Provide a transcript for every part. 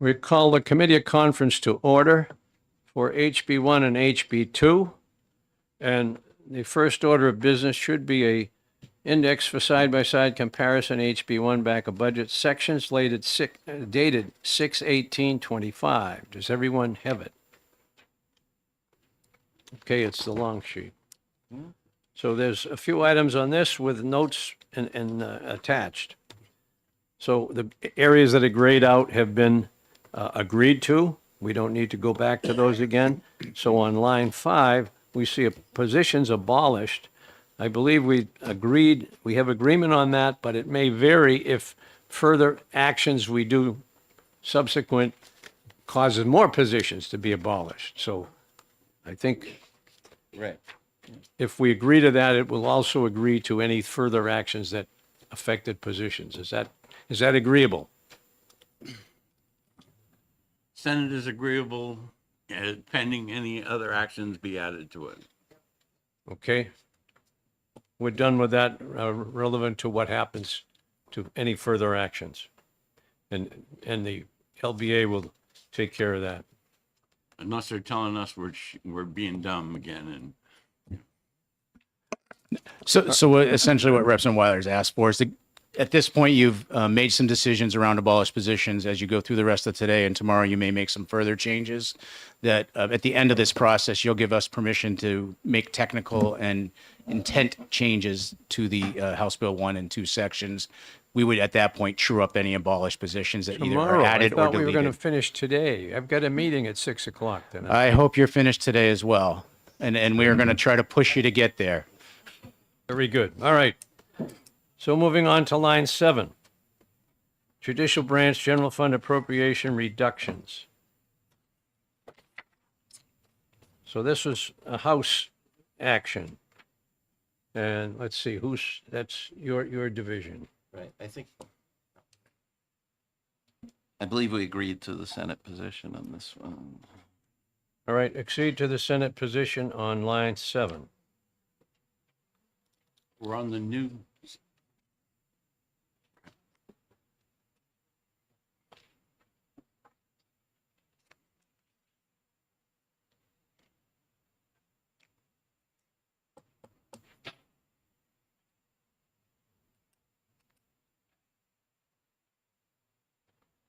We call the committee of conference to order for HB1 and HB2. And the first order of business should be a index for side-by-side comparison HB1 back of budget sections dated 6/18/25. Does everyone have it? Okay, it's the long sheet. So there's a few items on this with notes and attached. So the areas that are grayed out have been agreed to. We don't need to go back to those again. So on line 5, we see positions abolished. I believe we have agreement on that, but it may vary if further actions we do subsequent causes more positions to be abolished. So I think Right. if we agree to that, it will also agree to any further actions that affected positions. Is that agreeable? Senate is agreeable, pending any other actions be added to it. Okay. We're done with that, relevant to what happens to any further actions. And the LBA will take care of that. Unless they're telling us we're being dumb again. So essentially what Representative Weiler's asked for is to, at this point, you've made some decisions around abolished positions. As you go through the rest of today and tomorrow, you may make some further changes that at the end of this process, you'll give us permission to make technical and intent changes to the House Bill 1 and 2 sections. We would, at that point, true up any abolished positions that either Tomorrow, are I added or thought we were going to deleted. finish today. I've got a meeting at 6 o'clock tonight. I hope you're finished today as well. And we are going to try to push you to get there. Very good. All right. So moving on to line 7. Judicial branch general fund appropriation reductions. So this was a House action. And let's see, that's your division. Right, I believe we agreed to the Senate position on this one. All right, accede to the Senate position on line 7. We're on the new.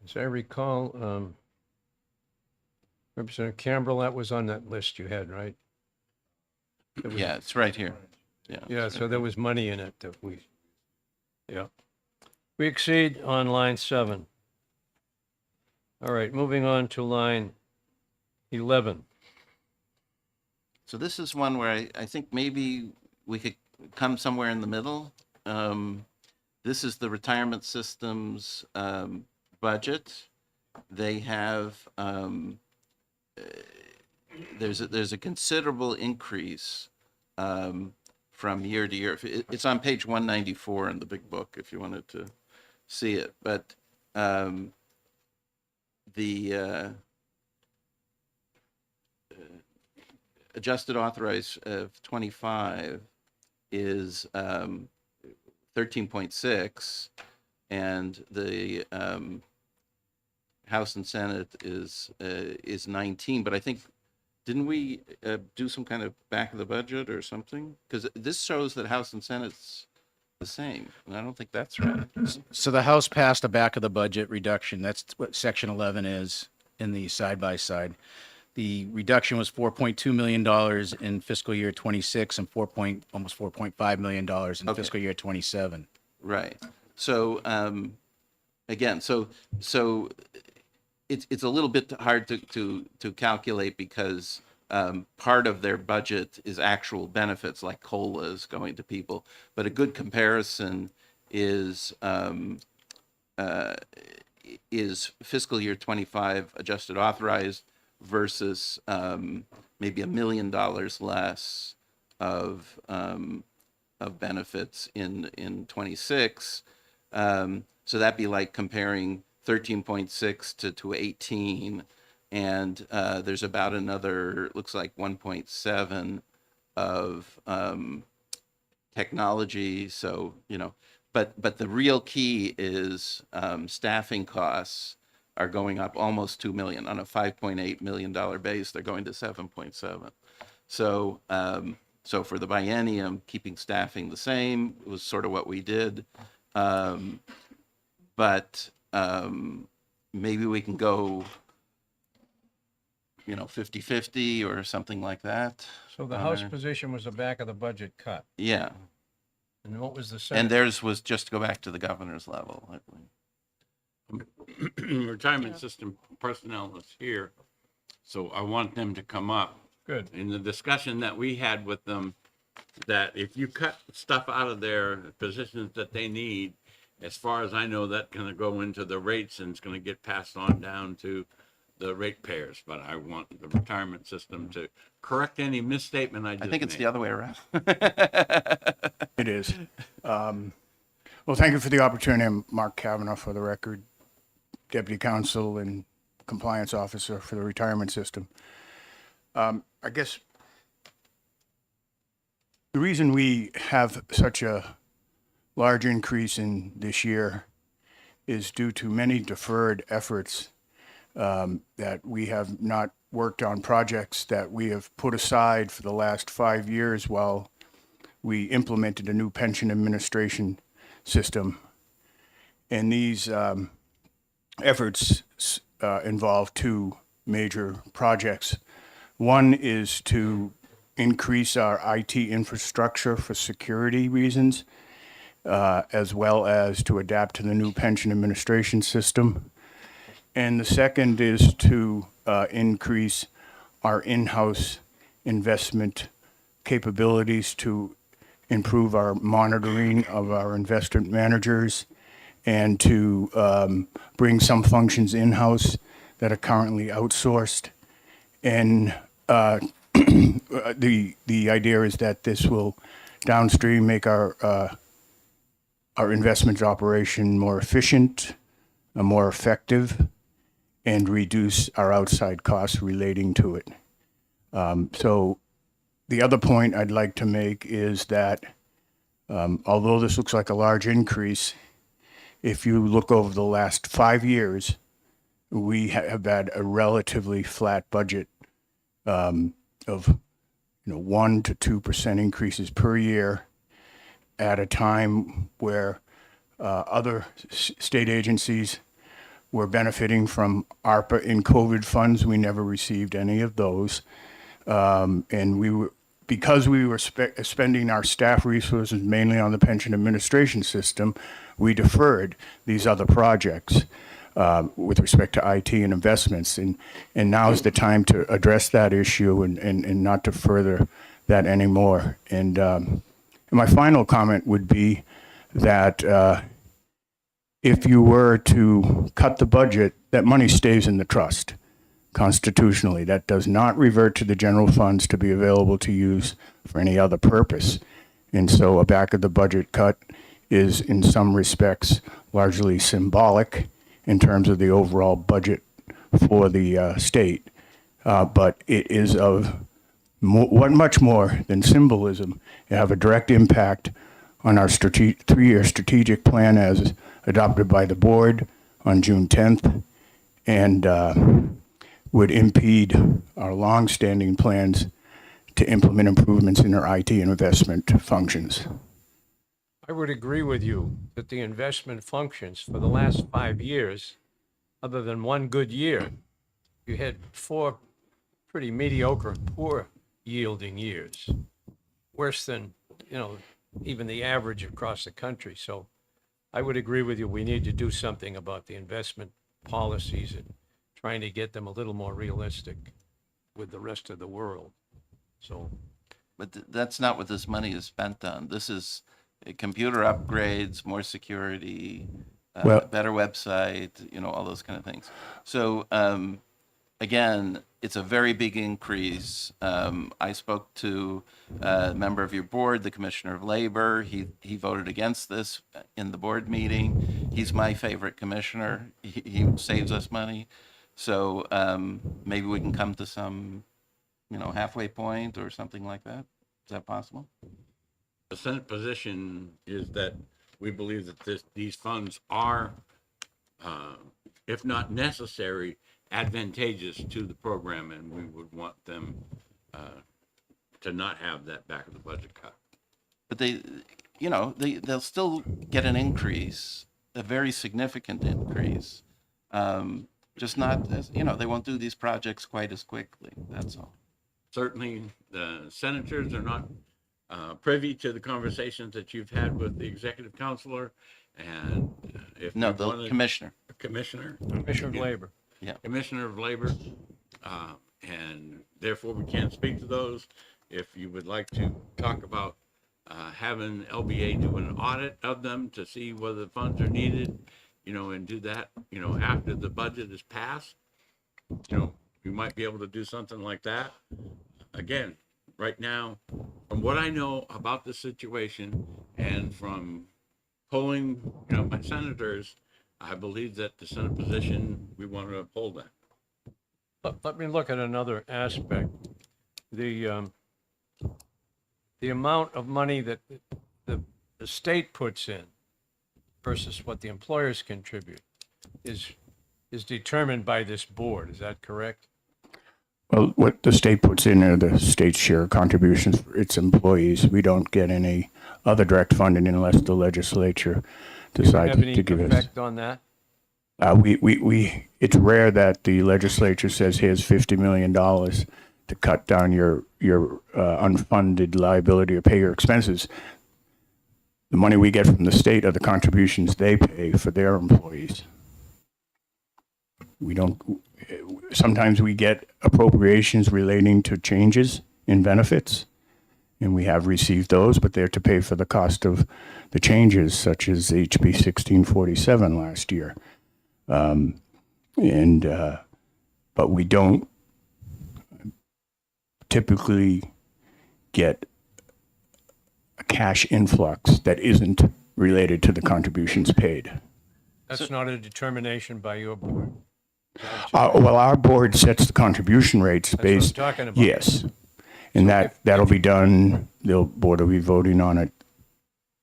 As I recall, Representative Campbell, that was on that list you had, right? Yeah, it's right here. Yeah, so there was money in it that yeah. We exceed on line 7. All right, moving on to line 11. So this is one where I think maybe we could come somewhere in the middle. This is the retirement system's budget. They have, there's a considerable increase from year to year. It's on page 194 in the big book if you wanted to see it. But the adjusted authorized of 25 is 13.6, and the House and Senate is 19. But I think, didn't we do some kind of back of the budget or something? Because this shows that House and Senate's the same, and I don't think that's right. So the House passed a back of the budget reduction. That's what section 11 is in the side-by-side. The reduction was $4.2 million in fiscal year 26 and almost $4.5 million in fiscal year 27. Right. So again, so it's a little bit hard to calculate because part of their budget is actual benefits like COLAs going to people, but a good comparison is fiscal year 25 adjusted authorized versus maybe $1 million less of benefits in 26. So that'd be like comparing 13.6 to 18, and there's about another, looks like 1.7 of technology. So, but the real key is staffing costs, are going up almost 2 million. On a $5.8 million base, they're going to 7.7. So, so for the biennium, keeping staffing the same was sort of what we did. But maybe we can go, 50-50 or something like that. So the on House our- position was the back of the budget cut. Yeah, And what was the and Senate? theirs was just to go back to the governor's level, I believe. Retirement system personnel is here, so I want them to come up. Good. In the discussion that we had with them, that if you cut stuff out of their positions that they need, as far as I know, that's gonna go into the rates and it's gonna get passed on down to the ratepayers. But I want the retirement system to correct any misstatement I just I think it's made. the other way around. It is. Well, thank you for the opportunity. I'm Mark Kavanaugh, for the record, Deputy Counsel and Compliance Officer for the retirement system. I guess the reason we have such a large increase in this year is due to many deferred efforts that we have not worked on, projects that we have put aside for the last 5 years while we implemented a new pension administration system. And these efforts involve two major projects. One is to increase our IT infrastructure for security reasons, as well as to adapt to the new pension administration system. And the second is to increase our in-house investment capabilities to improve our monitoring of our investment managers and to bring some functions in-house that are currently outsourced. And the idea is that this will downstream make our investment operation more efficient, more effective, and reduce our outside costs relating to it. So the other point I'd like to make is that although this looks like a large increase, if you look over the last 5 years, we have had a relatively flat budget of 1 to 2% increases per year at a time where other state agencies were benefiting from ARPA and COVID funds. We never received any of those. And because we were spending our staff resources mainly on the pension administration system, we deferred these other projects with respect to IT and investments. And now is the time to address that issue and not to further that anymore. And my final comment would be that if you were to cut the budget, that money stays in the trust constitutionally. That does not revert to the general funds to be available to use for any other purpose. And so a back of the budget cut is in some respects largely symbolic in terms of the overall budget for the state. But it is of much more than symbolism. It have a direct impact on our 3-year strategic plan as adopted by the board on June 10th, and would impede our longstanding plans to implement improvements in our IT and investment functions. I would agree with you that the investment functions for the last 5 years, other than one good year, you had 4 pretty mediocre, poor yielding years, worse than, even the average across the country. So I would agree with you. We need to do something about the investment policies and trying to get them a little more realistic with the rest of the world. So, But that's not what this money is spent on. This is computer upgrades, more security, Well- better website, all those kind of things. So again, it's a very big increase. I spoke to a member of your board, the Commissioner of Labor. He voted against this in the board meeting. He's my favorite commissioner. He saves us money. So maybe we can come to some, halfway point or something like that. Is that possible? The Senate position is that we believe that these funds are if not necessary, advantageous to the program, and we would want them to not have that back of the budget cut. But they'll still get an increase, a very significant increase. Just not as, they won't do these projects quite as quickly, that's all. Certainly, the senators are not privy to the conversations that you've had with the executive counselor, and if No, you the wanted- commissioner. Commissioner Commissioner of Labor. Commissioner of Labor, and therefore we can't speak to those. If you would like to talk about having LBA do an audit of them to see whether funds are needed, and do that, after the budget is passed, we might be able to do something like that. Again, right now, from what I know about the situation and from polling, my senators, I believe that the Senate position, we want to uphold that. Let me look at another aspect. The amount of money that the state puts in versus what the employers contribute is determined by this board. Is that correct? Well, what the state puts in are the state's share contributions for its employees. We don't get any other direct funding unless the legislature decides Have any to give us. effect on that? It's rare that the legislature says, here's $50 million to cut down your unfunded liability or pay your expenses. The money we get from the state are the contributions they pay for their employees. We don't, sometimes we get appropriations relating to changes in benefits, and we have received those, but they're to pay for the cost of the changes, such as HB 1647 last year. But we don't typically get a cash influx that isn't related to the contributions paid. That's not a determination by your board. Well, our board sets the contribution rates That's what I'm based. talking about. Yes, and that'll be done. The board will be voting on it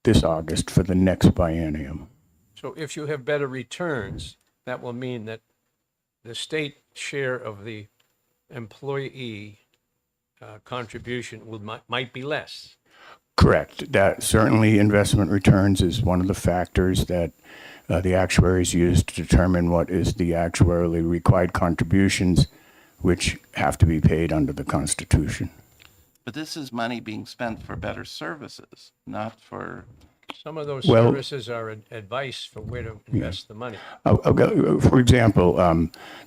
this August for the next biennium. So if you have better returns, that will mean that the state share of the employee contribution might be less. Correct. That certainly investment returns is one of the factors that the actuaries use to determine what is the actuarially required contributions, which have to be paid under the Constitution. But this is money being spent for better services, not for, Some of those Well- services are advice for where to invest the money. For example,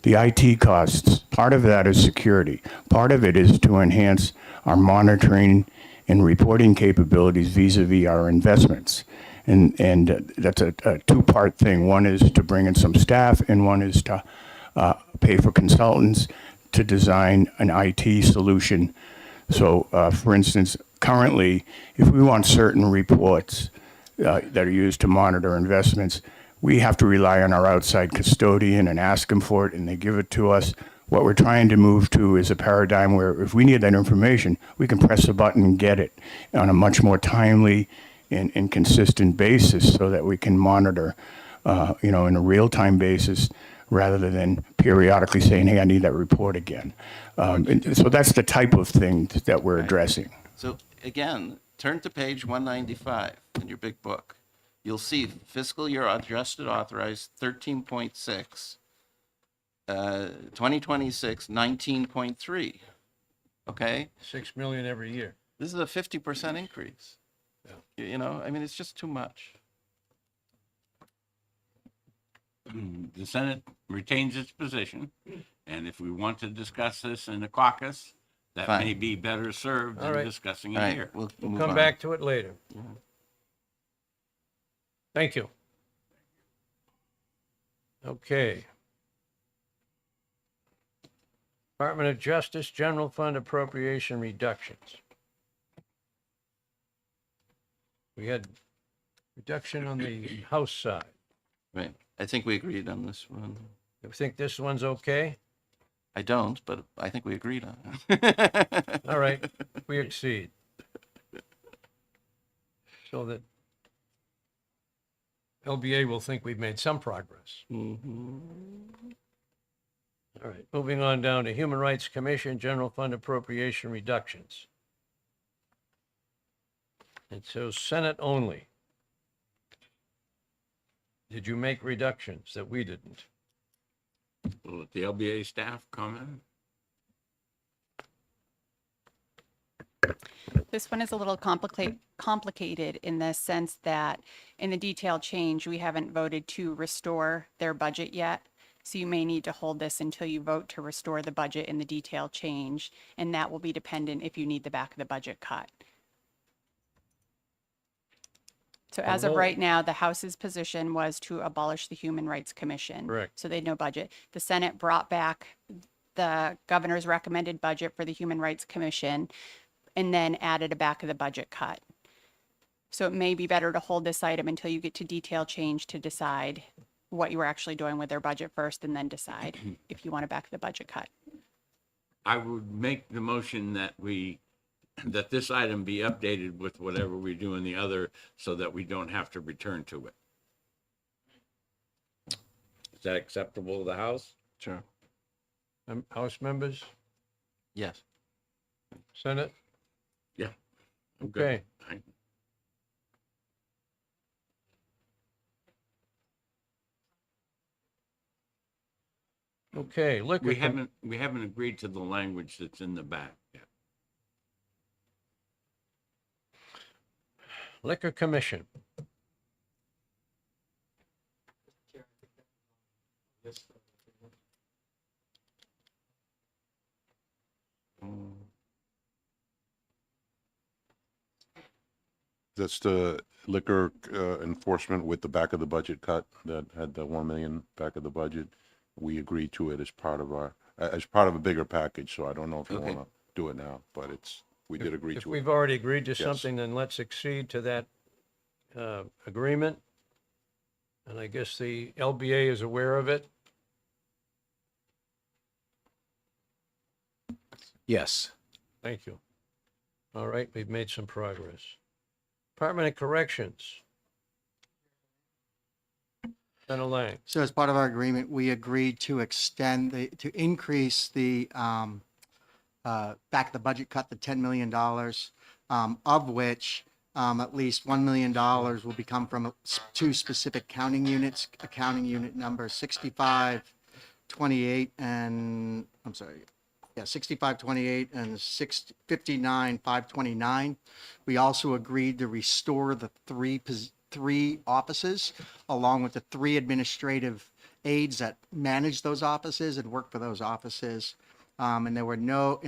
the IT costs, part of that is security. Part of it is to enhance our monitoring and reporting capabilities vis-a-vis our investments. And that's a two-part thing. One is to bring in some staff, and one is to pay for consultants to design an IT solution. So, for instance, currently, if we want certain reports that are used to monitor investments, we have to rely on our outside custodian and ask them for it, and they give it to us. What we're trying to move to is a paradigm where if we need that information, we can press a button and get it on a much more timely and consistent basis so that we can monitor, in a real-time basis rather than periodically saying, hey, I need that report again. And so that's the type of thing that we're addressing. so again, turn to page 195 in your big book. You'll see fiscal year adjusted authorized 13.6, 2026, 19.3. Okay? 6 million every year. This is a 50% increase. It's just too much. The Senate retains its position, and if we want to discuss this in the caucus, that Fine. may be better served All than right. discussing All it right, here. we'll We'll move come on. back to it later. Thank you. Okay. Department of Justice General Fund appropriation reductions. We had reduction on the House side. Right. I think we agreed on this one. You think this one's okay? I don't, but I think we agreed on it. All right, we exceed. So that LBA will think we've made some progress. All right, moving on down to Human Rights Commission, General Fund appropriation reductions. It says Senate only. Did you make reductions that we didn't? Will let the LBA staff comment? This one is a little complicated in the sense that in the detail change, we haven't voted to restore their budget yet. So you may need to hold this until you vote to restore the budget in the detail change, and that will be dependent if you need the back of the budget cut. So as of right now, the House's position was to abolish the Human Rights Commission. Correct. So they had no budget. The Senate brought back the governor's recommended budget for the Human Rights Commission and then added a back of the budget cut. So it may be better to hold this item until you get to detail change to decide what you were actually doing with their budget first and then decide if you want a back of the budget cut. I would make the motion that that this item be updated with whatever we do in the other so that we don't have to return to it. Is that acceptable to the House? Sure. House members, Yes. Senate? Yeah. I'm good. Okay. Okay, liquor. We haven't agreed to the language that's in the back yet. Liquor Commission. That's the liquor enforcement with the back of the budget cut that had the 1 million back of the budget. We agreed to it as part of a bigger package, so I don't know if you Okay. want to do it now, but we did agree If to it. we've already agreed to Yes. something, then let's accede to that agreement. And I guess the LBA is aware of it. Yes. Thank you. All right, we've made some progress. Department of Corrections. Senator Lang. So as part of our agreement, we agreed to to increase the back of the budget cut to $10 million, of which at least $1 million will become from two specific counting units, accounting unit number 6528 and, 6528 and 59529. We also agreed to restore the three offices, along with the three administrative aides that manage those offices and work for those offices. And there were no,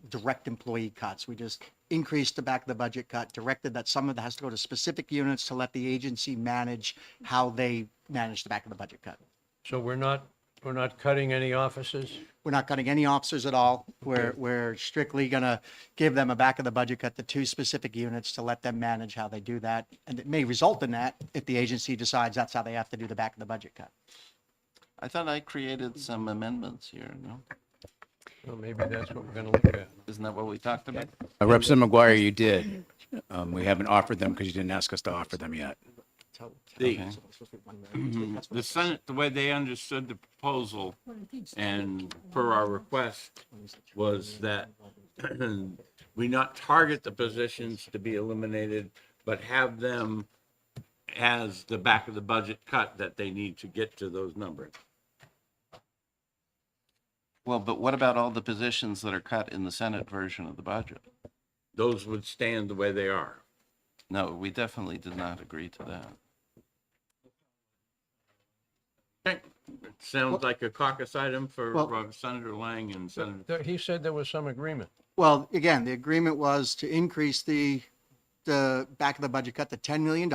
direct employee cuts. We just increased the back of the budget cut, directed that some of that has to go to specific units to let the agency manage how they manage the back of the budget cut. So we're not cutting any offices? We're not cutting any officers at all. We're strictly going to give them a back of the budget cut to two specific units to let them manage how they do that. And it may result in that if the agency decides that's how they have to do the back of the budget cut. I thought I created some amendments here, no? Well, maybe that's what we're going to look at. Isn't that what we talked about? Representative McGuire, you did. We haven't offered them because you didn't ask us to offer them yet. The Senate, the way they understood the proposal and per our request was that we not target the positions to be eliminated, but have them as the back of the budget cut that they need to get to those numbers. Well, but what about all the positions that are cut in the Senate version of the budget? Those would stand the way they are. No, we definitely did not agree to that. Okay. It sounds like a caucus item for Well- Senator Lang and Senator. He said there was some agreement. Well, again, the agreement was to increase the back of the budget cut to $10 million.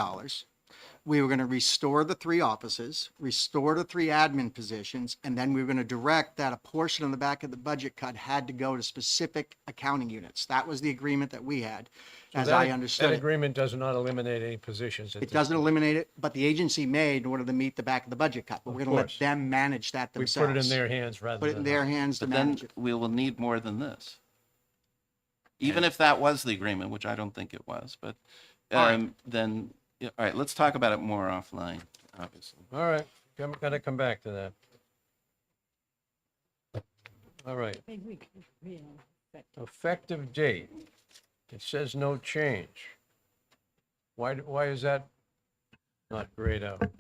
We were going to restore the three offices, restore the three admin positions, and then we were going to direct that a portion of the back of the budget cut had to go to specific accounting units. That was the agreement that we had, as I understood That it. agreement does not eliminate any positions. It doesn't eliminate it, but the agency made in order to meet the back of the budget cut. But we're going to let course. them manage that We themselves. put it in their hands rather Put it than. in their hands to But then manage it. we will need more than this. Even if that was the agreement, which I don't think it was, but Fine. then Yeah, all right, let's talk about it more offline, obviously. All right, gotta come back to that. All right. Effective date. It says no change. Why is that not grayed out?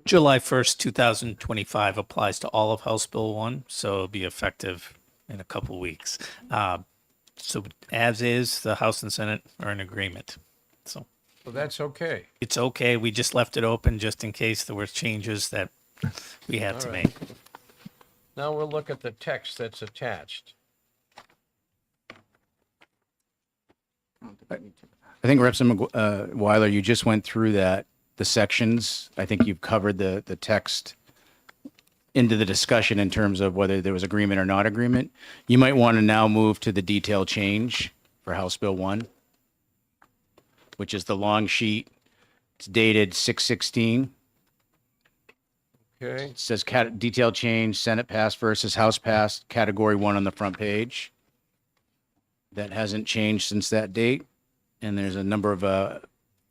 July 1st, 2025 applies to all of House Bill 1, so it'll be effective in a couple weeks. So as is, the House and Senate are in agreement. So So that's okay. it's okay. We just left it open just in case there were changes that we had to All right. make. Now we'll look at the text that's attached. I think Representative Weiler, you just went through that, the sections. I think you've covered the text into the discussion in terms of whether there was agreement or not agreement. You might want to now move to the detail change for House Bill 1, which is the long sheet. It's dated 6/16. Okay, It says detail change, Senate passed versus House passed, category 1 on the front page. That hasn't changed since that date. And there's a number of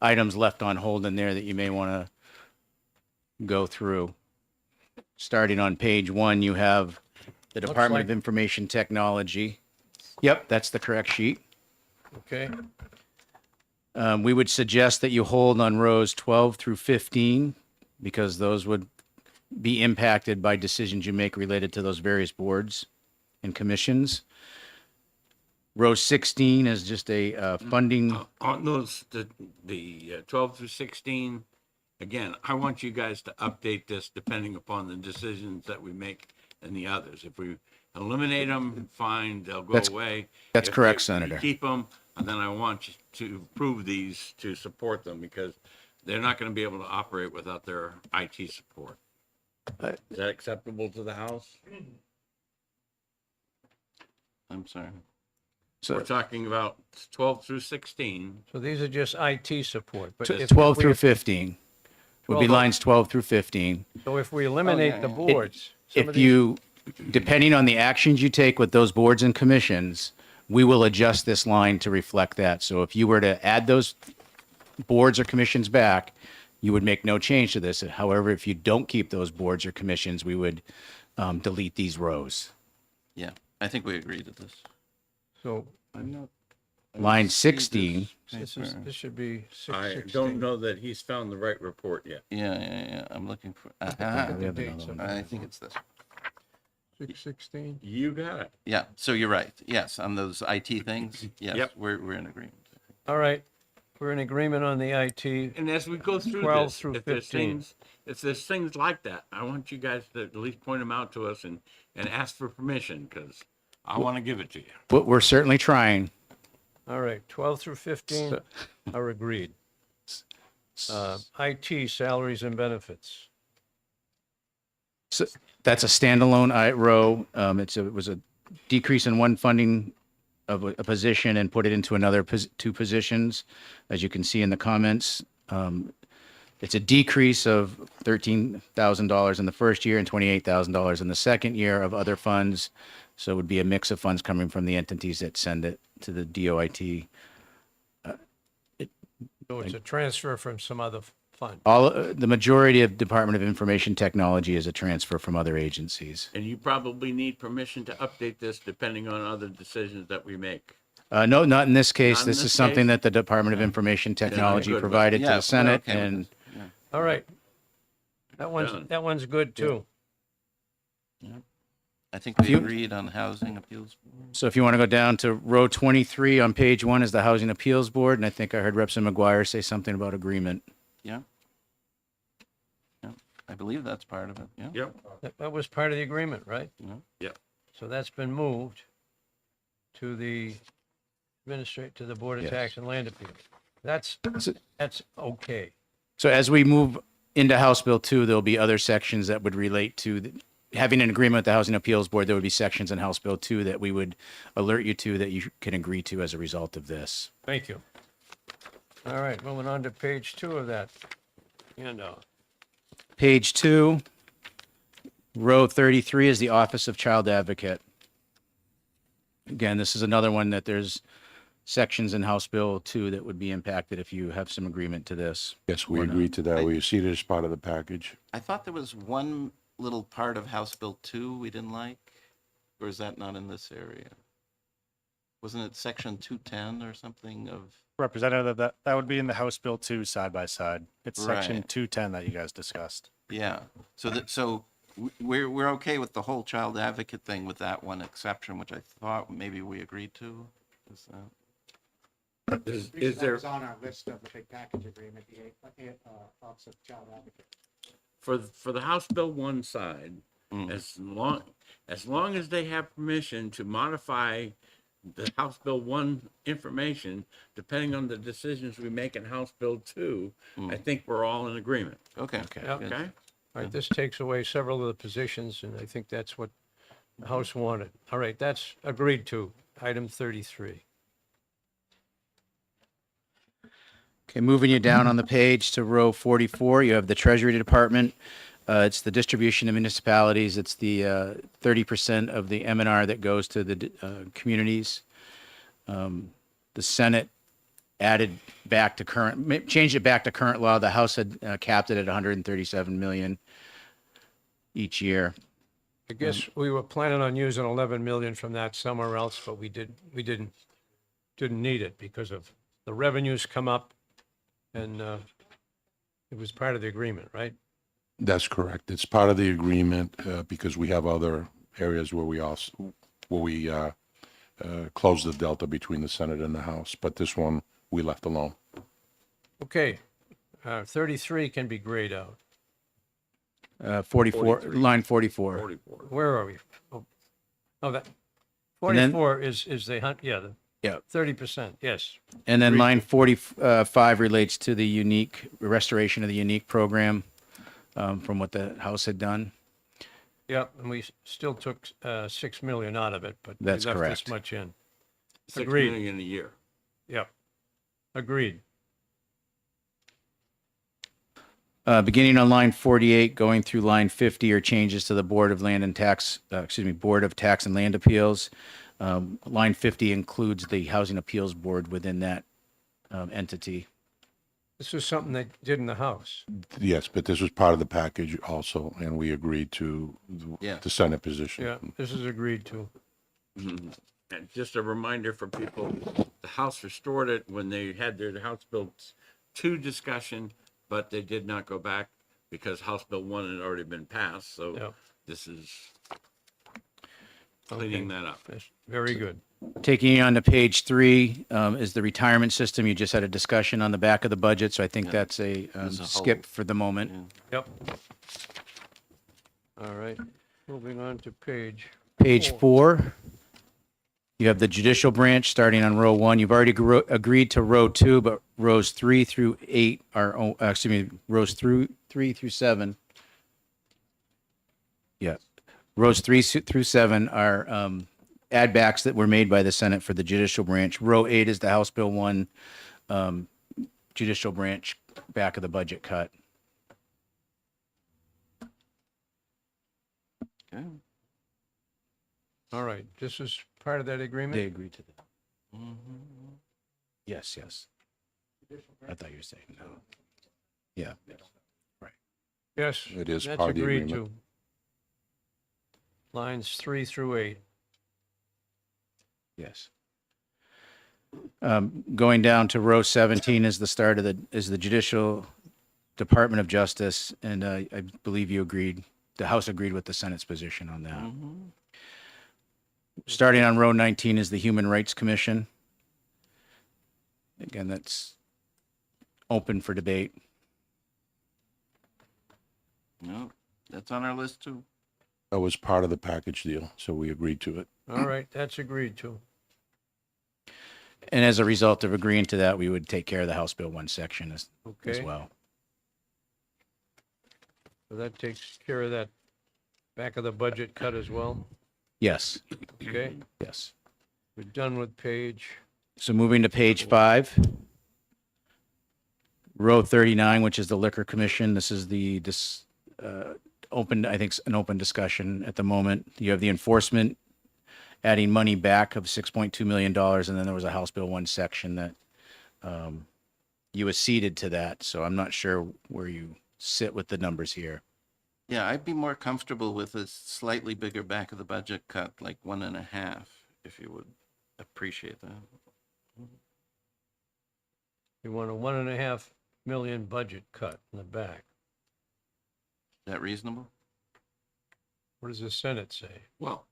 items left on hold in there that you may want to go through. Starting on page 1, you have the Department of like- Information Technology. Yep, that's the correct sheet. okay, We would suggest that you hold on rows 12 through 15 because those would be impacted by decisions you make related to those various boards and commissions. Row 16 is just a funding. On those, the 12 through 16, again, I want you guys to update this depending upon the decisions that we make and the others. If we eliminate them, fine, they'll go That's- away. that's If correct, we Senator. Keep them, and then I want you to approve these to support them because they're not going to be able to operate without their IT support. Is that acceptable to the House? I'm sorry. We're talking about 12 through 16. so these are just IT support, but if 12 we- through 15 would be 12. lines 12 through 15. So if we eliminate the yeah. boards, some of If these- you, depending on the actions you take with those boards and commissions, we will adjust this line to reflect that. So if you were to add those boards or commissions back, you would make no change to this. However, if you don't keep those boards or commissions, we would delete these rows. Yeah, I think we agreed to this. so I'm not. I Line don't see 16. this should be I 616. don't know that he's found the right report yet. Yeah, I'm looking for, Look at we the have dates another of one. I think it's this. 616. You got it. Yeah, so you're right. Yes, on those IT things, yes, Yep. we're in agreement. All right, we're in agreement on the IT. And as we go through 12 this, through if there's 15. things like that, I want you guys to at least point them out to us and ask for permission because I want to give it to you. But we're certainly trying. All right, 12 through 15 are agreed. IT, salaries and benefits. So that's a standalone row. It was a decrease in one funding of a position and put it into another two positions. As you can see in the comments, it's a decrease of $13,000 in the first year and $28,000 in the second year of other funds. So it would be a mix of funds coming from the entities that send it to the DOIT. So it's a transfer from some other fund. The majority of Department of Information Technology is a transfer from other agencies. And you probably need permission to update this depending on other decisions that we make. No, not in this case. Not in This this is something case? that the Department of Information Technology good with it. provided to Yeah, the Senate, we're okay with and this. Yeah. All right. Done. That one's good too. I think we you- agreed on Housing Appeals Board. so if you want to go down to row 23 on page 1 is the Housing Appeals Board, and I think I heard Representative McGuire say something about agreement. Yeah. Yeah, I believe that's part of it, yeah. Yep. That was part of the agreement, right? Yep. So that's been moved to the to the Board of Yes. Tax and Land Appeals. That's okay. So as we move into House Bill 2, there'll be other sections that would relate to having an agreement with the Housing Appeals Board. There would be sections in House Bill 2 that we would alert you to that you can agree to as a result of this. Thank you. All right, moving on to page 2 of that handout. Page 2, row 33 is the Office of Child Advocate. Again, this is another one that there's sections in House Bill 2 that would be impacted if you have some agreement to this. Yes, we Or not. agreed to that. We see it as part of the package. I thought there was one little part of House Bill 2 we didn't like, or is that not in this area? Wasn't it section 210 or something of, Representative, that would be in the House Bill 2 side by side. It's section Right. 210 that you guys discussed. yeah, so we're okay with the whole child advocate thing with that one exception, which I thought maybe we agreed to. Is that? Is there, on our list of the big package agreement, the Office of Child Advocate. for the House Bill 1 side, as long as they have permission to modify the House Bill 1 information, depending on the decisions we make in House Bill 2, I think we're all in agreement. Okay. Yep. good. Okay? All right, this takes away several of the positions, and I think that's what the House wanted. All right, that's agreed to. Item 33. Okay, moving you down on the page to row 44, you have the Treasury Department. It's the distribution to municipalities. It's the 30% of the M&R that goes to the communities. The Senate added back to changed it back to current law. The House had capped it at 137 million each year. I guess we were planning on using 11 million from that somewhere else, but we didn't need it because of the revenues come up, and it was part of the agreement, right? That's correct. It's part of the agreement because we have other areas where we close the delta between the Senate and the House, but this one we left alone. Okay, 33 can be grayed out. 44, line 44. 44. Where are we? Oh, that And then- 44 is the hunt. Yeah, the Yeah. 30%. Yes. And then line 45 relates to the unique restoration of the unique program from what the House had done. Yep, and we still took 6 million out of it, but we That's left correct. this much in. 6 Agreed. million a year. Yep. Agreed. Beginning on line 48, going through line 50 are changes to the Board of Land and Tax, Board of Tax and Land Appeals. Line 50 includes the Housing Appeals Board within that entity. This was something they did in the House. Yes, but this was part of the package also, and we agreed to Yeah. the Senate position. Yeah, this is agreed to. And just a reminder for people, the House restored it when they had their House Bill 2 discussion, but they did not go back because House Bill 1 had already been passed, Yeah. so this is cleaning that up. That's very good. Taking you on to page 3 is the retirement system. You just had a discussion on the back of the budget, so I think that's a As a skip whole. for the moment. Yep. All right, moving on to page. Page 4, you have the judicial branch starting on row 1. You've already agreed to row 2, but rows 3 through 8 are, rows through 3 through 7. Yeah, rows 3 through 7 are add backs that were made by the Senate for the judicial branch. Row 8 is the House Bill 1 judicial branch back of the budget cut. Okay. All right, this is part of that They agreement? agreed to that. Yes, yes. I thought you were saying no. Yeah. Yes. It is That's part of the agreed agreement. to. Lines 3 through 8. Yes. Going down to row 17 is the start of the Judicial Department of Justice, and I believe you agreed, the House agreed with the Senate's position on that. Starting on row 19 is the Human Rights Commission. Again, that's open for debate. No, that's on our list too. That was part of the package deal, so we agreed to it. All right, that's agreed to. And as a result of agreeing to that, we would take care of the House Bill 1 section as Okay. well. So that takes care of that back of the budget cut as well. Yes, Okay, yes. we're done with page. So moving to page 5, row 39, which is the Liquor Commission. This is the open, I think, an open discussion at the moment. You have the enforcement adding money back of $6.2 million. And then there was a House Bill 1 section that you acceded to that. So I'm not sure where you sit with the numbers here. Yeah, I'd be more comfortable with a slightly bigger back of the budget cut, like 1.5, if you would appreciate that. You want a 1.5 million budget cut in the back. Is that reasonable? What does the Senate say? Well,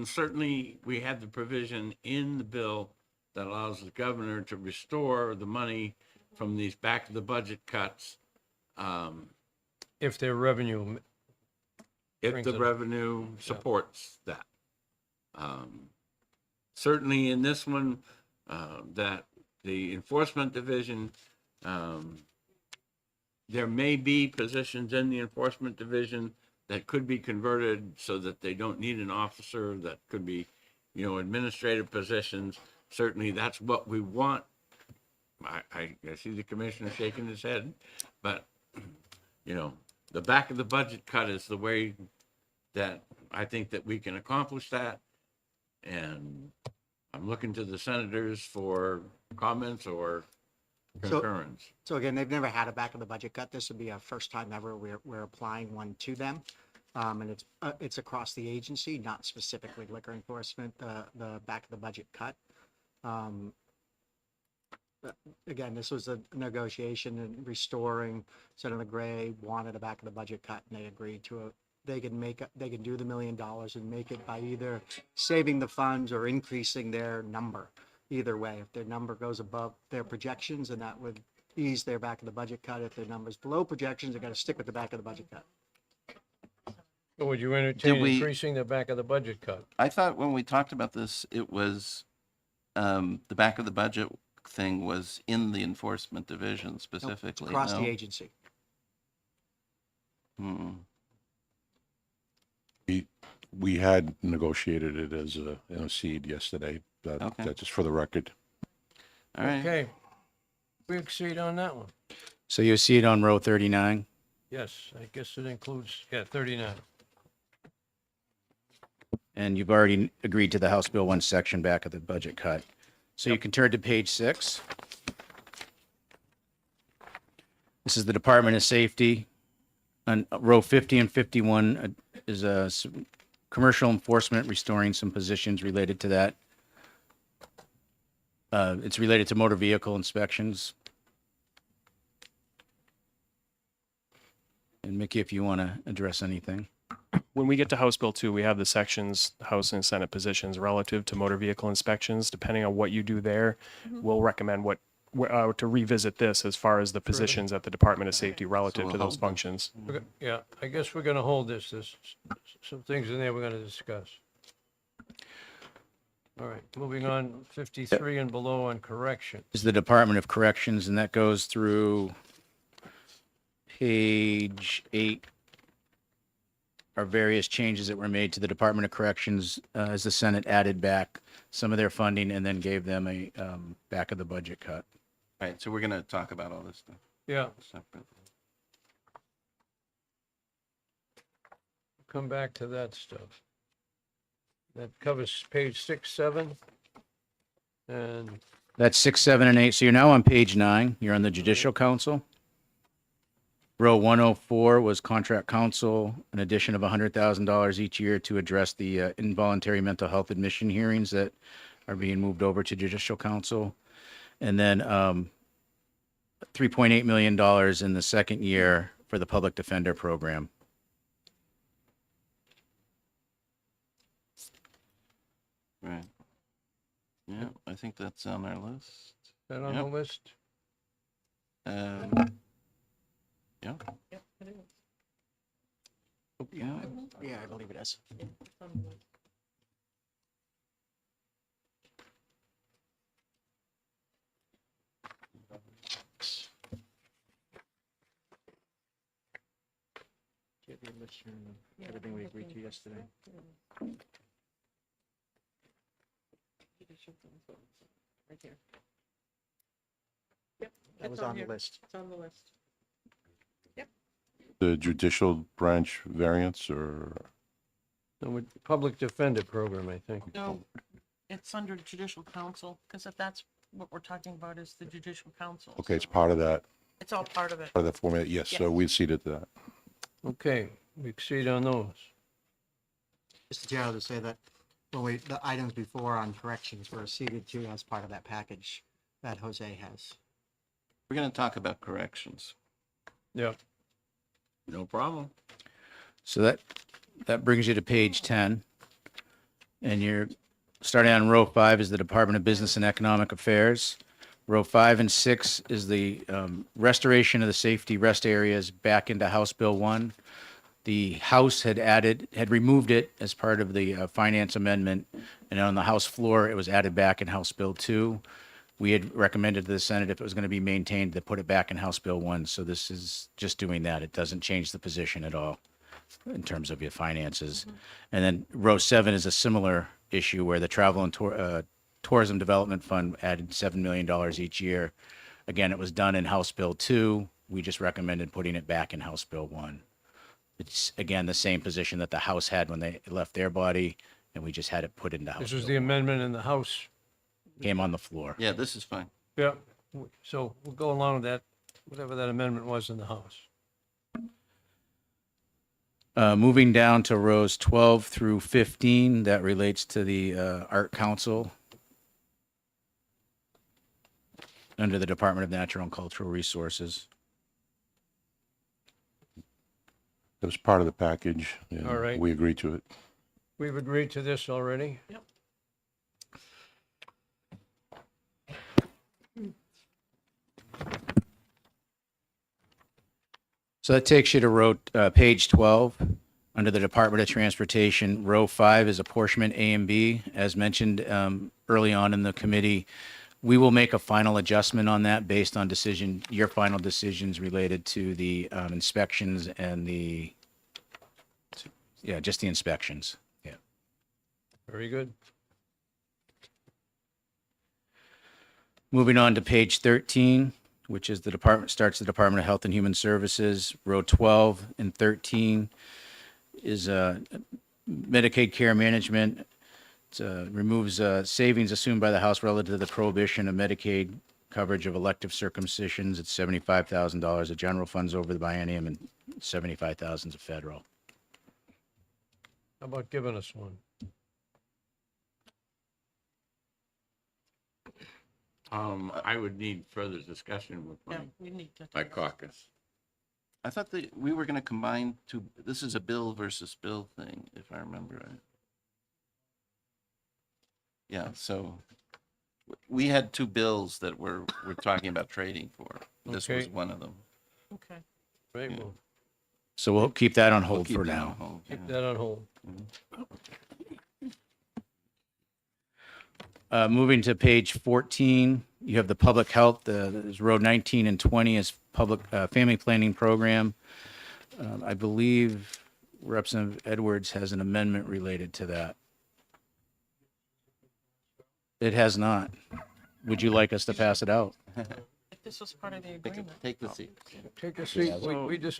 certainly we have the provision in the bill that allows the governor to restore the money from these back of the budget cuts. If their revenue, If Brings the it- revenue supports that. Certainly in this one, that the enforcement division, there may be positions in the enforcement division that could be converted so that they don't need an officer, that could be, administrative positions. Certainly that's what we want. I see the commissioner shaking his head, but, the back of the budget cut is the way that I think that we can accomplish that. And I'm looking to the senators for comments or concurrence. So again, they've never had a back of the budget cut. This would be our first time ever we're applying one to them. And it's across the agency, not specifically liquor enforcement, the back of the budget cut. Again, this was a negotiation and restoring. Senator Gray wanted a back of the budget cut, and they agreed to it. They can do the $1 million and make it by either saving the funds or increasing their number. Either way, if their number goes above their projections, then that would ease their back of the budget cut. If their number's below projections, they're going to stick with the back of the budget cut. or would you entertain Did we- increasing the back of the budget cut? I thought when we talked about this, it was, the back of the budget thing was in the enforcement division specifically. Across no? the agency. Hmm. We had negotiated it as a seed yesterday. Okay. That's just for the record. All right. Okay. We exceed on that one. So you see it on row 39. Yes, I guess it includes, 39. And you've already agreed to the House Bill 1 section back of the budget cut. So you can turn to page 6. This is the Department of Safety. On row 50 and 51 is commercial enforcement, restoring some positions related to that. It's related to motor vehicle inspections. And Mickey, if you want to address anything. When we get to House Bill 2, we have the sections, House and Senate positions relative to motor vehicle inspections. Depending on what you do there, we'll recommend to revisit this as far as the positions at the Department of Safety relative we'll to those hold them. functions. Yeah, I guess we're going to hold this. There's some things in there we're going to discuss. All right, moving on, 53 and below on correction. Is the Department of Corrections, and that goes through page 8. Are various changes that were made to the Department of Corrections as the Senate added back some of their funding and then gave them a back of the budget cut. All right, so we're going to talk about all this stuff Yeah, separately. come back to that stuff. That covers page 6, 7. And That's 6, 7, and 8. So you're now on page 9. You're on the Judicial Council. Row 104 was contract counsel, an addition of $100,000 each year to address the involuntary mental health admission hearings that are being moved over to Judicial Council. And then $3.8 million in the second year for the Public Defender Program. Right. Yeah, I think that's on our list. is that on the Yep. list? Yeah. Yeah, I believe it is. Everything we agreed to yesterday. That was on the list. It's on the list. The judicial branch variance or No, with Public Defender Program, I think. No, it's under judicial council, because if that's what we're talking about is the judicial council. Okay, it's so part of that, It's all part of it. part of that format, yes, so we ceded to that. Okay, we exceed on those. Mr. Chair, I'll just say that when the items before on corrections were ceded to as part of that package that Jose has. We're going to talk about corrections. Yeah. No problem. So that brings you to page 10. And you're starting on row 5 is the Department of Business and Economic Affairs. Row 5 and 6 is the restoration of the safety rest areas back into House Bill 1. The House had removed it as part of the finance amendment, and on the House floor, it was added back in House Bill 2. We had recommended to the Senate if it was going to be maintained to put it back in House Bill 1. So this is just doing that. It doesn't change the position at all in terms of your finances. And then row 7 is a similar issue where the Travel and Tourism Development Fund added $7 million each year. Again, it was done in House Bill 2. We just recommended putting it back in House Bill 1. It's, again, the same position that the House had when they left their body, and we just had it put into House This was Bill the amendment in the House. 1. Came on the floor. Yeah, this is fine. Yeah. So we'll go along with that, whatever that amendment was in the House. Moving down to rows 12 through 15, that relates to the Art Council under the Department of Natural and Cultural Resources. It was part of the package, and All right. we agreed to it. We've agreed to this already. Yep. So that takes you to page 12, under the Department of Transportation. Row 5 is apportionment A and B. As mentioned early on in the committee, we will make a final adjustment on that based on your final decisions related to the inspections and just the inspections. Yeah. Very good. Moving on to page 13, which is the Department of Health and Human Services. Row 12 and 13 is Medicaid care management. It removes savings assumed by the House relative to the prohibition of Medicaid coverage of elective circumcisions. It's $75,000 of general funds over the biennium and $75,000 of federal. How about giving us one? I would need further discussion with Yeah, we need to. my caucus. I thought that we were going to combine two, this is a bill versus bill thing, if I remember right. Yeah, so we had two bills that we're talking about trading for. This was Okay. one of them. Okay. Right, Yeah. we'll So we'll keep that on We'll hold keep for that now. on hold, yeah. keep that on hold. Moving to page 14, you have the public health, there's row 19 and 20 is public family planning program. I believe Representative Edwards has an amendment related to that. It has not. Would you like us to pass it out? If this was part of the agreement. Take the seat. Take a seat.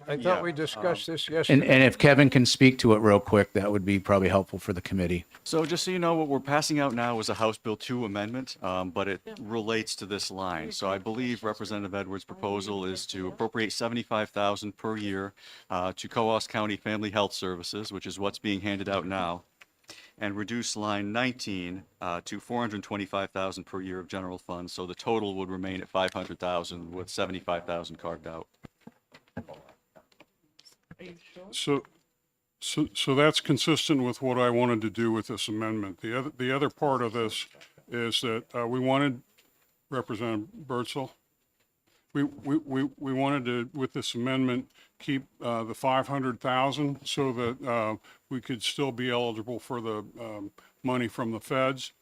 I thought we discussed this yesterday. And if Kevin can speak to it real quick, that would be probably helpful for the committee. So just so you know, what we're passing out now is a House Bill 2 amendment, but it relates to this line. So I believe Representative Edwards' proposal is to appropriate $75,000 per year to Coos County Family Health Services, which is what's being handed out now, and reduce line 19 to $425,000 per year of general funds. So the total would remain at $500,000 with $75,000 carved out. Are you sure? So that's consistent with what I wanted to do with this amendment. The other part of this is that we wanted, Representative Birdsall, we wanted to, with this amendment, keep the 500,000 so that we could still be eligible for the money from the feds.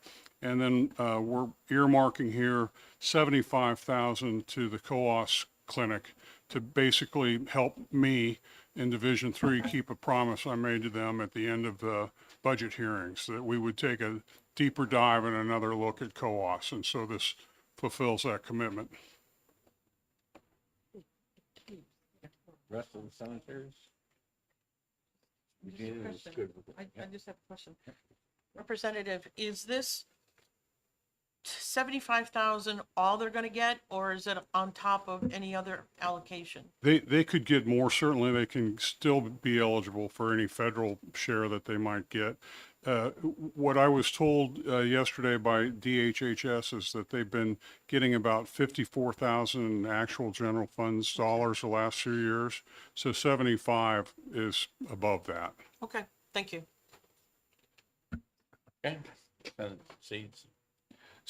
And then we're earmarking here 75,000 to the COOS clinic to basically help me in Division 3 keep a promise I made to them at the end of the budget hearings, that we would take a deeper dive and another look at COOS. And so this fulfills that commitment. Rest of the senators? I just have a question. Representative, is this 75,000 all they're gonna get, or is it on top of any other allocation? They could get more. Certainly, they can still be eligible for any federal share that they might get. What I was told yesterday by DHHS is that they've been getting about 54,000 in actual general funds dollars the last few years. So 75 is above that. Okay, thank you. Okay. Senate seats.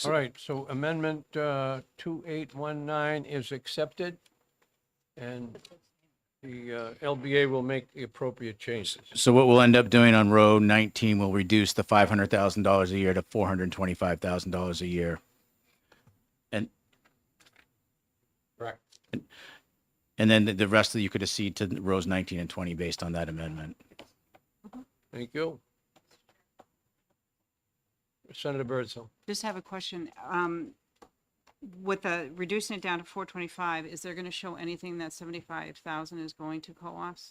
All right, so amendment 2819 is accepted, and the LBA will make the appropriate changes. So what we'll end up doing on row 19 will reduce the $500,000 a year to $425,000 a year. And Correct. and then the rest of you could accede to rows 19 and 20 based on that amendment. Thank you. Senator Birdsell. Just have a question. With reducing it down to 425, is there going to show anything that 75,000 is going to co-ops?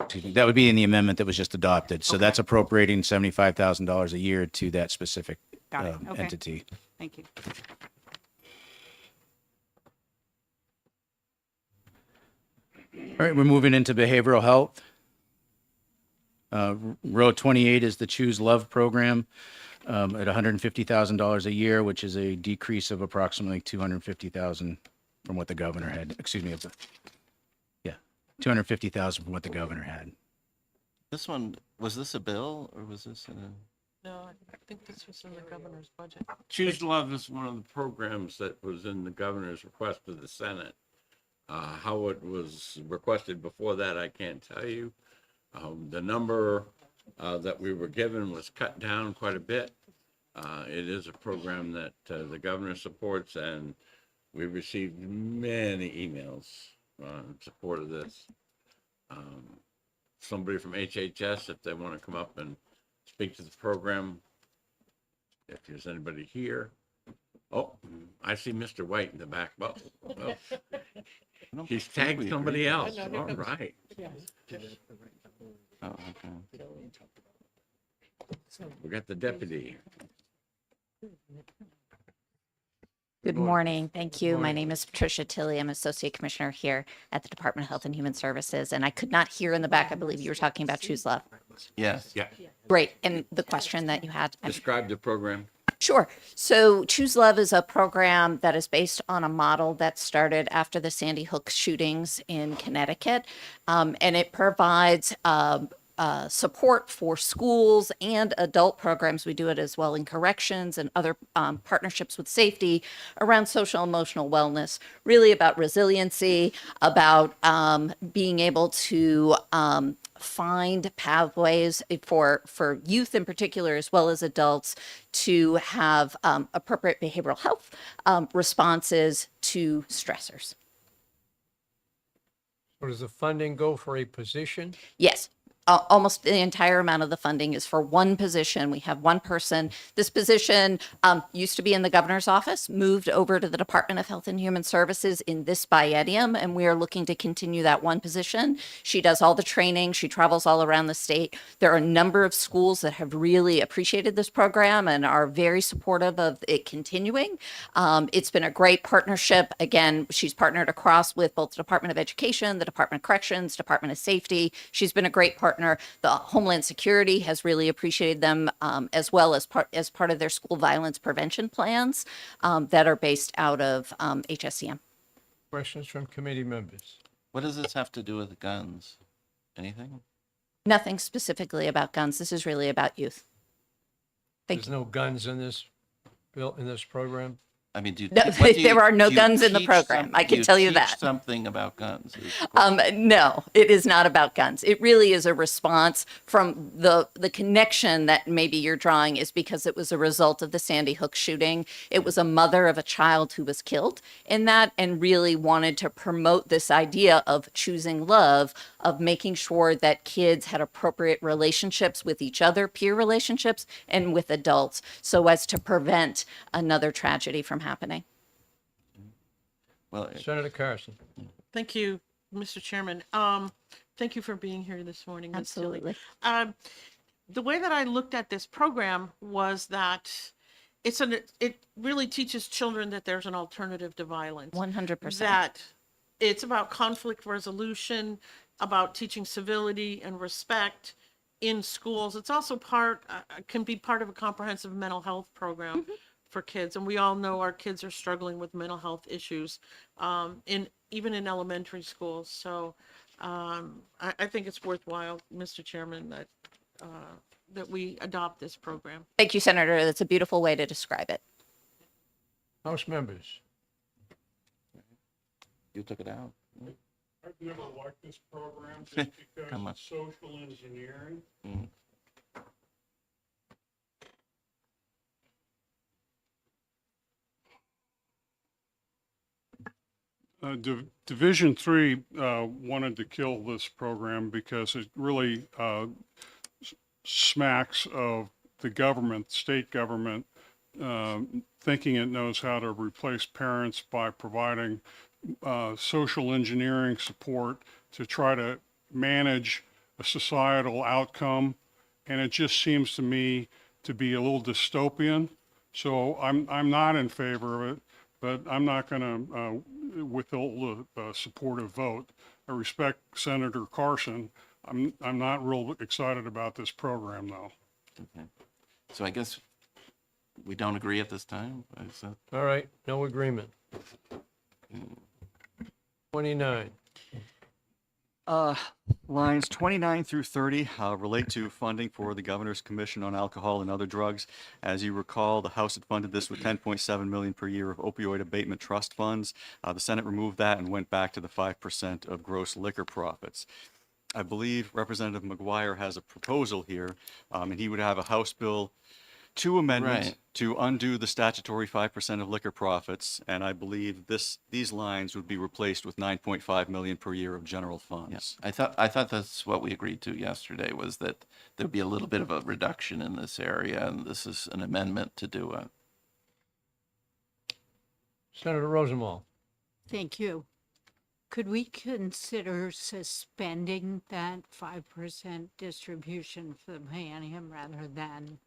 Excuse me, that would be in the amendment that was just adopted. So that's appropriating $75,000 a year to that specific Got it. Okay. entity. Thank you. All right, we're moving into behavioral health. Row 28 is the Choose Love program at $150,000 a year, which is a decrease of approximately $250,000 from what the governor had. Excuse me, $250,000 from what the governor had. This one, was this a bill or was this in a? No, I think this was in the governor's budget. Choose Love is one of the programs that was in the governor's request to the Senate. How it was requested before that, I can't tell you. The number that we were given was cut down quite a bit. It is a program that the governor supports, and we received many emails in support of this. Somebody from HHS, if they want to come up and speak to the program, if there's anybody here. Oh, I see Mr. White in the back. Well, he's tagged somebody else. All right. Oh, okay. We got the deputy. Good morning. Thank you. My name is Patricia Tilley. I'm Associate Commissioner here at the Department of Health and Human Services. And I could not hear in the back, I believe you were talking about Choose Love. Yes. Yeah. Great. And the question that you had. Describe the program. Sure. So Choose Love is a program that is based on a model that started after the Sandy Hook shootings in Connecticut. And it provides support for schools and adult programs. We do it as well in corrections and other partnerships with safety around social emotional wellness, really about resiliency, about being able to find pathways for youth in particular, as well as adults, to have appropriate behavioral health responses to stressors. So does the funding go for a position? Yes. Almost the entire amount of the funding is for one position. We have one person. This position used to be in the governor's office, moved over to the Department of Health and Human Services in this biennium, and we are looking to continue that one position. She does all the training. She travels all around the state. There are a number of schools that have really appreciated this program and are very supportive of it continuing. It's been a great partnership. Again, she's partnered across with both the Department of Education, the Department of Corrections, Department of Safety. She's been a great partner. The Homeland Security has really appreciated them as well as part of their school violence prevention plans that are based out of HSCM. Questions from committee members? What does this have to do with guns? Anything? Nothing specifically about guns. This is really about youth. Thank There's you. no guns in this bill, in this program? I mean, No, there are no guns in the program. I can tell you that. Something about guns. No, it is not about guns. It really is a response from the connection that maybe you're drawing is because it was a result of the Sandy Hook shooting. It was a mother of a child who was killed in that, and really wanted to promote this idea of choosing love, of making sure that kids had appropriate relationships with each other, peer relationships, and with adults, so as to prevent another tragedy from happening. Well, Senator Carson. Thank you, Mr. Chairman. Thank you for being here this morning. Ms. Tilly. Absolutely. The way that I looked at this program was that it really teaches children that there's an alternative to violence. 100%. That it's about conflict resolution, about teaching civility and respect in schools. It's also can be part of a comprehensive mental health program for kids. And we all know our kids are struggling with mental health issues, even in elementary schools. So I think it's worthwhile, Mr. Chairman, that we adopt this program. Thank you, Senator. That's a beautiful way to describe it. House members. You took it out. I've never liked this program just because Come on. it's social engineering. Division 3 wanted to kill this program because it really smacks of the government, state government, thinking it knows how to replace parents by providing social engineering support to try to manage a societal outcome. And it just seems to me to be a little dystopian. So I'm not in favor of it, but I'm not going to withhold a supportive vote. I respect Senator Carson. I'm not real excited about this program, though. Okay. So I guess we don't agree at this time? Is that- All right, no agreement. 29. Lines 29 through 30 relate to funding for the Governor's Commission on Alcohol and Other Drugs. As you recall, the House had funded this with $10.7 million per year of opioid abatement trust funds. The Senate removed that and went back to the 5% of gross liquor profits. I believe Representative McGuire has a proposal here, and he would have a House Bill 2 amendment Right. to undo the statutory 5% of liquor profits, and I believe these lines would be replaced with $9.5 million per year of general funds. Yes, I thought that's what we agreed to yesterday, was that there'd be a little bit of a reduction in this area, and this is an amendment to do it. Senator Rosenwald. Thank you. Could we consider suspending that 5% distribution for the biennium rather than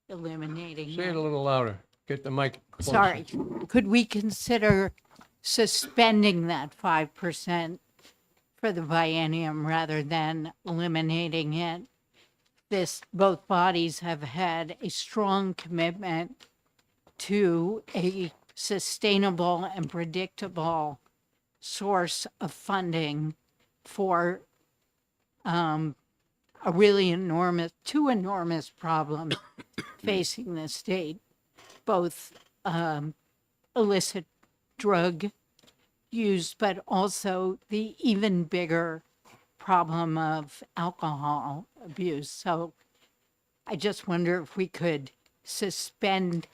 eliminating Say it it? a little louder. Get the mic closer. Sorry. Could we consider suspending that 5% for the biennium rather than eliminating it? Both bodies have had a strong commitment to a sustainable and predictable source of funding for two enormous problems facing the state, both illicit drug use, but also the even bigger problem of alcohol abuse. So I just wonder if we could suspend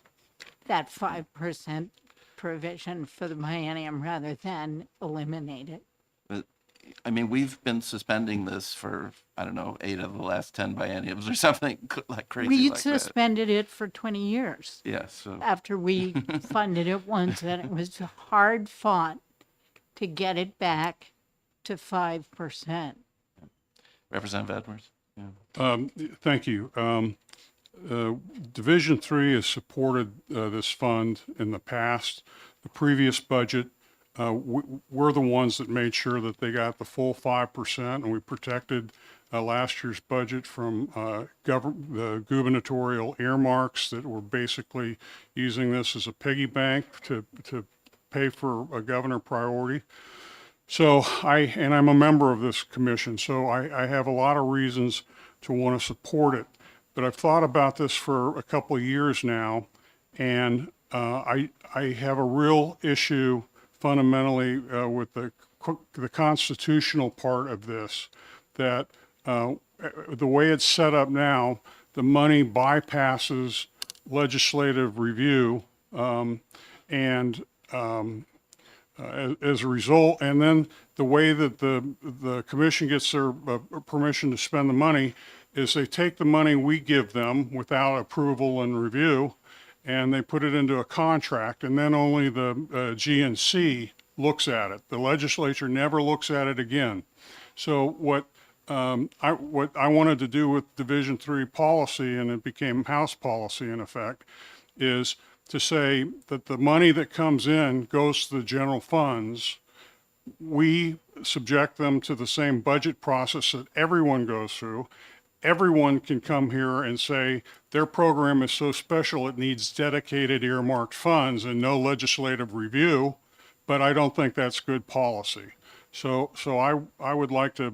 that 5% provision for the biennium rather than eliminate it. But, I mean, we've been suspending this for, I don't know, 8 of the last 10 bienniums or something like crazy We like that. suspended it for 20 years. Yes. So. After we funded it once, and it was hard fought to get it back to 5%. Representative Edwards. Yeah. Thank you. Division 3 has supported this fund in the past. The previous budget, we're the ones that made sure that they got the full 5%, and we protected last year's budget from the gubernatorial earmarks that were basically using this as a piggy bank to pay for a governor priority. So I'm a member of this commission, so I have a lot of reasons to want to support it. But I've thought about this for a couple of years now, and I have a real issue fundamentally with the constitutional part of this, that the way it's set up now, the money bypasses legislative review, and as a result, and then the way that the commission gets their permission to spend the money is they take the money we give them without approval and review, and they put it into a contract, and then only the GNC looks at it. The legislature never looks at it again. So what I wanted to do with Division 3 policy, and it became House policy in effect, is to say that the money that comes in goes to the general funds. We subject them to the same budget process that everyone goes through. Everyone can come here and say their program is so special it needs dedicated earmarked funds and no legislative review, but I don't think that's good policy. So I would like to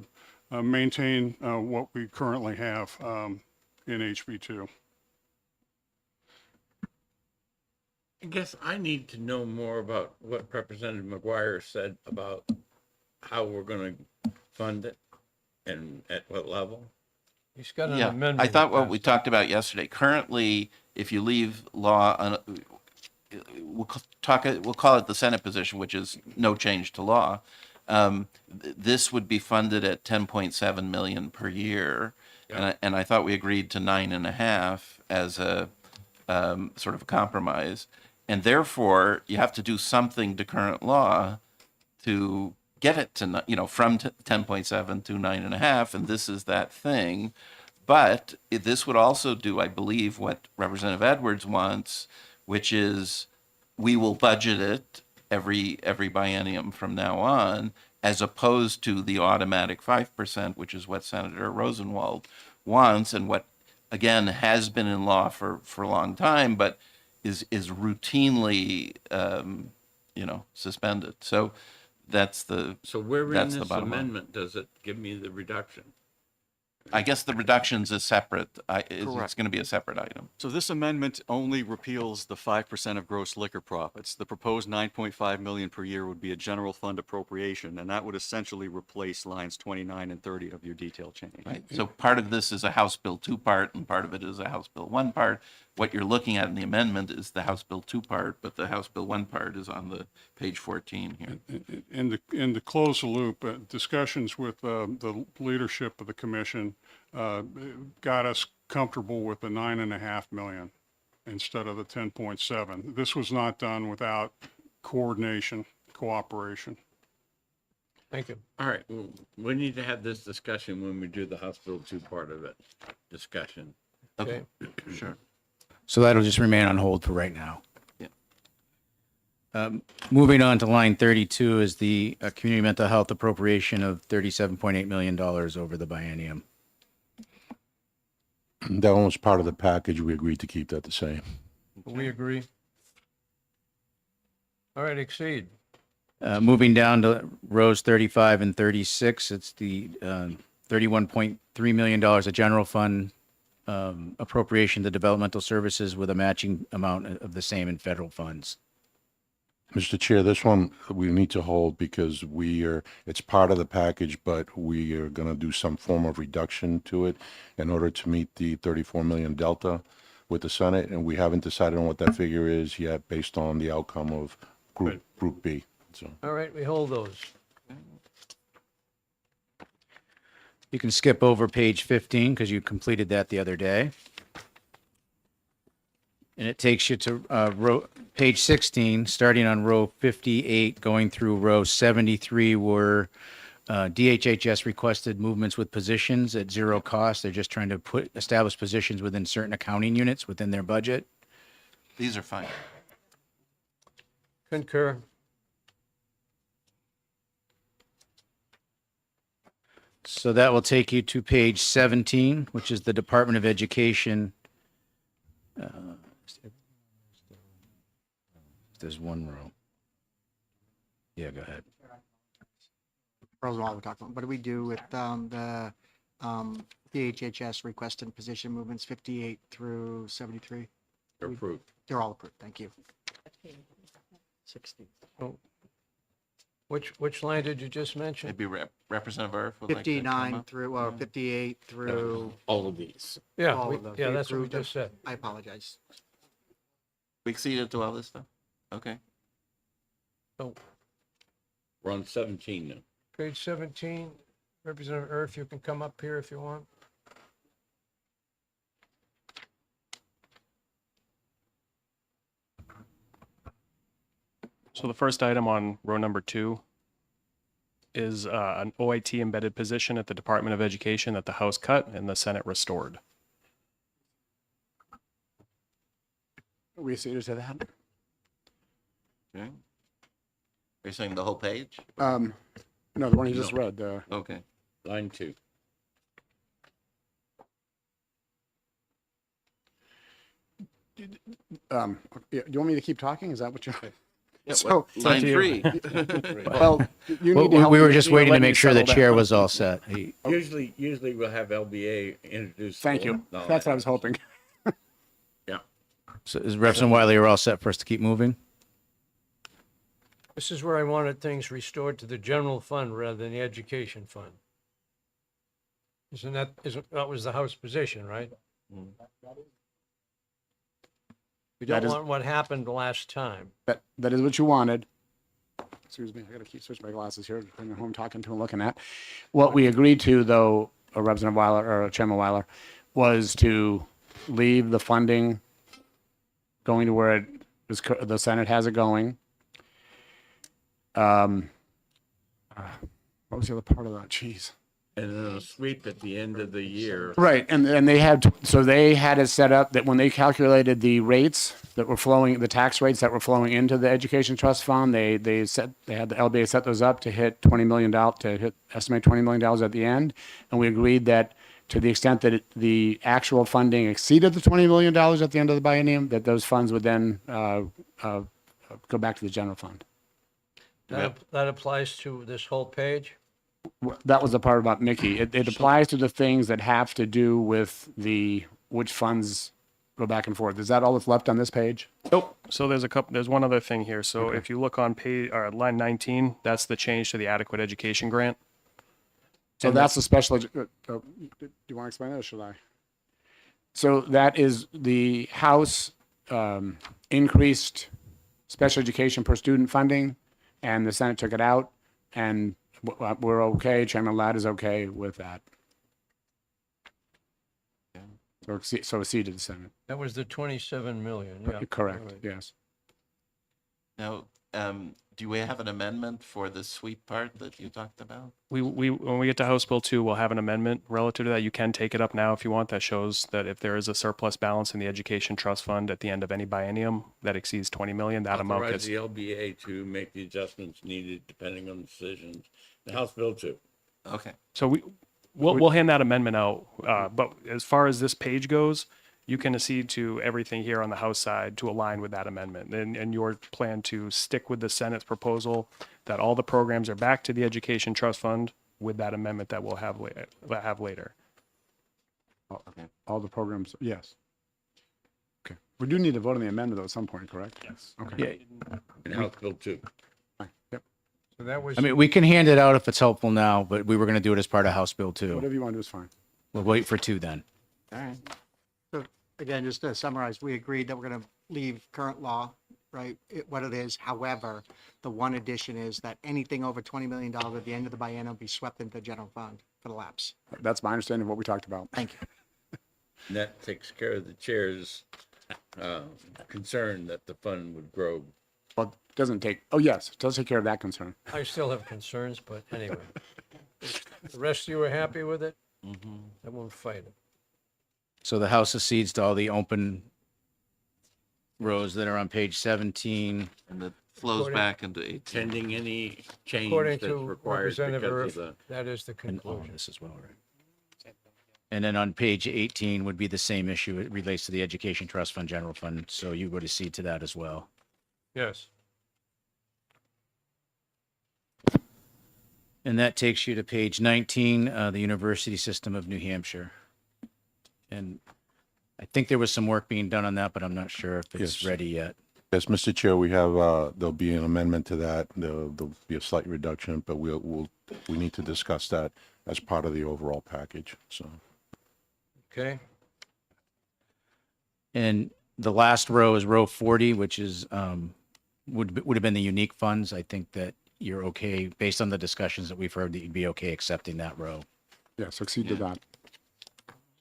maintain what we currently have in HB2. I guess I need to know more about what Representative McGuire said about how we're going to fund it and at what level. He's got an Yeah, amendment. I thought what passed. we talked about yesterday, currently, if you leave law, we'll call it the Senate position, which is no change to law. This would be funded at 10.7 million per year. Yeah. And I thought we agreed to 9.5 as a sort of a compromise. And therefore, you have to do something to current law to get it to, from 10.7 to 9.5, and this is that thing. But this would also do, I believe, what Representative Edwards wants, which is we will budget it every biennium from now on, as opposed to the automatic 5%, which is what Senator Rosenwald wants, and what, again, has been in law for a long time, but is routinely, suspended. So that's the So where in that's the this bottom line. amendment does it give me the reduction? I guess the reductions is separate. It's Correct. going to be a separate item. So this amendment only repeals the 5% of gross liquor profits. The proposed 9.5 million per year would be a general fund appropriation, and that would essentially replace lines 29 and 30 of your detail change. Right. So part of this is a House Bill 2 part, and part of it is a House Bill 1 part. What you're looking at in the amendment is the House Bill 2 part, but the House Bill 1 part is on the page 14 here. In to close the loop, discussions with the leadership of the commission got us comfortable with the 9.5 million instead of the 10.7. This was not done without coordination, cooperation. Thank you. All right, well, we need to have this discussion when we do the Hospital 2 part of it, discussion. Okay, sure. So that'll just remain on hold for right now. Yeah. Moving on to line 32 is the community mental health appropriation of $37.8 million over the biennium. That one was part of the package. We agreed to keep that the same. We agree. All right, exceed. Moving down to rows 35 and 36, it's the $31.3 million of general fund appropriation to developmental services with a matching amount of the same in federal funds. Mr. Chair, this one we need to hold because it's part of the package, but we are going to do some form of reduction to it in order to meet the 34 million delta with the Senate, and we haven't decided on what that figure is yet based on the outcome of Group B. So. All right, we hold those. You can skip over page 15 because you completed that the other day. And it takes you to page 16, starting on row 58, going through row 73, where DHHS requested movements with positions at zero cost. They're just trying to establish positions within certain accounting units within their budget. These are fine. Concur. So that will take you to page 17, which is the Department of Education. There's one row. Yeah, go ahead. Rosenwald we're talking about. What do we do with the DHHS requested position movements 58 through 73? They're approved. They're all approved. Thank you. 60. Oh. Which line did you just mention? Maybe Representative Irf would like to come 59 up. through, 58 through. All of these. Yeah, all of those. yeah, We that's what we approved them. just said. I apologize. We acceded to all this stuff? Okay. So, We're on 17 now. page 17, Representative Irf, you can come up here if you want. So the first item on row number 2 is an OIT embedded position at the Department of Education that the House cut and the Senate restored. We see to that. Okay. Are you saying the whole page? No, the one you just read. Okay. Line 2. Yeah, do you want me to keep talking? Is that what you're? Yeah, So- line 3. Well, you need to help we me- were just waiting to let me make sure the settle chair down. was all set. He- Usually we'll have LBA introduce. Thank you. all That's that. what I was hoping. Yeah. So is Representative Wiley, you're all set for us to keep moving? This is where I wanted things restored to the general fund rather than the education fund. That was the House position, right? We That don't is- want what happened last time. That is what you wanted. Excuse me, I gotta keep switching my glasses here, depending on who I'm talking to and looking at. What we agreed to, though, Representative Weiler, or Chairman Weiler, was to leave the funding going to where it is, the Senate has it going. What was the other part of that? Jeez. And then a sweep at the end of the year. Right, and they had, so they had it set up that when they calculated the rates that were flowing, the tax rates that were flowing into the education trust fund, they had the LBA set those up to hit estimate $20 million at the end. And we agreed that to the extent that the actual funding exceeded the $20 million at the end of the biennium, that those funds would then go back to the general fund. That applies to this whole page? That was the part about Mickey. It applies to the things that have to do with which funds go back and forth. Is that all that's left on this page? Nope. So there's one other thing here. So if you look on page, or line 19, that's the change to the adequate education grant. So that's a special, do you want to explain that or should I? So that is the House increased special education per student funding and the Senate took it out and we're okay. Chairman Ladd is okay with that. So acceded the Senate. That was the 27 million, yeah. Correct, All right. yes. Now, do we have an amendment for the sweep part that you talked about? We when we get to House Bill 2, we'll have an amendment relative to that. You can take it up now if you want. That shows that if there is a surplus balance in the education trust fund at the end of any biennium that exceeds 20 million, that amount Authorize gets. the LBA to make the adjustments needed depending on decisions. The House Bill 2. Okay. So we'll hand that amendment out. But as far as this page goes, you can accede to everything here on the House side to align with that amendment. And your plan to stick with the Senate's proposal that all the programs are back to the Education Trust Fund with that amendment that we'll have later. Okay. All the programs, yes. Okay. We do need to vote on the amendment though at some point, correct? Yes. Okay. And House Bill 2. Yep. So that was. I mean, we can hand it out if it's helpful now, but we were going to do it as part of House Bill 2. Whatever you want to do is fine. We'll wait for 2 then. All right. So again, just to summarize, we agreed that we're going to leave current law, right, what it is. However, the one addition is that anything over $20 million at the end of the biennium be swept into the general fund for the lapse. That's my understanding of what we talked about. Thank you. And that takes care of the chair's concern that the fund would grow. Well, it doesn't take, oh yes, it does take care of that concern. I still have concerns, but anyway. The rest of you are happy with it? I won't fight it. So the House accedes to all the open rows that are on page 17. And it flows According- back into 18. Pending any change According that's to required Representative because of Erf, the. that is the And all conclusion. this as well, right? And then on page 18 would be the same issue. It relates to the Education Trust Fund, General Fund. So you would accede to that as well. Yes. And that takes you to page 19, the University System of New Hampshire. And I think there was some work being done on that, but I'm not sure if it's Yes. ready yet. Yes, Mr. Chair, we have, there'll be an amendment to that. There'll be a slight reduction, but we need to discuss that as part of the overall package, so. Okay. And the last row is row 40, which is, would have been the unique funds. I think that you're okay, based on the discussions that we've heard, that you'd be okay accepting that row. Yes, accede to that.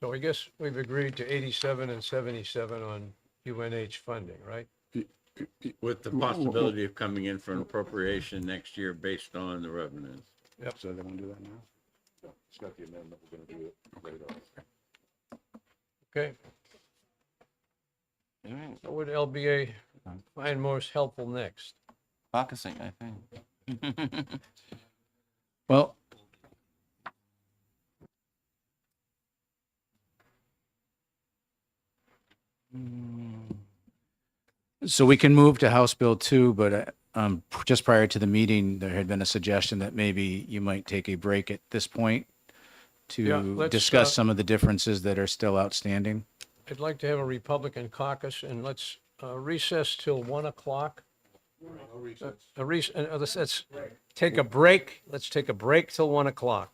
So I guess we've agreed to 87 and 77 on UNH funding, right? With the possibility of coming in for an appropriation next year based on the revenues. Yep. So they want to do that now? It's got the amendment, we're going to do it later. Okay. All right, What would LBA find most helpful next? caucusing, I think. Well, so we can move to House Bill 2, but just prior to the meeting, there had been a suggestion that maybe you might take a break at this point Yeah, to let's, discuss some of the differences that are still outstanding. I'd like to have a Republican caucus, and let's recess till 1 o'clock. Let's take a break. Let's take a break till 1 o'clock.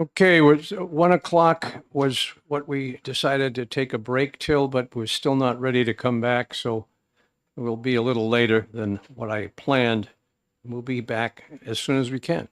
Okay, was 1 o'clock was what we decided to take a break till, but we're still not ready to come back, so we'll be a little later than what I planned. We'll be back as soon as we can.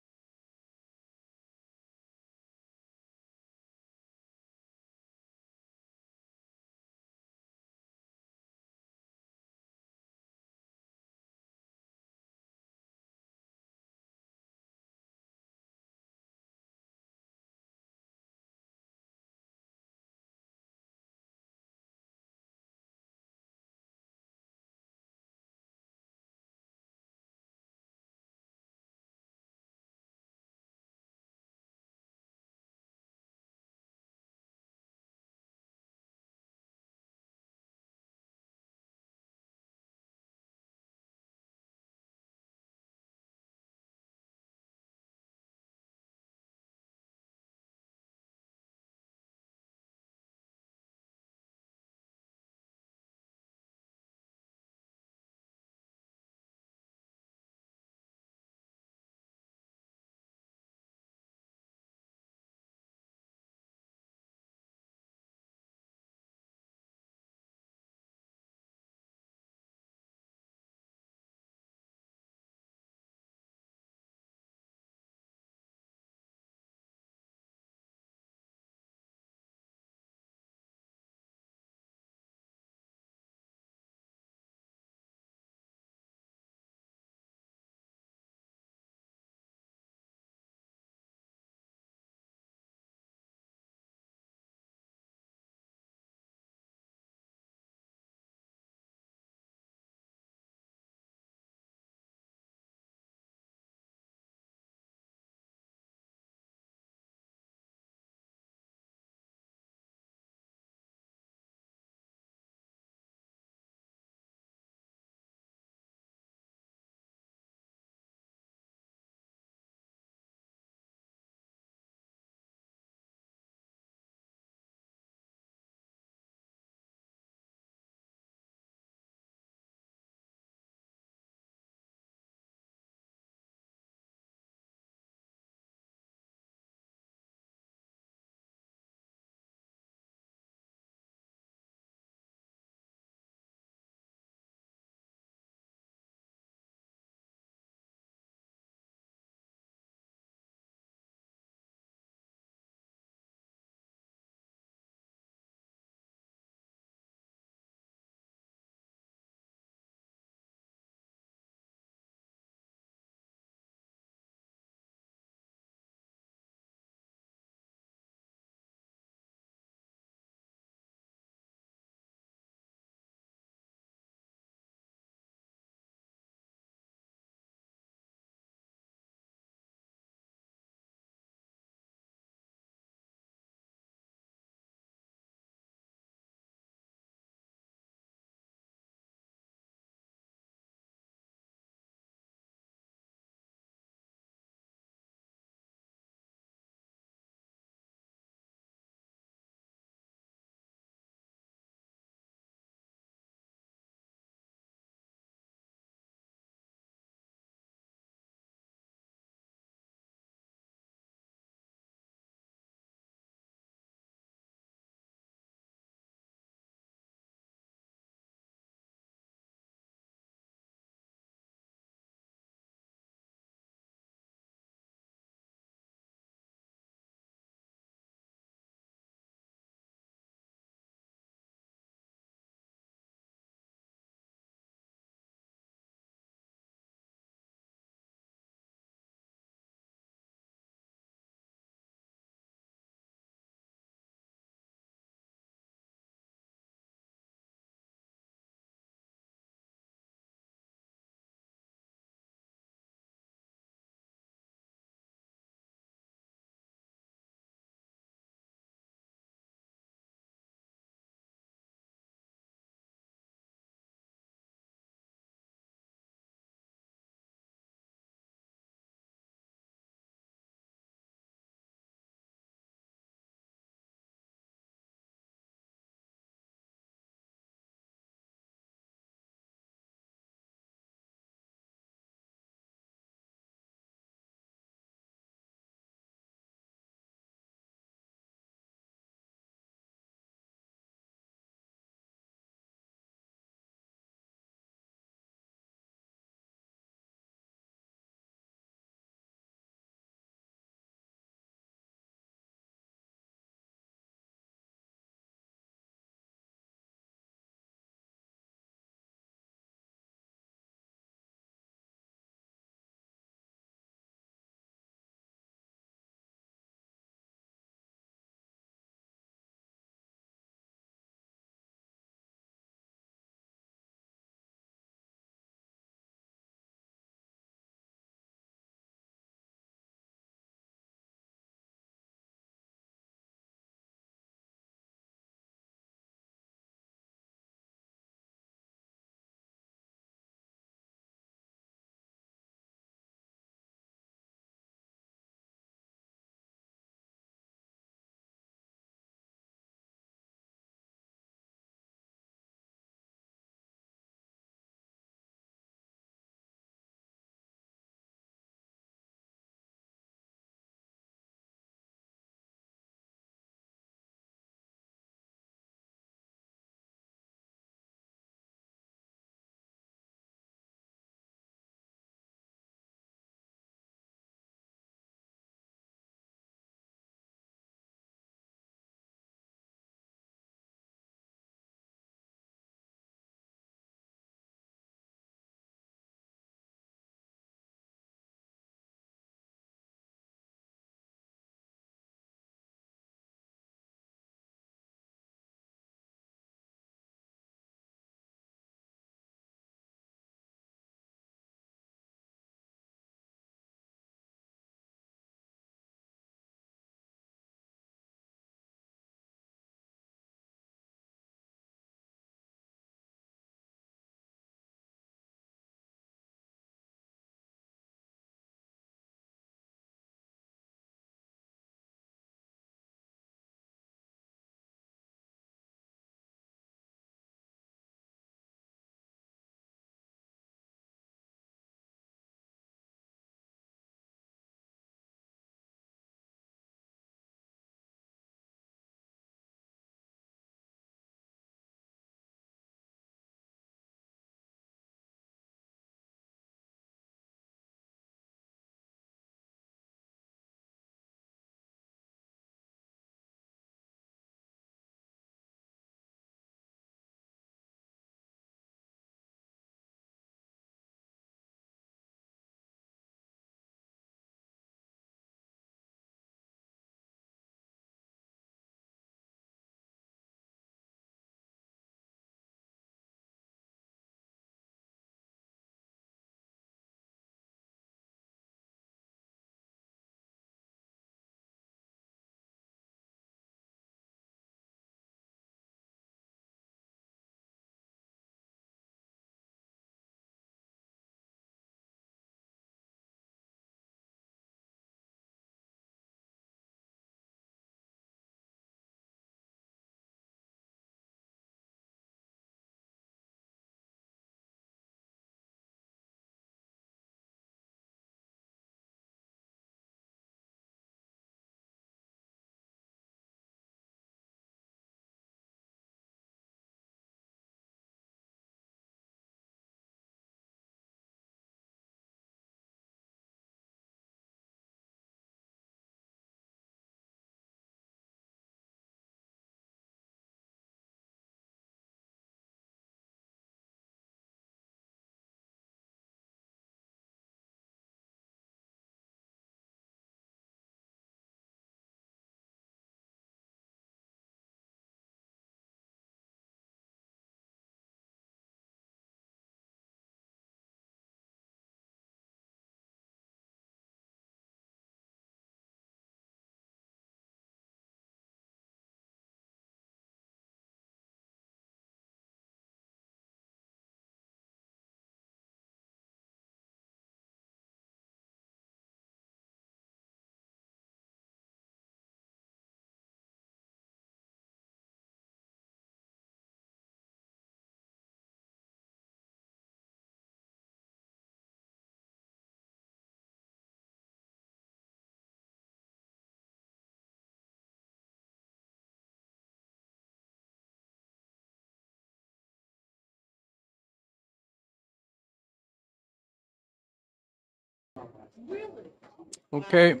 Okay,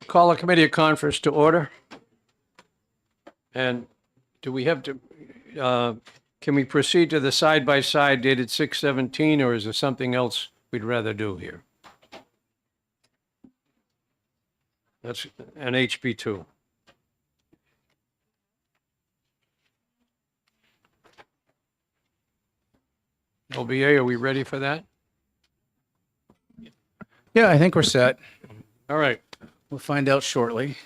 call a committee of conference to order. And do we have to, can we proceed to the side-by-side dated 6/17, or is there something else we'd rather do here? That's an HB2. OBA, are we ready for that? Yeah, I think we're set. All right, We'll find out shortly.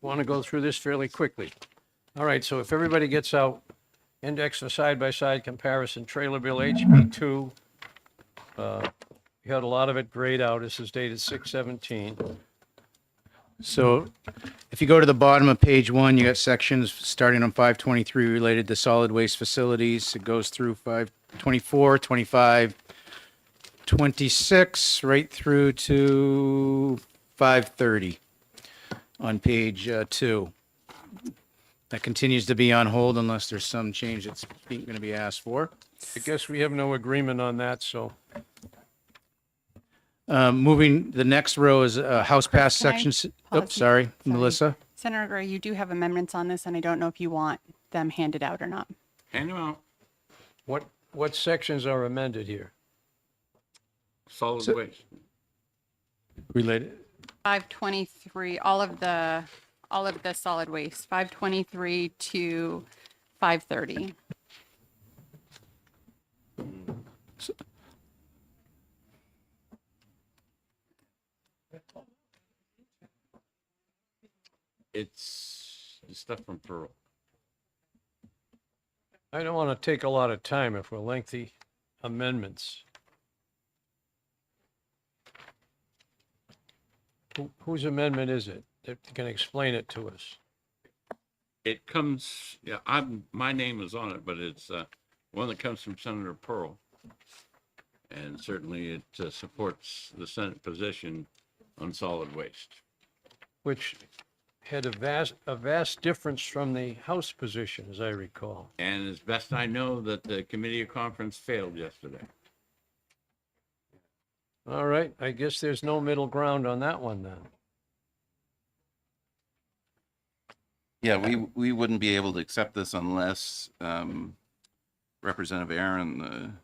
want to go through this fairly quickly. All right, so if everybody gets out, index for side-by-side comparison, trailer bill HB2. You had a lot of it grayed out. This is dated 6/17. So if you go to the bottom of page 1, you got sections starting on 523 related to solid waste facilities. It goes through 524, 25, 26, right through to 530 on page 2. That continues to be on hold unless there's some change that's going to be asked for. I guess we have no agreement on that, so Moving, the next row is House Pass Can I sections. pause? Oops, sorry, Melissa. Senator Gray, you do have amendments on this, and I don't know if you want them handed out or not. Hand them out. what sections are amended here? Solid waste. Related. 523, all of the solid waste, 523 to 530. It's the stuff from Pearl. I don't want to take a lot of time if we're lengthy amendments. Whose amendment is it that can explain it to us? It comes, yeah, my name is on it, but it's one that comes from Senator Pearl. And certainly it supports the Senate position on solid waste. Which had a vast difference from the House position, as I recall. And as best I know, that the committee of conference failed yesterday. All right, I guess there's no middle ground on that one then. Yeah, we wouldn't be able to accept this unless Representative Aaron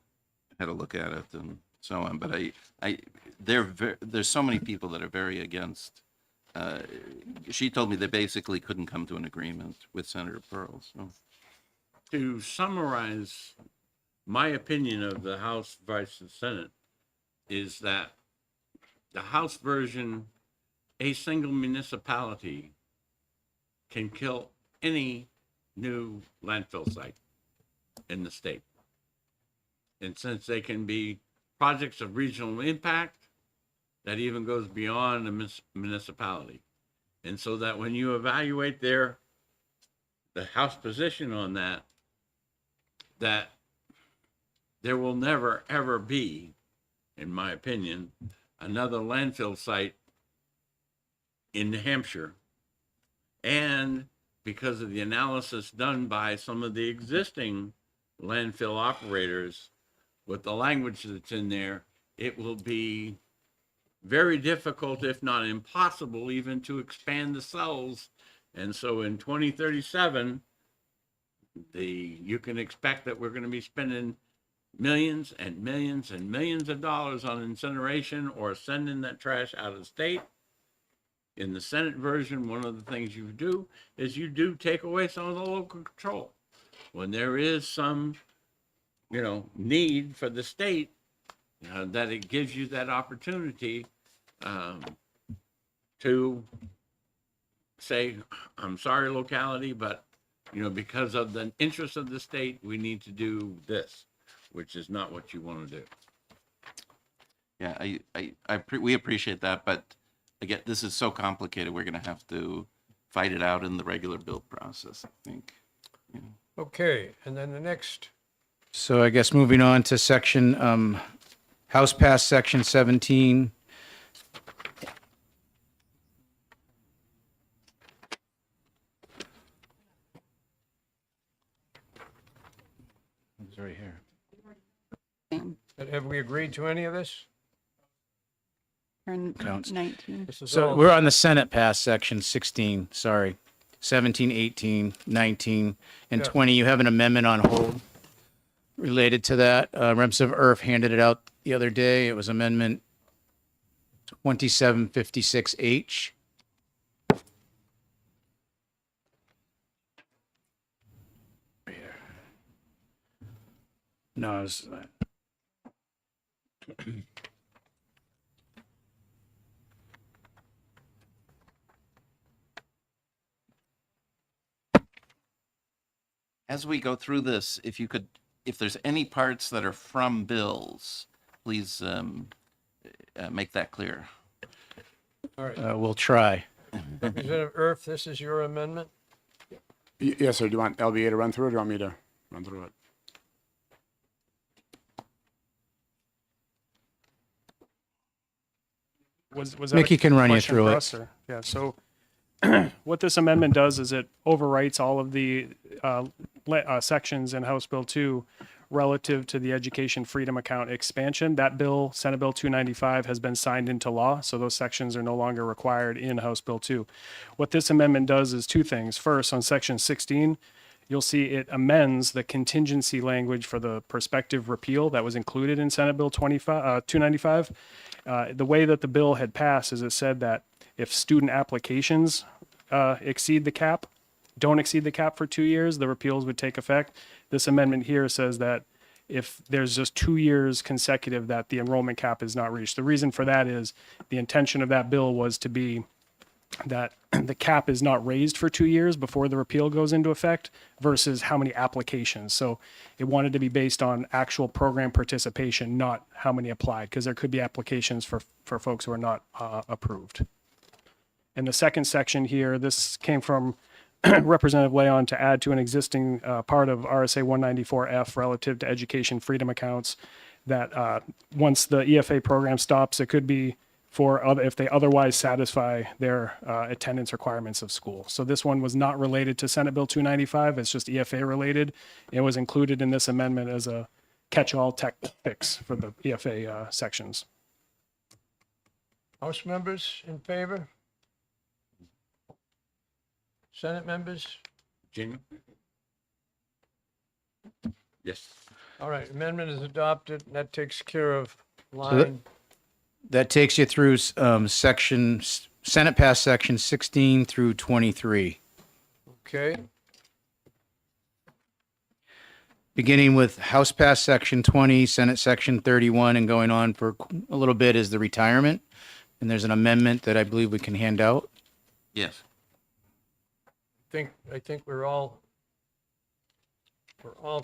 had a look at it and so on. But there's so many people that are very against. She told me they basically couldn't come to an agreement with Senator Pearl. So, To summarize my opinion of the House versus Senate is that the House version, a single municipality can kill any new landfill site in the state. And since they can be projects of regional impact, that even goes beyond a municipality. And so that when you evaluate the House position on that, that there will never, ever be, in my opinion, another landfill site in New Hampshire. And because of the analysis done by some of the existing landfill operators, with the language that's in there, it will be very difficult, if not impossible, even to expand the cells. And so in 2037, you can expect that we're going to be spending millions and millions and millions of dollars on incineration or sending that trash out of state. In the Senate version, one of the things you do is you do take away some of the local control. When there is some, need for the state, that it gives you that opportunity to say, I'm sorry, locality, but, because of the interest of the state, we need to do this, which is not what you want to do. yeah, we appreciate that, but again, this is so complicated. We're going to have to fight it out in the regular bill process, I think. Okay, and then the next, So I guess moving on to section, House Pass section 17. It's right here. have we agreed to any of this? Or Counts. 19. This is So all- we're on the Senate pass section 16, sorry. 17, 18, 19, and Yeah. 20. You have an amendment on hold related to that. Representative Erf handed it out the other day. It was amendment 2756H. No, it's, As we go through this, if you could, if there's any parts that are from bills, please make that clear. All right. we'll try. Representative Erf, this is your amendment? Yes, sir. Do you want LBA to run through it, or do you want me to run through it? Was that Mickey a can run you question through for it. us, or- Yeah, so what this amendment does is it overwrites all of the sections in House Bill 2 relative to the education freedom account expansion. That bill, Senate Bill 295, has been signed into law, so those sections are no longer required in House Bill 2. What this amendment does is two things. First, on section 16, you'll see it amends the contingency language for the prospective repeal that was included in Senate Bill 295. The way that the bill had passed is it said that if student applications don't exceed the cap for 2 years, the repeals would take effect. This amendment here says that if there's just 2 years consecutive that the enrollment cap is not reached. The reason for that is the intention of that bill was to be that the cap is not raised for 2 years before the repeal goes into effect versus how many applications. So it wanted to be based on actual program participation, not how many applied, because there could be applications for folks who are not approved. And the second section here, this came from Representative Leon to add to an existing part of RSA 194F relative to education freedom accounts that once the EFA program stops, it could be for other, if they otherwise satisfy their attendance requirements of school. So this one was not related to Senate Bill 295. It's just EFA related. It was included in this amendment as a catch-all tech fix for the EFA sections. House members in favor? Senate members? Jamie? Yes. All right, amendment is adopted. That takes care of that- line. That takes you through section, Senate pass section 16 through 23. Okay, Beginning with House pass section 20, Senate section 31, and going on for a little bit is the retirement. And there's an amendment that I believe we can hand out. Yes. I think we're all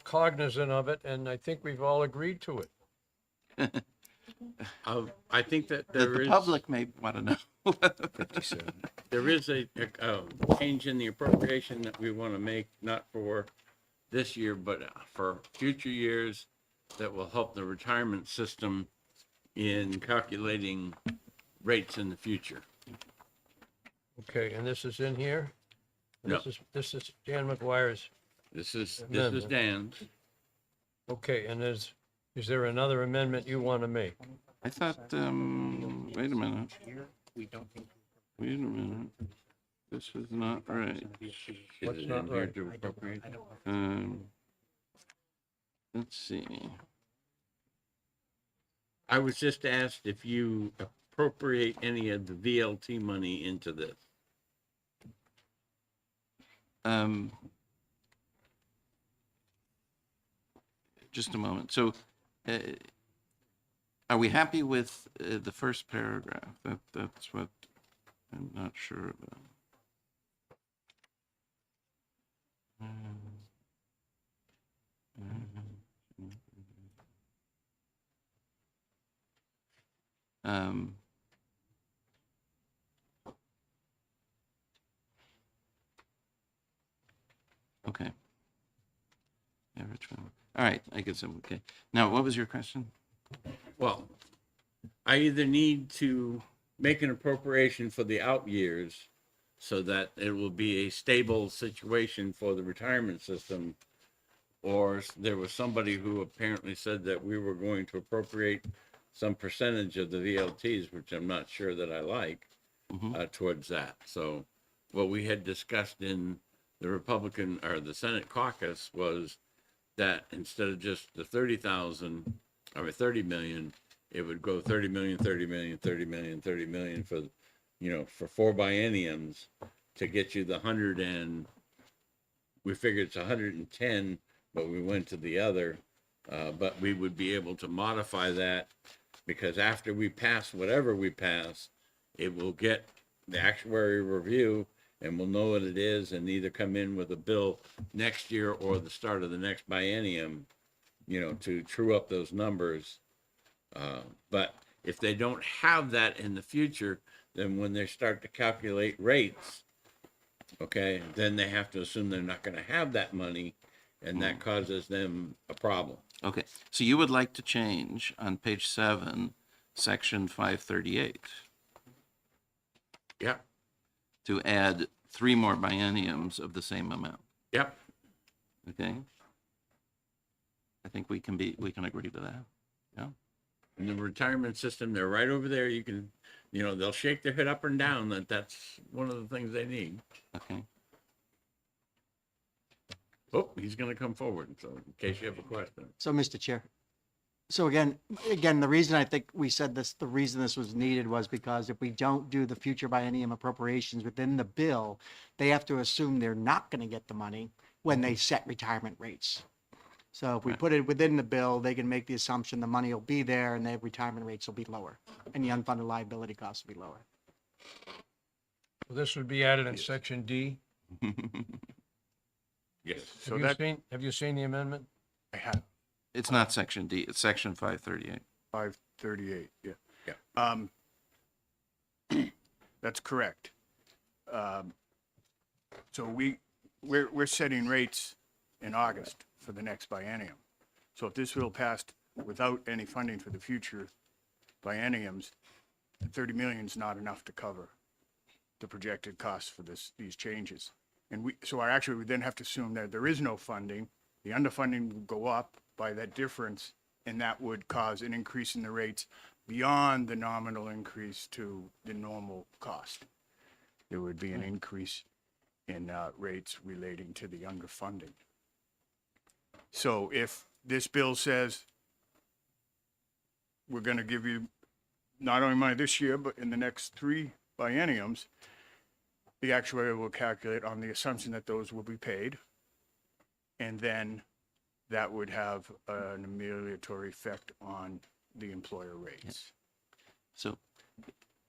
cognizant of it, and I think we've all agreed to it. I think that The there is. public may want to know. 57. There is a change in the appropriation that we want to make, not for this year, but for future years, that will help the retirement system in calculating rates in the future. Okay, and this is in here? No. This is Jan McGuire's. This is Amendment. Dan's. Okay, and is there another amendment you want to make? I thought, wait a minute. Wait a minute. This is not right. What's Is it not in here right? to appropriate? Let's see. I was just asked if you appropriate any of the VLT money into this. Just a moment. So, are we happy with the first paragraph? That's what I'm not sure about. Okay. Average one. All right, I guess I'm okay. Now, what was your question? Well, I either need to make an appropriation for the out years so that it will be a stable situation for the retirement system, or there was somebody who apparently said that we were going to appropriate some percentage of the VLTs, which I'm not sure that I like, towards that. So what we had discussed in the Republican or the Senate caucus was that instead of just the 30,000 or 30 million, it would go 30 million, 30 million, 30 million, 30 million for, for 4 bienniums to get you the 100 and we figured it's 110, but we went to the other. But we would be able to modify that because after we pass whatever we pass, it will get the actuary review and we'll know what it is and either come in with a bill next year or the start of the next biennium, to true up those numbers. But if they don't have that in the future, then when they start to calculate rates, okay, then they have to assume they're not going to have that money, and that causes them a problem. Okay, so you would like to change on page 7, section 538, Yep, to add 3 more bienniums of the same amount, yep. okay? I think we can agree to that, yeah? In the retirement system, they're right over there. You can, they'll shake their head up and down that's one of the things they need. Okay. Oh, he's going to come forward. So in case you have a question. So, Mr. Chair. So again, the reason I think we said this, the reason this was needed was because if we don't do the future biennium appropriations within the bill, they have to assume they're not going to get the money when they set retirement rates. So if we put it within the bill, they can make the assumption the money will be there and their retirement rates will be lower and the unfunded liability costs will be lower. Well, this would be added in section D. Yes. So Have you seen the amendment? I have It's not section D, it's section 538. 538, yeah. Yeah. That's correct. So we're setting rates in August for the next biennium. So if this bill passed without any funding for the future bienniums, 30 million is not enough to cover the projected costs for these changes. And we then have to assume that there is no funding. The underfunding will go up by that difference, and that would cause an increase in the rates beyond the nominal increase to the normal cost. There would be an increase in rates relating to the underfunding. So if this bill says we're going to give you not only money this year, but in the next 3 bienniums, the actuary will calculate on the assumption that those will be paid. And then that would have an amelioratory effect on the employer rates. So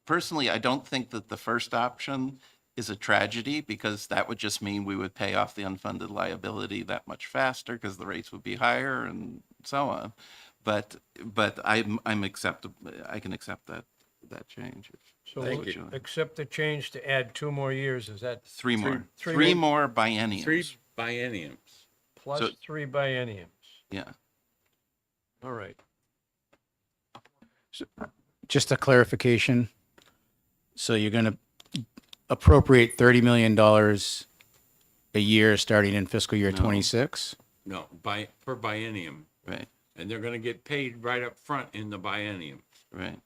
personally, I don't think that the first option is a tragedy because that would just mean we would pay off the unfunded liability that much faster because the rates would be higher and so on. But I can accept that change. So Thank we'll you. accept the change to add 2 more years. Is that 3 more. three 3 more- more bienniums. 3 bienniums. plus So- 3 bienniums? Yeah. All right. Just a clarification. So you're going to appropriate $30 million a year starting in fiscal year 26? No, per biennium. Right. And they're going to get paid right up front in the biennium. Right.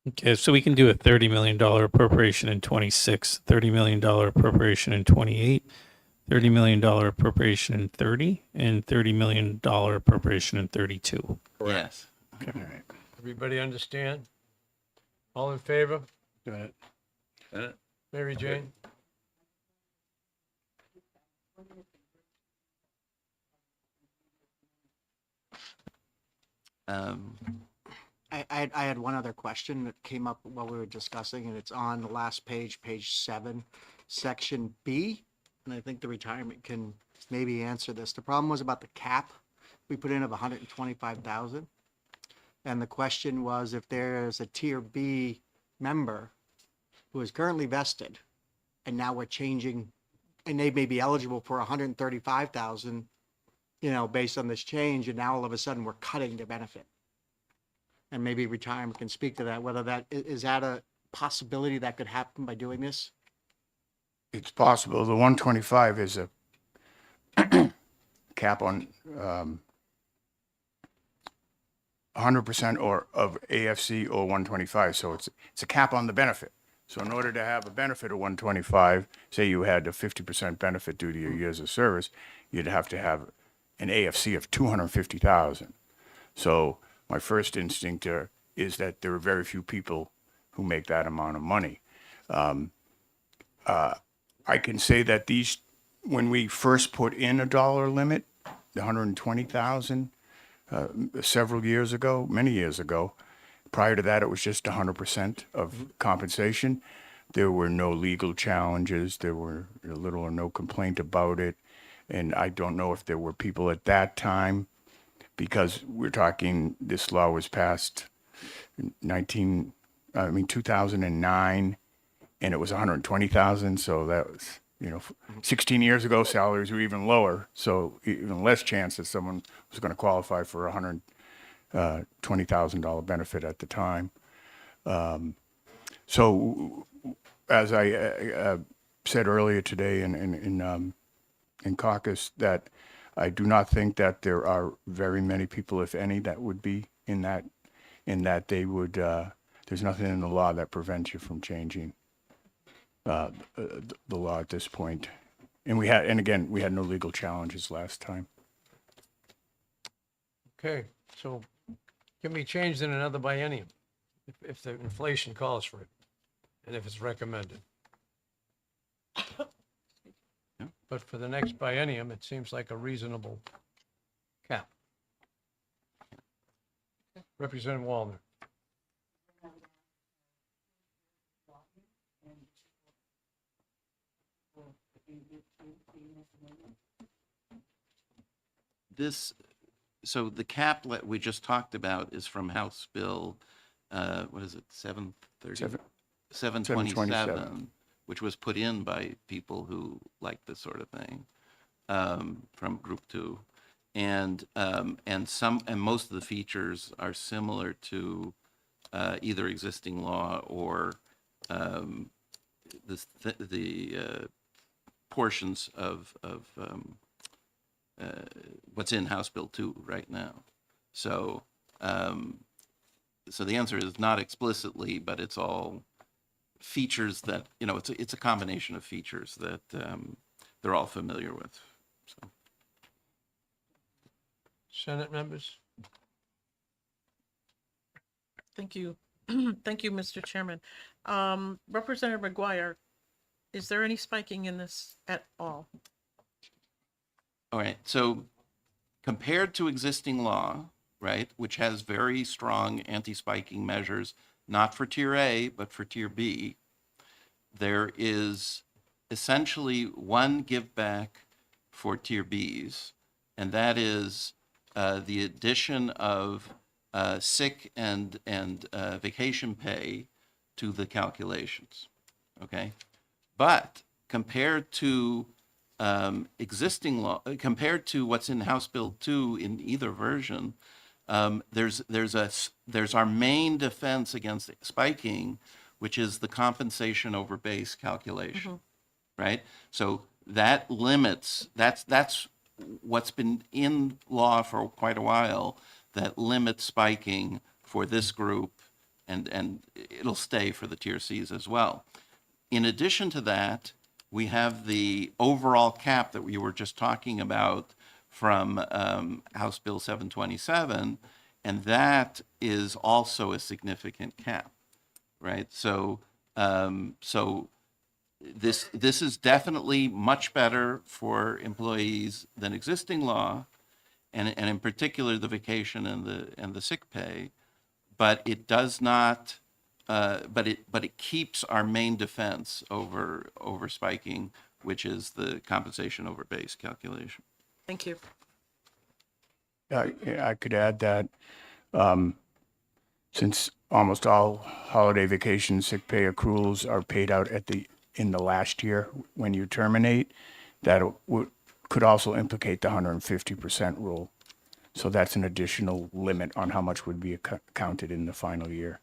Okay, so we can do a $30 million appropriation in 26, $30 million appropriation in 28, $30 million appropriation in 30, and $30 million appropriation in 32. Yes. Okay. All right. Everybody understand? All in favor? Uh, Mary Jane? I had one other question that came up while we were discussing, and it's on the last page, page 7, section B. And I think the retirement can maybe answer this. The problem was about the cap we put in of 125,000. And the question was if there's a tier B member who is currently vested, and now we're changing, and they may be eligible for 135,000, based on this change, and now all of a sudden we're cutting their benefit. And maybe retirement can speak to that, whether that, is that a possibility that could happen by doing this? It's possible. The 125 is a cap on 100% or of AFC or 125. So it's a cap on the benefit. So in order to have a benefit of 125, say you had a 50% benefit due to your years of service, you'd have to have an AFC of 250,000. So my first instinct is that there are very few people who make that amount of money. I can say that when we first put in a dollar limit, the 120,000, several years ago, many years ago, prior to that, it was just 100% of compensation. There were no legal challenges. There were little or no complaint about it. And I don't know if there were people at that time, because we're talking, this law was passed in 2009, and it was 120,000. So that was, 16 years ago, salaries were even lower. So even less chance that someone was going to qualify for a $120,000 benefit at the time. So as I said earlier today in caucus, that I do not think that there are very many people, if any, that would be in that they would, there's nothing in the law that prevents you from changing the law at this point. And we had no legal challenges last time. Okay, so can be changed in another biennium if the inflation calls for it and if it's recommended. But for the next biennium, it seems like a reasonable cap. Representative Wallner. So the cap that we just talked about is from House Bill, what is it, 727, which was put in by people who like this sort of thing, from Group 2. And most of the features are similar to either existing law or the portions of what's in House Bill 2 right now. So the answer is not explicitly, but it's all features that, it's a combination of features that they're all familiar with. So. Senate members? Thank you. Thank you, Mr. Chairman. Representative McGuire, is there any spiking in this at all? All right, so compared to existing law, right, which has very strong anti-spiking measures, not for Tier A, but for Tier B, there is essentially one give back for Tier Bs, and that is the addition of sick and vacation pay to the calculations, okay? But compared to existing law, compared to what's in House Bill 2 in either version, there's our main defense against spiking, which is the compensation over base calculation, right? So that limits, that's what's been in law for quite a while, that limits spiking for this group, and it'll stay for the Tier Cs as well. In addition to that, we have the overall cap that we were just talking about from House Bill 727, and that is also a significant cap, right? So, this is definitely much better for employees than existing law, and in particular the vacation and the sick pay, but it does not. But it keeps our main defense over spiking, which is the compensation over base calculation. Thank you. I could add that since almost all holiday vacation sick pay accruals are paid out in the last year when you terminate, that could also implicate the 150% rule. So that's an additional limit on how much would be counted in the final year.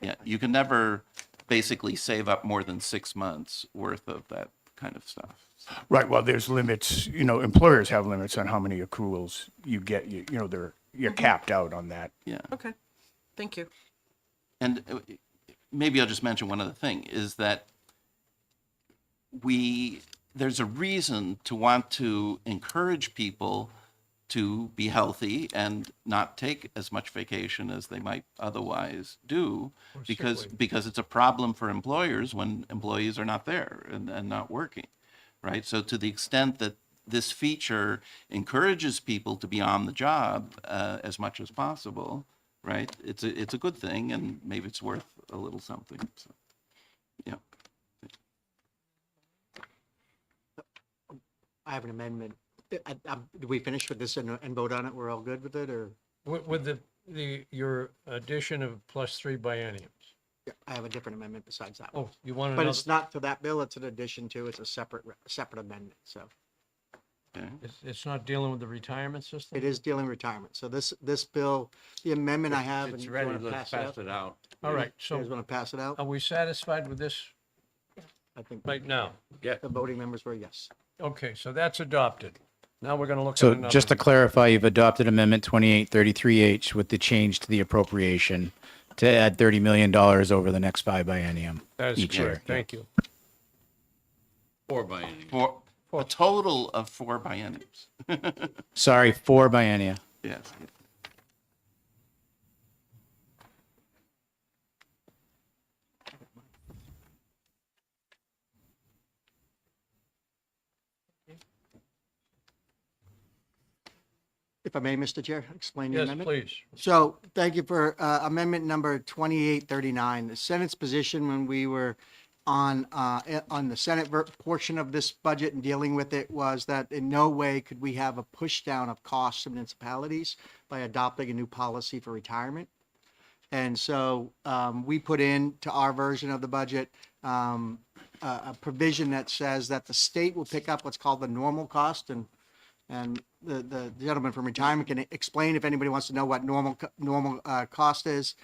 Yeah, you can never basically save up more than 6 months worth of that kind of stuff. Right. Well, there's limits. Employers have limits on how many accruals you get. There are you're capped out on that. Yeah. Okay, thank you. And maybe I'll just mention one other thing, is that there's a reason to want to encourage people to be healthy and not take as much vacation as they might otherwise do, because it's a problem for employers when employees are not there and not working, right? So to the extent that this feature encourages people to be on the job as much as possible, right? It's a good thing, and maybe it's worth a little something. So, yeah. I have an amendment. Did we finish with this and vote on it? We're all good with it, or? With your addition of +3 bienniums. Yeah, I have a different amendment besides that one. Oh, you want But another? it's not to that bill, it's an addition to, it's a separate amendment, so. Okay. It's not dealing with the retirement system? It is dealing retirement. So this bill, the amendment I have. It's and ready, you wanna let's pass it out. All right, You guys so want to pass it out? are we satisfied with this I think right now? Yeah. the voting members were yes. Okay, so that's adopted. Now we're going to look at So another. just to clarify, you've adopted Amendment 2833H with the change to the appropriation to add $30 million over the next 5 biennium That is each year. correct. Thank you. 4 bienniums. For a total of 4 bienniums. Sorry, 4 biennia. Yes. If I may, Mr. Chair, explain the Yes, amendment. please. So thank you for amendment number 2839. The Senate's position when we were on the Senate portion of this budget and dealing with it was that in no way could we have a push down of costs to municipalities by adopting a new policy for retirement. And so we put into our version of the budget a provision that says that the state will pick up what's called the normal cost, and the gentleman from retirement can explain if anybody wants to know what normal cost is,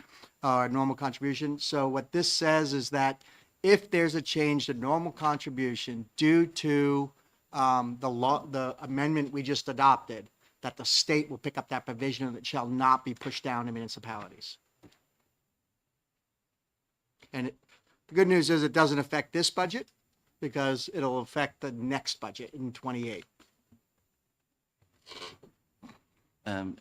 or normal contribution. So what this says is that if there's a change to normal contribution due to the amendment we just adopted, that the state will pick up that provision and it shall not be pushed down to municipalities. And the good news is it doesn't affect this budget because it'll affect the next budget in 28.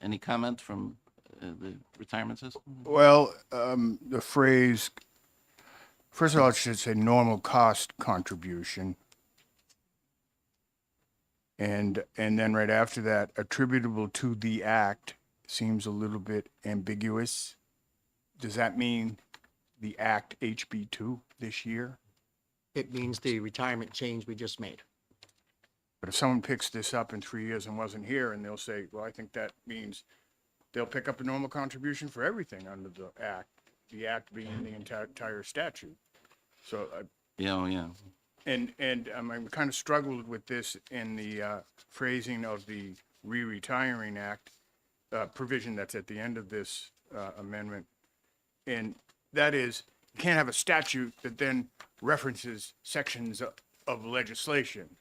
Any comment from the retirement system? Well, the phrase, first of all, it should say normal cost contribution. And then right after that, attributable to the act seems a little bit ambiguous. Does that mean the act HB2 this year? It means the retirement change we just made. But if someone picks this up in 3 years and wasn't here, and they'll say, well, I think that means they'll pick up a normal contribution for everything under the act being the entire statute. So, Yeah. and I kind of struggled with this in the phrasing of the re-retiring act provision that's at the end of this amendment. And that is, you can't have a statute that then references sections of legislation.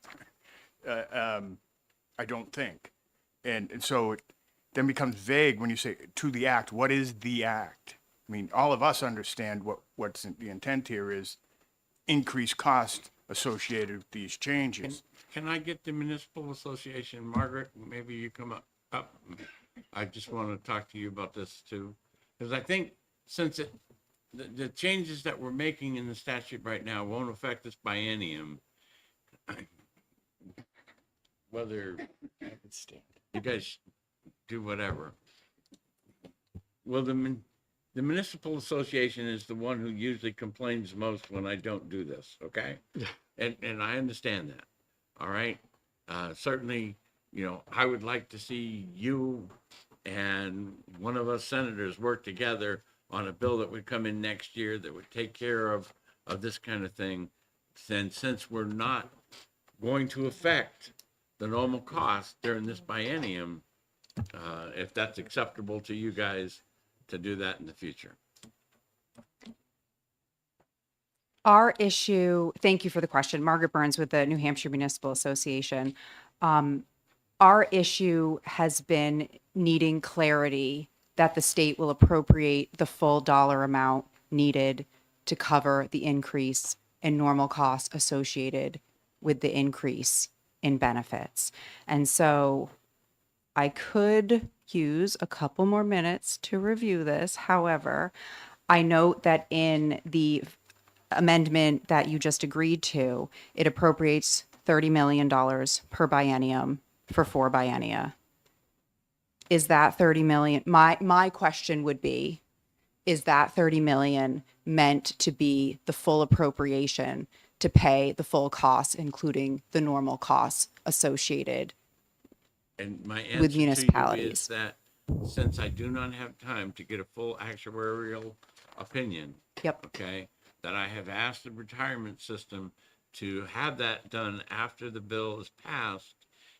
I don't think. And so it then becomes vague when you say to the act. What is the act? I mean, all of us understand what's the intent here is increased cost associated with these changes. Can I get the municipal association, Margaret, maybe you come up. I just want to talk to you about this too. Because I think since the changes that we're making in the statute right now won't affect this biennium, whether you guys do whatever. Well, the municipal association is the one who usually complains most when I don't do this, okay? And I understand that, all right? Certainly, I would like to see you and one of us senators work together on a bill that would come in next year that would take care of this kind of thing. Then since we're not going to affect the normal cost during this biennium, if that's acceptable to you guys to do that in the future. Our issue, thank you for the question, Margaret Burns with the New Hampshire Municipal Association. our issue has been needing clarity that the state will appropriate the full dollar amount needed to cover the increase in normal costs associated with the increase in benefits. And so I could use a couple more minutes to review this. However, I note that in the amendment that you just agreed to, it appropriates $30 million per biennium for 4 biennia. Is that 30 million? My question would be, is that 30 million meant to be the full appropriation to pay the full costs, including the normal costs associated And my answer with to you municipalities? is that since I do not have time to get a full actuarial opinion. Yep. Okay, that I have asked the retirement system to have that done after the bill is passed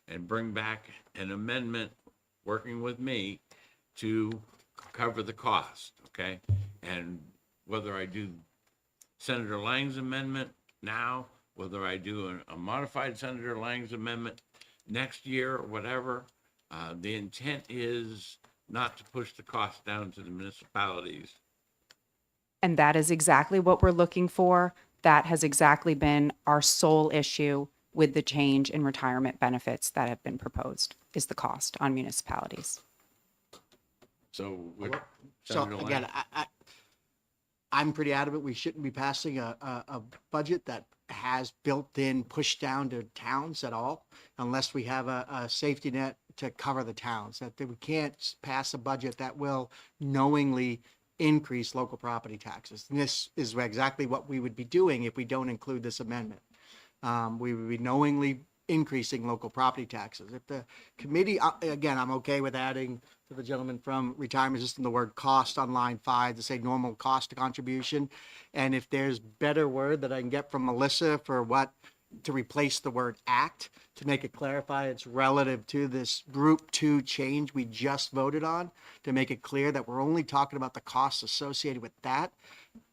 and bring back an amendment, working with me to cover the cost, okay? And whether I do Senator Lang's amendment now, whether I do a modified Senator Lang's amendment next year or whatever, the intent is not to push the cost down to the municipalities. And that is exactly what we're looking for. That has exactly been our sole issue with the change in retirement benefits that have been proposed, is the cost on municipalities. So, with So Senator again, Lang, I'm pretty adamant we shouldn't be passing a budget that has built-in push down to towns at all, unless we have a safety net to cover the towns. That we can't pass a budget that will knowingly increase local property taxes. And this is exactly what we would be doing if we don't include this amendment. We would be knowingly increasing local property taxes. If the committee, again, I'm okay with adding to the gentleman from retirement system the word cost on line 5 to say normal cost contribution. And if there's better word that I can get from Melissa for what to replace the word act to make it clarify it's relative to this group 2 change we just voted on, to make it clear that we're only talking about the costs associated with that.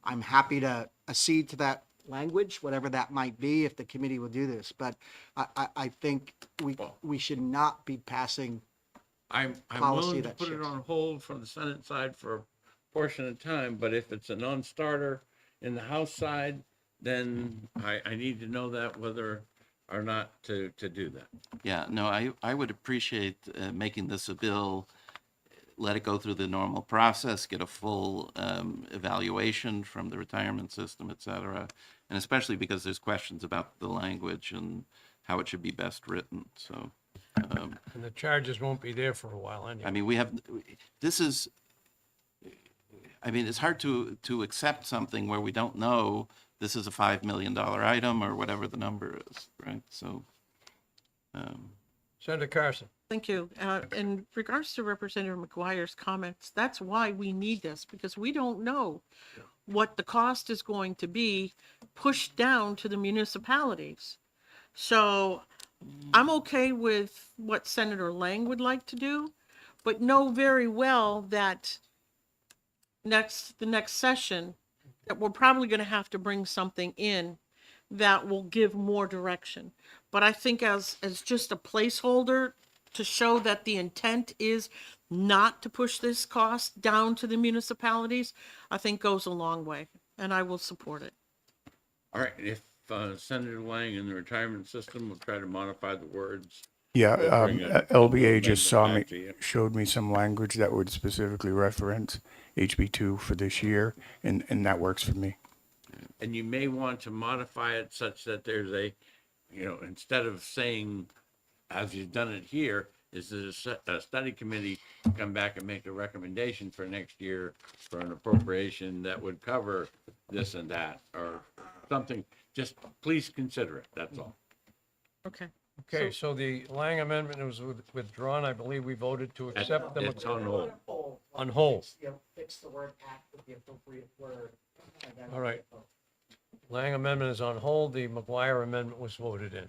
I'm happy to accede to that language, whatever that might be, if the committee will do this. But I think we should not be passing I'm policy willing to that put it shifts. on hold from the Senate side for a portion of time, but if it's a non-starter in the House side, then I need to know that whether or not to do that. Yeah, no, I would appreciate making this a bill, let it go through the normal process, get a full evaluation from the retirement system, et cetera. And especially because there's questions about the language and how it should be best written, so. And the charges won't be there for a while anyway. I mean, it's hard to accept something where we don't know this is a $5 million item or whatever the number is, right? So, Senator Carson. Thank you. In regards to Representative McGuire's comments, that's why we need this, because we don't know what the cost is going to be pushed down to the municipalities. So I'm okay with what Senator Lang would like to do, but know very well that the next session, that we're probably going to have to bring something in that will give more direction. But I think as just a placeholder to show that the intent is not to push this cost down to the municipalities, I think goes a long way, and I will support it. All right, if Senator Lang and the retirement system will try to modify the words. Yeah, we'll bring a LBA just amendment back to you. showed me some language that would specifically reference HB2 for this year, and that works for me. And you may want to modify it such that there's instead of saying, as you've done it here, is that a study committee come back and make a recommendation for next year for an appropriation that would cover this and that, or something. Just please consider it, that's all. Okay. Okay, so the Lang amendment was withdrawn. I believe we voted to accept them. It's on hold. On hold. Fix the word act with the appropriate word. All right. Lang amendment is on hold. The McGuire amendment was voted in.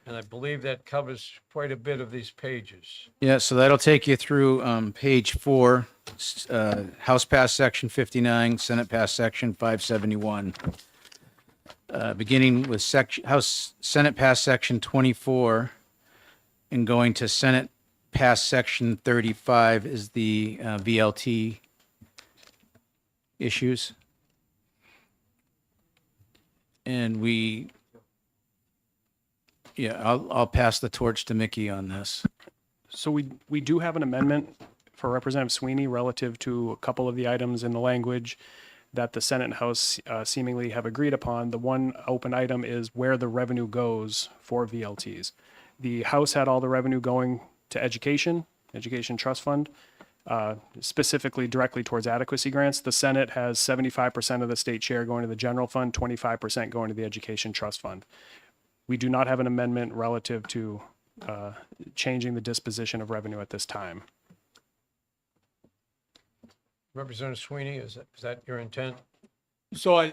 And I believe that covers quite a bit of these pages. Yeah, so that'll take you through page 4, House Pass Section 59, Senate Pass Section 571. Beginning with Senate Pass Section 24, And going to Senate Pass Section 35 is the VLT issues. And I'll pass the torch to Mickey on this. So we do have an amendment for Representative Sweeney relative to a couple of the items in the language that the Senate and House seemingly have agreed upon. The one open item is where the revenue goes for VLTs. The House had all the revenue going to education trust fund, specifically directly towards adequacy grants. The Senate has 75% of the state share going to the general fund, 25% going to the education trust fund. We do not have an amendment relative to changing the disposition of revenue at this time. Representative Sweeney, is that your intent? So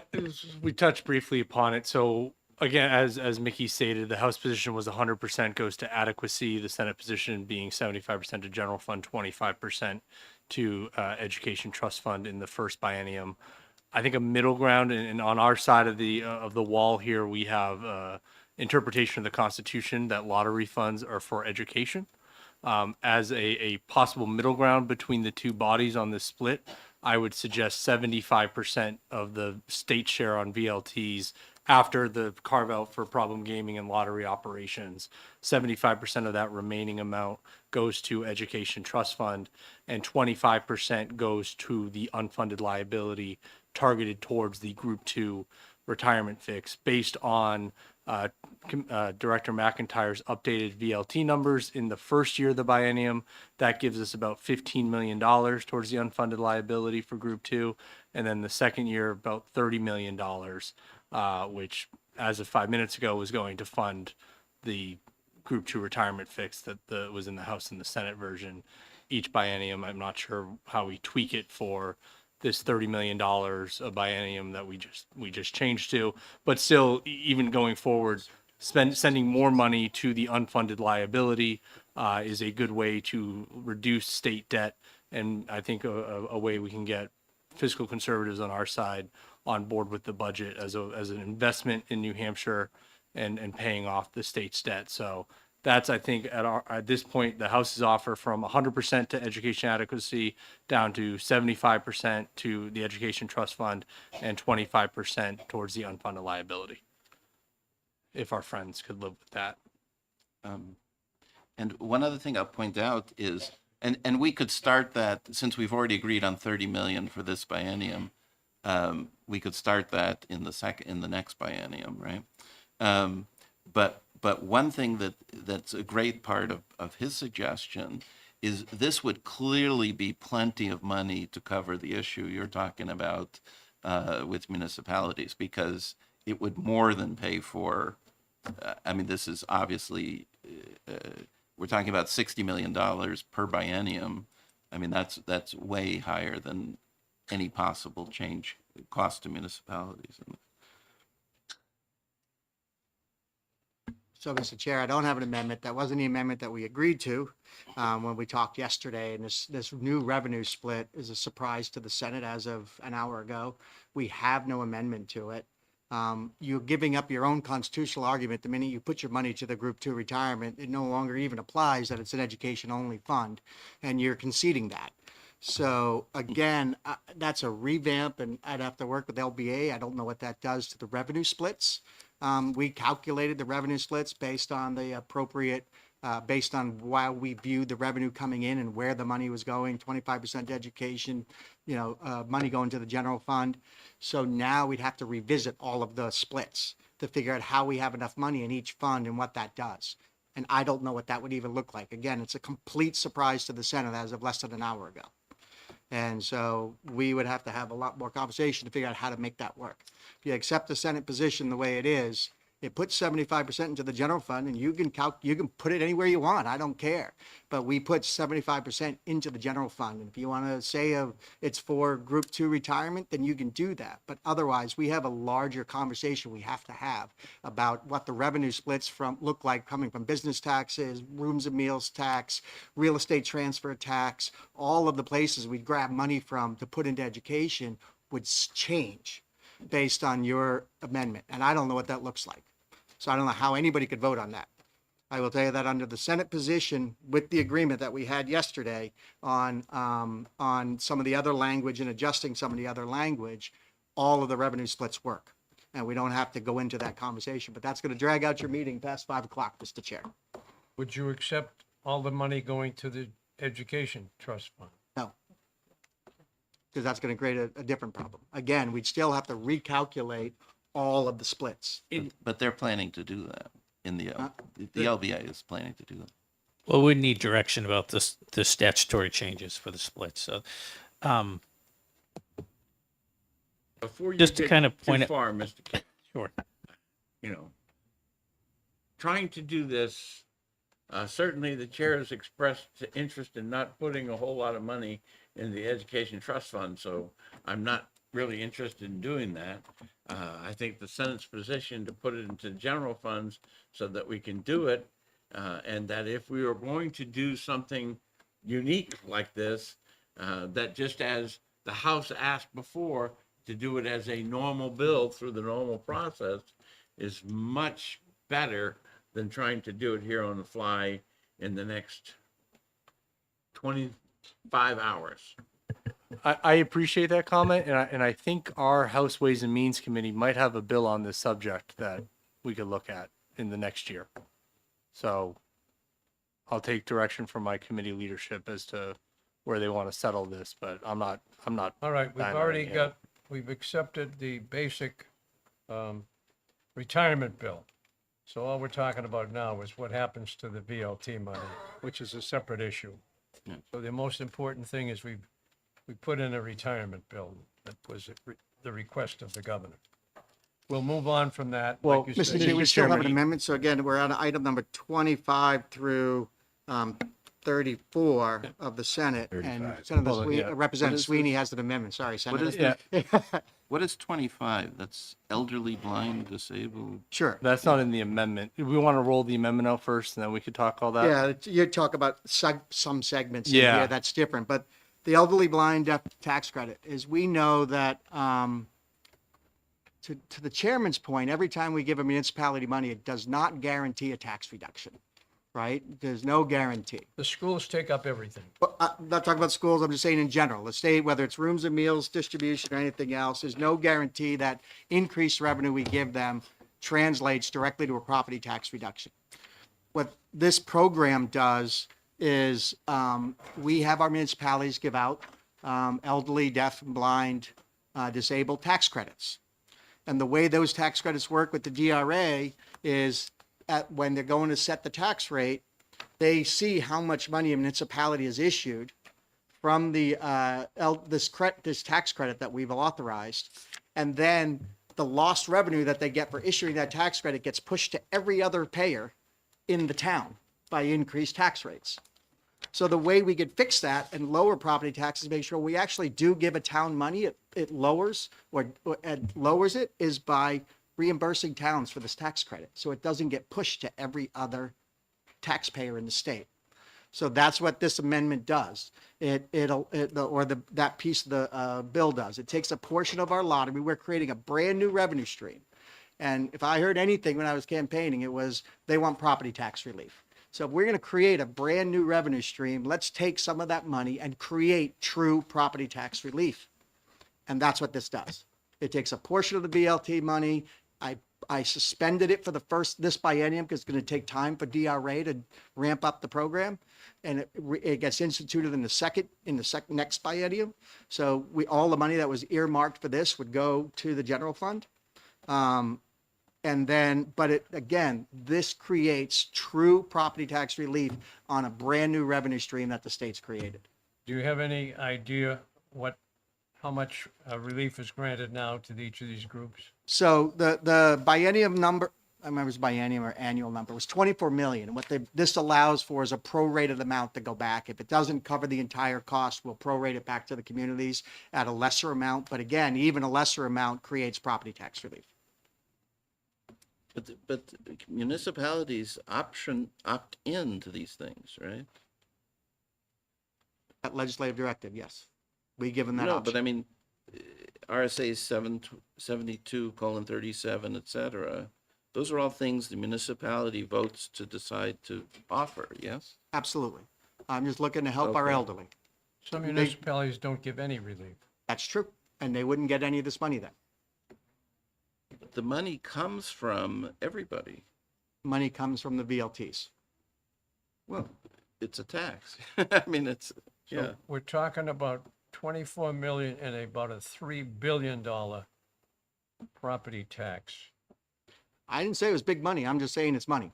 we touched briefly upon it. So again, as Mickey stated, the House position was 100% goes to adequacy. The Senate position being 75% to general fund, 25% to education trust fund in the first biennium. I think a middle ground, and on our side of the wall here, we have interpretation of the Constitution that lottery funds are for education. As a possible middle ground between the two bodies on this split, I would suggest 75% of the state share on VLTs after the carve out for problem gaming and lottery operations. 75% of that remaining amount goes to education trust fund, and 25% goes to the unfunded liability targeted towards the Group 2 retirement fix based on Director McIntyre's updated VLT numbers in the first year of the biennium. That gives us about $15 million towards the unfunded liability for Group 2. And then the second year, about $30 million, which, as of 5 minutes ago, was going to fund the Group 2 retirement fix that was in the House and the Senate version. Each biennium, I'm not sure how we tweak it for this $30 million a biennium that we just changed to, but still, even going forward, sending more money to the unfunded liability is a good way to reduce state debt, and I think a way we can get fiscal conservatives on our side on board with the budget as an investment in New Hampshire and paying off the state's debt. So that's, I think, at this point, the House's offer from 100% to education adequacy down to 75% to the education trust fund and 25% towards the unfunded liability. If our friends could live with that. And one other thing I'll point out is, and we could start that, since we've already agreed on 30 million for this biennium, we could start that in the next biennium, right? But one thing that's a great part of his suggestion is this would clearly be plenty of money to cover the issue you're talking about with municipalities, because it would more than pay for, I mean, this is obviously, we're talking about $60 million per biennium. I mean, that's way higher than any possible cost to municipalities. So, Mr. Chair, I don't have an amendment. That wasn't the amendment that we agreed to when we talked yesterday. And this new revenue split is a surprise to the Senate as of an hour ago. We have no amendment to it. You're giving up your own constitutional argument the minute you put your money to the Group 2 retirement. It no longer even applies that it's an education-only fund, and you're conceding that. So again, that's a revamp, and I'd have to work with LBA. I don't know what that does to the revenue splits. We calculated the revenue splits based on the appropriate, based on how we viewed the revenue coming in and where the money was going, 25% to education, money going to the general fund. So now we'd have to revisit all of the splits to figure out how we have enough money in each fund and what that does. And I don't know what that would even look like. Again, it's a complete surprise to the Senate as of less than an hour ago. And so we would have to have a lot more conversation to figure out how to make that work. If you accept the Senate position the way it is, it puts 75% into the general fund, and you can put it anywhere you want. I don't care. But we put 75% into the general fund. And if you want to say it's for Group 2 retirement, then you can do that. But otherwise, we have a larger conversation we have to have about what the revenue splits look like coming from business taxes, rooms and meals tax, real estate transfer tax, all of the places we grab money from to put into education would change based on your amendment. And I don't know what that looks like. So I don't know how anybody could vote on that. I will tell you that under the Senate position, with the agreement that we had yesterday on some of the other language and adjusting some of the other language, all of the revenue splits work. And we don't have to go into that conversation, but that's going to drag out your meeting past 5 o'clock, Mr. Chair. Would you accept all the money going to the education trust fund? No. Because that's going to create a different problem. Again, we'd still have to recalculate all of the splits. But they're planning to do that in the LBA is planning to do that. Well, we need direction about the statutory changes for the split. So, Before you Just to get kind of too point it- far, Mr. King, sure. you know, trying to do this, certainly the chair has expressed interest in not putting a whole lot of money in the education trust fund, so I'm not really interested in doing that. I think the Senate's position to put it into general funds so that we can do it, and that if we were going to do something unique like this, that just as the House asked before, to do it as a normal bill through the normal process is much better than trying to do it here on the fly in the next 25 hours. I appreciate that comment, and I think our House Ways and Means Committee might have a bill on this subject that we could look at in the next year. So I'll take direction from my committee leadership as to where they want to settle this, but I'm not. All right, we've dying on already it, yeah. got, we've accepted the basic retirement bill. So all we're talking about now is what happens to the VLT money, which is a separate issue. So the most important thing is we put in a retirement bill. That was the request of the governor. We'll move on from that. Well, like you Mr. said. Chair, we still have an amendment. So again, we're on item number 25 through 34 of the Senate. And Senator Hold on, Sweeney, yeah. Representative Sweeney has an amendment. Sorry, Senator. What is 25? That's elderly, blind, disabled. Sure. That's not in the amendment. We want to roll the amendment out first, and then we could talk all that. Yeah, you talk about some segments in Yeah. here that's different, but the elderly blind deaf tax credit is, we know that, to the chairman's point, every time we give a municipality money, it does not guarantee a tax reduction, right? There's no guarantee. The schools take up everything. But I'm not talking about schools, I'm just saying in general, the state, whether it's rooms and meals, distribution, or anything else, there's no guarantee that increased revenue we give them translates directly to a property tax reduction. What this program does is, we have our municipalities give out elderly, deaf, and blind, disabled tax credits. And the way those tax credits work with the DRA is when they're going to set the tax rate, they see how much money a municipality is issued from the this tax credit that we've authorized, and then the lost revenue that they get for issuing that tax credit gets pushed to every other payer in the town by increased tax rates. So the way we could fix that and lower property taxes, make sure we actually do give a town money, it lowers it, is by reimbursing towns for this tax credit. So it doesn't get pushed to every other taxpayer in the state. So that's what this amendment does. That piece of the bill does. It takes a portion of our lottery. We're creating a brand new revenue stream. And if I heard anything when I was campaigning, it was they want property tax relief. So if we're going to create a brand new revenue stream, let's take some of that money and create true property tax relief. And that's what this does. It takes a portion of the BLT money. I suspended it for this biennium because it's going to take time for DRA to ramp up the program, and it gets instituted in the next biennium. So all the money that was earmarked for this would go to the general fund. This creates true property tax relief on a brand new revenue stream that the state's created. Do you have any idea how much relief is granted now to each of these groups? So the biennium number, I remember it was biennium or annual number, was 24 million. And what this allows for is a prorated amount to go back. If it doesn't cover the entire cost, we'll prorate it back to the communities at a lesser amount. But again, even a lesser amount creates property tax relief. But municipalities opt in to these things, right? At legislative directive, yes. We give them that No, option. but I mean, RSA 72:37, et cetera. Those are all things the municipality votes to decide to offer, yes? Absolutely. I'm just looking to help our Okay. elderly. Some municipalities don't give any relief. That's true. And they wouldn't get any of this money then. The money comes from everybody. Money comes from the VLTs. Well, it's a tax. I mean, it's, yeah. So we're talking about 24 million and about a $3 billion property tax. I didn't say it was big money. I'm just saying it's money.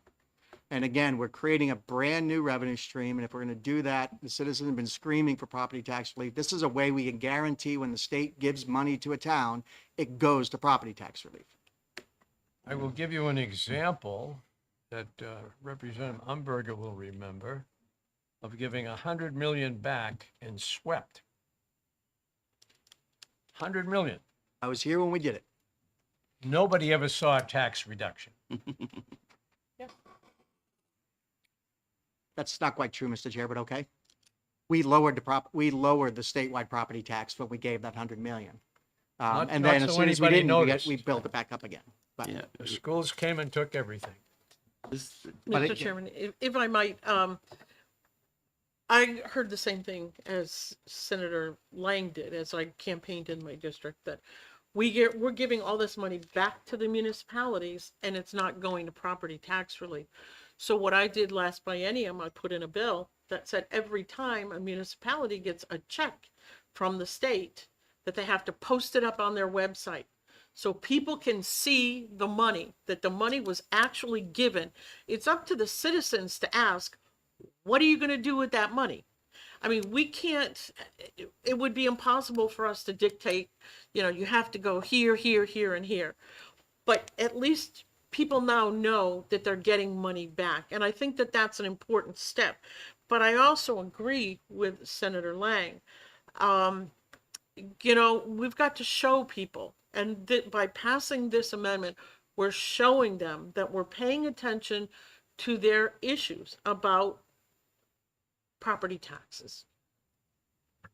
And again, we're creating a brand new revenue stream. And if we're going to do that, the citizens have been screaming for property tax relief. This is a way we can guarantee when the state gives money to a town, it goes to property tax relief. I will give you an example that Representative Umberger will remember of giving 100 million back in swept. 100 million. I was here when we did it. Nobody ever saw a tax reduction. That's not quite true, Mr. Chair, but okay. We lowered the statewide property tax when we gave that 100 million. Not- And not then so as soon as we anybody didn't, noticed. we built it back up again. But Yeah. The schools came and took everything. But Mr. it- Chairman, if I might, I heard the same thing as Senator Lang did as I campaigned in my district, that we're giving all this money back to the municipalities and it's not going to property tax relief. So what I did last biennium, I put in a bill that said every time a municipality gets a check from the state, that they have to post it up on their website. So people can see the money, that the money was actually given. It's up to the citizens to ask, what are you going to do with that money? I mean, we can't, it would be impossible for us to dictate, you have to go here, here, here, and here. But at least people now know that they're getting money back. And I think that that's an important step. But I also agree with Senator Lang. We've got to show people. And by passing this amendment, we're showing them that we're paying attention to their issues about property taxes.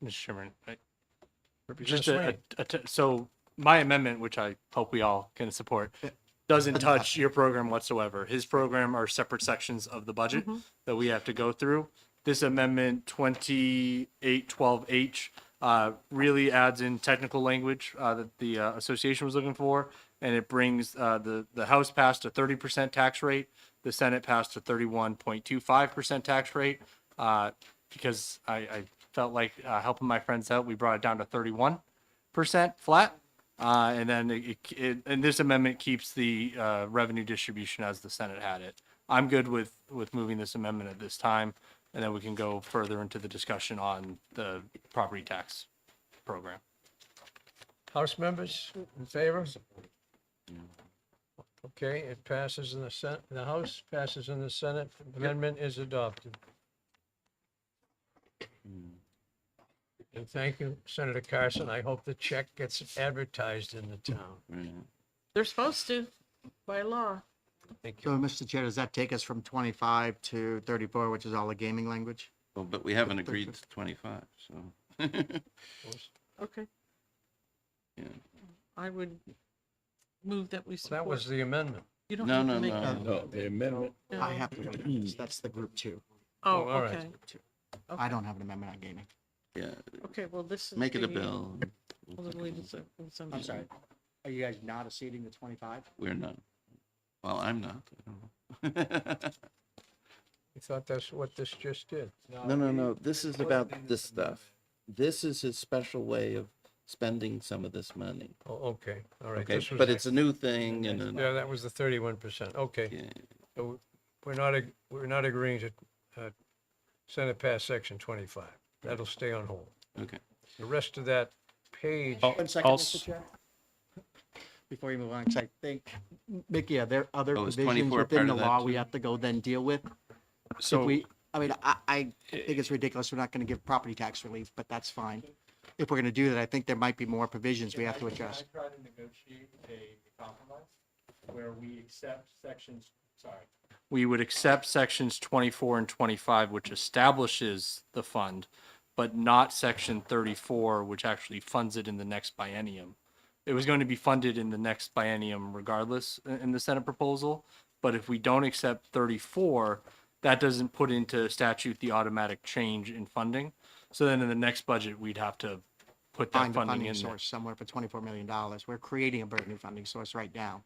Mr. Chairman, Representative so my amendment, which I hope we all can support, doesn't touch your program whatsoever. His program are separate sections of the budget that we have to go through. This amendment 2812H really adds in technical language that the association was looking for, and it brings the House passed a 30% tax rate, the Senate passed a 31.25% tax rate. Because I felt like helping my friends out, we brought it down to 31% flat. And then and this amendment keeps the revenue distribution as the Senate had it. I'm good with moving this amendment at this time, and then we can go further into the discussion on the property tax program. House members in favor? Okay, it passes in the Senate, the House passes in the Senate. Amendment is adopted. And thank you, Senator Carson. I hope the check gets advertised in the town. They're supposed to, by law. Thank you. So, Mr. Chair, does that take us from 25 to 34, which is all the gaming language? Well, but we haven't agreed to 25, so. Okay. Yeah. I would move that we support. That was the amendment. You don't No, have to no, make no. that. No, the amendment. No. I have to read this. That's the group 2. Oh, Oh, all right. okay. I don't have an amendment on gaming. Yeah, Okay, well, this is. make it a the- bill. Well, then leave it as- I'm sorry. Are you guys not acceding to 25? We're not. Well, I'm not. I don't know. You thought that's what this just did? No. This is about this stuff. This is his special way of spending some of this money. Oh, okay, all right. Okay, This was- but it's a new thing and, Yeah, that was the 31%. Okay. yeah. So we're not agreeing to Senate pass section 25. That'll stay on hold. Okay. The rest of that page, 1 second, Also- Mr. Chair. Before you move on, 'cause I think, Mickey, are there other Oh, is provisions 24 within part the of that law too? we have to go then deal with? So I think it's ridiculous. We're not going to give property tax relief, but that's fine. If we're going to do that, I think there might be more provisions we have to address. I try to negotiate a compromise where we accept we would accept sections 24 and 25, which establishes the fund, but not section 34, which actually funds it in the next biennium. it was going to be funded in the next biennium regardless in the Senate proposal. But if we don't accept 34, that doesn't put into statute the automatic change in funding. So then in the next budget, we'd have to put that Find a funding funding in there. source somewhere for $24 million. We're creating a brand new funding source right now.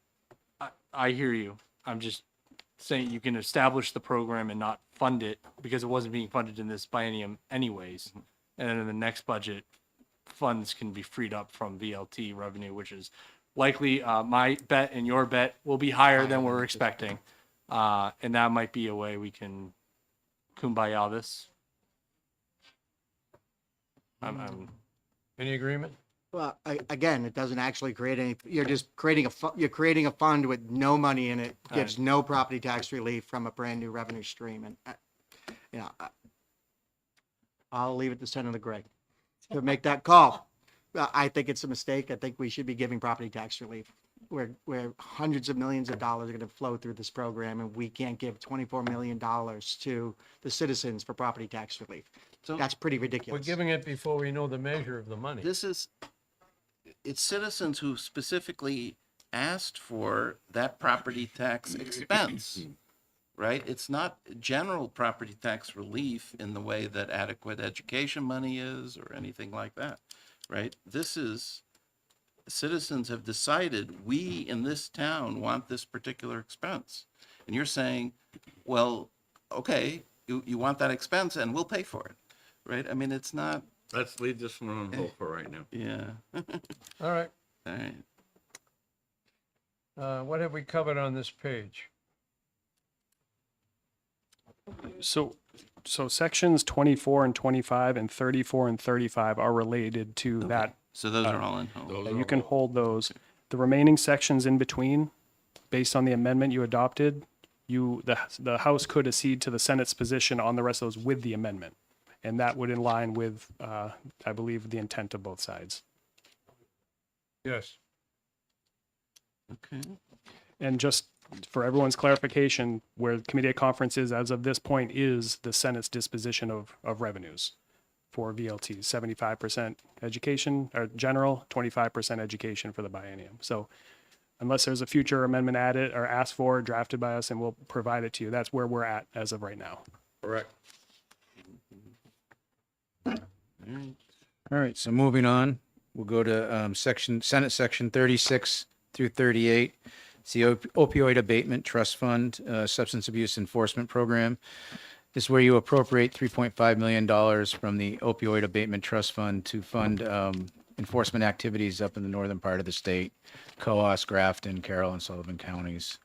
I hear you. I'm just saying you can establish the program and not fund it because it wasn't being funded in this biennium anyways. And then in the next budget, funds can be freed up from VLT revenue, which is likely my bet and your bet will be higher than we're expecting. And that might be a way we can kumbaya this. I'm Any agreement? Well, again, it doesn't actually create any, you're just creating you're creating a fund with no money in it, gives no property tax relief from a brand new revenue stream. And, you know, I'll leave it to Senator Gregg to make that call. I think it's a mistake. I think we should be giving property tax relief where hundreds of millions of dollars are going to flow through this program, and we can't give $24 million to the citizens for property tax relief. So That's pretty We're ridiculous. giving it before we know the measure of the money. it's citizens who specifically asked for that property tax expense, right? It's not general property tax relief in the way that adequate education money is or anything like that, right? This is, citizens have decided, we in this town want this particular expense. And you're saying, well, okay, you want that expense and we'll pay for it, right? I mean, it's not. Let's leave this one on hold for right now. Yeah. All right. All right. What have we covered on this page? So sections 24 and 25 and 34 and 35 are related to that. So those are all in hold. You can hold those. The remaining sections in between, based on the amendment you adopted, the House could accede to the Senate's position on the rest of those with the amendment. And that would in line with, I believe, the intent of both sides. Yes. Okay. And just for everyone's clarification, where the committee at conference is as of this point is the Senate's disposition of revenues for VLT, 75% education or general, 25% education for the biennium. So unless there's a future amendment added or asked for, drafted by us, and we'll provide it to you, that's where we're at as of right now. Correct. All right, so moving on, we'll go to Senate Section 36 through 38. It's the Opioid Abatement Trust Fund, Substance Abuse Enforcement Program. This is where you appropriate $3.5 million from the Opioid Abatement Trust Fund to fund enforcement activities up in the northern part of the state, Coos, Grafton, Carroll, and Sullivan counties.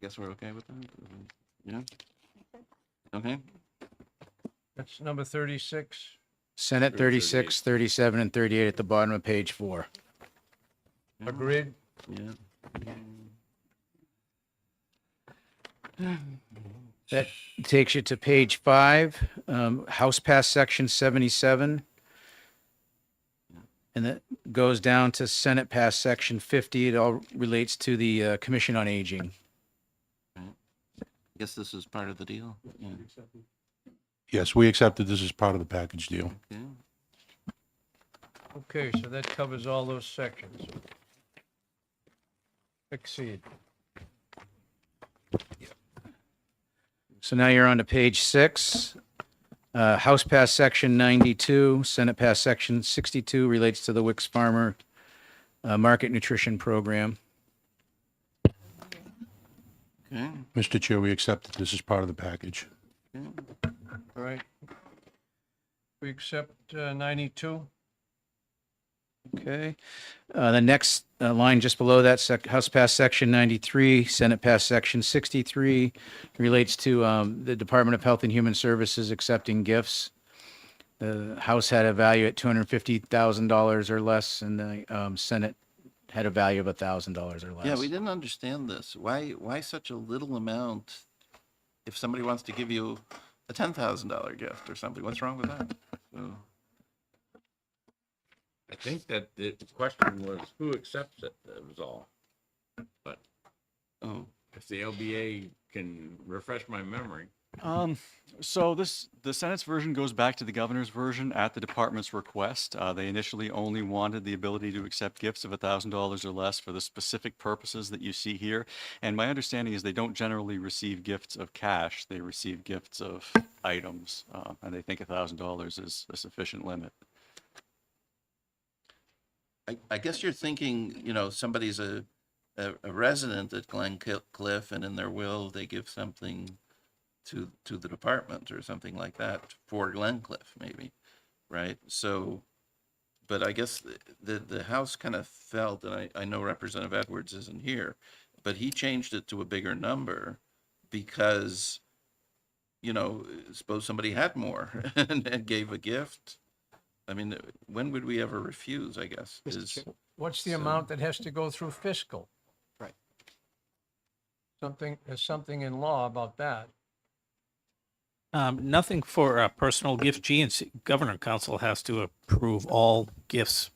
Guess we're okay with that? Yeah? Okay. That's number 36. Senate 36, 37, and 38 at the bottom of page 4. Agreed? Yeah. That takes you to page 5, House Pass Section 77. And that goes down to Senate Pass Section 50. It all relates to the Commission on Aging. Guess this is part of the deal. Yeah. Yes, we accepted this as part of the package deal. Okay. Okay, so that covers all those sections. Exceed. So now you're on to page 6. House Pass Section 92, Senate Pass Section 62 relates to the Wicks Farmer Market Nutrition Program. Okay. Mr. Chair, we accepted this as part of the package. Okay. All right. We accept 92. Okay. The next line just below that, House Pass Section 93, Senate Pass Section 63, relates to the Department of Health and Human Services accepting gifts. The House had a value at $250,000 or less, and the Senate had a value of $1,000 or less. Yeah, we didn't understand this. Why such a little amount if somebody wants to give you a $10,000 gift or something? What's wrong with that? So, I think that the question was who accepts it, that was all. But oh, if the LBA can refresh my memory. So the Senate's version goes back to the governor's version at the department's request. They initially only wanted the ability to accept gifts of $1,000 or less for the specific purposes that you see here. And my understanding is they don't generally receive gifts of cash. They receive gifts of items, and they think $1,000 is a sufficient limit. I guess you're thinking, you know, somebody's a resident at Glen Cliff, and in their will, they give something to the department or something like that for Glencliff, maybe, right? So, but I guess the House kind of felt, and I know Representative Edwards isn't here, but he changed it to a bigger number because, you know, suppose somebody had more and gave a gift. I mean, when would we ever refuse, I guess? What's the So- amount that has to go through fiscal? Right. There's something in law about that. Nothing for a personal gift. G&C Governor Council has to approve all gifts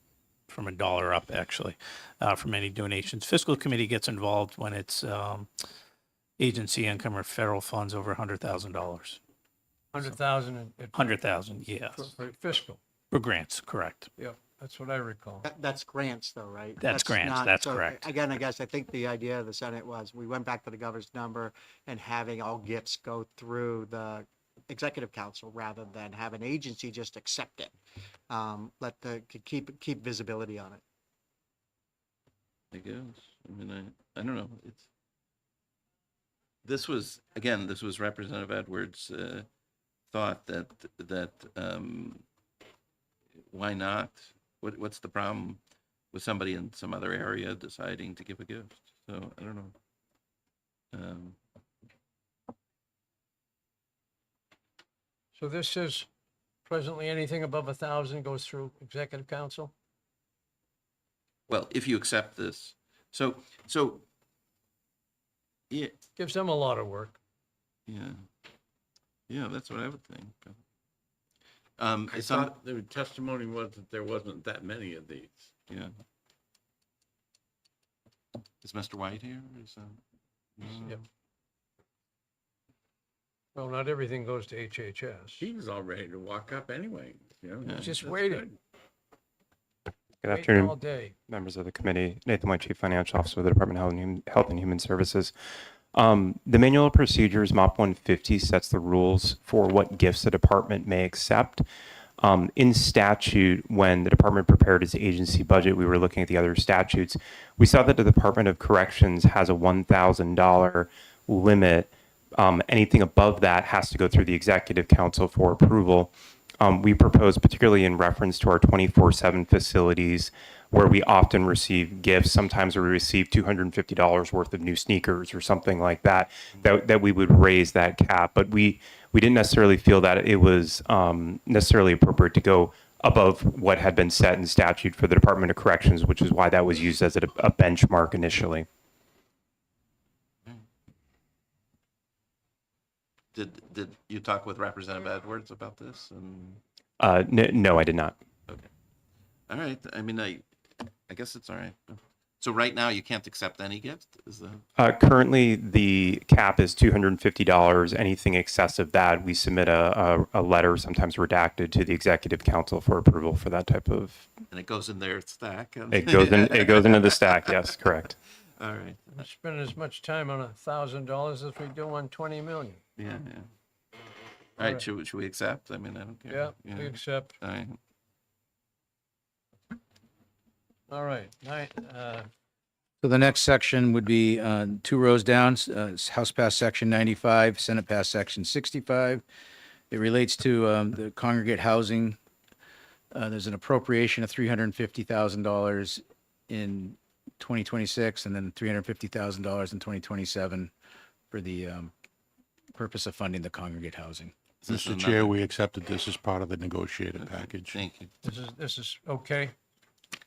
from $1 up, actually, from any donations. Fiscal Committee gets involved when it's agency income or federal funds over $100,000. 100,000 100,000, yes. for fiscal. For grants, correct. Yep, that's what I recall. That's grants though, right? That's grants, not- that's so, correct. Again, I guess I think the idea of the Senate was we went back to the governor's number and having all gifts go through the executive council rather than have an agency just accept it. Keep visibility on it. I guess. I mean, I don't know. This was Representative Edwards' thought that why not? What's the problem with somebody in some other area deciding to give a gift? So I don't know. So this says presently anything above 1,000 goes through executive council? Well, if you accept this, so yeah, Gives them a lot of work. yeah, that's what I would think. I thought the testimony was that there wasn't that many of these. Yeah. Is Mr. White here? Yep. Well, not everything goes to HHS. He was all ready to walk up anyway, you know. Yeah. Just that's waiting. good. Good Waiting afternoon, all day. members of the committee. Nathan White, Chief Financial Officer of the Department of Health and Human Services. The Manual of Procedures, MOP 150, sets the rules for what gifts the department may accept. In statute, when the department prepared its agency budget, we were looking at the other statutes. We saw that the Department of Corrections has a $1,000 limit. Anything above that has to go through the Executive Council for approval. We propose, particularly in reference to our 24/7 facilities, where we often receive gifts. Sometimes we receive $250 worth of new sneakers or something like that, that we would raise that cap. But we didn't necessarily feel that it was necessarily appropriate to go above what had been set in statute for the Department of Corrections, which is why that was used as a benchmark initially. Did you talk with Representative Edwards about this? And No, I did not. okay, all right. I mean, I guess it's all right. So right now you can't accept any gift. Is that Currently, the cap is $250. Anything excess of that, we submit a letter, sometimes redacted, to the Executive Council for approval for that type of. and it goes in their stack? It goes into the stack. Yes, correct. All right. We spend as much time on $1,000 as we do on 20 million. Yeah. All right. Should we accept? I mean, I don't care. Yeah, we accept. All right. All right. So the next section would be 2 rows down, House Pass Section 95, Senate Pass Section 65. It relates to the congregate housing. There's an appropriation of $350,000 in 2026 and then $350,000 in 2027 for the purpose of funding the congregate housing. Mr. Chair, we accepted this as part of the negotiated package. Thank you. This is okay.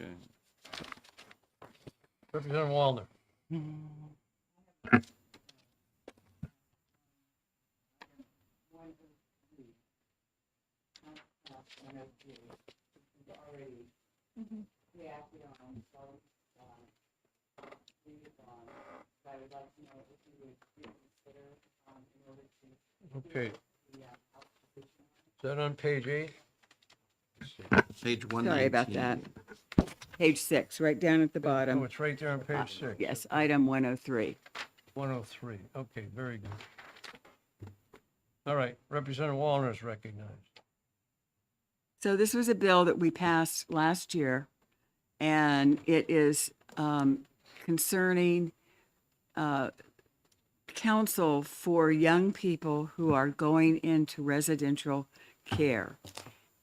Okay. Representative Wallner. Okay. Is that on page 8? Page 119. Sorry about that. Page 6, right down at the Oh, bottom. it's right there on page 6. Yes, item 103. 103. Okay, very good. All right, Representative Wallner is recognized. So this was a bill that we passed last year, and it is concerning counsel for young people who are going into residential care.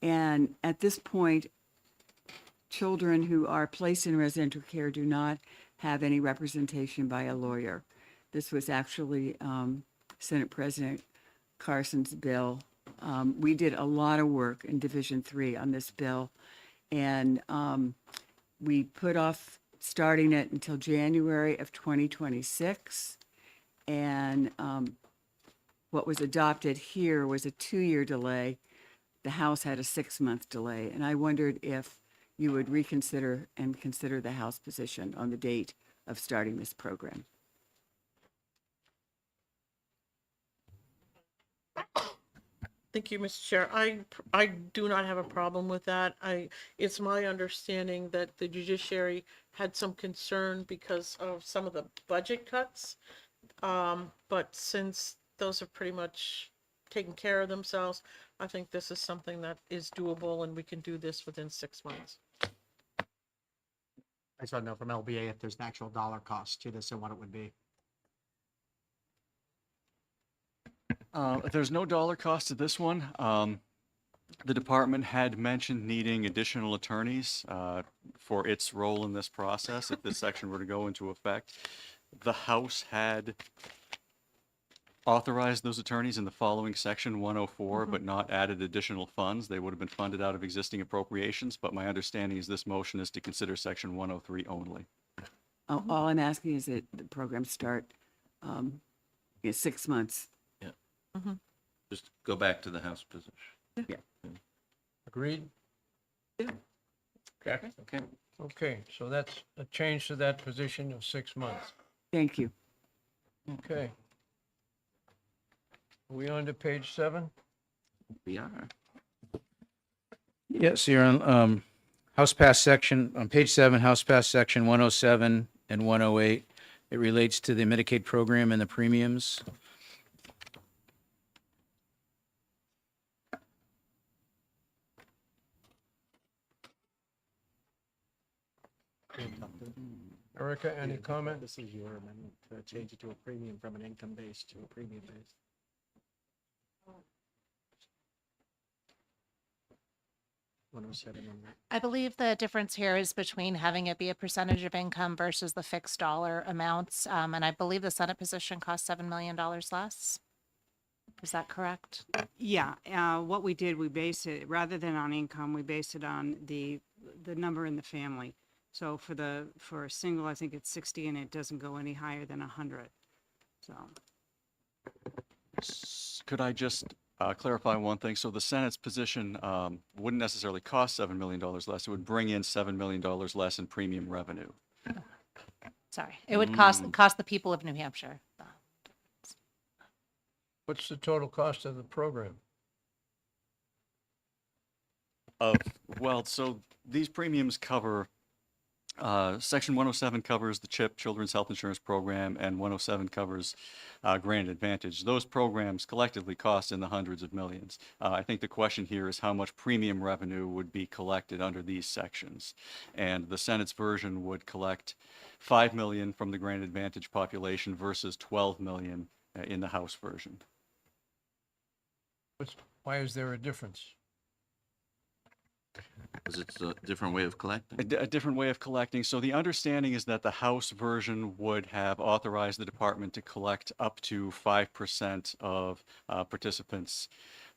And at this point, children who are placed in residential care do not have any representation by a lawyer. This was actually Senate President Carson's bill. We did a lot of work in Division 3 on this bill, and we put off starting it until January of 2026. And what was adopted here was a 2-year delay. The House had a 6-month delay, and I wondered if you would reconsider and consider the House position on the date of starting this program. Thank you, Mr. Chair. I do not have a problem with that. It's my understanding that the judiciary had some concern because of some of the budget cuts. But since those are pretty much taken care of themselves, I think this is something that is doable and we can do this within 6 months. I just want to know from LBA if there's an actual dollar cost to this and what it would be. There's no dollar cost to this one. The department had mentioned needing additional attorneys for its role in this process if this section were to go into effect. The House had authorized those attorneys in the following section 104, but not added additional funds. They would have been funded out of existing appropriations, but my understanding is this motion is to consider section 103 only. All I'm asking is that the program start in 6 months. Yeah. Just go back to the House position. Yeah. Agreed? Yeah. Okay. Okay, so that's a change to that position of 6 months. Thank you. Okay. Are we on to page 7? We are. Yes, you're on House Pass section, on page 7, House Pass section 107 and 108. It relates to the Medicaid program and the premiums. Erica, any comment? This is your amendment to change it to a premium from an income base to a premium base. I believe the difference here is between having it be a percentage of income versus the fixed dollar amounts. And I believe the Senate position cost $7 million less. Is that correct? Yeah, what we did, we based it, rather than on income, we based it on the number in the family. So for a single, I think it's 60 and it doesn't go any higher than 100. So. Could I just clarify one thing? So the Senate's position wouldn't necessarily cost $7 million less. It would bring in $7 million less in premium revenue. Sorry, it would cost the people of New Hampshire. What's the total cost of the program? Well, so these premiums cover, Section 107 covers the CHIP, Children's Health Insurance Program, and 107 covers Granted Advantage. Those programs collectively cost in the hundreds of millions. I think the question here is how much premium revenue would be collected under these sections. And the Senate's version would collect $5 million from the Granted Advantage population versus $12 million in the House version. Why is there a difference? Because it's a different way of collecting. A different way of collecting. So the understanding is that the House version would have authorized the department to collect up to 5% of participants'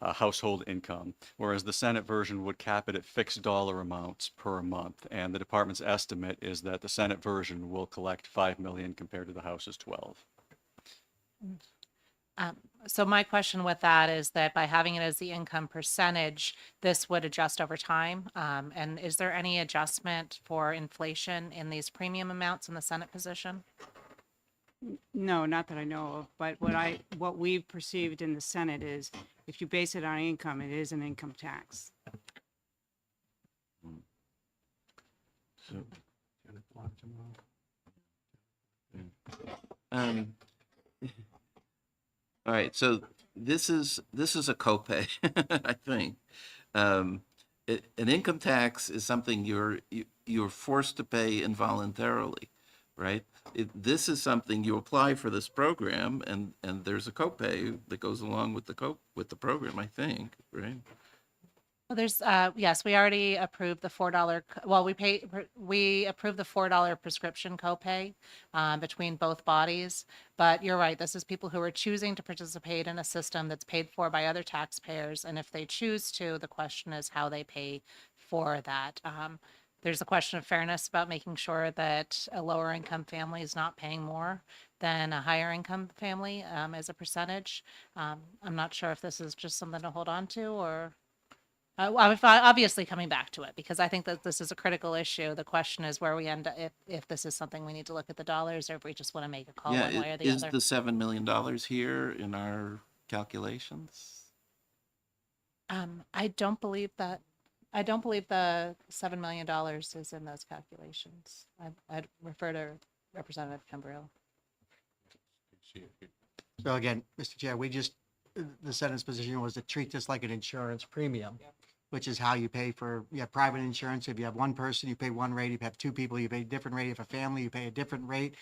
household income, whereas the Senate version would cap it at fixed dollar amounts per month. And the department's estimate is that the Senate version will collect $5 million compared to the House's 12. So my question with that is that by having it as the income percentage, this would adjust over time. And is there any adjustment for inflation in these premium amounts in the Senate position? No, not that I know of, but what we perceived in the Senate is if you base it on income, it is an income tax. Um, all right, so this is a copay, I think. An income tax is something you're forced to pay involuntarily, right? This is something you apply for this program, and there's a copay that goes along with the program, I think, right? Well, there's, yes, we already approved the $4, well, we approved the $4 prescription copay between both bodies. But you're right, this is people who are choosing to participate in a system that's paid for by other taxpayers. And if they choose to, the question is how they pay for that. There's a question of fairness about making sure that a lower income family is not paying more than a higher income family as a percentage. I'm not sure if this is just something to hold on to or. Obviously coming back to it because I think that this is a critical issue. The question is where we end up, if this is something we need to look at the dollars or if we just want to make a call one way or the Is other. the $7 million here in our calculations? I don't believe the $7 million is in those calculations. I'd refer to Representative Cambrille. So again, Mr. Chair, the Senate's position was to treat this like an insurance premium, which is how you pay for, you have private insurance. If you have one person, you pay one rate. If you have two people, you pay a different rate. If you have a family, you pay a different rate.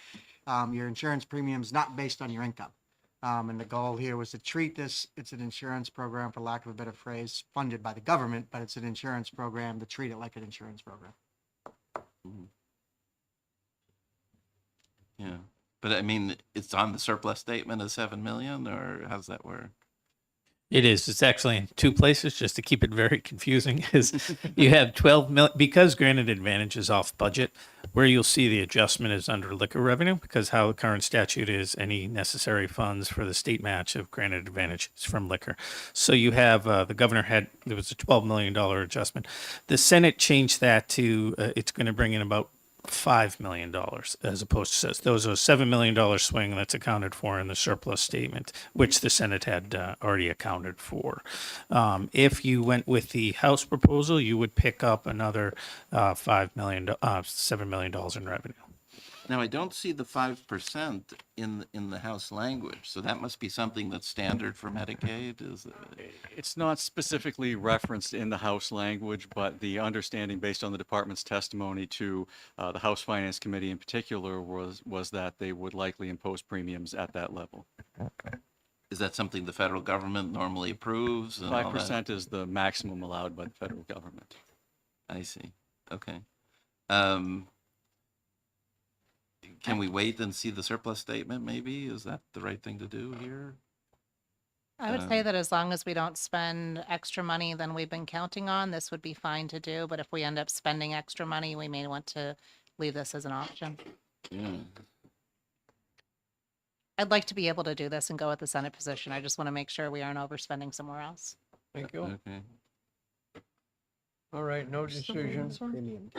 Your insurance premium is not based on your income. And the goal here was to treat this, it's an insurance program, for lack of a better phrase, funded by the government, but it's an insurance program to treat it like an insurance program. Yeah, but I mean, it's on the surplus statement of 7 million, or how's that work? It is. It's actually in two places, just to keep it very confusing, is you have 12 million, because Granted Advantage is off budget, where you'll see the adjustment is under liquor revenue, because how the current statute is, any necessary funds for the state match of Granted Advantage is from liquor. So you have, the governor there was a $12 million adjustment. The Senate changed that to, it's going to bring in about $5 million as opposed to those are $7 million swing that's accounted for in the surplus statement, which the Senate had already accounted for. If you went with the House proposal, you would pick up another $7 million in revenue. Now, I don't see the 5% in the House language, so that must be something that's standard for Medicaid, is it? It's not specifically referenced in the House language, but the understanding based on the department's testimony to the House Finance Committee in particular was that they would likely impose premiums at that level. Is that something the federal government normally approves? And all that? 5% is the maximum allowed by the federal government. I see. Okay. Can we wait and see the surplus statement, maybe? Is that the right thing to do here? I would say that as long as we don't spend extra money than we've been counting on, this would be fine to do. But if we end up spending extra money, we may want to leave this as an option. Yeah. I'd like to be able to do this and go with the Senate position. I just want to make sure we aren't overspending somewhere else. Thank you. Okay. All right, no decision.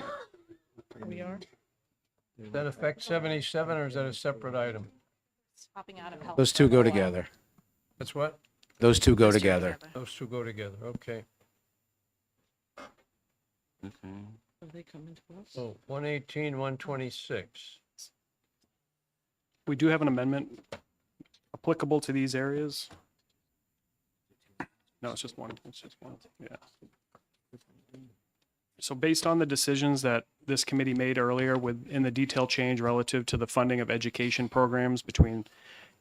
We are. Does that affect 77 or is that a separate item? Hopping out of health. Those two go together. That's what? Those two go together. Those two go together, okay. Okay. Are they coming to us? So 118, 126. We do have an amendment applicable to these areas. No, it's just one. It's just one. Yeah. So based on the decisions that this committee made earlier in the detail change relative to the funding of education programs between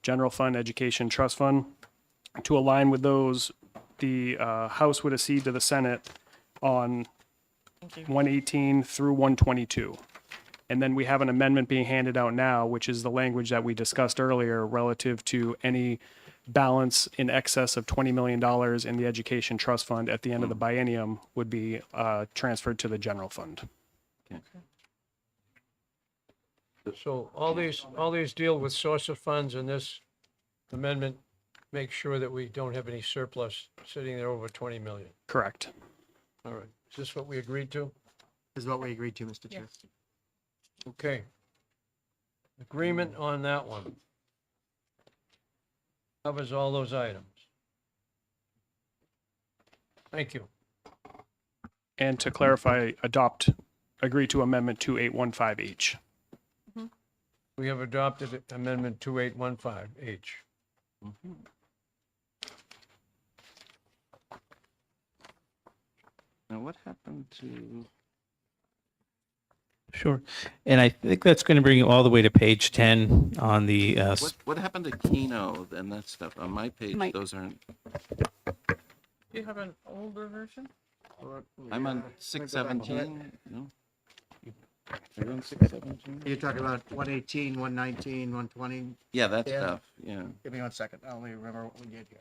general fund, education, trust fund, to align with those, the House would accede to the Senate on 118 through 122. And then we have an amendment being handed out now, which is the language that we discussed earlier relative to any balance in excess of $20 million in the education trust fund at the end of the biennium would be transferred to the general fund. So all these deal with source of funds, and this amendment makes sure that we don't have any surplus sitting there over 20 million. Correct. All right. Is this what we agreed to? This is what we agreed to, Mr. Chair. Okay. Agreement on that one. Covers all those items. Thank you. And to clarify, agree to amendment 2815H. We have adopted Amendment 2815H. Now, what happened to, Sure. And I think that's going to bring you all the way to page 10 on the, what happened to Keno and that stuff? On my page, Mike. those aren't, Do you have an older version? I'm on 617, no? Are you on 617? You're talking about 118, 119, 120? Yeah, that Yeah. stuff, yeah. Give me 1 second. I'll only remember what we did here.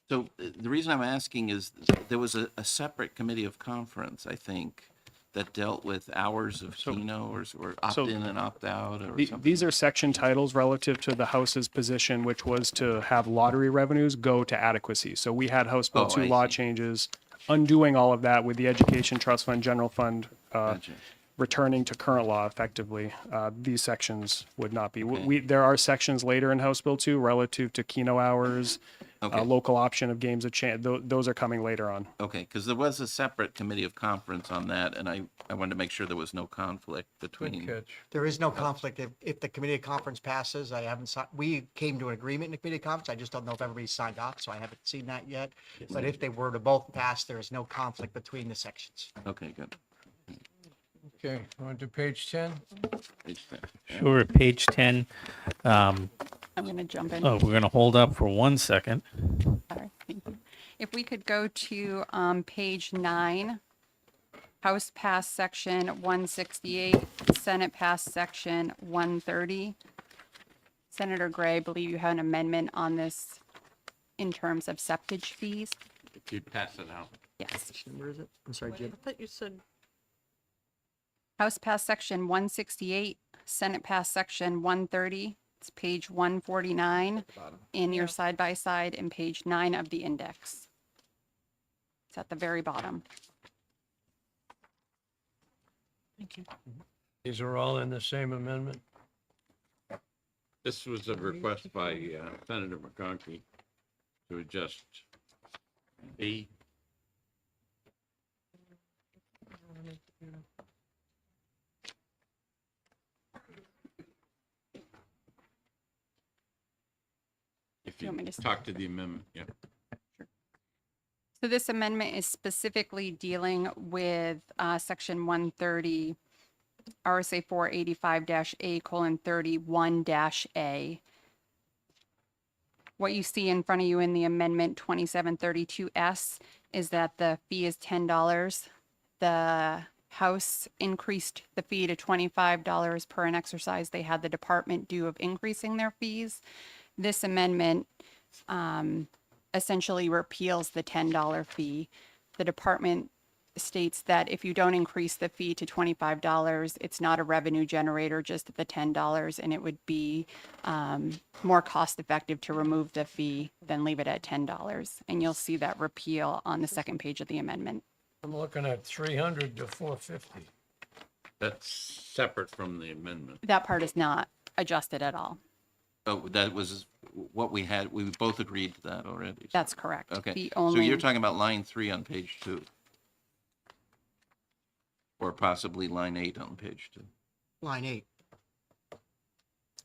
So the reason I'm asking is there was a separate committee of conference, I think, that dealt with hours of Keno or opt-in and opt-out or something. These are section titles relative to the House's position, which was to have lottery revenues go to adequacy. So we had House Bill Oh, 2 I law see. changes, undoing all of that with the Education Trust Fund, General Fund, Gotcha. returning to current law effectively. These sections would not be. Okay. There are sections later in House Bill 2 relative to Keno hours, Okay. local option of games of chance. Those are coming later on. Okay, because there was a separate committee of conference on that, and I wanted to make sure there was no conflict Good between. catch. There is no conflict if the committee of conference passes. I haven't, we came to an agreement in the committee of conference. I just don't know if everybody's signed off, so I haven't seen that yet. But if they were to both pass, there is no conflict between the sections. Okay, good. Okay, on to page 10. Page 10. sure, page 10. I'm going to jump in. Oh, we're going to hold up for 1 second. Sorry, thank you. If we could go to page 9, House passed section 168, Senate passed section 130. Senator Gray, I believe you have an amendment on this in terms of septage fees. If you pass it out. Yes. Where is it? I'm sorry, I Jim. thought you said, House passed section 168, Senate passed section 130. It's page 149 in your side-by-side and page 9 of the index. It's at the very bottom. thank you. These are all in the same amendment. This was a request by Senator McConkey to adjust B. If You you want me to talk to the amendment, yeah. So this amendment is specifically dealing with section 130, RSA 485-A:31-A. What you see in front of you in the amendment 2732S is that the fee is $10. The House increased the fee to $25 per an exercise they had the department do of increasing their fees. This amendment essentially repeals the $10 fee. The department states that if you don't increase the fee to $25, it's not a revenue generator, just at the $10, and it would be more cost effective to remove the fee than leave it at $10. And you'll see that repeal on the second page of the amendment. I'm looking at 300 to 450. That's separate from the amendment. That part is not adjusted at all. Oh, that was what we had. We both agreed to that already. That's correct. Okay, The so only, you're talking about line 3 on page 2. Or possibly line 8 on page 2. Line 8.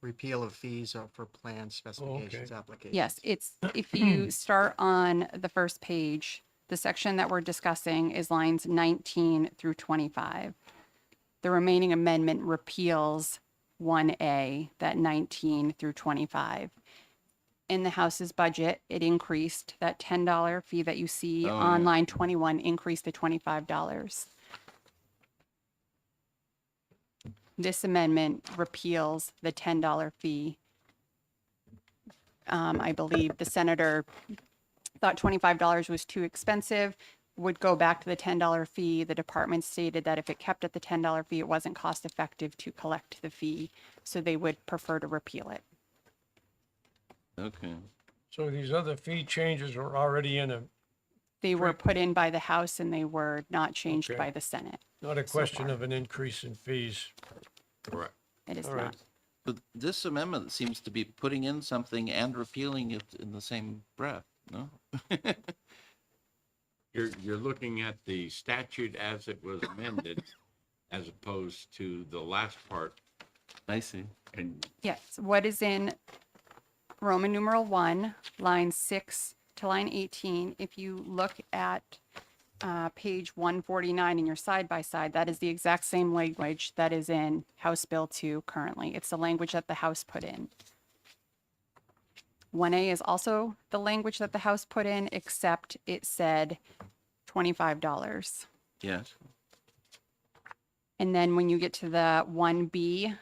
Repeal of fees for plan specifications, applications. yes, it's, if you start on the first page, the section that we're discussing is lines 19 through 25. The remaining amendment repeals 1A, that 19 through 25. In the House's budget, it increased that $10 fee that you see on line 21, increased to $25. This amendment repeals the $10 fee. I believe the senator thought $25 was too expensive, would go back to the $10 fee. The department stated that if it kept at the $10 fee, it wasn't cost effective to collect the fee, so they would prefer to repeal it. Okay. So these other fee changes were already in a, They were put in by the House and they were not changed Okay. by the Senate. not a So question far. of an increase in fees. Correct. It is All right. not. But this amendment seems to be putting in something and repealing it in the same breath, no? You're looking at the statute as it was amended, as opposed to the last part. I see. And Yes, what is in Roman numeral 1, line 6 to line 18, if you look at page 149 in your side-by-side, that is the exact same language that is in House Bill 2 currently. It's the language that the House put in. 1A is also the language that the House put in, except it said $25. Yes. And then when you get to the 1B,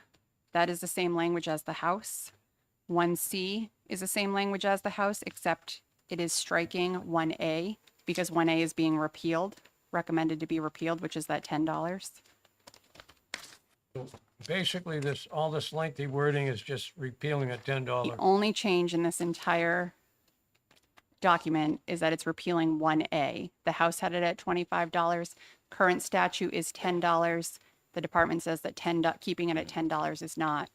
that is the same language as the House. 1C is the same language as the House, except it is striking 1A because 1A is being repealed, recommended to be repealed, which is that $10. Basically, all this lengthy wording is just repealing a $10. The only change in this entire document is that it's repealing 1A. The House had it at $25. Current statute is $10. The department says that keeping it at $10 is not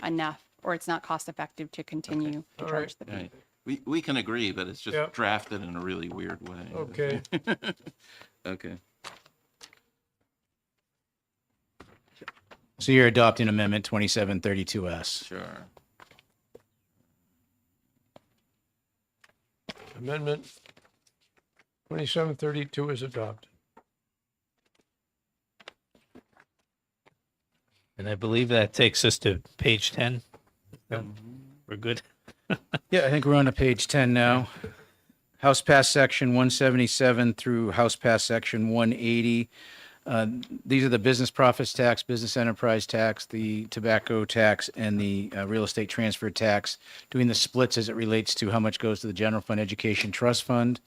enough, or it's not cost effective to continue to charge the fee. Right. We can agree, but it's just Yep. drafted in a really weird way. Okay. Okay. So you're adopting Amendment 2732S. Sure. Amendment 2732 is adopted. And I believe that takes us to page 10. We're good. Yeah, I think we're on to page 10 now. House Pass Section 177 through House Pass Section 180. These are the business profits tax, business enterprise tax, the tobacco tax, and the real estate transfer tax, doing the splits as it relates to how much goes to the general fund education trust fund.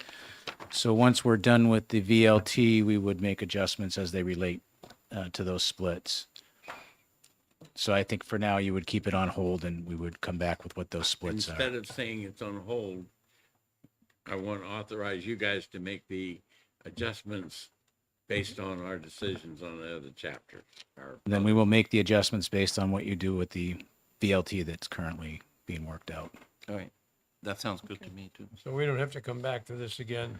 So once we're done with the VLT, we would make adjustments as they relate to those splits. So I think for now you would keep it on hold and we would come back with what those splits are. instead of saying it's on hold, I want to authorize you guys to make the adjustments based on our decisions on the other chapter. Then we will make the adjustments based on what you do with the VLT that's currently being worked out. All right. That sounds good to me, too. So we don't have to come back to this again.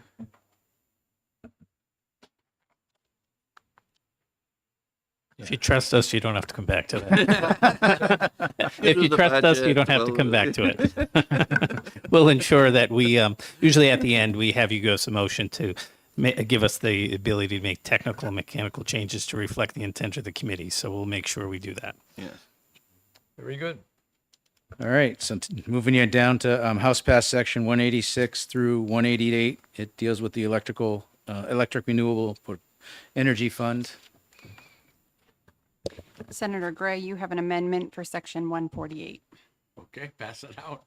If you trust us, you don't have to come back to that. If you the trust us, you budget, don't have to come well, back to it. We'll ensure that we, usually at the end, we have you give us a motion to give us the ability to make technical and mechanical changes to reflect the intent of the committee. So we'll make sure we do that. Yes. Very good. All right, so moving you down to House Pass Section 186 through 188. It deals with the electric renewable energy fund. Senator Gray, you have an amendment for section 148. Okay, pass it out.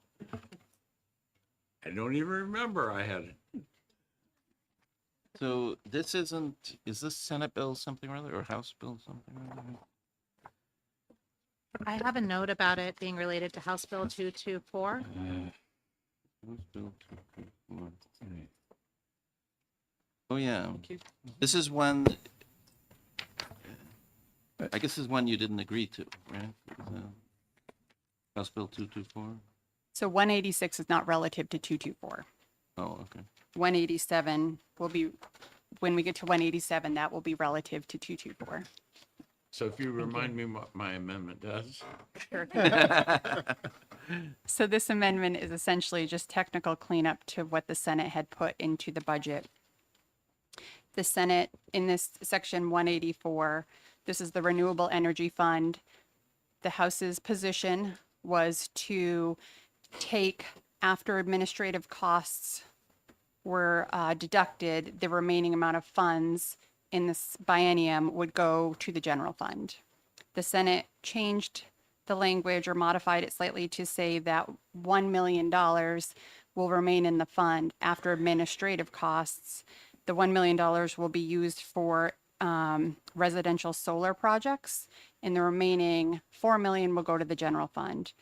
I don't even remember I had it. So this isn't, is this Senate Bill something or other, or House Bill something or other? I have a note about it being related to House Bill 224. House Bill 224. Oh, yeah. This is one, I guess this is one you didn't agree to, right? House Bill 224? So 186 is not relative to 224. Oh, okay. 187 will be, when we get to 187, that will be relative to 224. So if you remind me what my amendment does. Sure. So this amendment is essentially just technical cleanup to what the Senate had put into the budget. The Senate, in this section 184, this is the Renewable Energy Fund. The House's position was to take, after administrative costs were deducted, the remaining amount of funds in this biennium would go to the general fund. The Senate changed the language or modified it slightly to say that $1 million will remain in the fund after administrative costs. The $1 million will be used for residential solar projects, and the remaining $4 million will go to the general fund.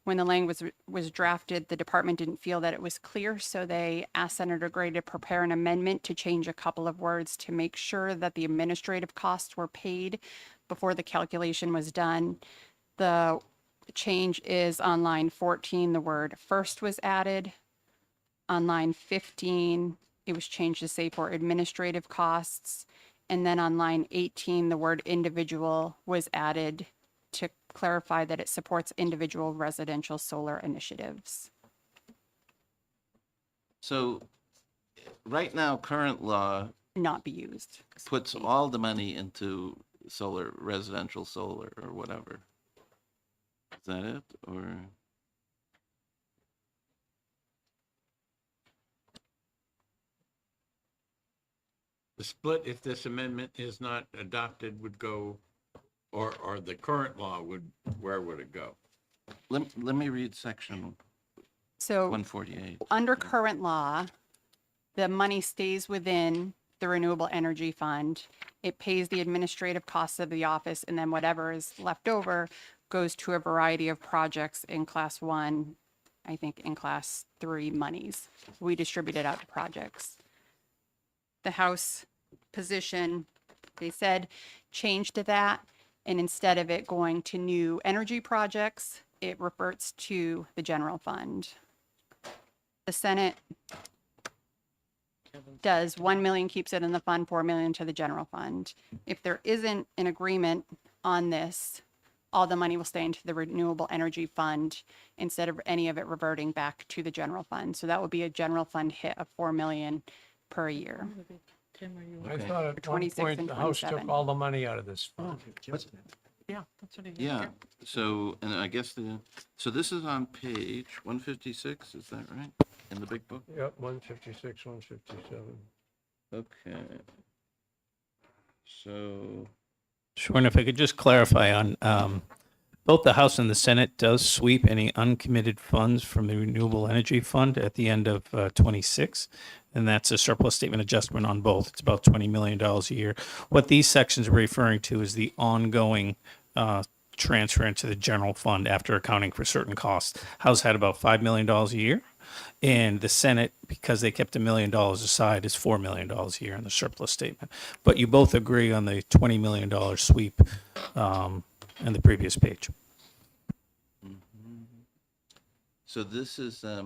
When the language was drafted, the department didn't feel that it was clear, so they asked Senator Gray to prepare an amendment to change a couple of words to make sure that the administrative costs were paid before the calculation was done. The change is on line 14, the word first was added. On line 15, it was changed to say for administrative costs. And then on line 18, the word individual was added to clarify that it supports individual residential solar initiatives. So right now, current law Not be used. puts all the money into solar, residential solar or whatever. Is that it, or? The split, if this amendment is not adopted, would go, or the current law would, where would it go? Let me read section So 148. under current law, the money stays within the Renewable Energy Fund. It pays the administrative costs of the office, and then whatever is left over goes to a variety of projects in class 1, I think in class 3 monies. We distribute it out to projects. The House position, they said, change to that, and instead of it going to new energy projects, it reverts to the general fund. The Senate does 1 million, keeps it in the fund, 4 million to the general fund. If there isn't an agreement on this, all the money will stay into the renewable energy fund instead of any of it reverting back to the general fund. So that would be a general fund hit of 4 million per year. I thought at one 26 point and the House 27. took all the money out of this fund. Yeah, that's what he. Yeah, so, and I guess so this is on page 156, is that right? In the big book? Yep, 156, 157. Okay. So, Sure, and if I could just clarify on, both the House and the Senate does sweep any uncommitted funds from the Renewable Energy Fund at the end of 26, and that's a surplus statement adjustment on both. It's about $20 million a year. What these sections are referring to is the ongoing transfer into the general fund after accounting for certain costs. House had about $5 million a year, and the Senate, because they kept $1 million aside, is $4 million a year in the surplus statement. But you both agree on the $20 million sweep in the previous page. so this is, I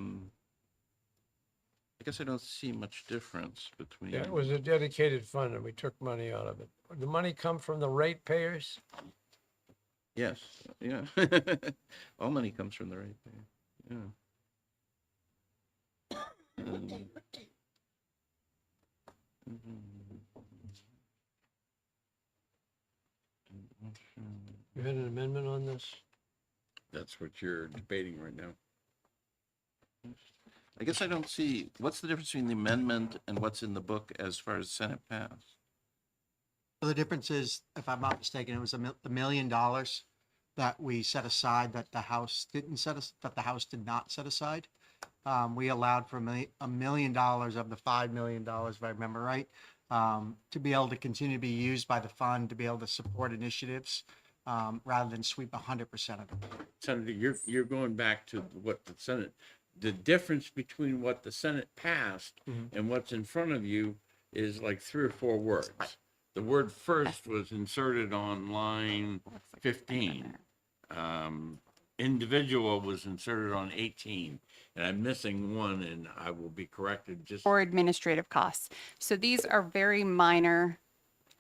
guess I don't see much difference between. Yeah, it was a dedicated fund and we took money out of it. The money come from the ratepayers? Yes, yeah. All money comes from the ratepayer, yeah. You had an amendment on this? That's what you're debating right now. I guess I don't see, what's the difference between the amendment and what's in the book as far as Senate pass? So the difference is, if I'm not mistaken, it was the $1 million that we set aside that the House didn't that the House did not set aside. We allowed for $1 million of the $5 million, if I remember right, to be able to continue to be used by the fund to be able to support initiatives rather than sweep 100% of it. Senator, you're going back to what the Senate, the difference between what the Senate passed and what's in front of you is like 3 or 4 words. The word first was inserted on line 15. Individual was inserted on 18, and I'm missing one, and I will be corrected just. Or administrative costs. So these are very minor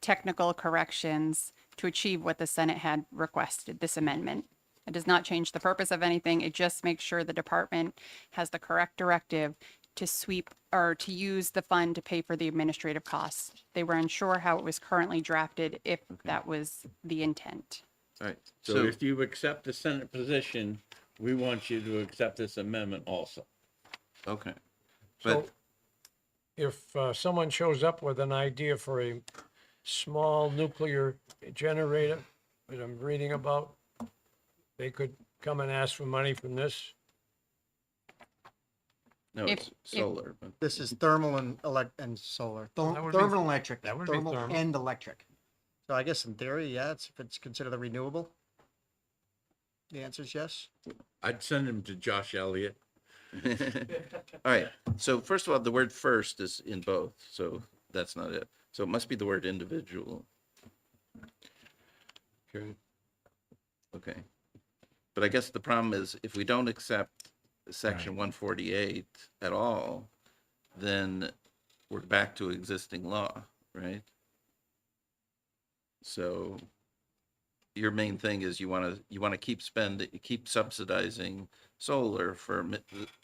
technical corrections to achieve what the Senate had requested, this amendment. It does not change the purpose of anything. It just makes sure the department has the correct directive to sweep or to use the fund to pay for the administrative costs. They were unsure how it was currently drafted, if that was the intent. All right, So if you accept the Senate position, we want you to accept this amendment also. Okay. So if someone shows up with an idea for a small nuclear generator that I'm reading about, they could come and ask for money from this? No, it's solar, but This is thermal and solar. That would be- Thermal and electric. that would be Thermal thermal. and electric. So I guess in theory, yeah, if it's considered a renewable. The answer is yes. I'd send him to Josh Elliott. all right. So first of all, the word first is in both, so that's not it. So it must be the word individual. Okay. Okay. But I guess the problem is if we don't accept section 148 at all, then we're back to existing law, right? So your main thing is you want to keep subsidizing solar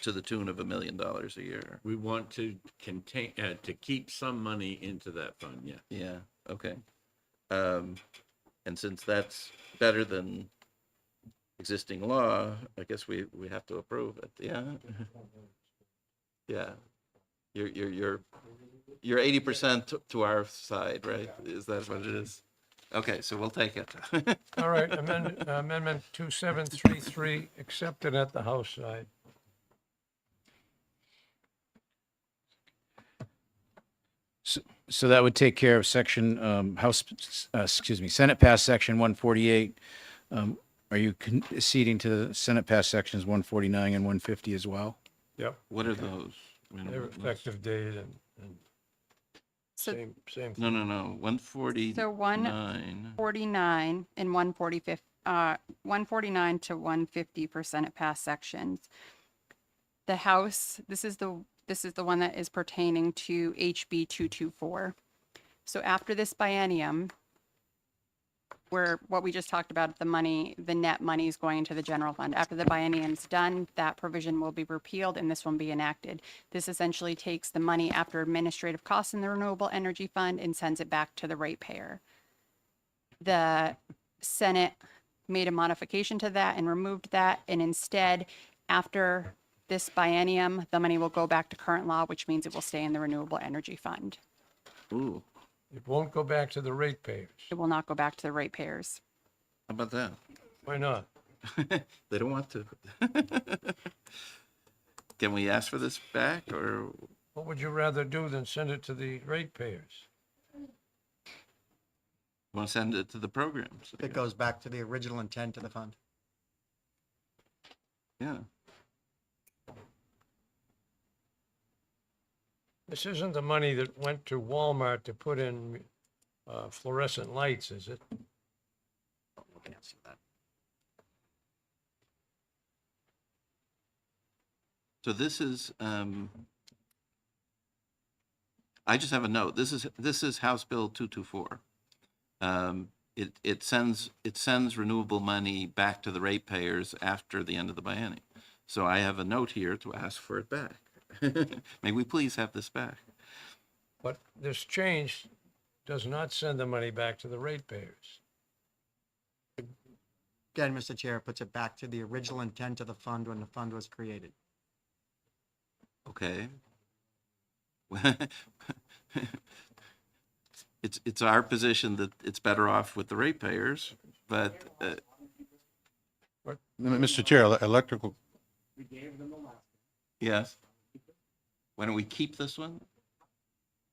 to the tune of $1 million a year. We want to contain, to keep some money into that fund, yeah. Yeah, okay. And since that's better than existing law, I guess we have to approve it, yeah? Yeah. You're 80% to our side, right? Is that what it is? Okay, so we'll take it. All right, amendment 2733 accepted at the House side. So that would take care of section, Senate passed section 148. Are you conceding to the Senate passed sections 149 and 150 as well? Yep. What are those? Their effective date and So- same. No, 149. So 149 and 149 to 150 for Senate passed sections. The House, this is the one that is pertaining to HB 224. So after this biennium, where what we just talked about, the net money is going into the general fund. After the biennium's done, that provision will be repealed and this will be enacted. This essentially takes the money after administrative costs in the Renewable Energy Fund and sends it back to the ratepayer. The Senate made a modification to that and removed that, and instead, after this biennium, the money will go back to current law, which means it will stay in the Renewable Energy Fund. Ooh, It won't go back to the ratepayers. It will not go back to the ratepayers. how about that? Why not? They don't want to. Can we ask for this back, or What would you rather do than send it to the ratepayers? want to send it to the programs? It goes back to the original intent of the fund. Yeah. This isn't the money that went to Walmart to put in fluorescent lights, is it? So this is, I just have a note. This is House Bill 224. It sends renewable money back to the ratepayers after the end of the biennium. So I have a note here to ask for it back. May we please have this back? But this change does not send the money back to the ratepayers. Again, Mr. Chair, it puts it back to the original intent of the fund when the fund was created. Okay. It's our position that it's better off with the ratepayers, but Mr. Chair, electrical, yes. Why don't we keep this one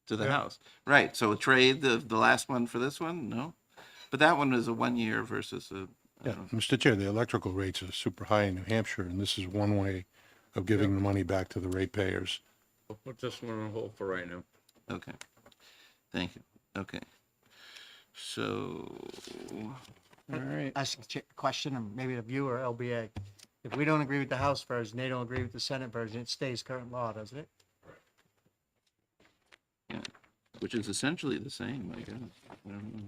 to the Yeah. House? Right, so trade the last one for this one? No? But that one is a 1 year versus a, yeah, Mr. Chair, the electrical rates are super high in New Hampshire, and this is one way of giving the money back to the ratepayers. We'll put this one on hold for right now. okay. Thank you. Okay. So, All right. Ask a question, and maybe the viewer, LBA. If we don't agree with the House version, they don't agree with the Senate version, it stays current law, doesn't it? yeah, which is essentially the same, I guess. I don't know.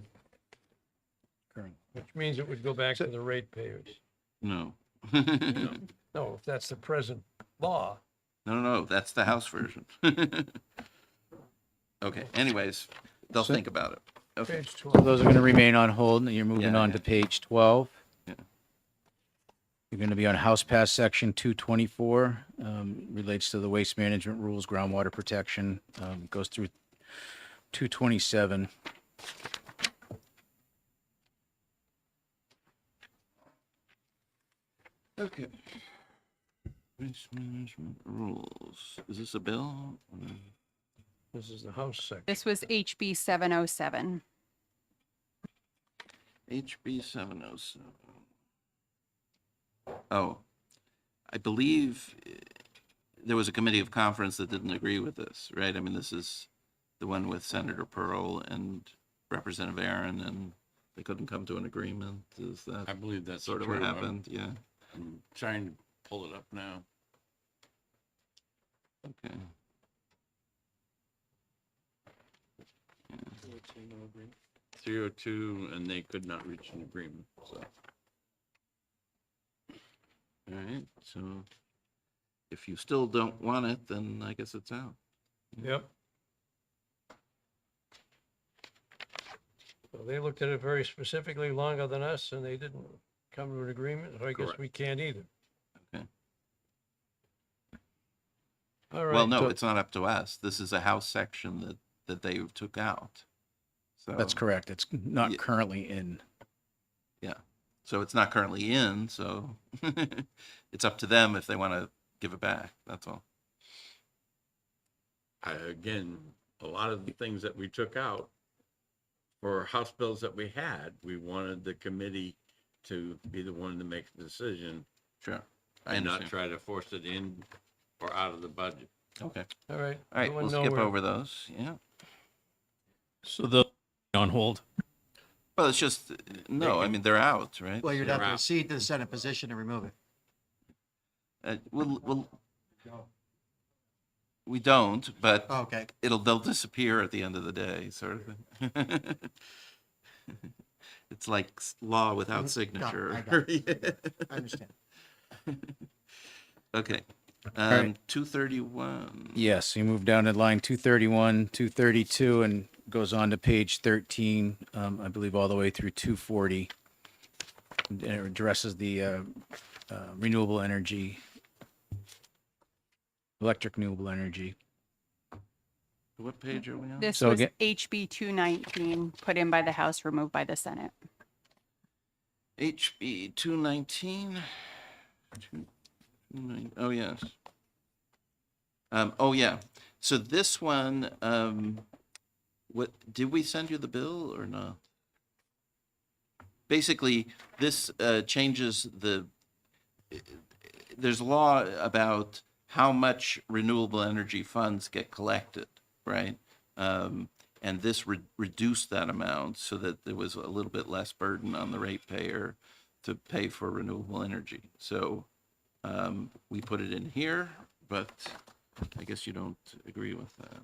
Which means it would go back to the ratepayers. No. No, if that's the present law. No, that's the House version. Okay, anyways, they'll think about it. Okay. Page So 12. those are going to remain on hold, and you're moving Yeah, on yeah. to page 12. Yeah. You're going to be on House Pass Section 224, relates to the waste management rules, groundwater protection, goes through 227. Okay. Waste management rules. Is this a bill? This is the House section. This was HB 707. HB 707. Oh, I believe there was a committee of conference that didn't agree with this, right? I mean, this is the one with Senator Pearl and Representative Aaron, and they couldn't come to an agreement. Is that I believe that's sort of what true. happened? Yeah. I'm trying to pull it up now. Okay. 302, and they could not reach an agreement, so. All right, so if you still don't want it, then I guess it's out. Yep. So they looked at it very specifically longer than us, and they didn't come to an agreement, so I guess Correct. we can't either. Okay. All right. Well, no, so- it's not up to us. This is a house section that they took out. So That's correct. It's not Yeah. currently in. yeah. So it's not currently in, so it's up to them if they want to give it back. That's all. Again, a lot of the things that we took out for house bills that we had, we wanted the committee to be the one to make the decision Sure. I and not understand. try to force it in or out of the budget. Okay. All right. All right, Everyone we'll know skip where- over those. Yeah. So the on hold. Well, it's just, no, I mean, they're out, right? Well, you'd have to They're out. cede to the Senate position and remove it. We don't, but Okay. they'll disappear at the end of the day, sort of thing. It's like law without Mhm. signature. I got it. I understand. Okay. right. 231. Yes, you move down to line 231, 232, and goes on to page 13, I believe all the way through 240. And it addresses the renewable energy, electric renewable energy. What page are we on? This So was again- HB 219, put in by the House, removed by the Senate. HB 219. Oh, yes. Oh, yeah. So this one, what, did we send you the bill or not? Basically, this changes there's law about how much renewable energy funds get collected, right? And this reduced that amount so that there was a little bit less burden on the ratepayer to pay for renewable energy. So we put it in here, but I guess you don't agree with that.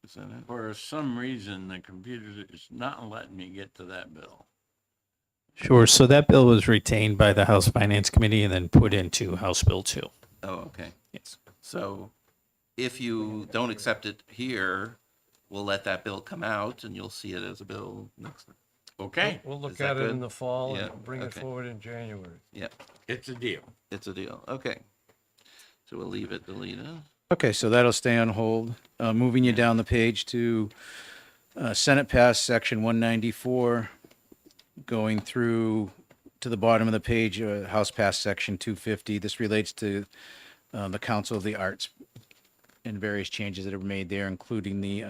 Is that it? For some reason, the computer is not letting me get to that bill. Sure. So that bill was retained by the House Finance Committee and then put into House Bill 2. Oh, okay. Yes. So if you don't accept it here, we'll let that bill come out and you'll see it as a bill next time. Okay, We'll look Is that at it in good? the fall Yeah, and bring it okay. forward in January. Yeah, it's a deal. it's a deal. Okay. So we'll leave it, Delita. Okay, so that'll stay on hold. Moving you down the page to Senate Pass Section 194, going through to the bottom of the page, House Pass Section 250. This relates to the Council of the Arts and various changes that are made there, including the,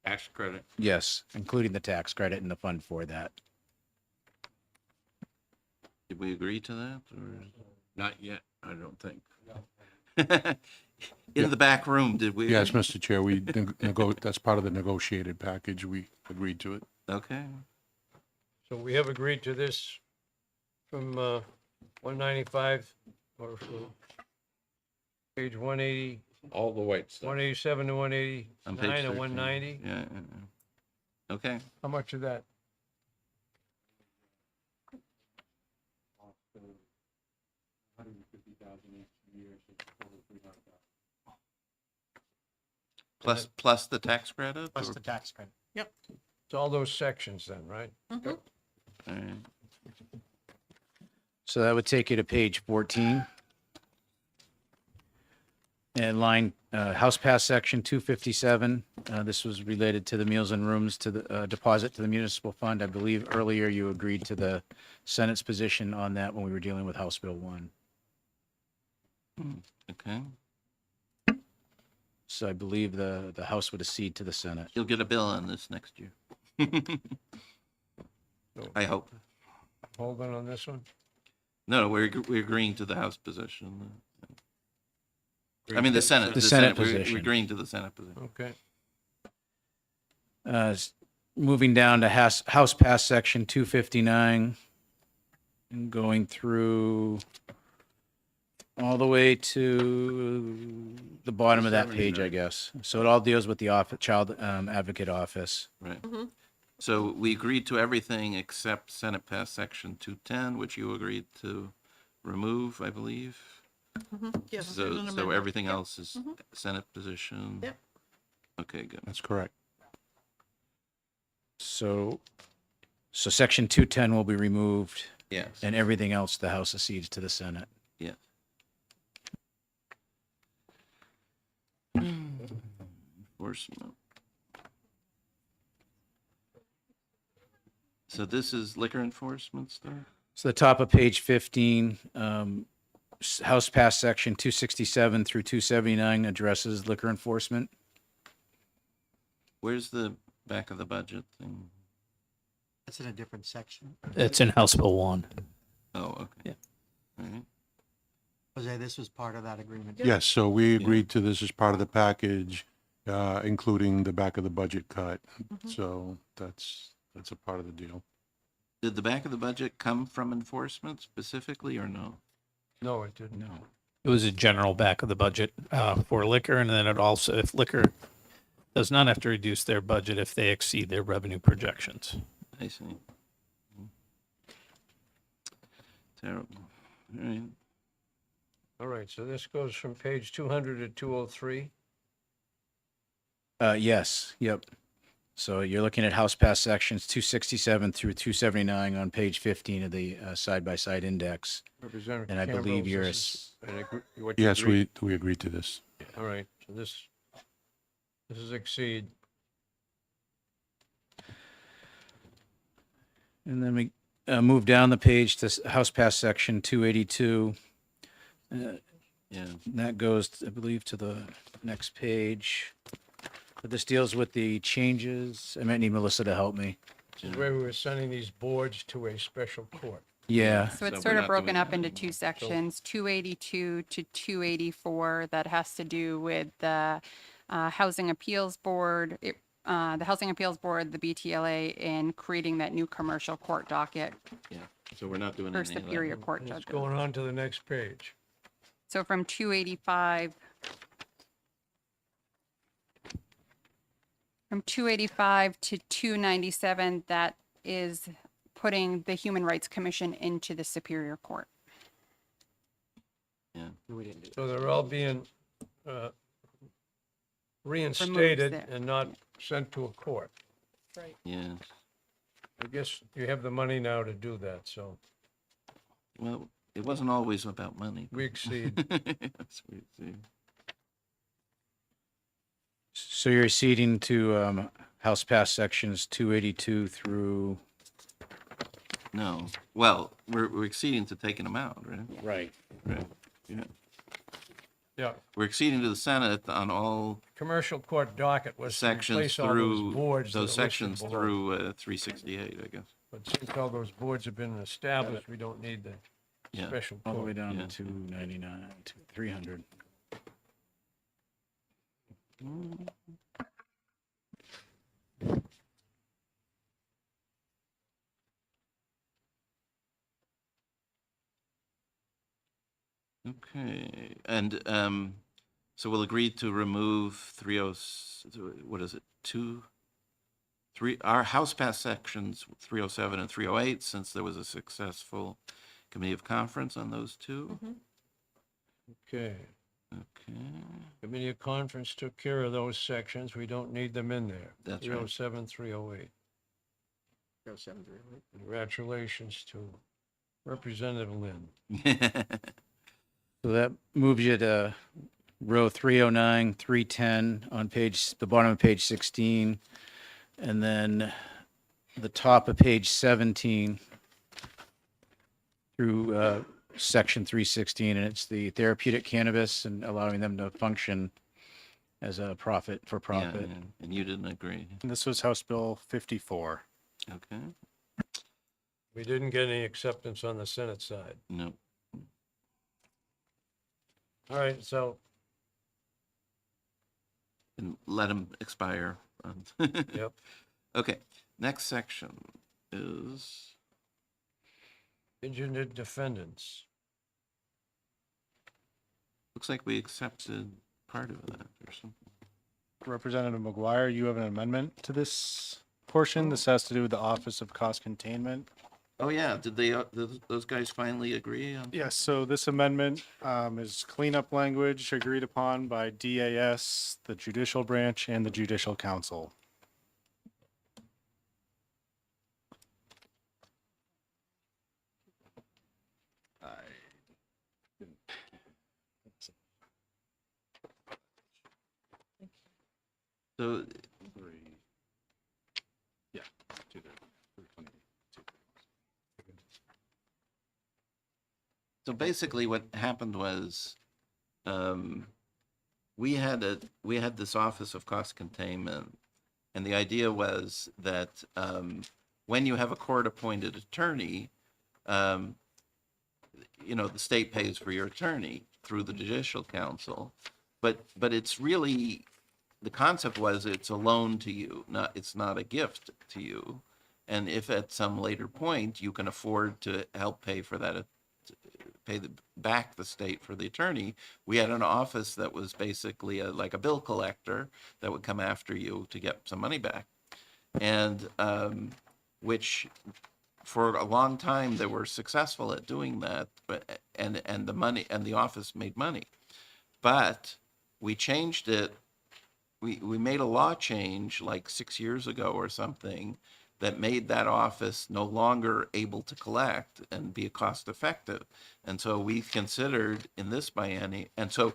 Tax credit. yes, including the tax credit and the fund for that. Did we agree to that or? Not yet, I don't think. In the back room, did we? Yes, Mr. Chair, that's part of the negotiated package. We agreed to it. Okay. So we have agreed to this from 195 or from page 180, All the white stuff. 187 to On 189 page and 13. 190. Yeah. Okay. How much of that? Plus the tax credit? Plus or- the tax credit. Yep. It's all those sections then, right? Mhm. All right. So that would take you to page 14. And line, House Pass Section 257, this was related to the meals and rooms to the deposit to the municipal fund. I believe earlier you agreed to the Senate's position on that when we were dealing with House Bill 1. Okay. So I believe the House would accede to the Senate. You'll get a bill on this next year. I hope. Hold on this one. No, we're agreeing to the House position. I mean, the Senate. The Senate We're position. agreeing to the Senate position. Okay. Moving down to House Pass Section 259. and going through all the way to the bottom of that page, I guess. So it all deals with the child advocate office. Right. So we agreed to everything except Senate Pass Section 210, which you agreed to remove, I believe. Yes. there's So, an so amendment. everything Yep. else is Senate position? Yep. Okay, good. That's correct. So section 210 will be removed Yes, and everything else the House accedes to the Senate. yes. Enforcement. So this is liquor enforcement stuff? So the top of page 15, House Pass Section 267 through 279 addresses liquor enforcement. Where's the back of the budget thing? That's in a different section. It's in House Bill 1. Oh, okay. Yeah. All right. Jose, this was part of that agreement. Yes, so we agreed to this as part of the package, including the back of the budget cut. So that's a part of the deal. Did the back of the budget come from enforcement specifically or no? No, it didn't. No. It was a general back of the budget for liquor, and then it also, if liquor does not have to reduce their budget if they exceed their revenue projections. I see. Terrible. All right. All right, so this goes from page 200 to 203. Yes, yep. So you're looking at House Pass Sections 267 through 279 on page 15 of the side-by-side index. Representative And I Campbell, believe this you're is what you Yes, agreed- we agreed to this. All right, so this is exceed. And then we move down the page to House Pass Section 282. Yeah. And that goes, I believe, to the next page. But this deals with the changes. I might need Melissa to help me. This is where we were sending these boards to a special court. Yeah. So it's So sort we're of not broken doing up that into anymore. two sections, 282 to 284. That has to do with the Housing Appeals Board, the Housing Appeals Board, the BTLA, in creating that new commercial court docket Yeah. So we're not doing for any of that. Superior Court And it's judges. going on to the next page. So from 285 to 297, that is putting the Human Rights Commission into the Superior Court. Yeah. So they're all being reinstated there. and not sent to a court. Yes. I guess you have the money now to do that, so Well, it wasn't always about money. we exceed. Yes, we exceed. So you're ceding to House Pass Sections 282 through... No. Well, we're exceeding to taking them out, right? Right. Right. Yeah. Yeah, We're exceeding to the Senate on all commercial court docket was to sections replace all those through, boards. that are those listed sections below. through 368, I guess. But since all those boards have been established, we don't need the Yeah. special All the way court. down Yeah. to 299, to 300. Okay, and so we'll agree to remove 30, what is it, 3, our House Pass sections 307 and 308, since there was a successful committee of conference on those two. Okay, Okay, committee of conference took care of those sections. We don't need them in there. That's right. 307, 308. Congratulations to Representative Lynn. So that moves you to row 309, 310 on the bottom of page 16. And then the top of page 17 through section 316. And it's the therapeutic cannabis and allowing them to function as a Yeah, for-profit. and you didn't agree. And this was House Bill 54. Okay, We didn't get any acceptance on the Senate side. no. All right, so, And let them expire. yep. Okay, next section is, Indigent defendants. Looks like we accepted part of that or something. Representative McGuire, you have an amendment to this portion. This has to do with the Office of Cost Containment. Oh, yeah, did they, those guys finally agree on? Yes, so this amendment is cleanup language agreed upon by DAS, the Judicial Branch, and the Judicial Council. So, so basically what happened was, we had this Office of Cost Containment, and the idea was that, when you have a court-appointed attorney, the state pays for your attorney through the Judicial Council, but it's really, the concept was it's a loan to you, it's not a gift to you. And if at some later point you can afford to help pay for that, back the state for the attorney, we had an office that was basically like a bill collector that would come after you to get some money back. And which for a long time they were successful at doing that, but and the money and the office made money. But we changed it. We made a law change like 6 years ago or something that made that office no longer able to collect and be cost effective. And so we considered in this biennium, and so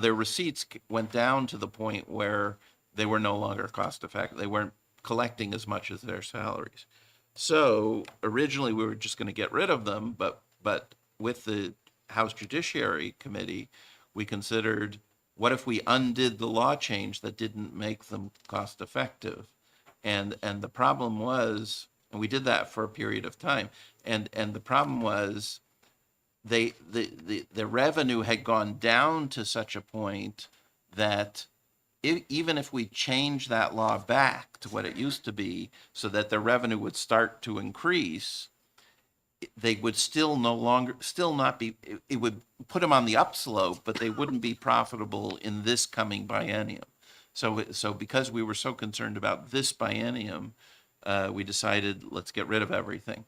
their receipts went down to the point where they were no longer cost effective. They weren't collecting as much as their salaries. So originally we were just going to get rid of them, but with the House Judiciary Committee, we considered, what if we undid the law change that didn't make them cost effective? And the problem was, and we did that for a period of time, and the problem was the revenue had gone down to such a point that even if we change that law back to what it used to be so that their revenue would start to increase, they would still not be, it would put them on the upslope, but they wouldn't be profitable in this coming biennium. So because we were so concerned about this biennium, we decided, let's get rid of everything.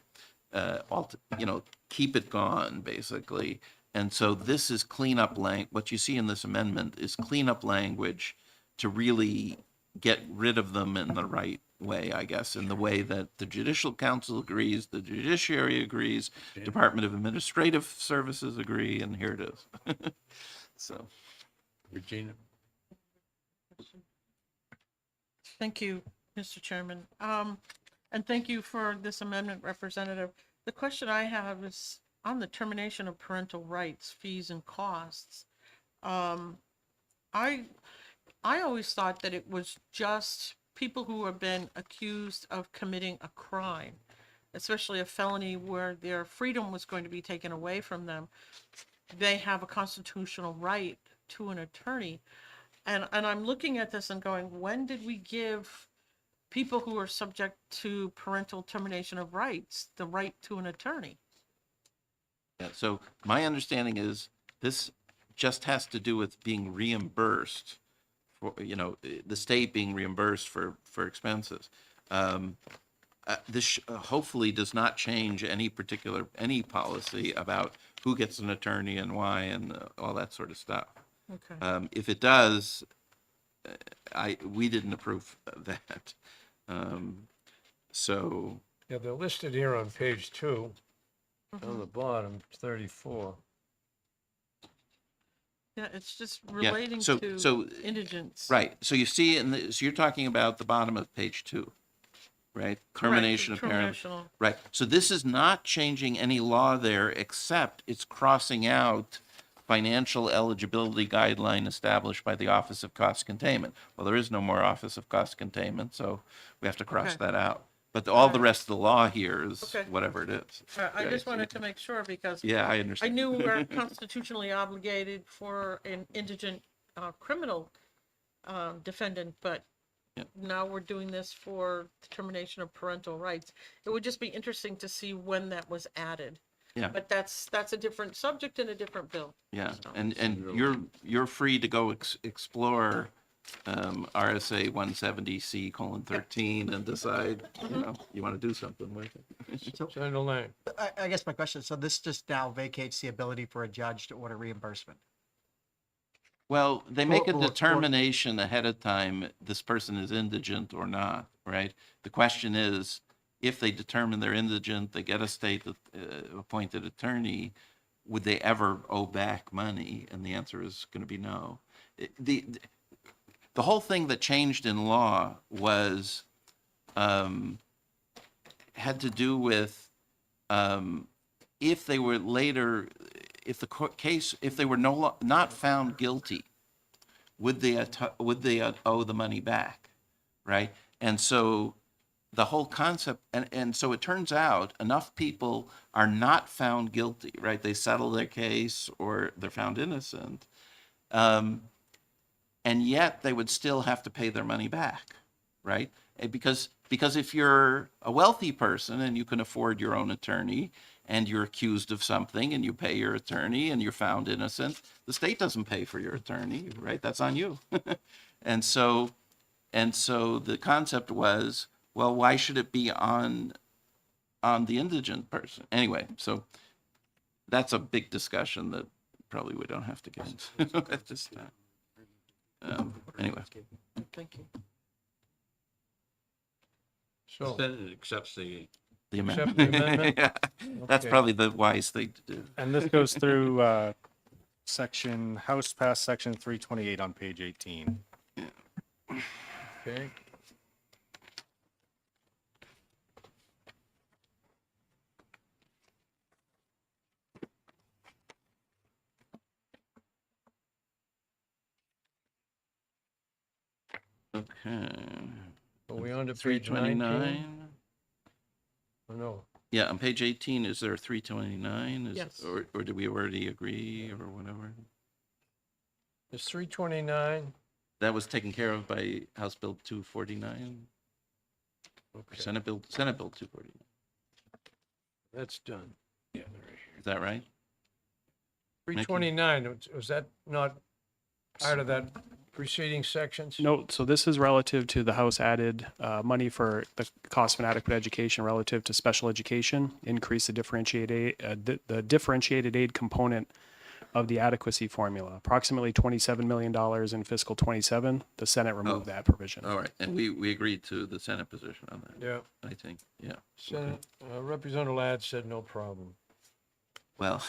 Keep it gone, basically. And so this is cleanup what you see in this amendment is cleanup language to really get rid of them in the right way, I guess, in the way that the Judicial Council agrees, the Judiciary agrees, Department of Administrative Services agree, and here it is. So, Regina. Thank you, Mr. Chairman. And thank you for this amendment, Representative. The question I have is on the termination of parental rights, fees and costs. I always thought that it was just people who have been accused of committing a crime, especially a felony where their freedom was going to be taken away from them. They have a constitutional right to an attorney. And I'm looking at this and going, when did we give people who are subject to parental termination of rights the right to an attorney? yeah, so my understanding is this just has to do with being reimbursed for, the state being reimbursed for expenses. This hopefully does not change any policy about who gets an attorney and why and all that sort of stuff. Okay. If it does, we didn't approve of that. So Yeah, they're listed here on page 2, on the bottom, 34. Yeah, it's just relating so to indigents. right. So you see, so you're talking about the bottom of page 2, right? Termination of parent. Terminational. Right. So this is not changing any law there, except it's crossing out financial eligibility guideline established by the Office of Cost Containment. Well, there is no more Office of Cost Containment, so we have to cross that out. But all the rest of the law here is whatever it is. I just wanted to make sure because Yeah, I I understand. knew we were constitutionally obligated for an indigent criminal defendant, but now we're doing this for termination of parental rights. It would just be interesting to see when that was added. Yeah. But that's a different subject and a different bill. Yeah, So- and you're free to go explore RSA 170C:13 and decide, you want to do something with it. Senator Lang. I guess my question, so this just now vacates the ability for a judge to order reimbursement? Well, they make a For- determination ahead of time, this person is indigent or not, right? The question is, if they determine they're indigent, they get a state appointed attorney, would they ever owe back money? And the answer is going to be no. The whole thing that changed in law was, had to do with, if they were later, if the case, if they were not found guilty, would they owe the money back, right? And so the whole concept, and so it turns out enough people are not found guilty, right? They settle their case or they're found innocent, and yet they would still have to pay their money back, right? Because if you're a wealthy person and you can afford your own attorney and you're accused of something and you pay your attorney and you're found innocent, the state doesn't pay for your attorney, right? That's on you. And so the concept was, well, why should it be on the indigent person? Anyway, so that's a big discussion that probably we don't have to get into at this time. Anyway. Thank you. So, Then it accepts the accept the amendment? Yeah, that's Okay. probably the wise thing to do. And this goes through House passed section 328 on page 18. Okay. Okay. Are we on to page 19? 329. Oh, no. Yeah, on page 18, is there 329? Yes. Or did we already agree or whatever? It's 329. That was taken care of by House Bill 249? Okay. Senate Bill 249. That's done. Yeah. Is that right? 329, was that not part of that preceding sections? No, so this is relative to the House added money for the cost of an adequate education relative to special education, increase the differentiated aid component of the adequacy formula, approximately $27 million in fiscal 27. The Senate removed that provision. All right, and we agreed to the Senate position on that. Yeah. I think, yeah. Senate, Representative Ladd said no problem. Well,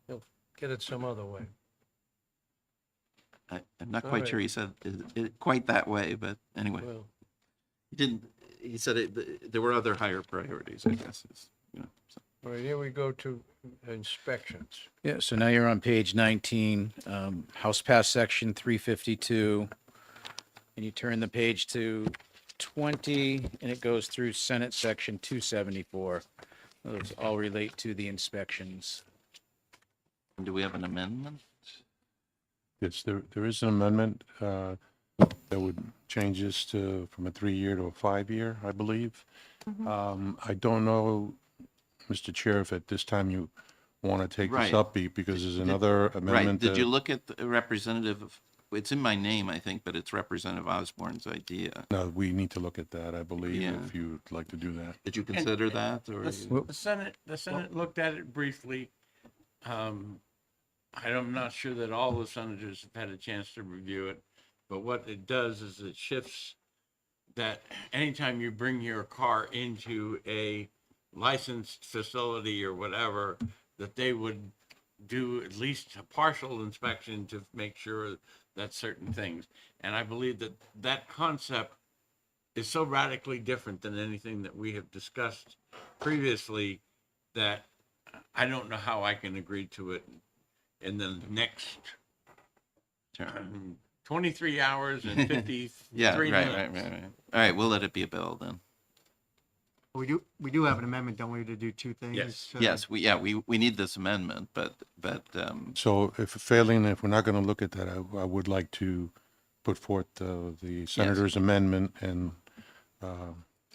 He'll get it some other way. I'm not All quite right. sure he said it quite that way, but anyway. Well, He said there were other higher priorities, I guess. So. all right, here we go to inspections. Yeah, so now you're on page 19, House Pass Section 352, and you turn the page to 20, and it goes through Senate Section 274. Those all relate to the inspections. Do we have an amendment? Yes, there is an amendment that would change this from a 3-year to a 5-year, I believe. I don't know, Mr. Chair, if at this time you want to take this Right. up because there's another Right, amendment. did you look at the representative, it's in my name, I think, but it's Representative Osborne's idea. No, we need to look at that, I believe, Yeah. if you'd like to do that. Did you consider that, or? The Senate looked at it briefly. I'm not sure that all the senators have had a chance to review it, but what it does is it shifts that anytime you bring your car into a licensed facility or whatever, that they would do at least a partial inspection to make sure that certain things. And I believe that that concept is so radically different than anything that we have discussed previously that I don't know how I can agree to it in the next 23 hours and 53 Yeah, right. minutes. All right, we'll let it be a bill then. We do have an amendment, don't we, to do two things? Yes. Yes, we need this amendment, but So if failing, if we're not going to look at that, I would like to put forth the senator's amendment and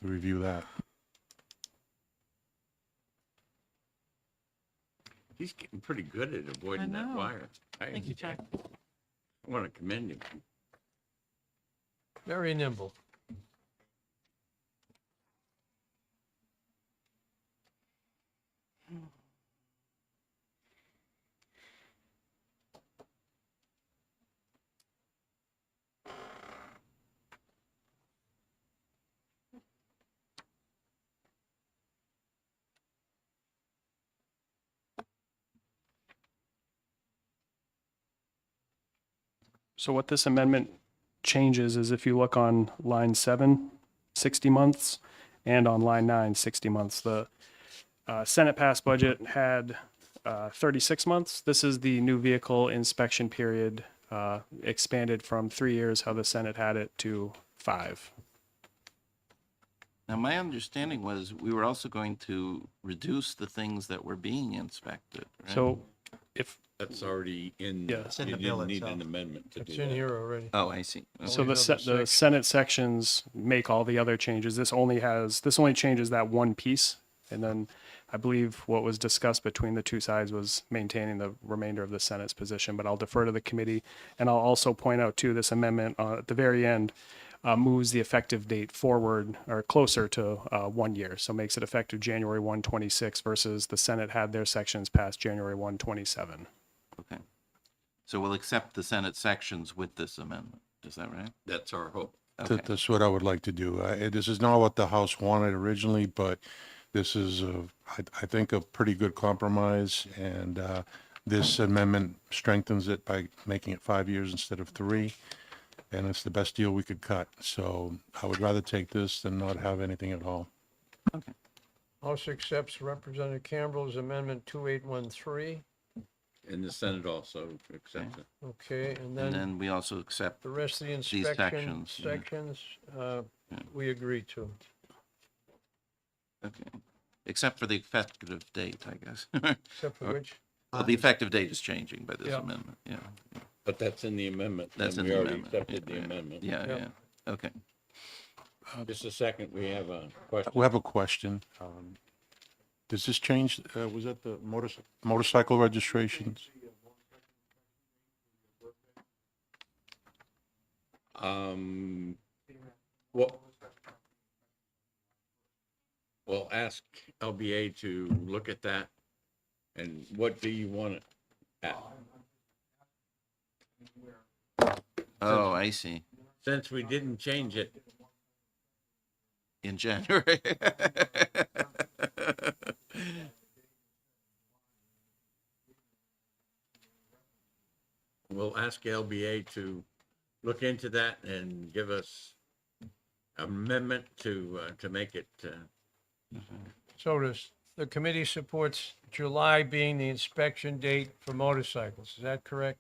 review that. He's getting pretty good at avoiding that know. wire. Thank you, Jack. I want to commend you. Very nimble. So what this amendment changes is if you look on line 7, 60 months, and on line 9, 60 months. The Senate passed budget had 36 months. This is the new vehicle inspection period, expanded from 3 years, how the Senate had it, to 5. Now, my understanding was we were also going to reduce the things that were being inspected, right? So if That's already in, Yeah. It's in you the bill didn't need itself. an amendment to do It's in that. here already. Oh, I see. So Always the, have the the Senate sections make all the other changes. This only changes that one piece. And then I believe what was discussed between the two sides was maintaining the remainder of the Senate's position, but I'll defer to the committee. And I'll also point out too, this amendment at the very end moves the effective date forward or closer to 1 year. So makes it effective January 1, 26 versus the Senate had their sections passed January 1, 27. Okay. So we'll accept the Senate sections with this amendment. Is that right? That's our hope. Okay. That's what I would like to do. This is not what the House wanted originally, but this is, I think, a pretty good compromise. And this amendment strengthens it by making it 5 years instead of 3. And it's the best deal we could cut. So I would rather take this than not have anything at all. Okay. House accepts Representative Campbell's amendment 2813. And the Senate also accepts it. Okay, and And then then we also accept the rest of the these inspection sections. yeah. sections, we agree to. Okay. Except for the effective date, I guess. Except for which? Well, the effective date is changing by this Yeah. amendment, yeah. But that's in the amendment. That's and in we the already amendment. accepted the Yeah, amendment. Yeah, Yep. yeah, okay. Just a second, we have a question. We have a question. Does this change, was that the motorcycle registrations? Well, we'll ask LBA to look at that. And what do you want it at? Oh, I see. Since we didn't change it, In January. we'll ask LBA to look into that and give us amendment to make it, So the committee supports July being the inspection date for motorcycles. Is that correct?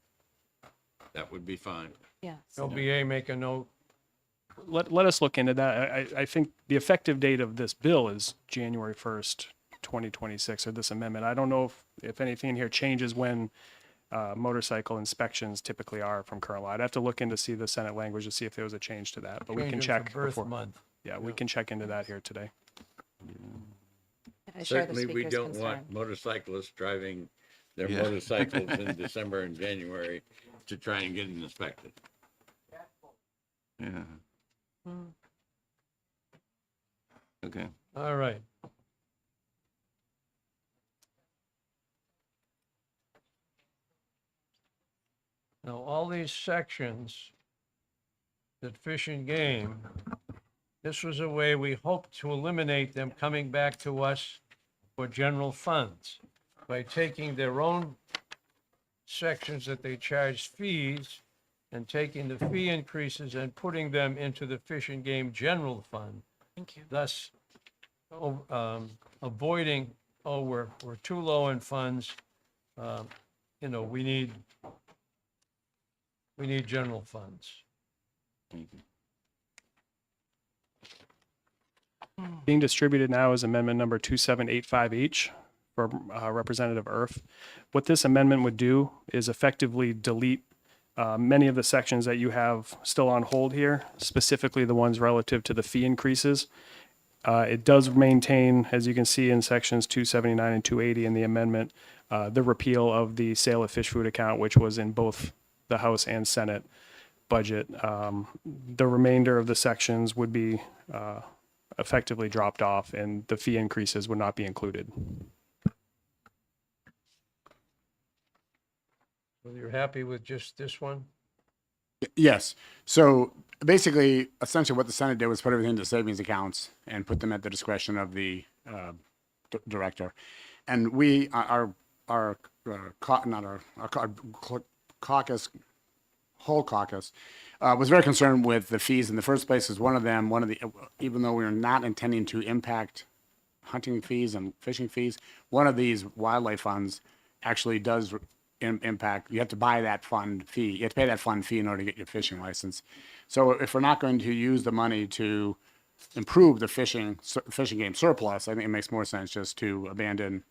that would be fine. Yes. LBA make a note. Let us look into that. I think the effective date of this bill is January 1st, 2026, or this amendment. I don't know if anything in here changes when motorcycle inspections typically are from current law. I'd have to look in to see the Senate language to see if there was a change to that, but we can Change it check for birth before. month. Yeah, we can check into that here today. I share the Certainly, we speaker's don't concern. want motorcyclists driving their Yeah. motorcycles in December and January to try and get it inspected. Yeah. Okay. All right. Now, all these sections that Fish and Game, this was a way we hoped to eliminate them coming back to us for general funds by taking their own sections that they charge fees and taking the fee increases and putting them into the Fish and Game General Fund. Thank you. Thus, avoiding, we're too low in funds. We need general funds. Being distributed now is amendment number 2785H from Representative Earth. What this amendment would do is effectively delete many of the sections that you have still on hold here, specifically the ones relative to the fee increases. It does maintain, as you can see in sections 279 and 280 in the amendment, the repeal of the sale of fish food account, which was in both the House and Senate budget. The remainder of the sections would be effectively dropped off, and the fee increases would not be included. So you're happy with just this one? Yes. So basically, essentially what the Senate did was put everything into savings accounts and put them at the discretion of the director. And we, our caucus, whole caucus, was very concerned with the fees in the first place. Is even though we are not intending to impact hunting fees and fishing fees, one of these wildlife funds actually does impact. You have to buy that fund fee. You have to pay that fund fee in order to get your fishing license. So if we're not going to use the money to improve the fishing game surplus, I think it makes more sense just to abandon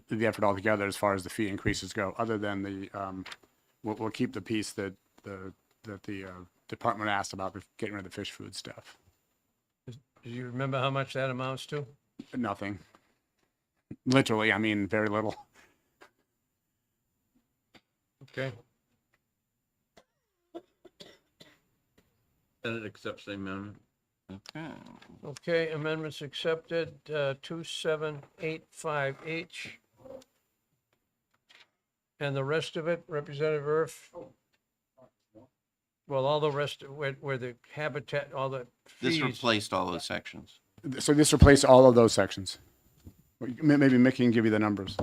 the effort altogether as far as the fee increases go. Other than we'll keep the piece that the department asked about getting rid of the fish food stuff. Do you remember how much that amounts to? Nothing. Literally, I mean, very little. Okay. Senate accepts the amendment. Okay. Okay, amendments accepted, 2785H. And the rest of it, Representative Erf? Well, all the rest, where the habitat, all the This fees. replaced all those sections. So this replaced all of those sections. Maybe Mickey can give you the numbers.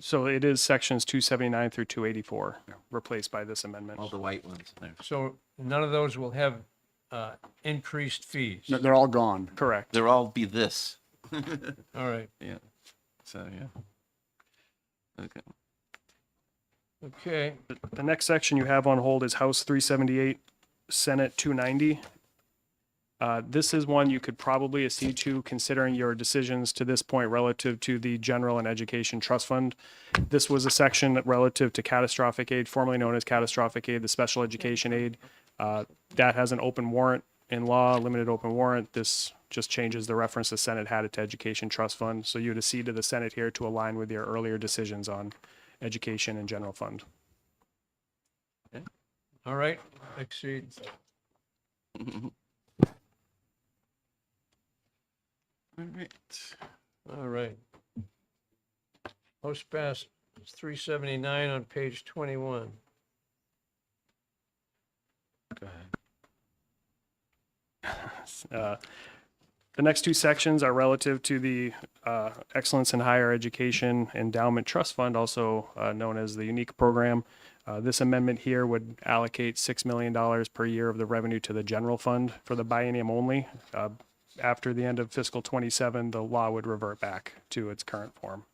So it is sections 279 through 284 replaced by this amendment. All the white ones there. So none of those will have increased fees. No, they're all gone. Correct. They'll all be this. All right. Yeah. So, yeah. Okay. Okay. The next section you have on hold is House 378, Senate 290. This is one you could probably accede to considering your decisions to this point relative to the General and Education Trust Fund. This was a section relative to catastrophic aid, formerly known as catastrophic aid, the special education aid. That has an open warrant in law, limited open warrant. This just changes the reference the Senate had it to Education Trust Fund. So you would accede to the Senate here to align with your earlier decisions on education and general fund. All right, exceed. All right. All right. House passed 379 on page 21. Go ahead. The next two sections are relative to the Excellence in Higher Education Endowment Trust Fund, also known as the Unique Program. This amendment here would allocate $6 million per year of the revenue to the general fund for the biennium only. After the end of fiscal 27, the law would revert back to its current form.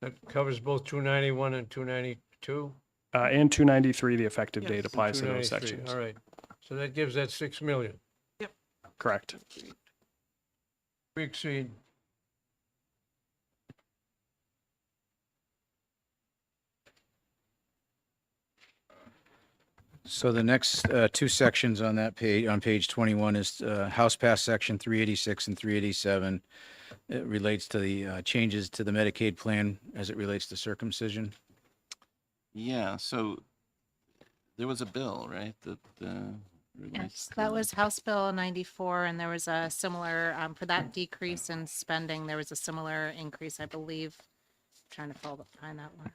That covers both 291 and 292? And 293, the effective Yes. date applies to those 293, sections. all right. So that gives that 6 million. Correct. We exceed. So the next two sections on that page, on page 21, is House Pass Section 386 and 387. It relates to the changes to the Medicaid plan as it relates to circumcision. Yeah, so there was a bill, right, that relates Yes, to that was House Bill 94, and there was a similar, for that decrease in spending, there was a similar increase, I believe. Trying to find that one.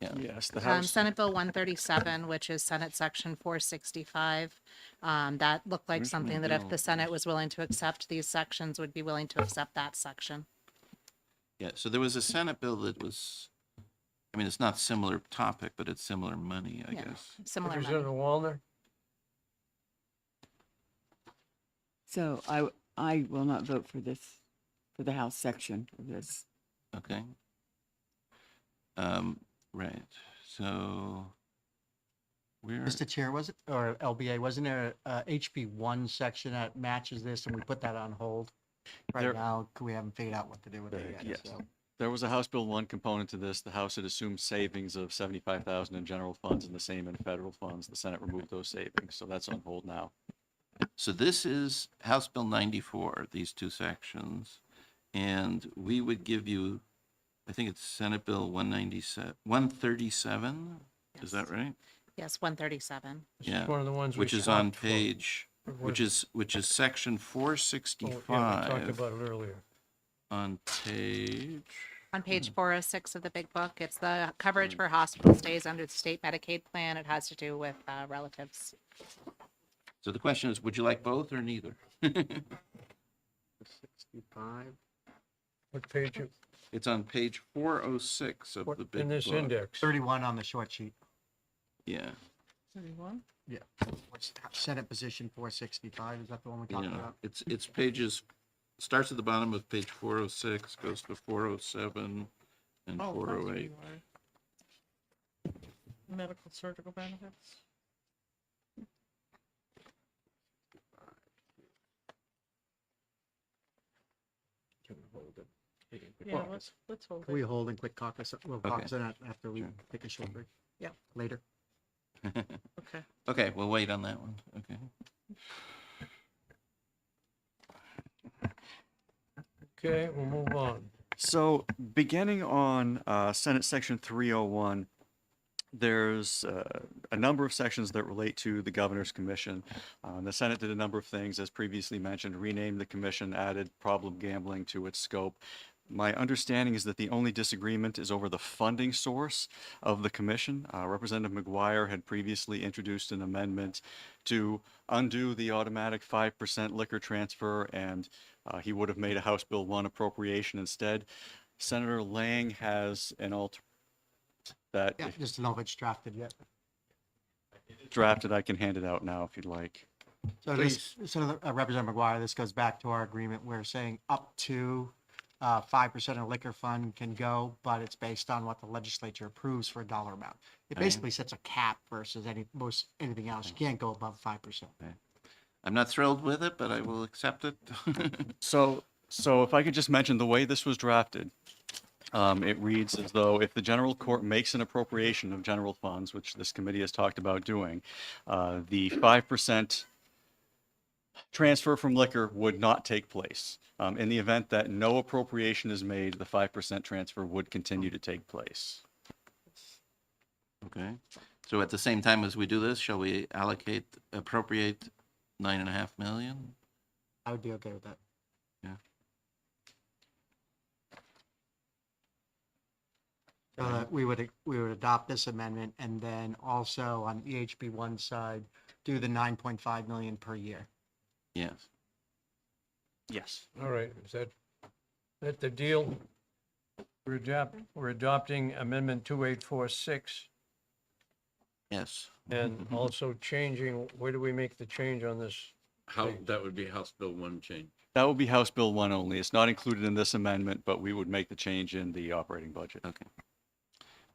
Yeah. Yes, the House. Senate Bill 137, which is Senate Section 465. That looked like something that if the Senate was willing to accept these sections, would be willing to accept that section. Yeah, so there was a Senate bill that was, I mean, it's not similar topic, but it's similar money, I Yeah. guess. Similar money. Representative Wallner? So I will not vote for this, for the House section of this. Okay. Right, so we're, Mr. Chair, was it, or LBA, wasn't there a HB 1 section that matches this and we put that on hold? Right There- now, we haven't figured out what to do with it yet, Yes. so. There was a House Bill 1 component to this. The House had assumed savings of $75,000 in general funds and the same in federal funds. The Senate removed those savings, so that's on hold now. so this is House Bill 94, these two sections. And we would give you, I think it's Senate Bill 137, is that right? Yes, 137. This Yeah. is one of the ones we Which is on swapped for. page, Or which was- is section Oh, yeah, we talked 465 about it earlier. on page. On page 406 of the big book, it's the coverage for hospital stays under the state Medicaid plan. It has to do with relatives. So the question is, would you like both or neither? 65. What page? It's on page 406 of the big In this book. index? 31 on the short sheet. Yeah. 31? Yeah. What's Senate position 465, is that the one we talked Yeah, about? it's pages, starts at the bottom of page 406, goes to 407 and Oh, that's where 408. you are. Medical surgical benefits. Yeah, let's hold Can we it. hold and quick caucus? We'll Okay. caucus on that after we Sure. take a short break. Yeah. Later. Okay. Okay, we'll wait on that one. Okay. Okay, we'll move on. So beginning on Senate Section 301, there's a number of sections that relate to the Governor's Commission. The Senate did a number of things, as previously mentioned, renamed the commission, added problem gambling to its scope. My understanding is that the only disagreement is over the funding source of the commission. Representative McGuire had previously introduced an amendment to undo the automatic 5% liquor transfer, and he would have made a House Bill 1 appropriation instead. Senator Lang has an that Yeah, just to know if it's drafted yet. drafted. I can hand it out now if you'd like. So this, Senator Representative McGuire, this goes back to our agreement. We're saying up to 5% of liquor fund can go, but it's based on what the legislature approves for a dollar amount. It basically sets a cap versus anything else. You can't go above 5%. I'm not thrilled with it, but I will accept it. So if I could just mention the way this was drafted, it reads as though if the general court makes an appropriation of general funds, which this committee has talked about doing, the 5% transfer from liquor would not take place. In the event that no appropriation is made, the 5% transfer would continue to take place. Okay. So at the same time as we do this, shall we appropriate 9.5 million? I would be okay with that. Yeah. So that we would adopt this amendment and then also on the HB1 side, do the 9.5 million per year. Yes. Yes. All right, is that the deal? We're adopting Amendment 2846 Yes. and also changing, where do we make the change on this? That would be House Bill 1 change. That would be House Bill 1 only. It's not included in this amendment, but we would make the change in the operating budget. Okay.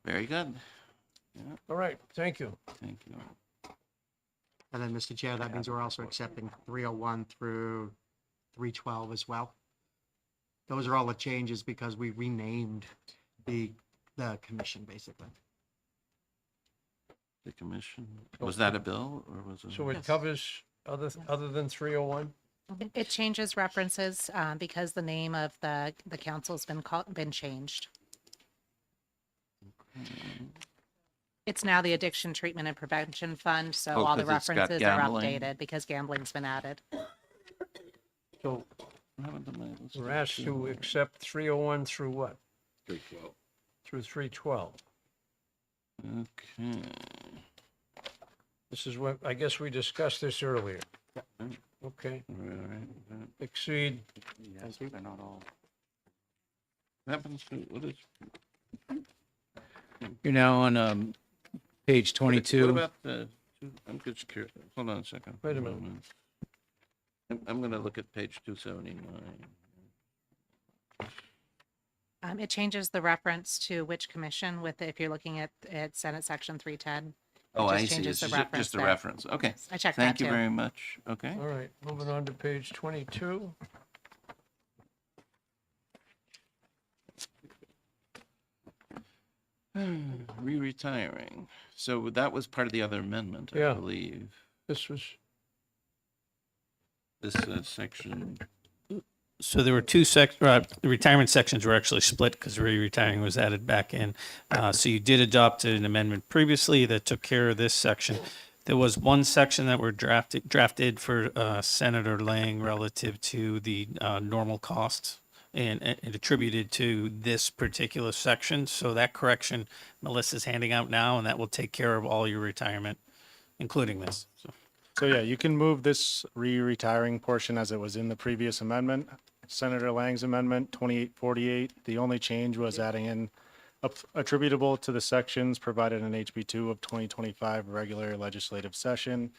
Very good. All right, thank you. Thank you. And then, Mr. Chair, that means we're also accepting 301 through 312 as well. Those are all the changes because we renamed the commission, basically. The commission, was that a bill or was it? So it covers other than 301? It changes references because the name of the council's been changed. It's now the Addiction Treatment and Prevention Fund, so Oh, all the 'cause it's got references are gambling. updated because gambling's been added. So What happened to my- we're asked to accept 301 through what? 312. Through 312. Okay. This is what, I guess we discussed this earlier. Okay. All right. Exceed, Yes, they're not all. What happens to, what is? You're now on page What 22. about the, I'm just curious, hold on a second. Wait a minute. I'm gonna look at page 279. It changes the reference to which commission if you're looking at Senate Section 310. Oh, It I just see, changes it's the reference just a there. reference, okay. I checked Thank that you too. very much, okay. all right, moving on to page 22. Re-retiring, so that was part of the other amendment, I Yeah. believe. This was, This section, So there were the retirement sections were actually split because re-retiring was added back in. So you did adopt an amendment previously that took care of this section. There was one section that were drafted for Senator Lang relative to the normal costs and attributed to this particular section. So that correction Melissa's handing out now, and that will take care of all your retirement, including this. So yeah, you can move this re-retiring portion as it was in the previous amendment. Senator Lang's amendment, 2848. The only change was adding in attributable to the sections provided in HB2 of 2025 regular legislative session.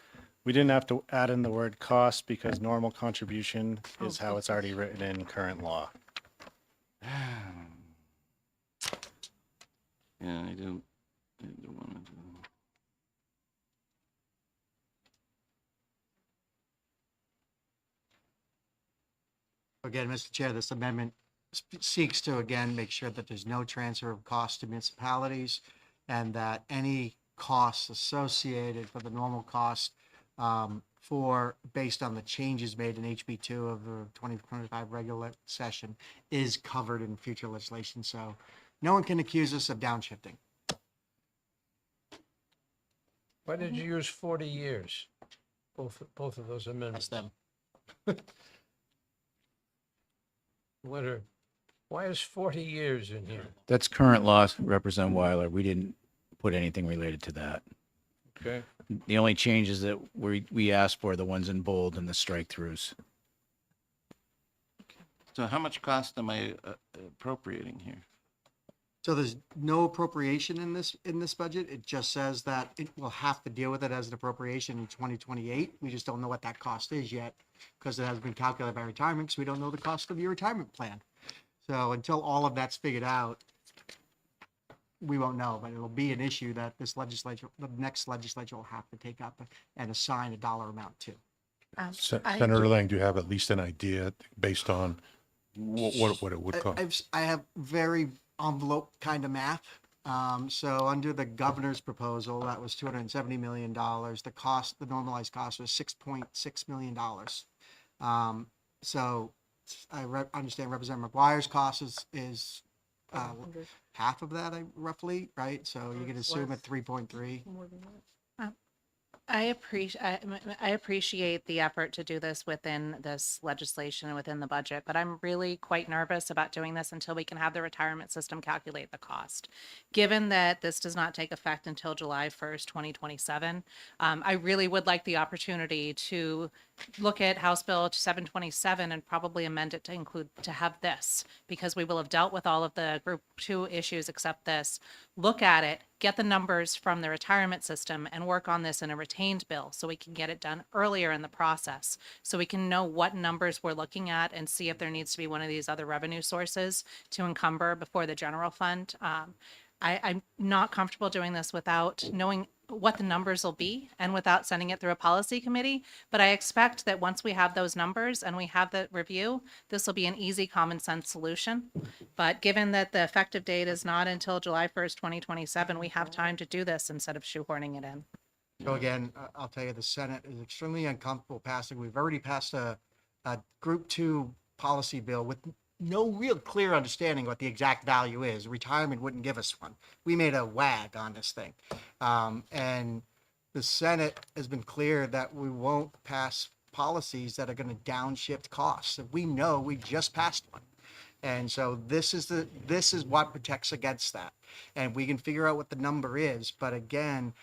We didn't have to add in the word cost because normal contribution is how it's already written in current law. Yeah, I don't want to do. Again, Mr. Chair, this amendment seeks to, again, make sure that there's no transfer of costs to municipalities and that any costs associated for the normal cost based on the changes made in HB2 of the 2025 regular session is covered in future legislation. So no one can accuse us of downshifting. Why did you use 40 years? Both of those amendments. That's them. Why is 40 years in here? That's current law, Representative Weiler. We didn't put anything related to that. Okay. The only changes that we asked for are the ones in bold and the strike-throughs. So how much cost am I appropriating here? So there's no appropriation in this budget. It just says that it will have to deal with it as an appropriation in 2028. We just don't know what that cost is yet because it hasn't been calculated by retirement because we don't know the cost of your retirement plan. So until all of that's figured out, we won't know, but it'll be an issue that the next legislature will have to take up and assign a dollar amount to. Senator Lang, do you have at least an idea based on what it would cost? I have very envelope kind of math. So under the governor's proposal, that was $270 million. The normalized cost was $6.6 million. So I understand Representative McGuire's cost is half of that, roughly, right? So you can assume at 3.3. I appreciate the effort to do this within this legislation and within the budget, but I'm really quite nervous about doing this until we can have the retirement system calculate the cost. Given that this does not take effect until July 1st, 2027, I really would like the opportunity to look at House Bill 727 and probably amend it to have this, because we will have dealt with all of the Group 2 issues except this. Look at it, get the numbers from the retirement system and work on this in a retained bill so we can get it done earlier in the process. So we can know what numbers we're looking at and see if there needs to be one of these other revenue sources to encumber before the general fund. I'm not comfortable doing this without knowing what the numbers will be and without sending it through a policy committee. But I expect that once we have those numbers and we have the review, this will be an easy common sense solution. But given that the effective date is not until July 1st, 2027, we have time to do this instead of shoehorning it in. So again, I'll tell you, the Senate is extremely uncomfortable passing. We've already passed a Group 2 policy bill with no real clear understanding what the exact value is. Retirement wouldn't give us one. We made a WAG on this thing. And the Senate has been clear that we won't pass policies that are going to downshift costs. We know we just passed one. And so this is what protects against that. And we can figure out what the number is. But again,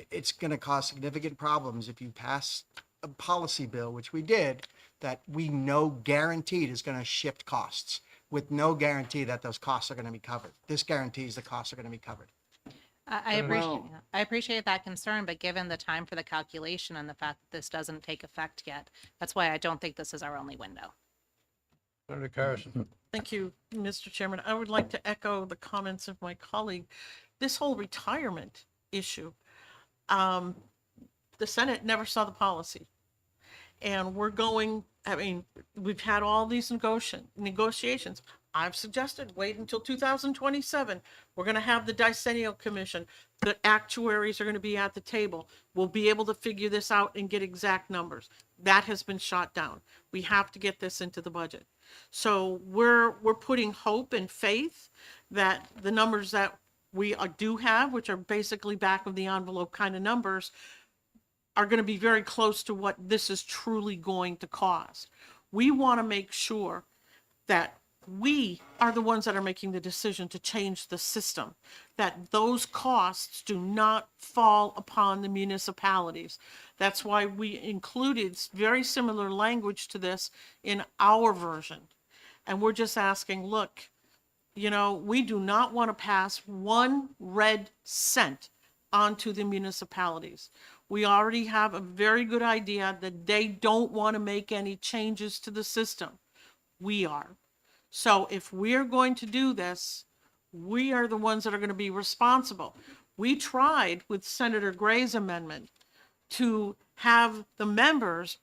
it's going to cause significant problems if you pass a policy bill, which we did, that we know guaranteed is going to shift costs with no guarantee that those costs are going to be covered. This guarantees the costs are going to be covered. I appreciate that concern, but given the time for the calculation and the fact that this doesn't take effect yet, that's why I don't think this is our only window. Senator Carson. Thank you, Mr. Chairman. I would like to echo the comments of my colleague. This whole retirement issue, the Senate never saw the policy. And we've had all these negotiations. I've suggested wait until 2027. We're going to have the decennial commission. The actuaries are going to be at the table. We'll be able to figure this out and get exact numbers. That has been shot down. We have to get this into the budget. So we're putting hope and faith that the numbers that we do have, which are basically back of the envelope kind of numbers, are going to be very close to what this is truly going to cost. We want to make sure that we are the ones that are making the decision to change the system, that those costs do not fall upon the municipalities. That's why we included very similar language to this in our version. And we're just asking, look, you know, we do not want to pass one red cent onto the municipalities. We already have a very good idea that they don't want to make any changes to the system. We are. So if we're going to do this, we are the ones that are going to be responsible. We tried with Senator Gray's amendment to have the members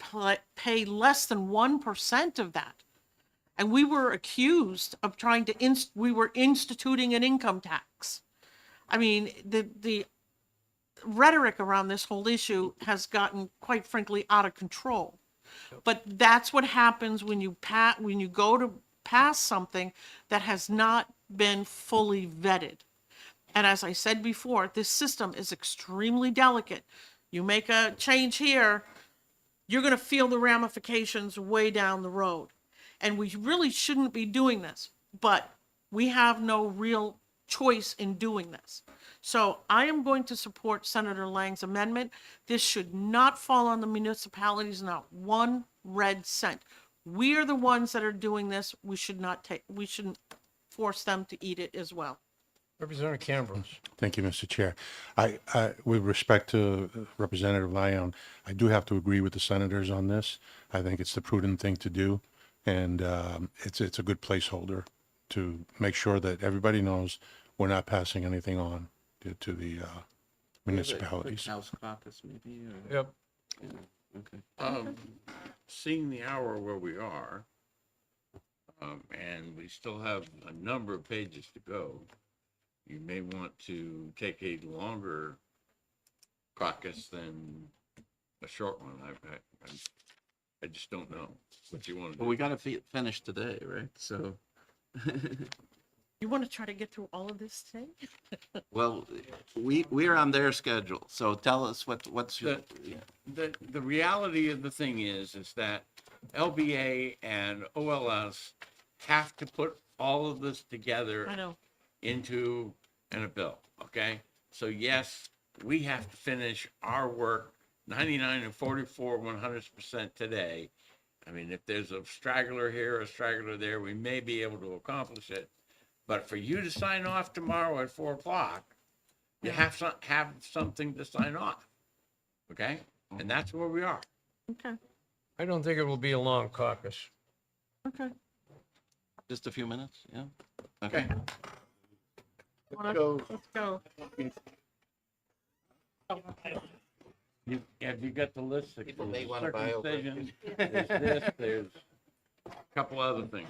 pay less than 1% of that. And we were accused of trying to, we were instituting an income tax. I mean, the rhetoric around this whole issue has gotten, quite frankly, out of control. But that's what happens when you go to pass something that has not been fully vetted. And as I said before, this system is extremely delicate. You make a change here, you're going to feel the ramifications way down the road. And we really shouldn't be doing this, but we have no real choice in doing this. So I am going to support Senator Lang's amendment. This should not fall on the municipalities, not one red cent. We are the ones that are doing this. We shouldn't force them to eat it as well. Representative Cambrose. Thank you, Mr. Chair. With respect to Representative Lyon, I do have to agree with the senators on this. I think it's the prudent thing to do, and it's a good placeholder to make sure that everybody knows we're not passing anything on to the municipalities. House caucus, maybe? Or... Yep. Yeah, okay. Seeing the hour where we are, and we still have a number of pages to go, you may want to take a longer caucus than a short one. I just don't know what you want to do. Well, we got to finish today, right? So. You want to try to get through all of this today? Well, we're on their schedule, so tell us what's your... The reality of the thing is that LBA and OLS have to put all of this together I know. into a bill, okay? So yes, we have to finish our work 99 and 44, 100% today. I mean, if there's a straggler here, a straggler there, we may be able to accomplish it. But for you to sign off tomorrow at 4 o'clock, you have something to sign off, okay? And that's where we are. Okay, I don't think it will be a long caucus. okay. Just a few minutes, yeah? Okay. Let's go. Have you got the list? People may wanna buy over. Circumcision, there's this, there's a couple other things.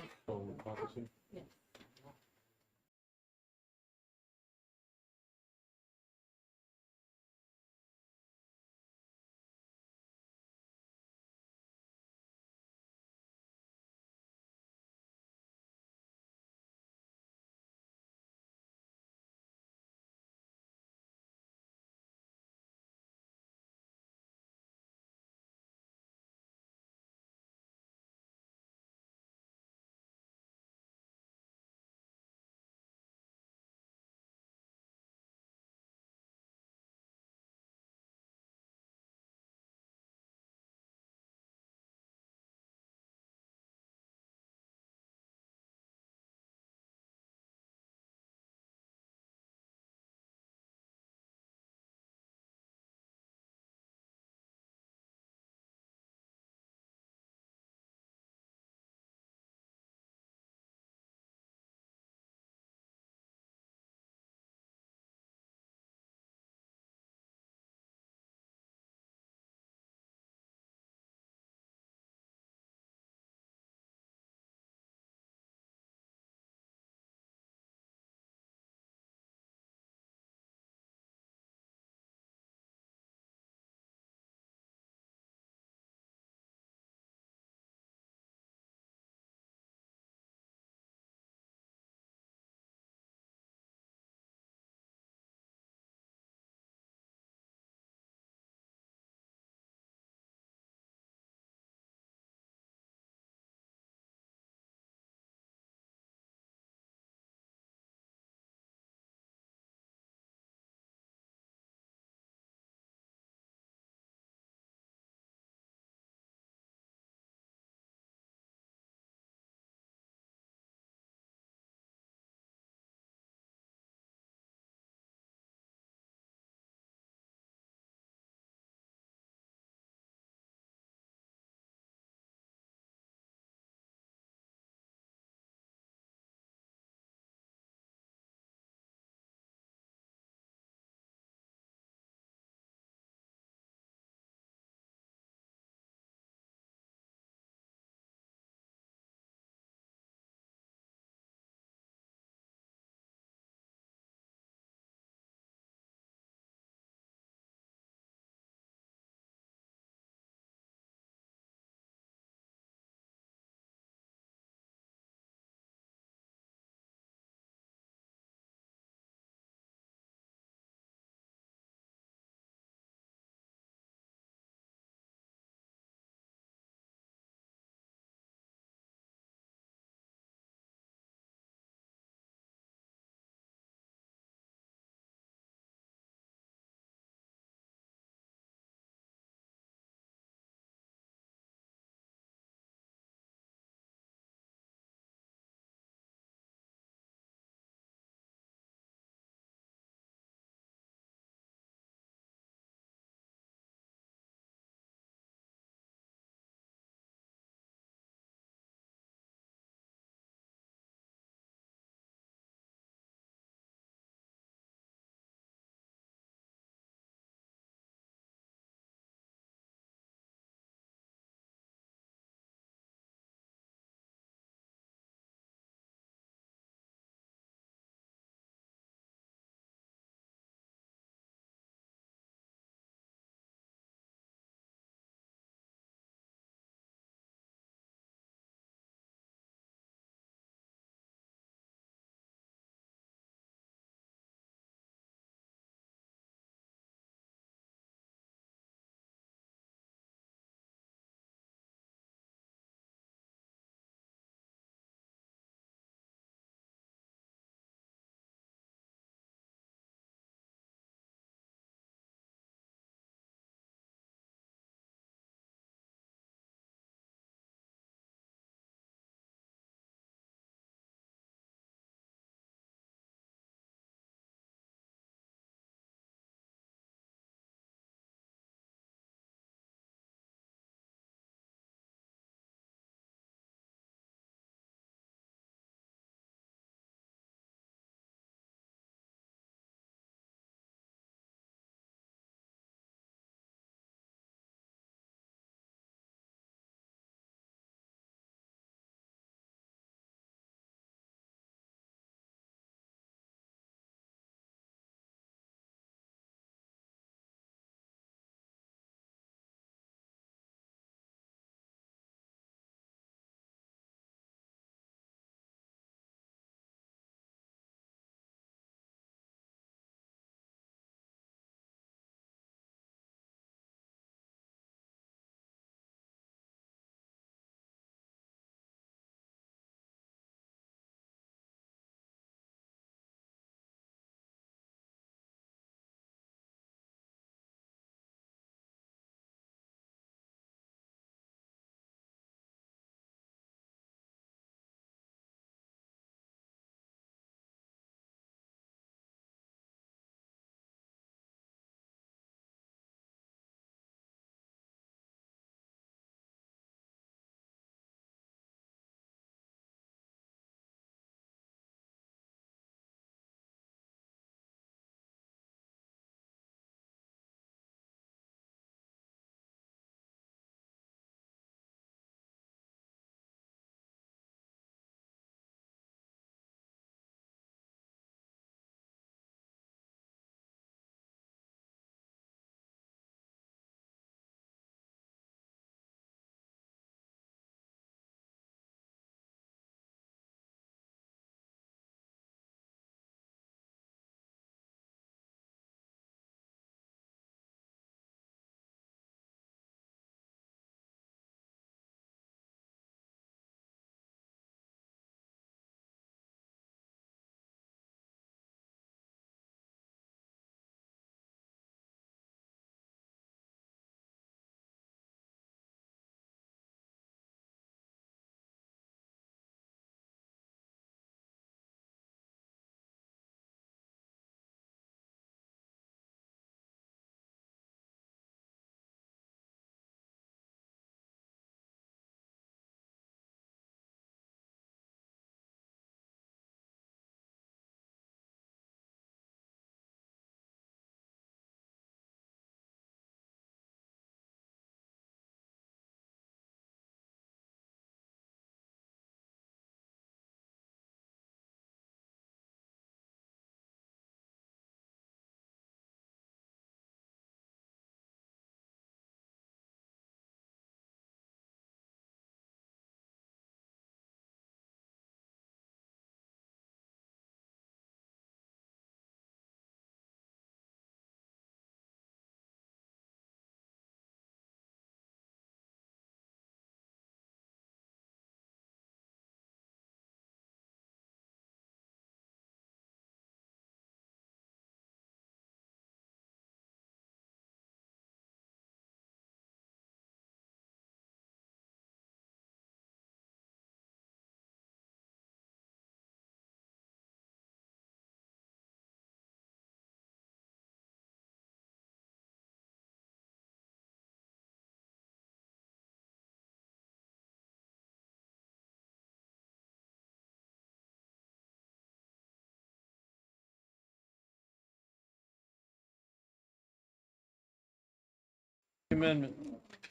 amendment.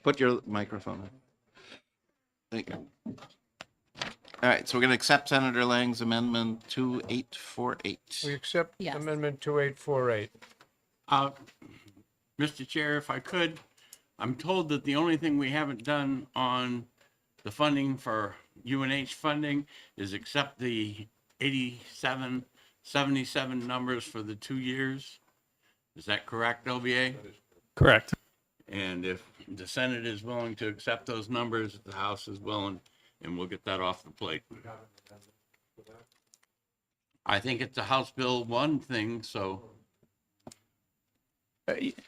Put your microphone on. Thank you. All right, so we're going to accept Senator Lang's amendment 2848. We accept Yes. Amendment 2848. Mr. Chair, if I could, I'm told that the only thing we haven't done on the funding for UNH funding is accept the 87, 77 numbers for the 2 years. Is that correct, LBA? Correct. And if the Senate is willing to accept those numbers, the House is willing, and we'll get that off the plate. I think it's a House Bill 1 thing, so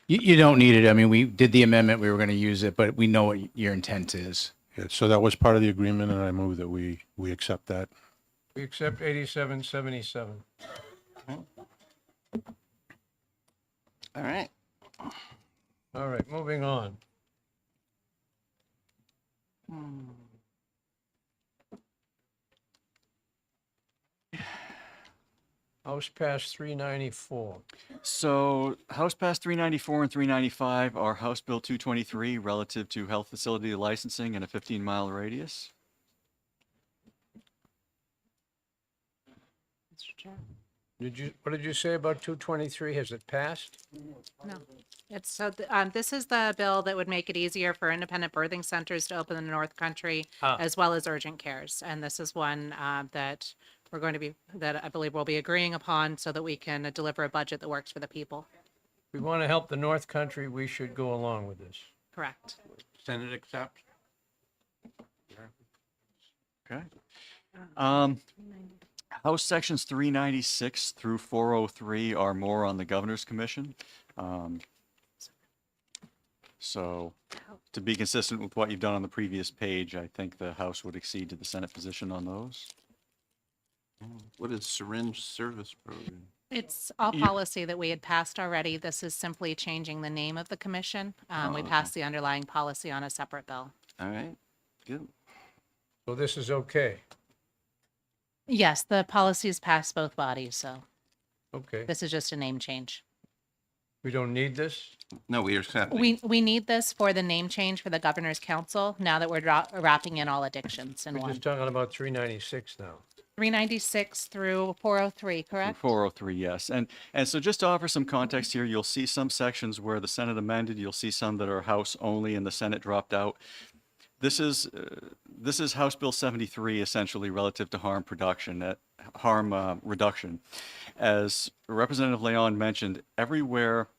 You don't need it. I mean, we did the amendment, we were going to use it, but we know what your intent is. Yeah, so that was part of the agreement, and I move that we accept that. We accept 8777. All right. All right, moving on. House passed 394. So House Pass 394 and 395 are House Bill 223 relative to health facility licensing in a 15-mile radius. Mr. Chair. What did you say about 223? Has it passed? No, it's so, this is the bill that would make it easier for independent birthing centers to open in the North Country, as well as urgent cares. And this is one that we're going to be, that I believe we'll be agreeing upon so that we can deliver a budget that works for the people. If we want to help the North Country, we should go along with this. Correct. Senate accept. Okay. House Sections 396 through 403 are more on the Governor's Commission. So to be consistent with what you've done on the previous page, I think the House would accede to the Senate position on those. What is syringe service program? It's all policy that we had passed already. This is simply changing the name of the commission. We passed the underlying policy on a separate bill. All right, good. So this is okay. Yes, the policies passed both bodies, so Okay. this is just a name change. We don't need this? No, we are accepting. We need this for the name change for the governor's council, now that we're wrapping in all addictions in We're one. just talking about 396 now. 396 through 403, correct? 403, yes. And so just to offer some context here, you'll see some sections where the Senate amended, you'll see some that are House only and the Senate dropped out. This is House Bill 73, essentially relative to harm reduction. As Representative Leon mentioned, everywhere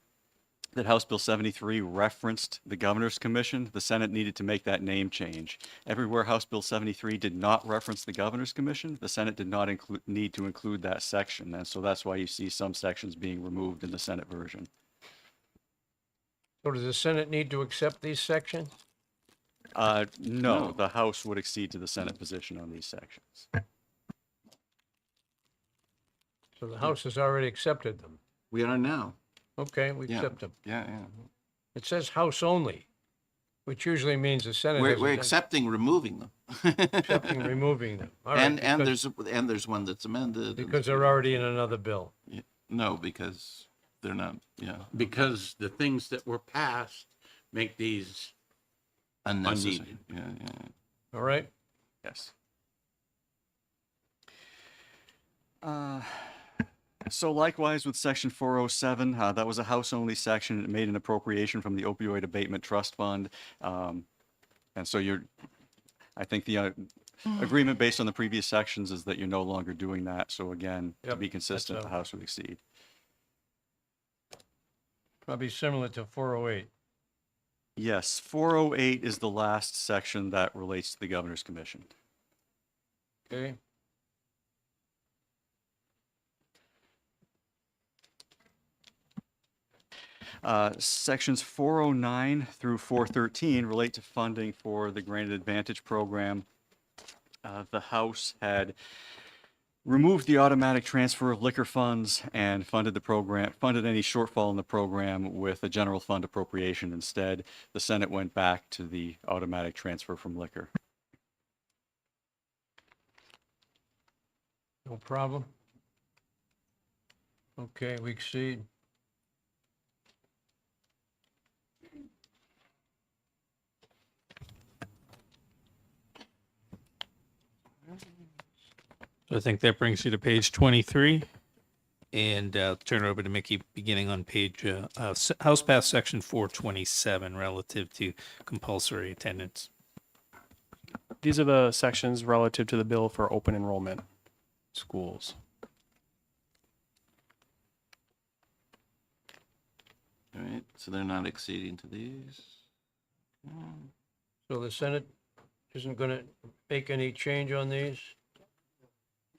that House Bill 73 referenced the Governor's Commission, the Senate needed to make that name change. Everywhere House Bill 73 did not reference the Governor's Commission, the Senate did not need to include that section. And so that's why you see some sections being removed in the Senate version. So does the Senate need to accept these sections? No, the House would accede to the Senate position on these sections. So the House has already accepted them. We are now. Okay, we Yeah. accept them. Yeah. It says House only, which usually means the Senate We're hasn't done- accepting removing them. accepting removing them. All right, And because- there's one that's amended. Because they're already in another bill. No, because they're not, Because the things that were passed make these unnecessary. unneeded. Yeah. All right? Yes. So likewise with section 407, that was a House-only section. It made an appropriation from the opioid abatement trust fund. And so I think the agreement based on the previous sections is that you're no longer doing that. So again, to Yep, be consistent, that's the House would exceed. Probably similar to 408. Yes, 408 is the last section that relates to the Governor's Commission. Okay? Sections 409 through 413 relate to funding for the Granted Advantage program. The House had removed the automatic transfer of liquor funds and funded any shortfall in the program with a general fund appropriation instead. The Senate went back to the automatic transfer from liquor. No problem. Okay, we exceed. So I think that brings you to page 23. And turn it over to Mickey, beginning on page House Pass Section 427 relative to compulsory attendance. These are the sections relative to the bill for open enrollment schools. All right, so they're not exceeding to these. So the Senate isn't going to make any change on these?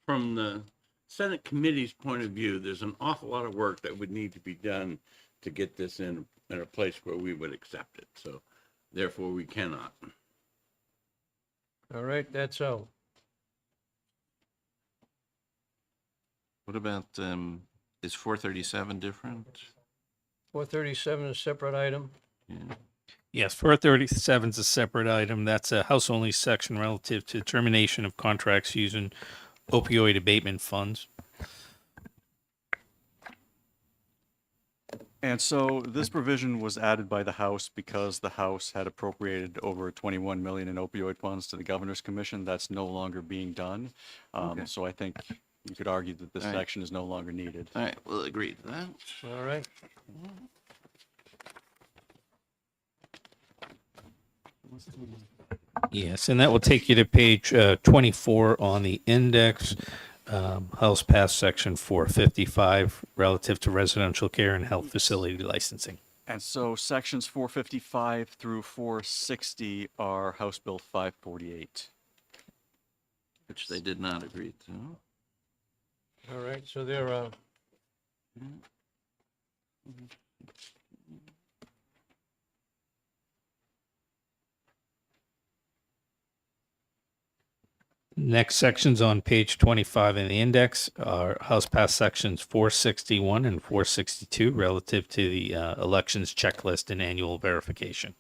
From the Senate committee's point of view, there's an awful lot of work that would need to be done to get this in a place where we would accept it. So therefore, we cannot. All right, that's out. What about, is 437 different? 437 is a separate item. Yeah. Yes, 437 is a separate item. That's a House-only section relative to termination of contracts using opioid abatement funds. And so this provision was added by the House because the House had appropriated over 21 million in opioid funds to the Governor's Commission. That's no longer being done. Okay. So I think you could argue that this All right. section is no longer needed. All right, we'll agree to that. All right. Yes, and that will take you to page 24 on the index, House Pass Section 455 relative to residential care and health facility licensing. And so sections 455 through 460 are House Bill 548. Which they did not agree to. All right, so they're, Next sections on page 25 in the index are House Pass Sections 461 and 462 relative to the elections checklist and annual verification.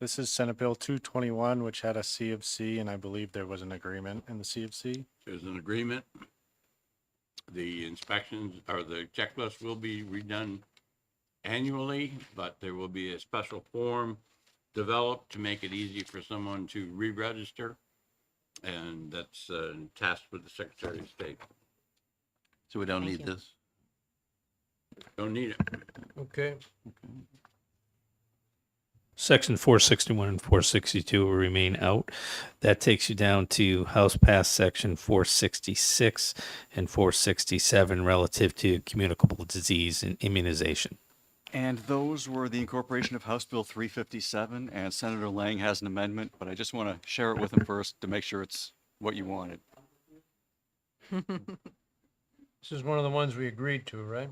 This is Senate Bill 221, which had a C of C, and I believe there was an agreement in the C of C. There's an agreement. The inspections or the checklist will be redone annually, but there will be a special form developed to make it easy for someone to re-register. And that's tasked with the Secretary of State. So we don't need this? Don't need it. okay. Section 461 and 462 will remain out. That takes you down to House Pass Section 466 and 467 relative to communicable disease and immunization. And those were the incorporation of House Bill 357, and Senator Lang has an amendment, but I just want to share it with him first to make sure it's what you wanted. This is one of the ones we agreed to, right?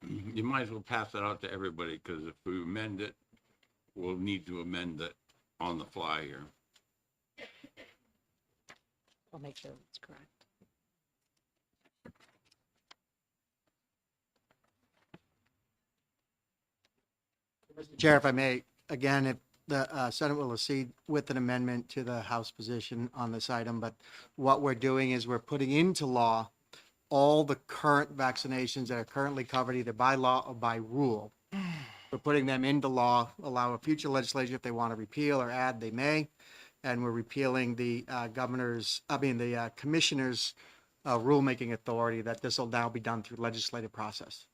You might as well pass it out to everybody, because if we amend it, we'll need to amend it on the fly here. I'll make sure it's correct. Chair, if I may, again, if the Senate will accede with an amendment to the House position on this item, but what we're doing is we're putting into law all the current vaccinations that are currently covered either by law or by rule. We're putting them into law, allow a future legislature, if they want to repeal or add, they may. And we're repealing the commissioner's rulemaking authority that this will now be done through legislative process.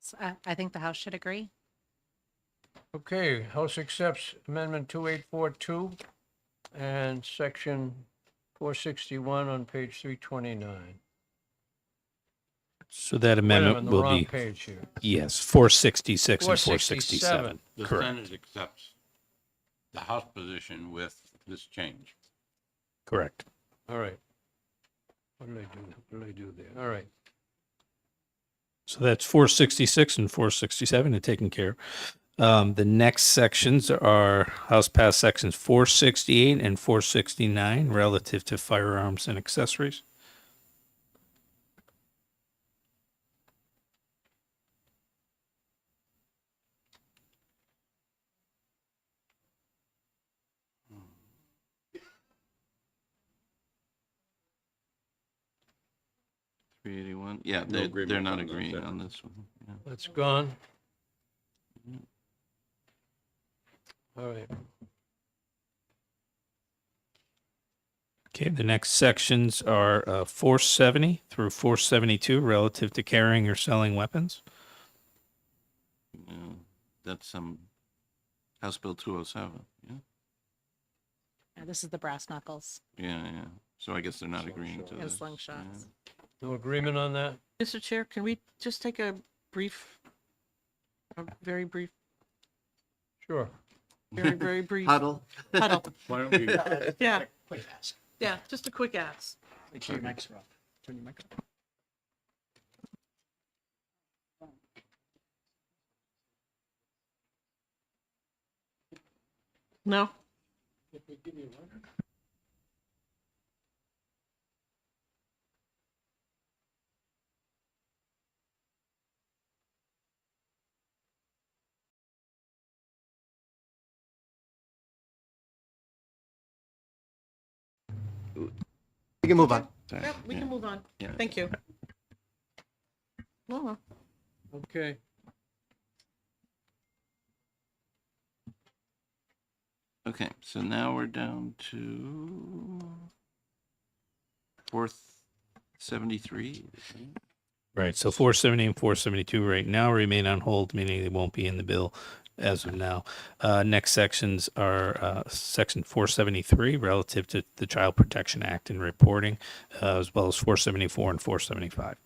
So, I think the House should agree. Okay, House accepts Amendment 2842 and Section 461 on page 329. So that amendment the will wrong be, page here. yes, 466 and 467. 467. The Correct. Senate accepts the House position with this change. Correct. All right. What did I do? What did I do there? All right. So that's 466 and 467 are taken care of. The next sections are House Pass Sections 468 and 469 relative to firearms and accessories. Yeah, No agreement they're not on that agreeing section. on this one. Yeah. That's gone. All right. Okay, the next sections are 470 through 472 relative to carrying or selling weapons. Yeah, that's House Bill 207, yeah? Yeah, this is the brass knuckles Yeah, yeah. So I guess they're not agreeing to and this. slingshots. No agreement on that? Mr. Chair, can we just take a very brief, Sure. very brief Huddle. huddle? Why don't we? Yeah. Yeah, just a quick ask. Make sure your mic's off. Turn your mic off. No? We can move on. Sorry, Yep, we yeah. can move on. Yeah. Thank you. Well, Okay. Okay, so now we're down to 473. Right, so 470 and 472 right now remain on hold, meaning they won't be in the bill as of now. Next sections are section 473 relative to the Child Protection Act and reporting, as well as 474 and 475.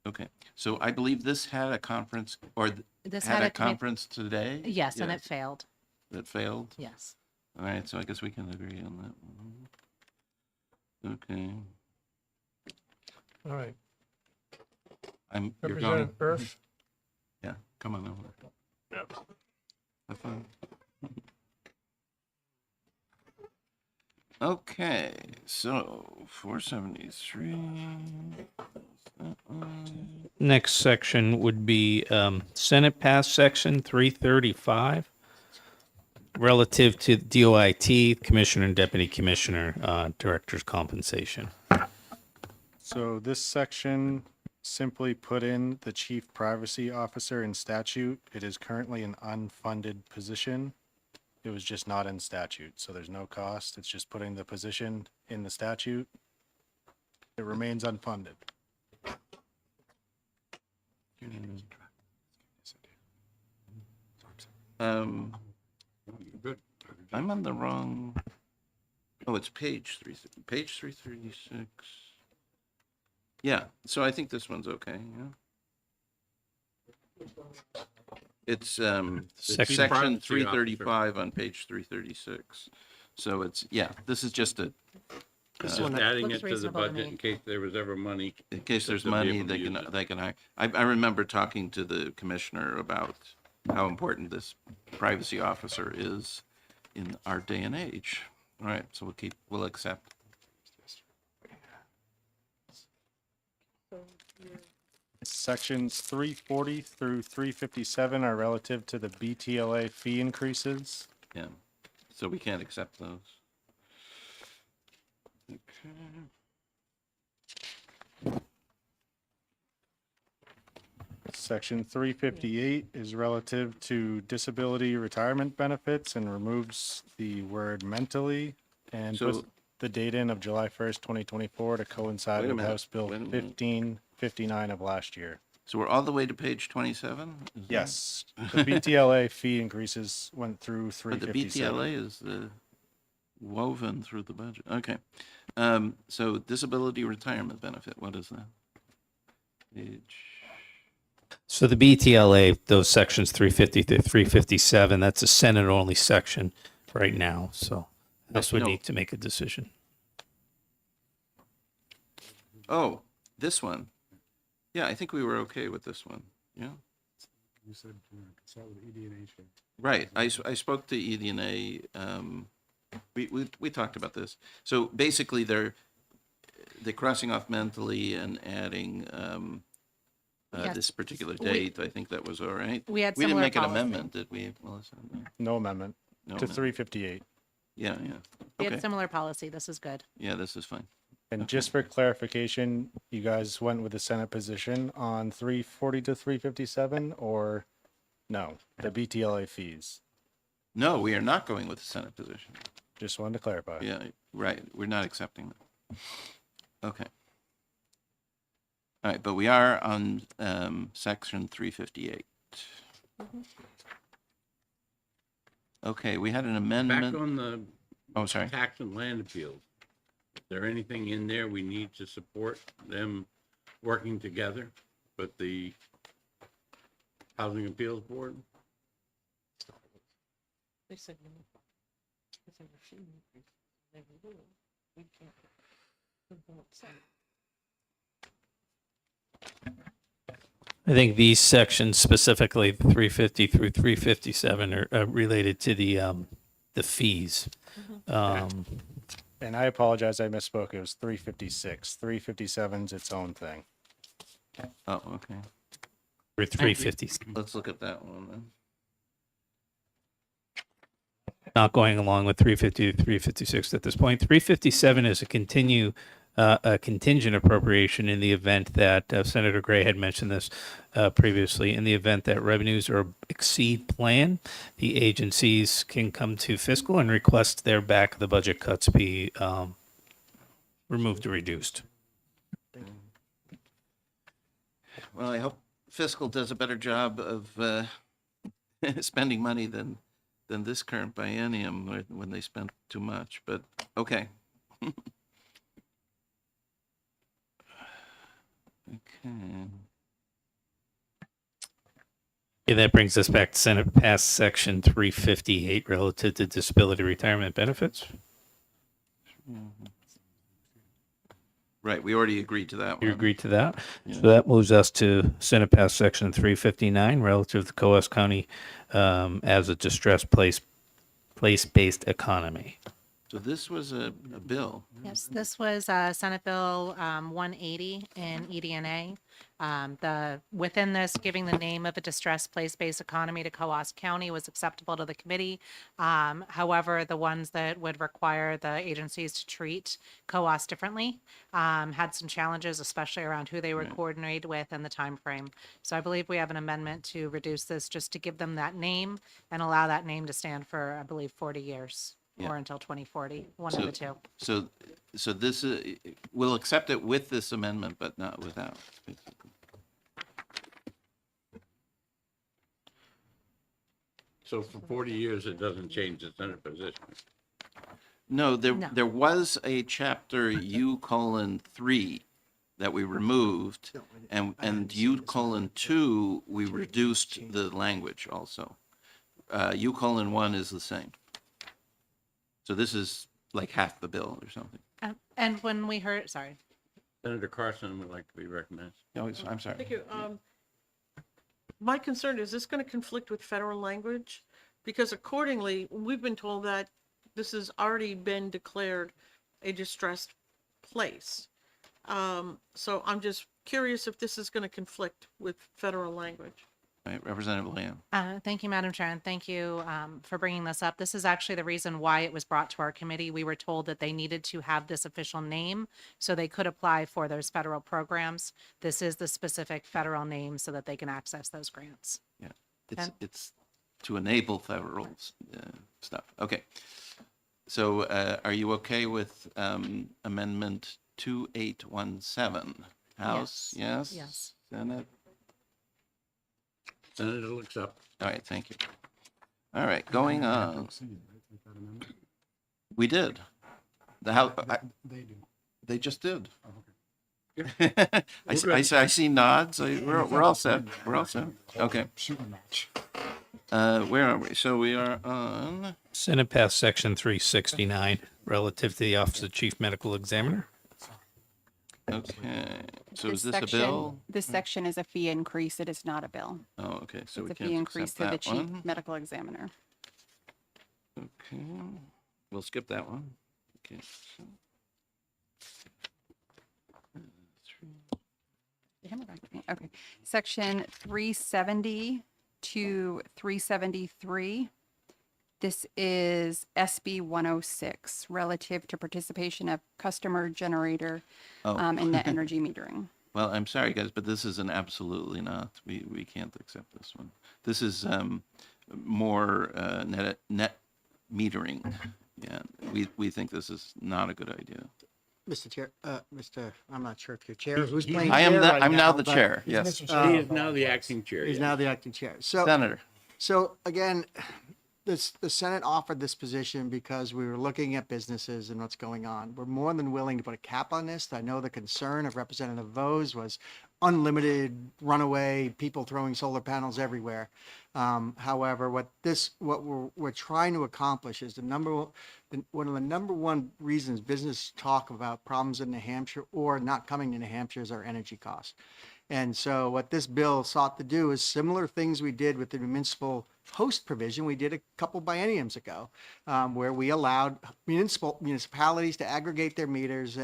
Okay, so I believe this had a conference, or This had a commi- conference today? Yes, and it failed. That failed? Yes. All right, so I guess we can agree on that one. Okay. All right. You're going. Representative Burf? Yeah, come on over. Yep. Have fun. Okay, so 473. Next section would be Senate Pass Section 335 relative to DOIT, Commissioner and Deputy Commissioner, Director's compensation. So this section simply put in the chief privacy officer in statute. It is currently an unfunded position. It was just not in statute, so there's no cost. It's just putting the position in the statute. It remains unfunded. Good. I'm on the wrong. Oh, it's page 336. Yeah, so I think this one's okay, yeah. It's Section section privacy 335 on page 336. So it's, yeah, this is just a, Just one that adding looks it to the reasonable to budget me. in case there was ever money. in case there's to be money, able to use it. they can, I remember talking to the commissioner about how important this privacy officer is in our day and age. All right, so we'll accept. Sections 340 through 357 are relative to the BTLA fee increases. Yeah, so we can't accept those. Okay. Section 358 is relative to disability retirement benefits and removes the word mentally and So- puts the date in of July 1st, 2024 to coincide Wait a with minute, House Bill wait a minute. 1559 of last year. So we're all the way to page 27? Yes, the BTLA fee increases went through But the 357. BTLA is woven through the budget. Okay. So disability retirement benefit, what is that? Page. So the BTLA, those sections 350 to 357, that's a Senate-only section right now, so House would No. need to make a decision. Oh, this one. Yeah, I think we were okay with this one. Yeah. You said consult with ED&H. Right. I spoke to ED&A. We talked about this. So basically, they're crossing off mentally and adding Yes. this particular We- date. I think that was all right. We had We didn't similar make an policy. amendment, did we, Melissa? No. No amendment No to amendment. 358. Yeah, yeah. We had Okay. similar policy. This is good. Yeah, this is fine. And just for clarification, you guys went with the Senate position on 340 to 357 or no, the BTLA fees? No, we are not going with the Senate position. Just wanted to clarify. Yeah, right. We're not accepting that. Okay. All right, but we are on section 358. Okay, we had an amendment. Back on the Oh, sorry. tax and land appeals. Is there anything in there we need to support them working together with the Housing Appeals Board? They said no. They said there shouldn't be. They will. We can't. We won't say. I think these sections specifically, 350 through 357, are related to the fees. And I apologize, I misspoke. It was 356. 357's its own thing. Oh, okay. Or 350, Let's look at that one then. not going along with 350 to 356 at this point. 357 is a contingent appropriation in the event that Senator Gray had mentioned this previously. In the event that revenues or exceed plan, the agencies can come to fiscal and request their back of the budget cuts be removed or reduced. Well, I hope fiscal does a better job of spending money than this current biennium when they spent too much, but okay. Okay. Yeah, that brings us back to Senate passed section 358 relative to disability retirement benefits. Right, we already agreed to that one. You agree to that? So that moves us to Senate passed section 359 relative to Coas County as a distressed place-based economy. So this was a bill. Yes, this was Senate Bill 180 in EDNA. Within this, giving the name of a distressed place-based economy to Coas County was acceptable to the committee. However, the ones that would require the agencies to treat Coas differently had some challenges, especially around who they would coordinate with and the time frame. So I believe we have an amendment to reduce this just to give them that name and allow that name to stand for, I believe, 40 years. Yeah. Or until 2040, one of the two. So this is, we'll accept it with this amendment, but not without. Basically. So for 40 years, it doesn't change the Senate position. No, there was a chapter U:3 that we removed, and U:2 we reduced the language also. U:1 is the same. So this is like half the bill or something. And when we heard, sorry. Senator Carson would like to be recognized. No, I'm sorry. Thank you. My concern is this going to conflict with federal language? Because accordingly, we've been told that this has already been declared a distressed place. So I'm just curious if this is going to conflict with federal language. Right, Representative Lamb. Thank you, Madam Chair, and thank you for bringing this up. This is actually the reason why it was brought to our committee. We were told that they needed to have this official name so they could apply for those federal programs. This is the specific federal name so that they can access those grants. Yeah, it's to enable federal stuff. Okay. So are you okay with Amendment 2817? House? Yes. Yes. Senate? Senator will accept. All right, thank you. All right, going on. We did. The House. They just did. I see nods. We're all set. We're all set. Okay. Where are we? So we are on. Senate passed section 369 relative to the Office of Chief Medical Examiner. Okay. So is this a bill? This section is a fee increase. It is not a bill. Oh, okay. So we It's a can't fee increase accept to the that chief one. medical examiner. Okay. We'll skip that one. Okay. Okay. Section 370 to 373. This is SB 106 relative to participation of customer generator in net energy metering. Well, I'm sorry, guys, but this is an absolutely not. We can't accept this one. This is more net metering. Yeah, we think this is not a good idea. Mr. Chair, I'm not sure if you're chair, who's playing I am chair right I'm now the but- chair, yes. He is now the acting chair. He's yes. now the acting chair. So, Senator. So again, the Senate offered this position because we were looking at businesses and what's going on. We're more than willing to put a cap on this. I know the concern of Representative Vose was unlimited runaway people throwing solar panels everywhere. However, what we're trying to accomplish is one of the number one reasons business talk about problems in New Hampshire or not coming to New Hampshire is our energy costs. And so what this bill sought to do is similar things we did with the municipal host provision we did a couple bienniums ago, where we allowed municipalities to aggregate their meters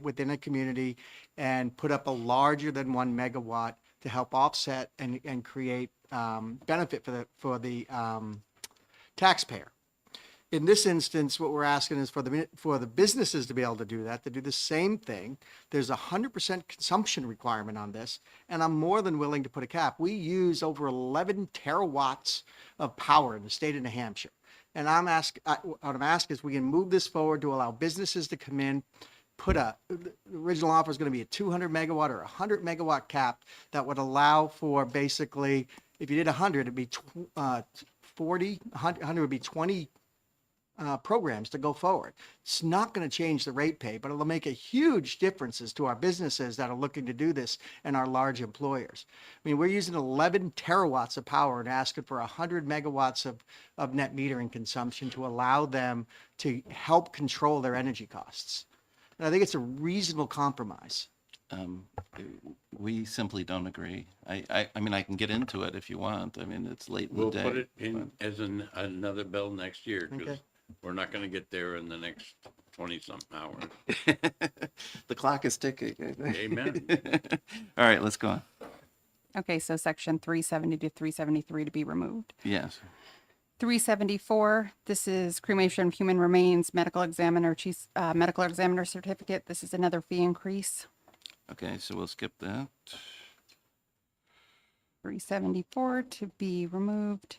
within a community and put up a larger than 1 megawatt to help offset and create benefit for the taxpayer. In this instance, what we're asking is for the businesses to be able to do that, to do the same thing. There's a 100% consumption requirement on this, and I'm more than willing to put a cap. We use over 11 terawatts of power in the state of New Hampshire. And what I'm asking is we can move this forward to allow businesses to come in, the original offer is going to be a 200 megawatt or 100 megawatt cap that would allow for basically, if you did 100, it'd be 40, 100 would be 20 programs to go forward. It's not going to change the rate pay, but it'll make a huge differences to our businesses that are looking to do this and our large employers. I mean, we're using 11 terawatts of power and asking for 100 megawatts of net metering consumption to allow them to help control their energy costs. And I think it's a reasonable compromise. We simply don't agree. I mean, I can get into it if you want. I mean, it's late in We'll the day. put it in as another bill next year, because Okay. we're not going to get there in the next 20-something hours. The clock is ticking. Amen. All right, let's go on. Okay, so section 370 to 373 to be removed. Yes. 374, this is cremation of human remains, medical examiner certificate. This is another fee increase. Okay, so we'll skip that. 374 to be removed.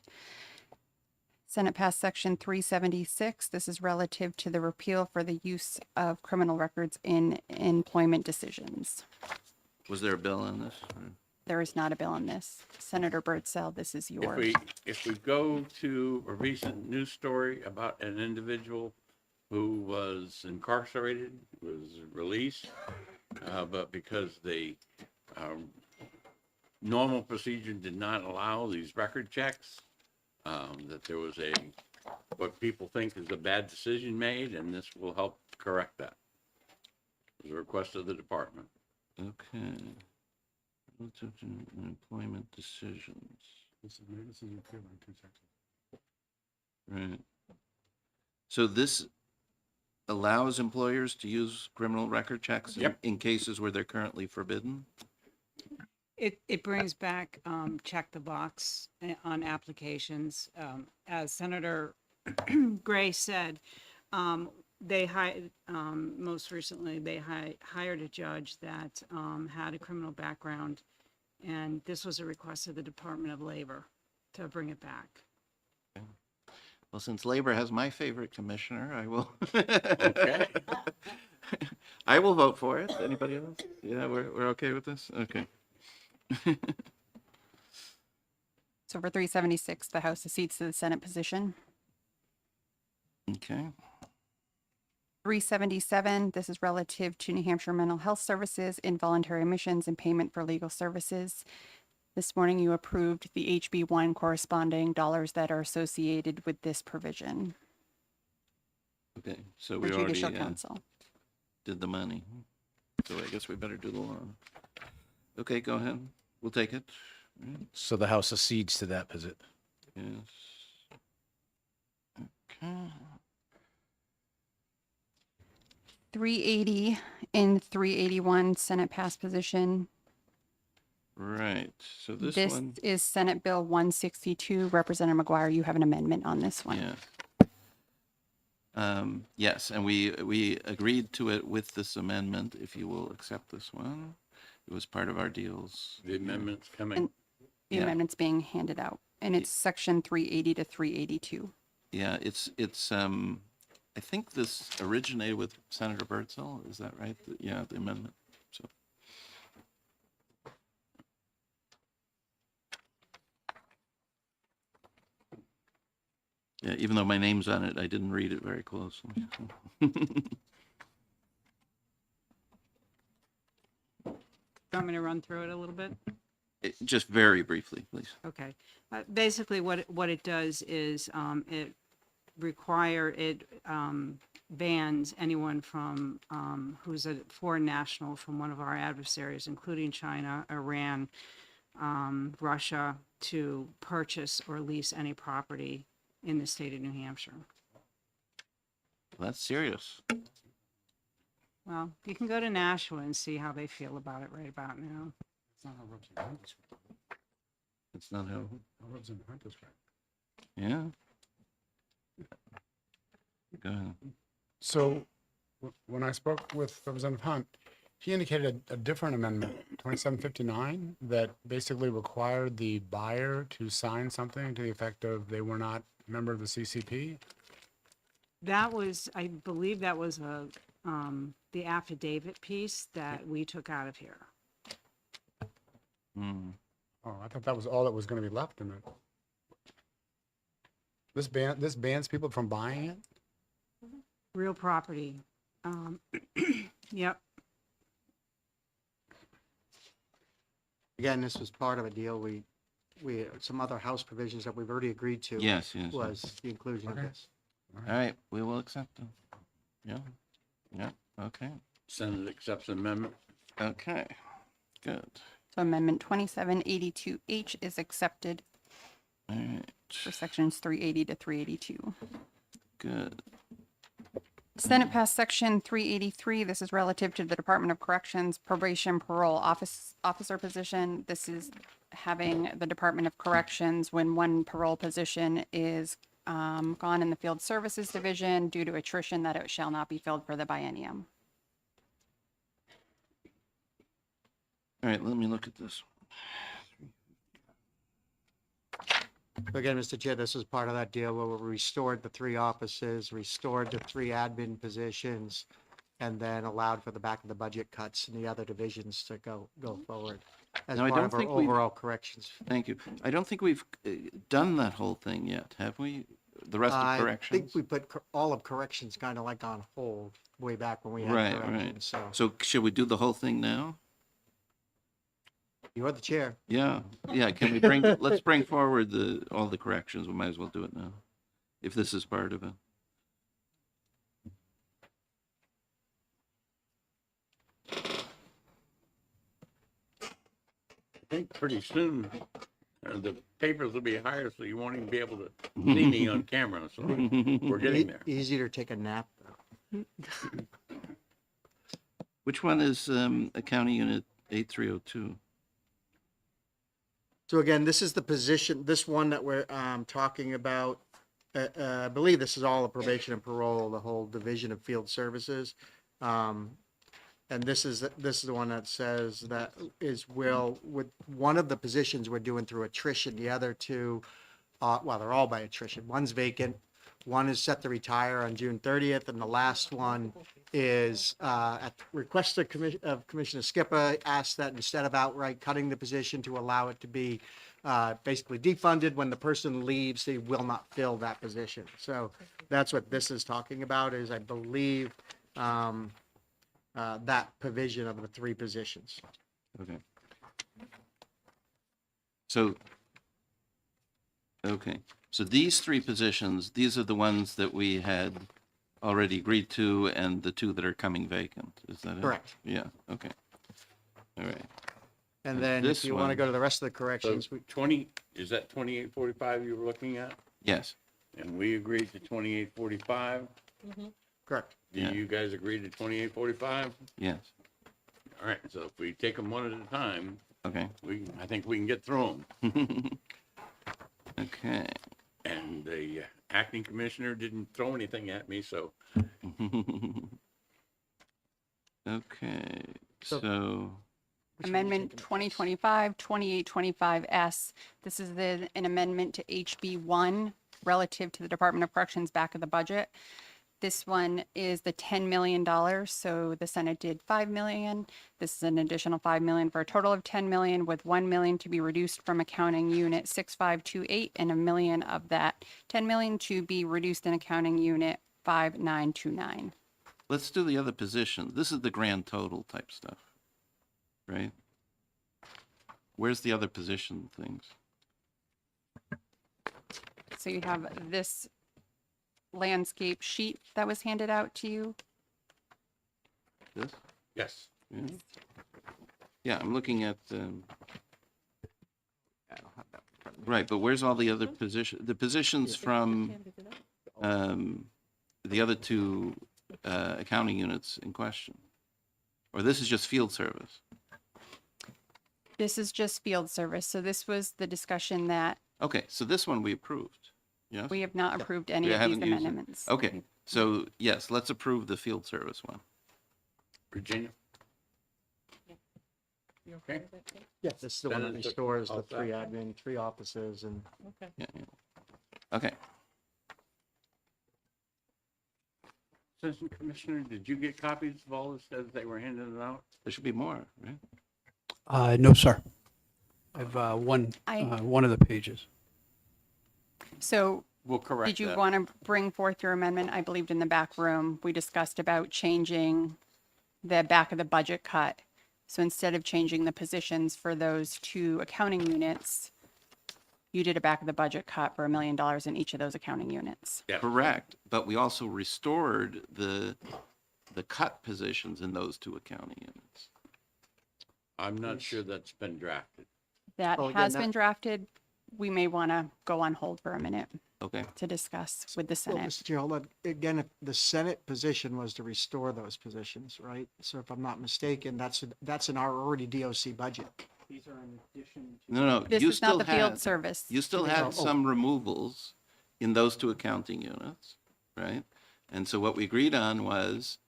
Senate passed section 376. This is relative to the repeal for the use of criminal records in employment decisions. Was there a bill on this? There is not a bill on this. Senator Birdsell, this is yours. If we go to a recent news story about an individual who was incarcerated, was released, but because the normal procedure did not allow these record checks, that there was what people think is a bad decision made, and this will help correct that. It was a request of the department. Okay. Employment decisions. Right. So this allows employers to use criminal record checks in cases where they're currently forbidden? It brings back check the box on applications. As Senator Gray said, most recently they hired a judge that had a criminal background, and this was a request of the Department of Labor to bring it back. Well, since Labor has my favorite commissioner, I will. Okay. I will vote for it. Anybody else? Yeah, we're okay with this? Okay. So for 376, the House accedes to the Senate position. Okay. 377, this is relative to New Hampshire Mental Health Services, involuntary admissions, and payment for legal services. This morning you approved the HB1 corresponding dollars that are associated with this provision. Okay, so For we already Judicial Council. did the money. So I guess we better do the law. Okay, go ahead. We'll take it. So the House accedes to that position. Yes. Okay. 380 and 381, Senate passed position. Right. So this one. Is Senate Bill 162. Representative McGuire, you have an amendment on this one. Yeah. Yes, and we agreed to it with this amendment, if you will accept this one. It was part of our deals. The amendment's coming. And the amendment's being handed out. And it's section 380 to 382. Yeah, it's, I think this originated with Senator Birdsall, is that right? Yeah, the amendment, so. Yeah, even though my name's on it, I didn't read it very closely. Want me to run through it a little bit? Just very briefly, please. Okay. Basically, what it does is it bans anyone from who's a foreign national from one of our adversaries, including China, Iran, Russia, to purchase or lease any property in the state of New Hampshire. Well, that's serious. Well, you can go to Nashua and see how they feel about it right about now. It's not how, Yeah. yeah. Go ahead. So when I spoke with Representative Hunt, he indicated a different amendment, 2759, that basically required the buyer to sign something to the effect of they were not a member of the CCP. That was, I believe that was the affidavit piece that we took out of here. Hmm. Oh, I thought that was all that was going to be left in it. This bans people from buying it? Real property. Yep. Again, this was part of a deal. Some other House provisions that we've already agreed to. Yes, yes. Was the inclusion of Okay. this. All right, we will accept them. Yeah, yeah, okay. Senate accepts amendment. Okay, good. So Amendment 2782H is accepted All right, for sections 380 to 382. good. Senate passed section 383. This is relative to the Department of Corrections probation parole officer position. This is having the Department of Corrections when one parole position is gone in the Field Services Division due to attrition, that it shall not be filled for the biennium. All right, let me look at this. So again, Mr. Chair, this is part of that deal where we restored the 3 offices, restored the 3 admin positions, and then allowed for the back of the budget cuts in the other divisions to go forward as Now, I part don't of our think we've- overall corrections. Thank you. I don't think we've done that whole thing yet, have we? The rest of I corrections? think we put all of corrections kind of like on hold way back when we had Right, corrections, right. so. So should we do the whole thing now? You're the chair. Yeah, yeah, can we let's bring forward all the corrections, we might as well do it now, if this is part of it. I think pretty soon, the papers will be higher, so you won't even be able to see me on camera, so we're getting there. Easier to take a nap, though. Which one is accounting unit 8302? So again, this is the position, this one that we're talking about. I believe this is all of probation and parole, the whole division of field services. And this is the one that says that is with one of the positions we're doing through attrition. The other 2, well, they're all by attrition. One's vacant. One is set to retire on June 30th, and the last one is at request of Commissioner Skipper asked that instead of outright cutting the position to allow it to be basically defunded, when the person leaves, they will not fill that position. So that's what this is talking about, is I believe that provision of the 3 positions. Okay. So, okay, so these 3 positions, these are the ones that we had already agreed to, and the 2 that are coming vacant, is that it? Correct. Yeah, okay. All right. And then if you want to go to the rest of the corrections, So 20, is that 2845 you were looking at? Yes. And we agreed to 2845? correct. Do Yeah. you guys agree to 2845? Yes, All right, so if we take them one at a time, okay. I think we can get through them. Okay. And the acting commissioner didn't throw anything at me, so Okay, so, Amendment 2025-2825S. This is an amendment to HB 1 relative to the Department of Corrections back of the budget. This one is the $10 million. So the Senate did 5 million. This is an additional 5 million for a total of 10 million, with 1 million to be reduced from accounting unit 6528 and $1 million of that 10 million to be reduced in accounting unit 5929. Let's do the other position. This is the grand total type stuff, right? Where's the other position things? So you have this landscape sheet that was handed out to you. This? Yes. Yeah, yeah, I'm looking at, right, but where's all the other the positions from, the other two, accounting units in question? Or this is just field service? This is just field service. So this was the discussion that Okay, so this one we approved, yes? we have not approved any We of these haven't used it. amendments. Okay, so yes, let's approve the field service one. Virginia? You okay? Yes, this is the one that Benedict, restores the all three set? admin, three offices, and Okay. Yeah, yeah. Okay, Assistant Commissioner, did you get copies of all this as they were handing it out? there should be more, right? No, sir. I've one I- one of the pages. So We'll correct did you that. want to bring forth your amendment? I believed in the back room, we discussed about changing the back of the budget cut. So instead of changing the positions for those two accounting units, you did a back of the budget cut for $1 million in each of those accounting units. Yeah. Correct, but we also restored the cut positions in those two accounting units. I'm not sure that's been drafted. That Well, again, has that- been drafted. We may want to go on hold for a minute Okay, to discuss with the well, Senate. Mr. Chair, hold on. Again, if the Senate position was to restore those positions, right? So if I'm not mistaken, that's in our already DOC budget. These are in addition no, This you is not still the field had, service. you still had some removals in those two accounting units, right? And so what we agreed on was,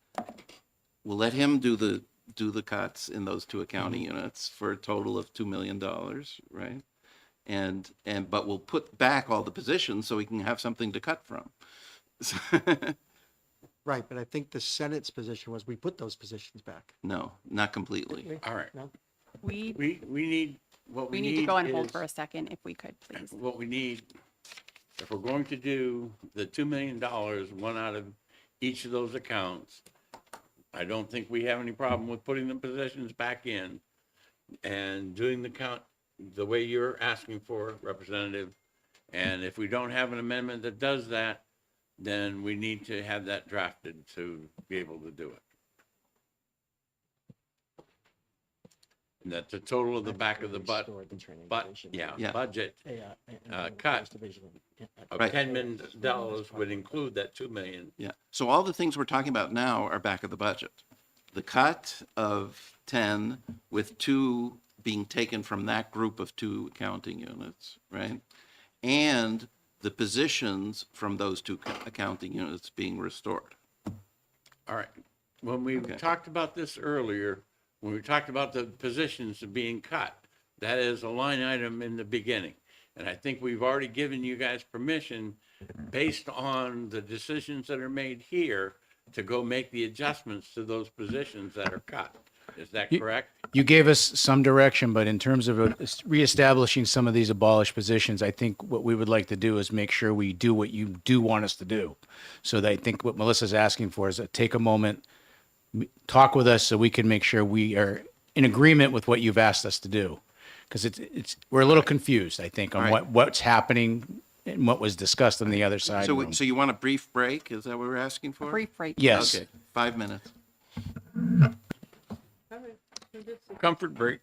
we'll let him do the cuts in those two accounting units for a total of $2 million, right? But we'll put back all the positions so we can have something to cut from. Right, but I think the Senate's position was we put those positions back. No, not completely. All right. No? We need, what We need to go on hold is- for a second if we could, please. What we need, if we're going to do the $2 million, one out of each of those accounts, I don't think we have any problem with putting the positions back in and doing the count the way you're asking for, Representative. And if we don't have an amendment that does that, then we need to have that drafted to be able to do it. And that the total of the back of the Yeah. budget cut of Right. $10 million would include that 2 million. Yeah, so all the things we're talking about now are back of the budget. The cut of 10 with 2 being taken from that group of 2 accounting units, right? And the positions from those 2 accounting units being restored. All right. When we talked about this earlier, when we talked about the positions being cut, that is a line item in the beginning. And I think we've already given you guys permission, based on the decisions that are made here, to go make the adjustments to those positions that are cut. Is that correct? You gave us some direction, but in terms of reestablishing some of these abolished positions, I think what we would like to do is make sure we do what you do want us to do. So that I think what Melissa's asking for is to take a moment, talk with us so we can make sure we are in agreement with what you've asked us to do. Because we're a little confused, I think, on All right. what's happening and what was discussed on the other side. So, room. so you want a brief break? Is that what we're asking for? Brief break. Yes. Okay, 5 minutes. Comfort break.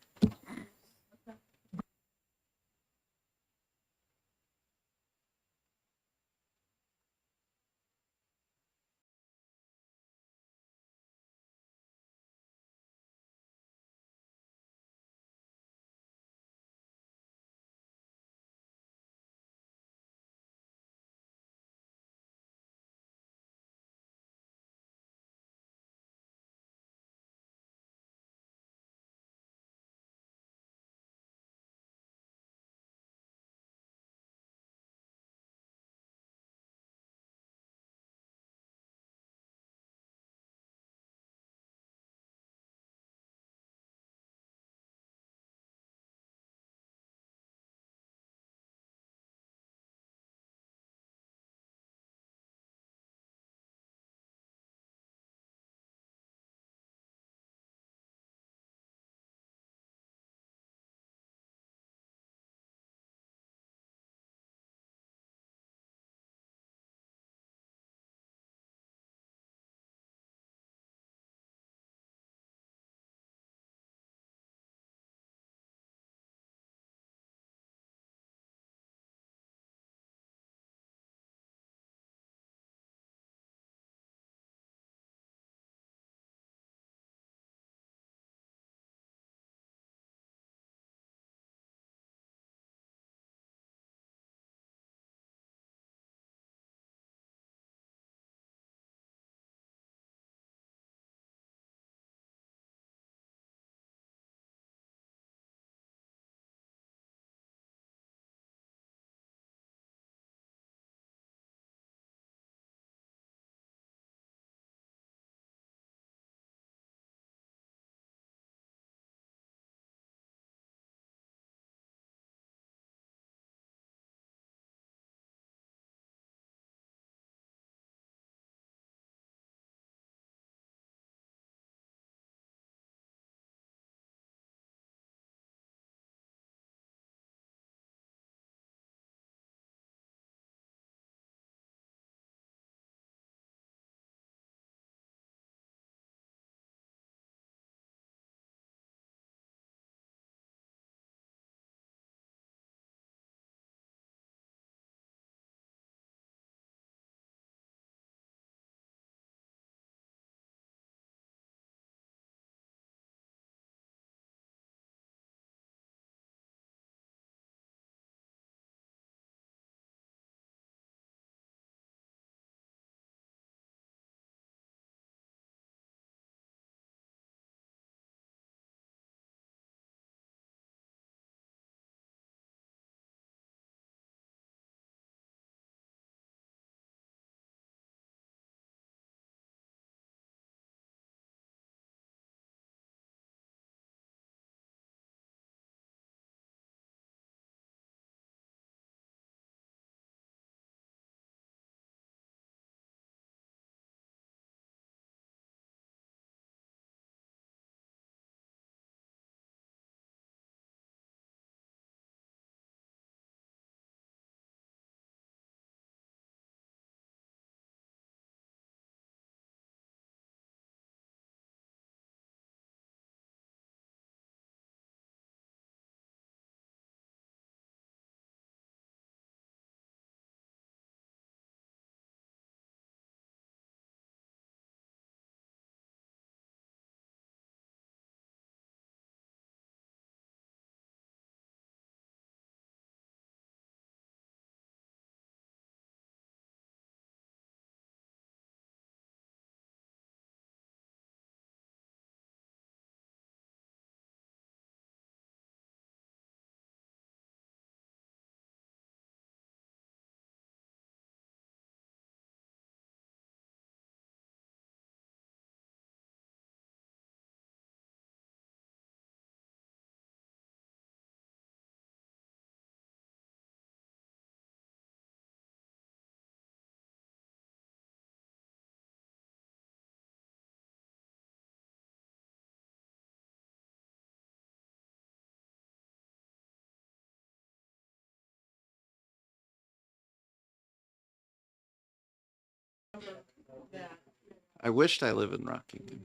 I wished I live in Rockingham.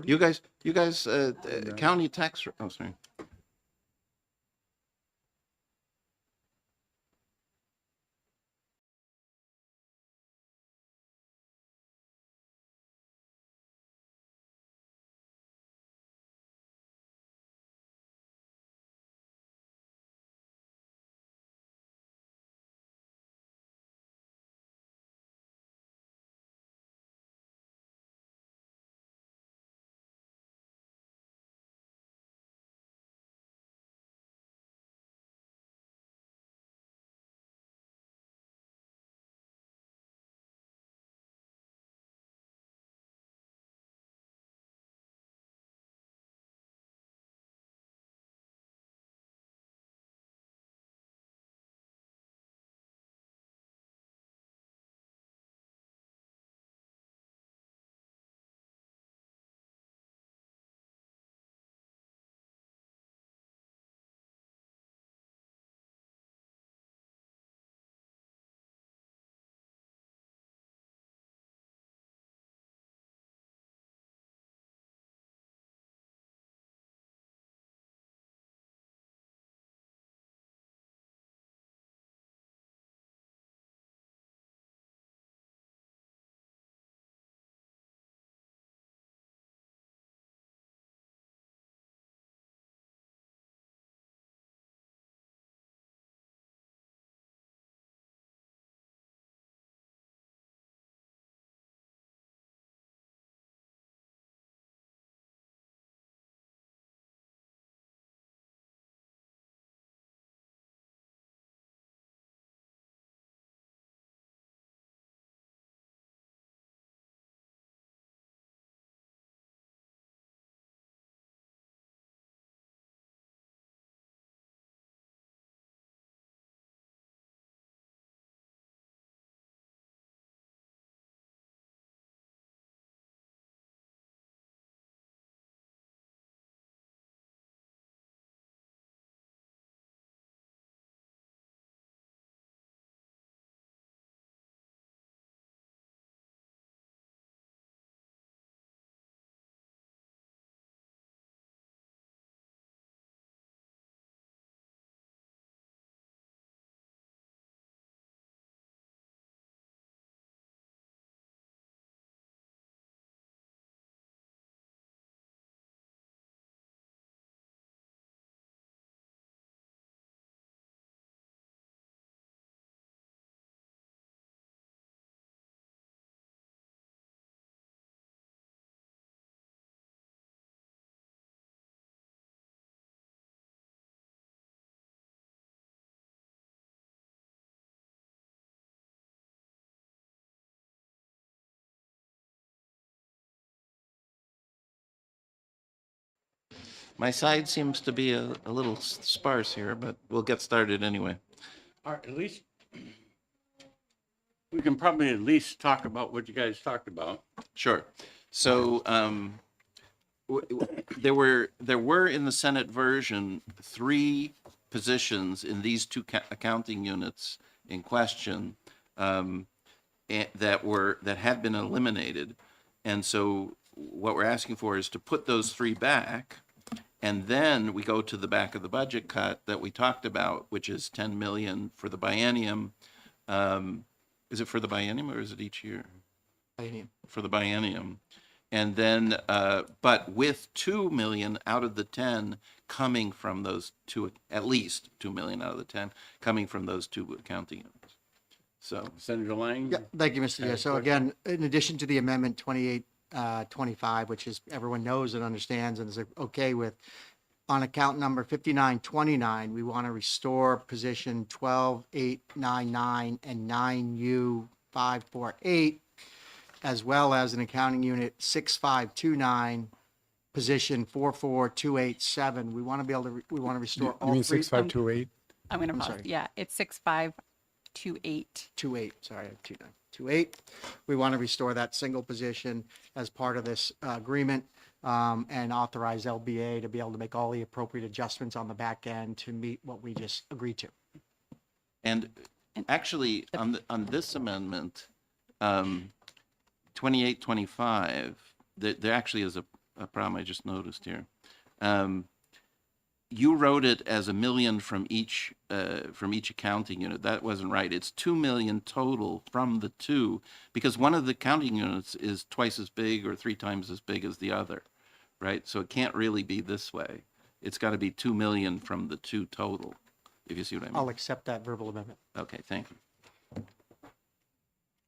You guys, county tax, oh, sorry. My side seems to be a little sparse here, but we'll get started anyway. All right, at least, we can probably at least talk about what you guys talked about. Sure. So there were in the Senate version 3 positions in these 2 accounting units in question that had been eliminated, and so what we're asking for is to put those 3 back, and then we go to the back of the budget cut that we talked about, which is 10 million for the biennium. Is it for the biennium or is it each year? Biennium. For the biennium. And then, but with 2 million out of the 10 coming from those 2, at least 2 million out of the 10 coming from those 2 accounting units. So, Senator Lang? Yeah, thank you, Mr. Chair. So again, in addition to the amendment 2825, which is everyone knows and understands and is okay with, on account number 5929, we want to restore position 12899 and 9U548, as well as an accounting unit 6529, position 44287. We want to be able to, we want to restore all 3. You mean 6528? I'm going to pause. sorry. Yeah, it's 6528. 28, sorry, 2928. We want to restore that single position as part of this agreement, and authorize LBA to be able to make all the appropriate adjustments on the back end to meet what we just agreed to. and actually, on this amendment, 28, 25, there actually is a problem I just noticed here. You wrote it as $1 million from each accounting unit. That wasn't right. It's 2 million total from the two, because one of the accounting units is twice as big or 3 times as big as the other, right? So it can't really be this way. It's got to be 2 million from the two total, if you see what I mean. I'll accept that verbal amendment. Okay, thank you.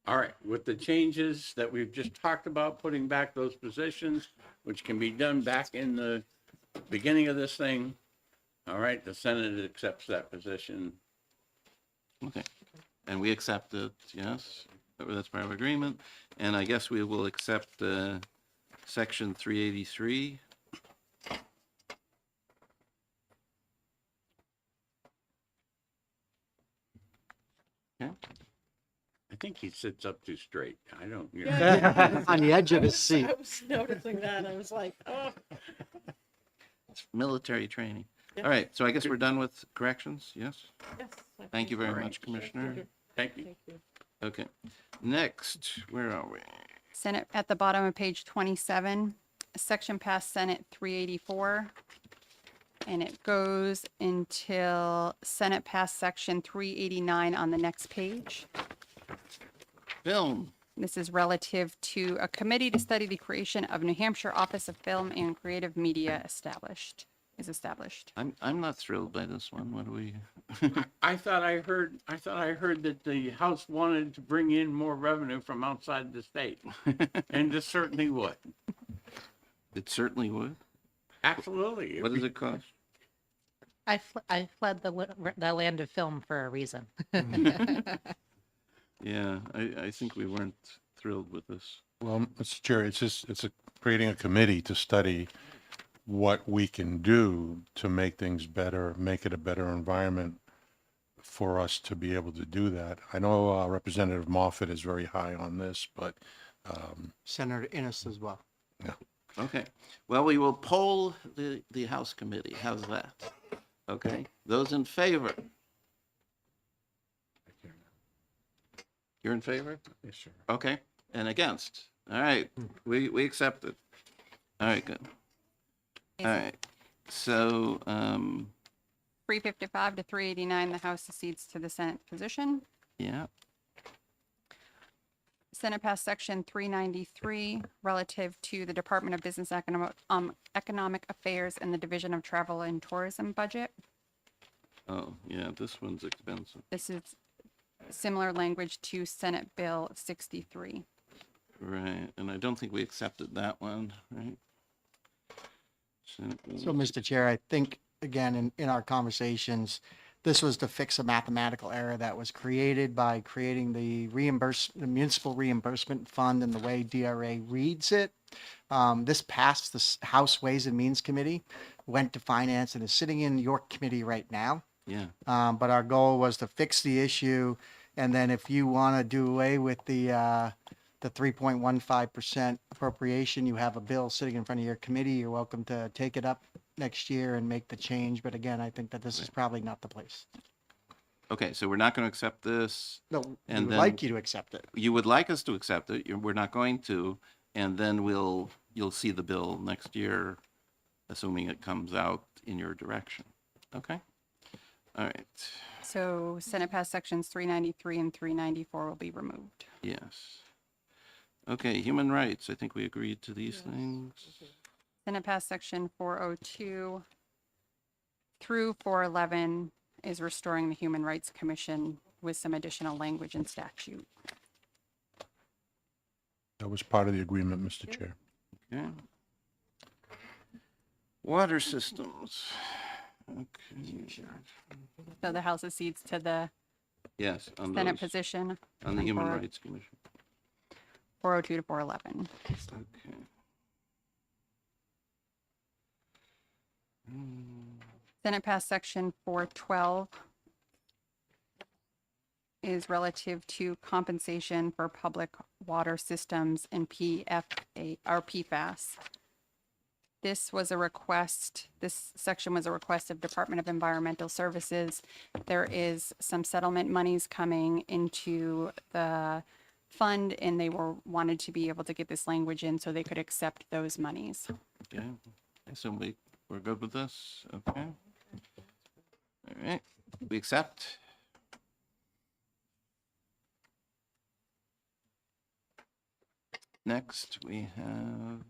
All right, with the changes that we've just talked about, putting back those positions, which can be done back in the beginning of this thing. All right, the Senate accepts that position. Okay, and we accept it, yes, that's part of agreement. And I guess we will accept section 383. Okay. I think he sits up too straight. I don't, you know. Yeah. On the edge of his seat. I was noticing that. I was like, oh. Military training. Yeah. All right, so I guess we're done with corrections, yes? Yes. I Thank you think- very much, Commissioner. Thank you. Thank you. Okay, next, where are we? Senate, at the bottom of page 27, section passed Senate 384. And it goes until Senate passed section 389 on the next page. Film. This is relative to a committee to study the creation of New Hampshire Office of Film and Creative Media established. I'm not thrilled by this one. What do we? I thought I heard that the House wanted to bring in more revenue from outside the state. And this certainly would. It certainly would. Absolutely. What does it cost? I fled the land of film for a reason. Yeah, I think we weren't thrilled with this. Well, Mr. Chair, it's creating a committee to study what we can do to make things better, make it a better environment for us to be able to do that. I know Representative Moffett is very high on this, but Senator Innes as well. yeah. Okay, well, we will poll the House committee. How's that? Okay, those in favor? You're in favor? Yes, sir. Okay, and against? All right, we accept it. All right, good. All right, so, 355 to 389, the House accedes to the Senate position. yeah, Senate passed section 393 relative to the Department of Business Economic Affairs and the Division of Travel and Tourism budget. oh, yeah, this one's expensive. This is similar language to Senate Bill 63. Right, and I don't think we accepted that one, right? So, Mr. Chair, I think, again, in our conversations, this was to fix a mathematical error that was created by creating the municipal reimbursement fund and the way DRA reads it. This passed the House Ways and Means Committee, went to Finance, and is sitting in your committee right now. Yeah. But our goal was to fix the issue, and then if you want to do away with the 3.15% appropriation, you have a bill sitting in front of your committee. You're welcome to take it up next year and make the change. But again, I think that this is probably not the place. Okay, so we're not going to accept this. No, we and would then like you to accept it. You would like us to accept it. We're not going to, and then you'll see the bill next year, assuming it comes out in your direction. Okay. All right. So Senate passed sections 393 and 394 will be removed. Yes. Okay, human rights. I think we agreed to these things. Senate passed section 402 through 411 is restoring the Human Rights Commission with some additional language and statute. That was part of the agreement, Mr. Chair. Okay. Water systems. Okay. So the House accedes to the Yes, on Senate those. position. On the Human 402 Rights Commission. 402 to 411. Okay. Senate passed section 412 is relative to compensation for public water systems and PFAS. This section was a request of Department of Environmental Services. There is some settlement monies coming into the fund, and they wanted to be able to get this language in so they could accept those monies. Okay, I assume we're good with this, okay? All right, we accept. Next, we have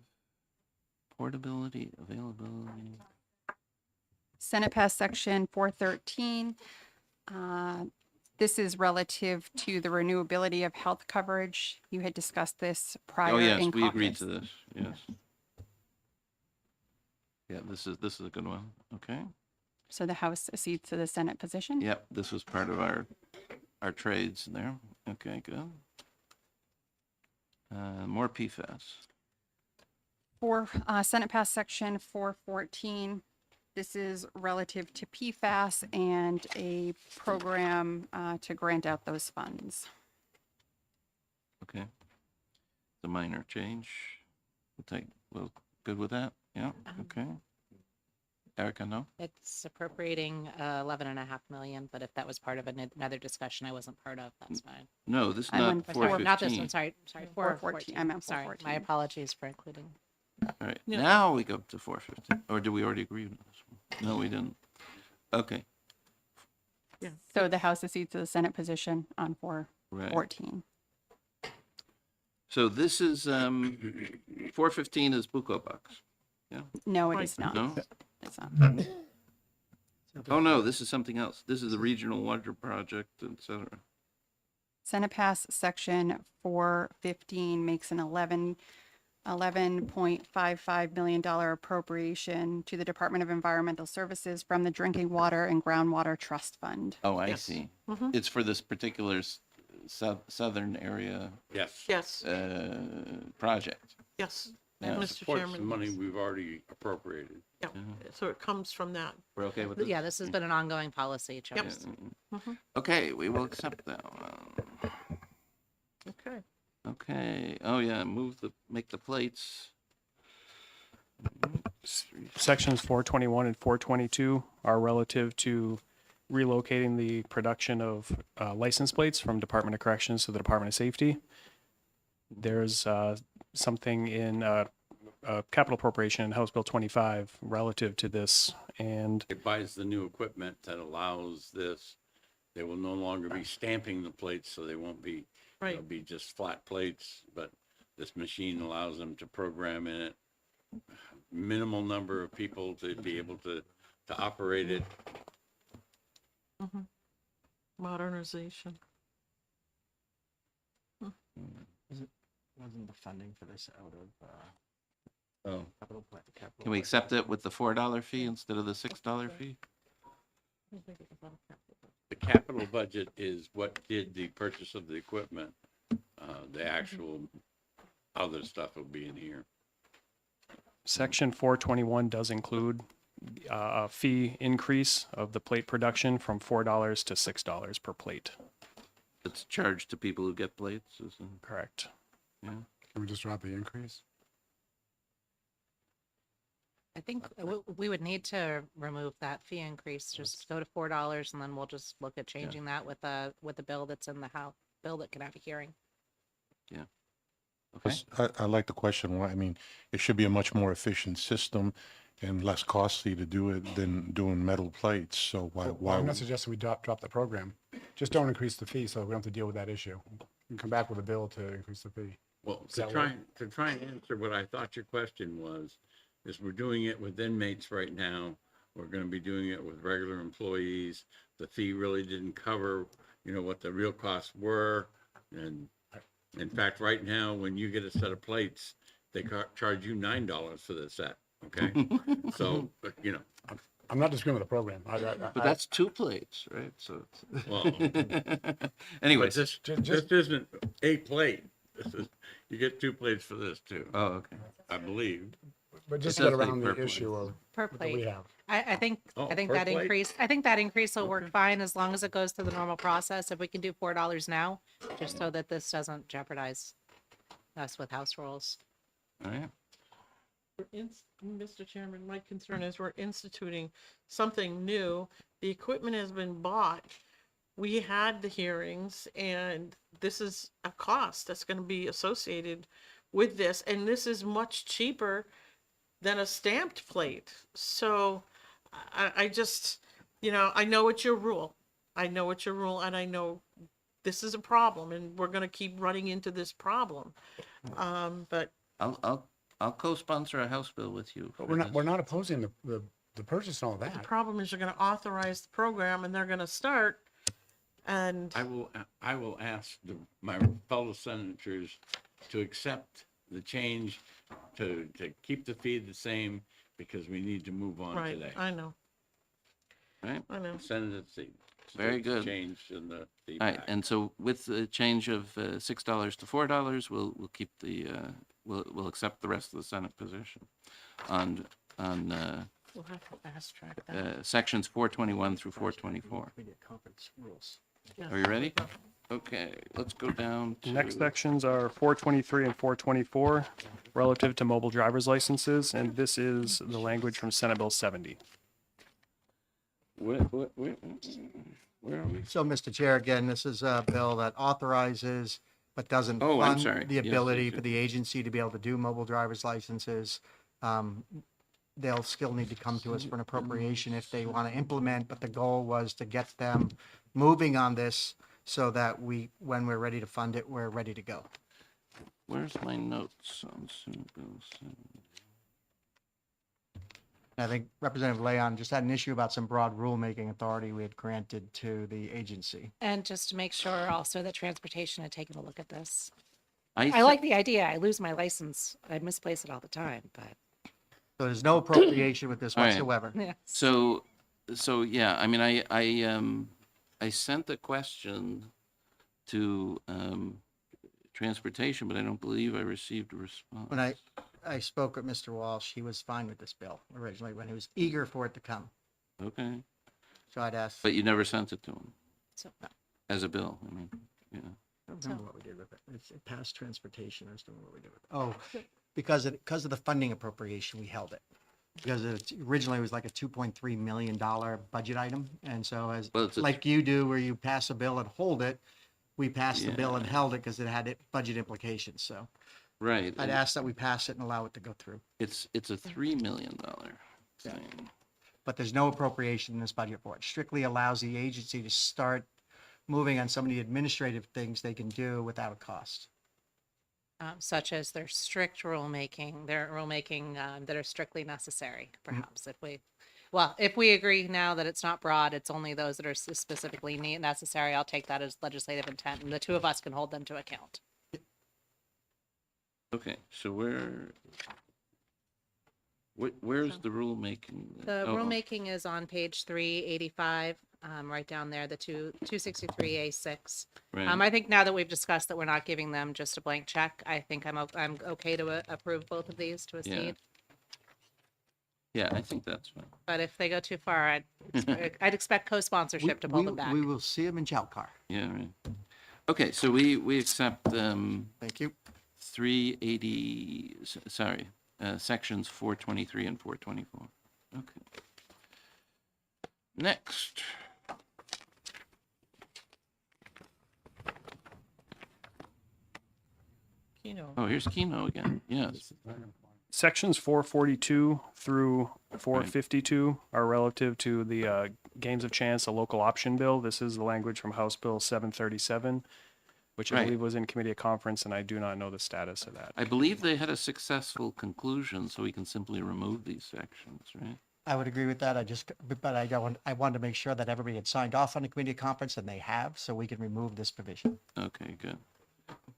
portability, availability. Senate passed Section 413. This is relative to the renewability of health coverage. You had discussed this prior Oh, yes, in we agreed caucus. to this, yes. Yeah, this is a good one, okay? So the House accedes to the Senate position. Yep, this was part of our trades there, okay, good. More PFAS. For Senate passed Section 414. This is relative to PFAS and a program to grant out those funds. Okay. The minor change. Well, good with that? Yeah, okay. Erica, no? It's appropriating 11.5 million, but if that was part of another discussion I wasn't part of, that's fine. No, this is I'm on not four- four Not this fifteen. one, sorry, 414. I meant Sorry, 414. my apologies for including. All right, Yeah. now we go to 415. Or did we already agree on this one? No, we didn't. Okay, So the House accedes to the Senate position on 414. so this is, 415 is Buco Bucks. Yeah? No, it Right. is not. No? It's not. Oh, no, this is something else. This is the regional water project, et cetera. Senate passed Section 415 makes an $11.55 million appropriation to the Department of Environmental Services from the Drinking Water and Groundwater Trust Fund. Oh, I Yes. see. Mhm. It's for this particular southern area, Yes. Yes, project. yes, Yeah. Mr. Supports the Chairman. money yes. we've already appropriated. Yeah, so it comes from that. We're okay with this? Yeah, this has been an ongoing policy, Chuck. Yep. Mhm. Okay, we will accept that one. Okay. Okay, oh yeah, make the plates. Sections 421 and 422 are relative to relocating the production of license plates from Department of Corrections to the Department of Safety. There's something in capital appropriation in House Bill 25 relative to this, and It buys the new equipment that allows this. They will no longer be stamping the plates, so they won't be, Right. they'll be just flat plates, but this machine allows them to program in it minimal number of people to be able to operate it. Modernization. Wasn't the funding for this out of Oh, capital? can we accept it with the $4 fee instead of the $6 fee? The capital budget is what did the purchase of the equipment. The actual other stuff will be in here. Section 421 does include a fee increase of the plate production from $4 to $6 per plate. It's charged to people who get plates, isn't Correct. yeah? Can we just drop the increase? I think we would need to remove that fee increase, just go to $4, and then we'll just look at changing that with the bill that's in the House, bill that can have a hearing. Okay, I like the question, why, I mean, it should be a much more efficient system and less costly to do it than doing metal plates, so why? I'm not suggesting we drop the program. Just don't increase the fee so we don't have to deal with that issue. You can come back with a bill to increase the fee. Well, Does that work? to try and answer what I thought your question was, is we're doing it with inmates right now. We're gonna be doing it with regular employees. The fee really didn't cover, what the real costs were. And in fact, right now, when you get a set of plates, they charge you $9 for the set, okay? So, I'm not disagreeing with the program. but that's 2 plates, right? So, well, anyways. but this isn't a plate. You get 2 plates for this too. Oh, okay. I believe. But just It to does get say around per the plate. issue of Per that we plate. have. I think Oh, that per plate? increase, I think that increase will work fine as long as it goes through the normal process. If we can do $4 now, just so that this doesn't jeopardize us with house rules. All right. Mr. Chairman, my concern is we're instituting something new. The equipment has been bought. We had the hearings, and this is a cost that's going to be associated with this, and this is much cheaper than a stamped plate. So I just, I know it's your rule. I know it's your rule, and I know this is a problem, and we're going to keep running into this problem. But I'll co-sponsor a House bill with you. But for we're this. not opposing the purchase and all the that. problem is you're going to authorize the program, and they're going to start, and I will ask my fellow senators to accept the change, to keep the fee the same, because we need to move on right, today. I know, Right? I know. Send it to Very good. change in the fee All right, back. and so with the change of $6 to $4, we'll keep the we'll accept the rest of the Senate position on We'll have to fast track that. sections 421 through 424. Conference rules. Are you ready? Okay, let's go down to Next sections are 423 and 424 relative to mobile driver's licenses, and this is the language from Senate Bill 70. Where are we? So, Mr. Chair, again, this is a bill that authorizes but doesn't Oh, I'm fund sorry. the Yes, ability yes, for the agency to be able to do mobile driver's licenses. They'll still need to come to us for an appropriation if they want to implement, but the goal was to get them moving on this so that when we're ready to fund it, we're ready to go. Where's my notes on Senate Bill 7? I think Representative Leon just had an issue about some broad rulemaking authority we had granted to the agency. And just to make sure also that transportation had taken a look at this. I I like the idea. I lose my license. I misplace it all the time, but. So there's no appropriation with this All right. whatsoever. Yeah. So yeah, I mean, I sent the question to transportation, but I don't believe I received a response. When I spoke with Mr. Walsh, he was fine with this bill originally, when he was eager for it to come. Okay, So I'd ask, but you never sent it to him So, as a bill. I mean, yeah. I don't remember what we did with it. It passed transportation. I just don't know what we did with it. Oh, because of the funding appropriation, we held it. Because it originally was like a $2.3 million budget item. And so Well, it's a- like you do, where you pass a bill and hold it, we passed the bill Yeah. and held it because it had budget implications. So Right. I'd and ask that we pass it and allow it to go through. It's a $3 million thing. But there's no appropriation in this budget for it. Strictly allows the agency to start moving on some of the administrative things they can do without a cost. Such as their strict rulemaking, that are strictly necessary, perhaps, if we agree now that it's not broad, it's only those that are specifically necessary, I'll take that as legislative intent, and the two of us can hold them to account. Okay, so where's the rulemaking? The Oh, rulemaking is on page 385, right down there, the 263A6. Right. I think now that we've discussed that we're not giving them just a blank check, I think I'm okay to approve both of these to a Yeah. seed. Yeah, I think that's fine. But if they go too far, I'd expect co-sponsorship to pull them back. We will see them in Chalkar. Yeah, right. Okay, so we accept Thank you. 380, sorry, sections 423 and 424. Okay. Next. Oh, here's Keno again. Yes. Sections 442 through 452 are relative to the games of chance, a local option bill. This is the language from House Bill 737, which I Right. believe was in committee of conference, and I do not know the status of that. I believe they had a successful conclusion, so we can simply remove these sections, right? I would agree with that. I wanted to make sure that everybody had signed off on the committee conference, and they have, so we can remove this provision. Okay, good.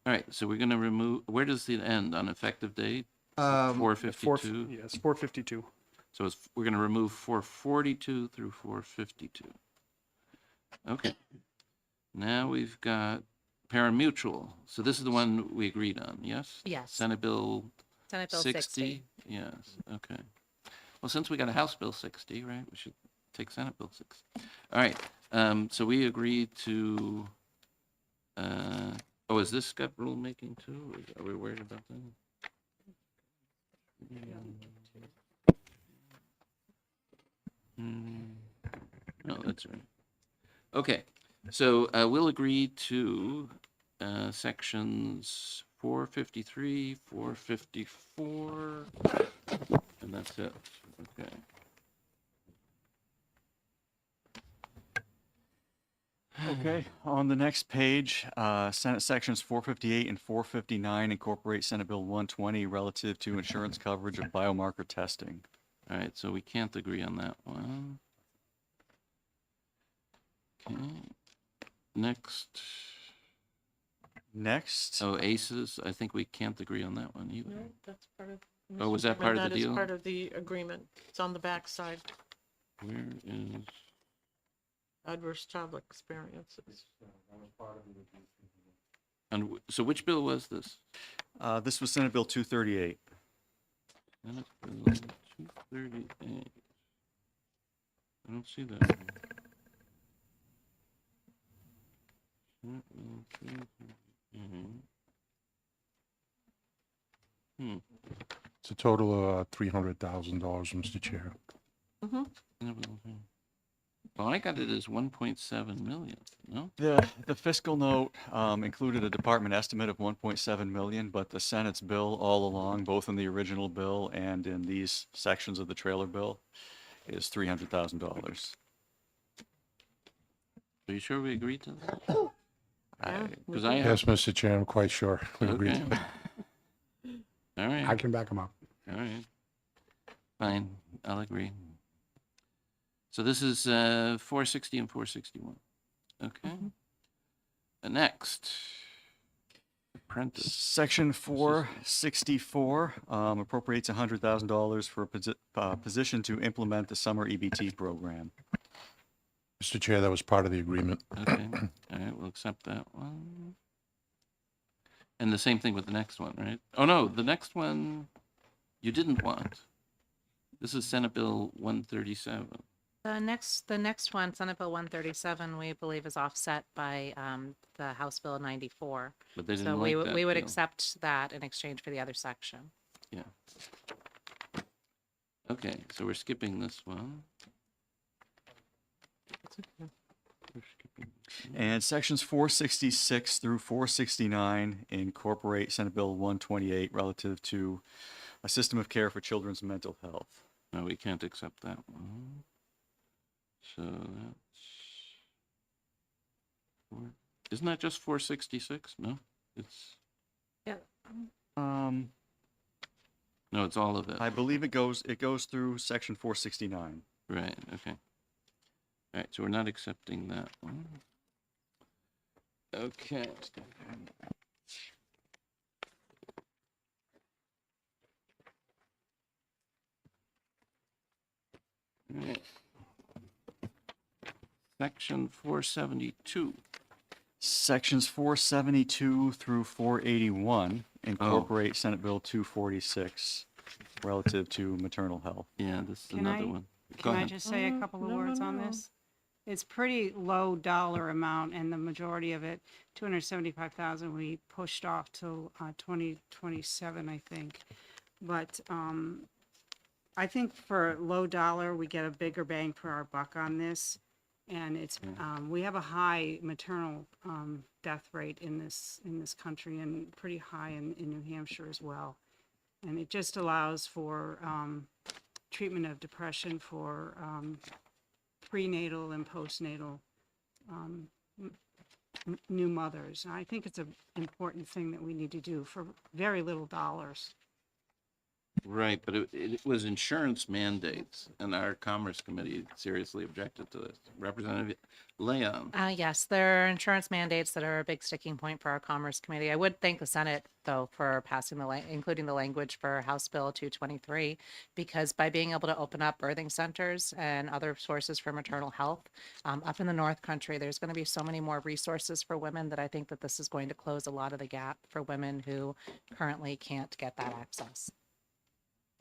All right, so we're going to remove, where does it end on effective date? 452? Yes, 452. So we're going to remove 442 through 452. Okay. Now we've got parimutuel. So this is the one we agreed on, yes? Yes. Senate Bill Senate Bill 60. Yes, okay. Well, since we got a House Bill 60, right, we should take Senate Bill 60. All right, so we agreed to, is this got rulemaking too? Are we worried about that? No, that's right. Okay, So we'll agree to sections 453, 454, and that's it. Okay. Okay, on the next page, Senate sections 458 and 459 incorporate Senate Bill 120 relative to insurance coverage of biomarker testing. All right, so we can't agree on that one. Okay. Next. Next. Oh, ACEs, I think we can't agree on that one either. No, that's part of. Oh, was Mr. that part of Chairman, the That deal? is part of the agreement. It's on the back side. Where is? Adverse childhood experiences. And so which bill was this? This was Senate Bill 238. Senate Bill 238. I don't see that. Senate Bill 238. It's a total of $300,000, Mr. Chair. Mm-hmm. Well, I got it as 1.7 million, no? The fiscal note included a department estimate of 1.7 million, but the Senate's bill all along, both in the original bill and in these sections of the trailer bill, is $300,000. Are you sure we agreed to that? Yeah, Because we I did. have. Yes, Mr. Chair, I'm quite sure. We agreed Okay. to that. All right. I can back them up. All right. Fine, I'll agree. So this is 460 and 461. Okay. Next. Apprentice. Section 464 appropriates $100,000 for a position to implement the summer EBT program. Mr. Chair, that was part of the agreement. Okay. All right, we'll accept that one. And the same thing with the next one, right? Oh, no, the next one you didn't want. This is Senate Bill 137. The next one, Senate Bill 137, we believe is offset by the House Bill 94. But they didn't So like that we would deal. accept that in exchange for the other section. Yeah. Okay, so we're skipping this one. We're skipping this one. And sections 466 through 469 incorporate Senate Bill 128 relative to a system of care for children's mental health. No, we can't accept that one. So that's isn't that just 466? No, it's Yeah. Um, no, it's all of it. I believe it goes through section 469. Right. Okay. All right. So we're not accepting that one. Okay. All right. Section 472. Sections 472 through 481 incorporate Senate Bill 246 relative to maternal health. Yeah, this is Can another I- one. Go Can I ahead. just say a couple of No, words no, on no. this? It's pretty low dollar amount, and the majority of it, 275,000, we pushed off till 2027, I think. But I think for low dollar, we get a bigger bang for our buck on this. And it's we have a high maternal death rate in this country, and pretty high in New Hampshire as well. And it just allows for treatment of depression for prenatal and postnatal new mothers. And I think it's an important thing that we need to do for very little dollars. Right, but it was insurance mandates, and our Commerce Committee seriously objected to this. Representative Leon. Yes, there are insurance mandates that are a big sticking point for our Commerce Committee. I would thank the Senate, though, for passing including the language for House Bill 223, because by being able to open up birthing centers and other sources for maternal health, up in the North Country, there's going to be so many more resources for women that I think that this is going to close a lot of the gap for women who currently can't get that access.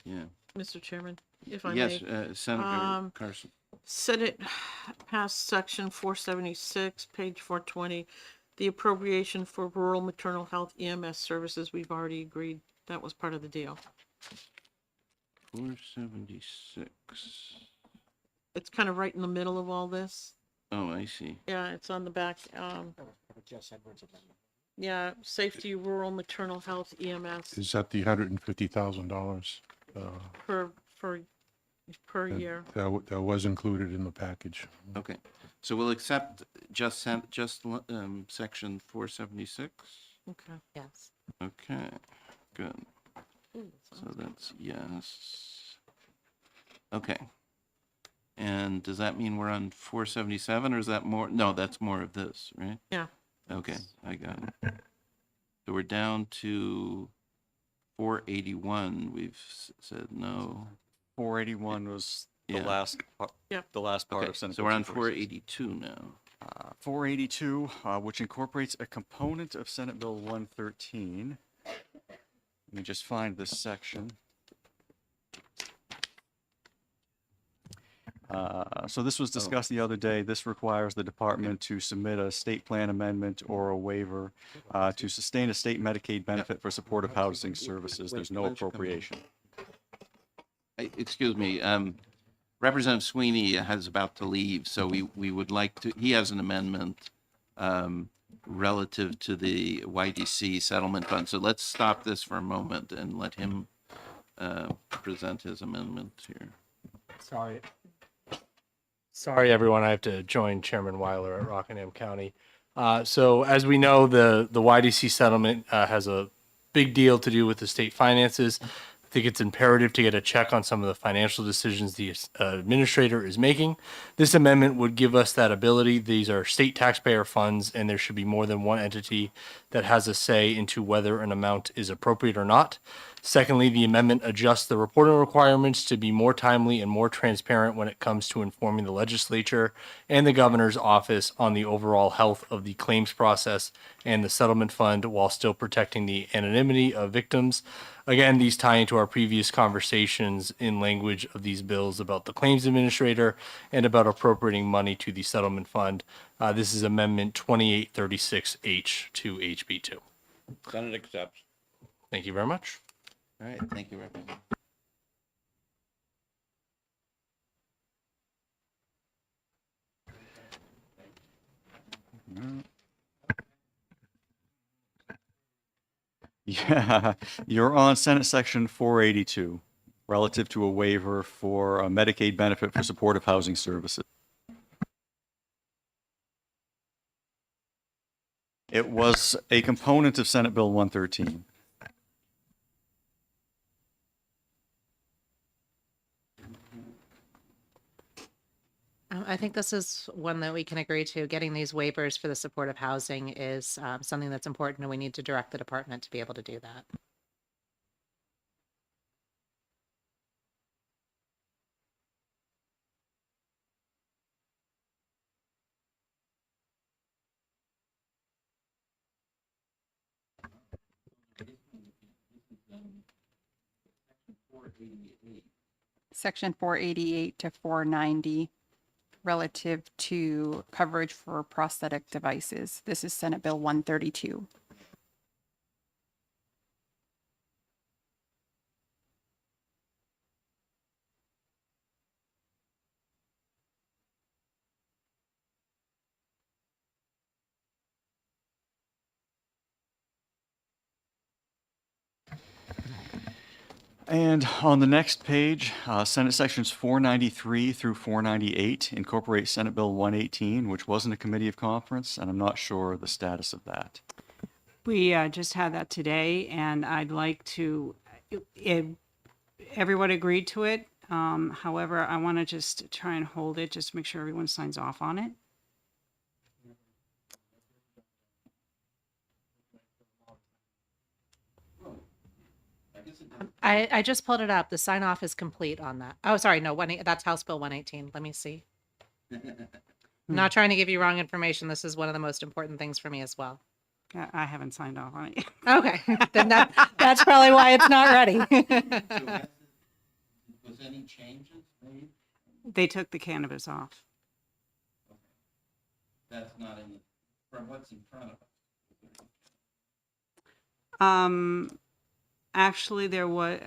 Yeah. Mr. Chairman, if I Yes, may. Senator Carson. Senate passed section 476, page 420, the appropriation for rural maternal health EMS services. We've already agreed. That was part of the deal. 476. It's kind of right in the middle of all this. Oh, I see. Yeah, it's on the back. Yeah, safety, rural maternal health, EMS Is that the $150,000? per year. That was included in the package. Okay, so we'll accept section 476? Okay. Yes. Okay, good. So that's yes. Okay. And does that mean we're on 477 or is that more? No, that's more of this, right? Yeah. Okay, I got it. So we're down to 481. We've said no. 481 was the Yeah. last, the last part Okay, of Senate so Bill we're on 246. 482 now. 482, which incorporates a component of Senate Bill 113. Let me just find this section. So this was discussed the other day. This requires the department to submit a state plan amendment or a waiver to sustain a state Medicaid benefit for supportive housing services. There's no appropriation. Excuse me, Representative Sweeney is about to leave, so we would like to, he has an amendment relative to the YDC settlement fund. So let's stop this for a moment and let him present his amendment here. Sorry, everyone. I have to join Chairman Weiler at Rockingham County. So as we know, the YDC settlement has a big deal to do with the state finances. I think it's imperative to get a check on some of the financial decisions the administrator is making. This amendment would give us that ability. These are state taxpayer funds, and there should be more than one entity that has a say into whether an amount is appropriate or not. Secondly, the amendment adjusts the reporting requirements to be more timely and more transparent when it comes to informing the legislature and the governor's office on the overall health of the claims process and the settlement fund while still protecting the anonymity of victims. Again, these tie into our previous conversations in language of these bills about the claims administrator and about appropriating money to the settlement fund. This is Amendment 2836H to HB2. Senate accepts. Thank you very much. All right, thank you, Representative. Yeah, you're on Senate Section 482, relative to a waiver for a Medicaid benefit for supportive housing services. It was a component of Senate Bill 113. I think this is one that we can agree to. Getting these waivers for the supportive housing is something that's important, and we need to direct the department to be able to do that. Section 488 to 490 relative to coverage for prosthetic devices. This is Senate Bill 132. And on the next page, Senate Sections 493 through 498 incorporate Senate Bill 118, which wasn't a committee of conference, and I'm not sure the status of that. We just had that today, and I'd like to, everyone agreed to it. However, I want to just try and hold it, just to make sure everyone signs off on it. I just pulled it up. The sign off is complete on that. Oh, sorry. No, that's House Bill 118. Let me see. I'm not trying to give you wrong information. This is one of the most important things for me as well. I haven't signed off on it. Okay. Then that's probably why it's not ready. Was any changes made? They took the cannabis off. That's not in the, from what's in front of us. Actually, there was,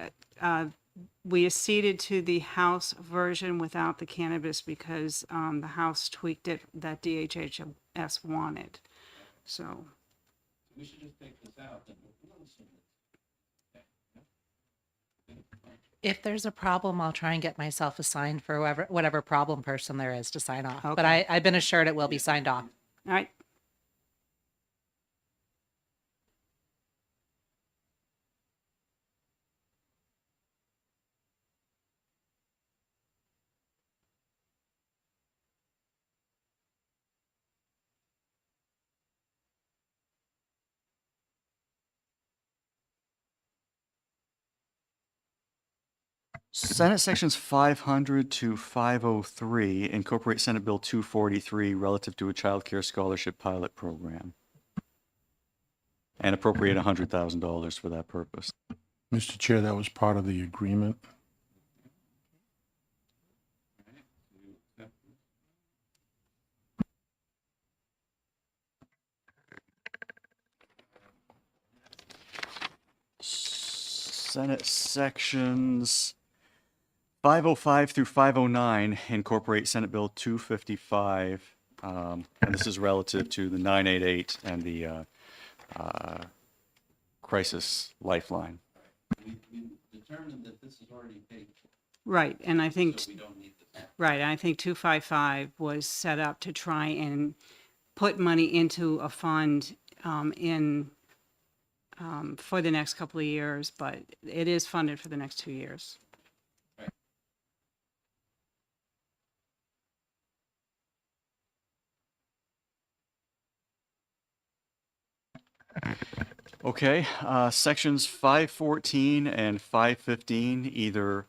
we acceded to the House version without the cannabis because the House tweaked it that DHHS wanted. So, We should just take this out. If there's a problem, I'll try and get myself assigned for whatever problem person there is to sign off. But Okay. I've been assured it will be signed off. all right. Senate Sections 500 to 503 incorporate Senate Bill 243 relative to a child care scholarship pilot program and appropriate $100,000 for that purpose. Mr. Chair, that was part of the agreement. Senate Sections 505 through 509 incorporate Senate Bill 255, and this is relative to the 988 and the crisis lifeline. We determined that this is already paid for. Right, and I think, So we don't need the. right, I think 255 was set up to try and put money into a fund for the next couple of years, but it is funded for the next 2 years. Okay, sections 514 and 515 either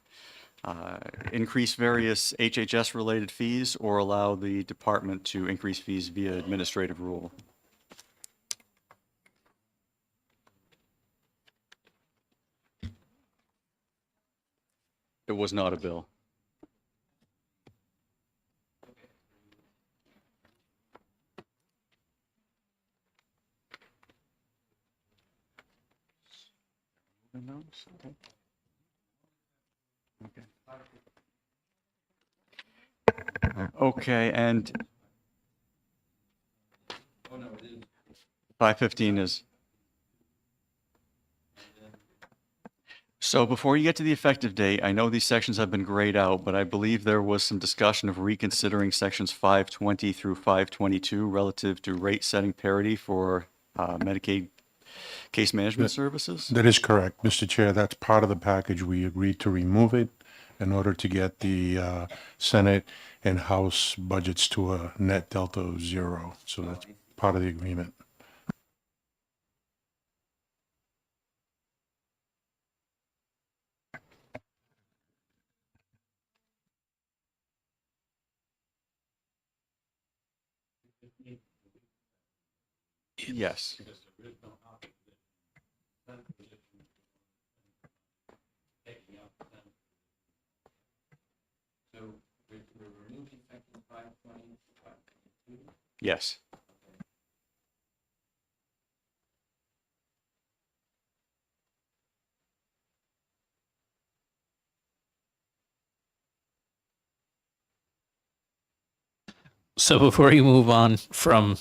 increase various HHS-related fees or allow the department to increase fees via administrative rule. It was not a bill. Okay, and 515 is. So before you get to the effective date, I know these sections have been grayed out, but I believe there was some discussion of reconsidering sections 520 through 522 relative to rate setting parity for Medicaid case management services. That is correct, Mr. Chair. That's part of the package. We agreed to remove it in order to get the Senate and House budgets to a net delta of 0. So that's part of the agreement. Yes. Yes. So before you move on from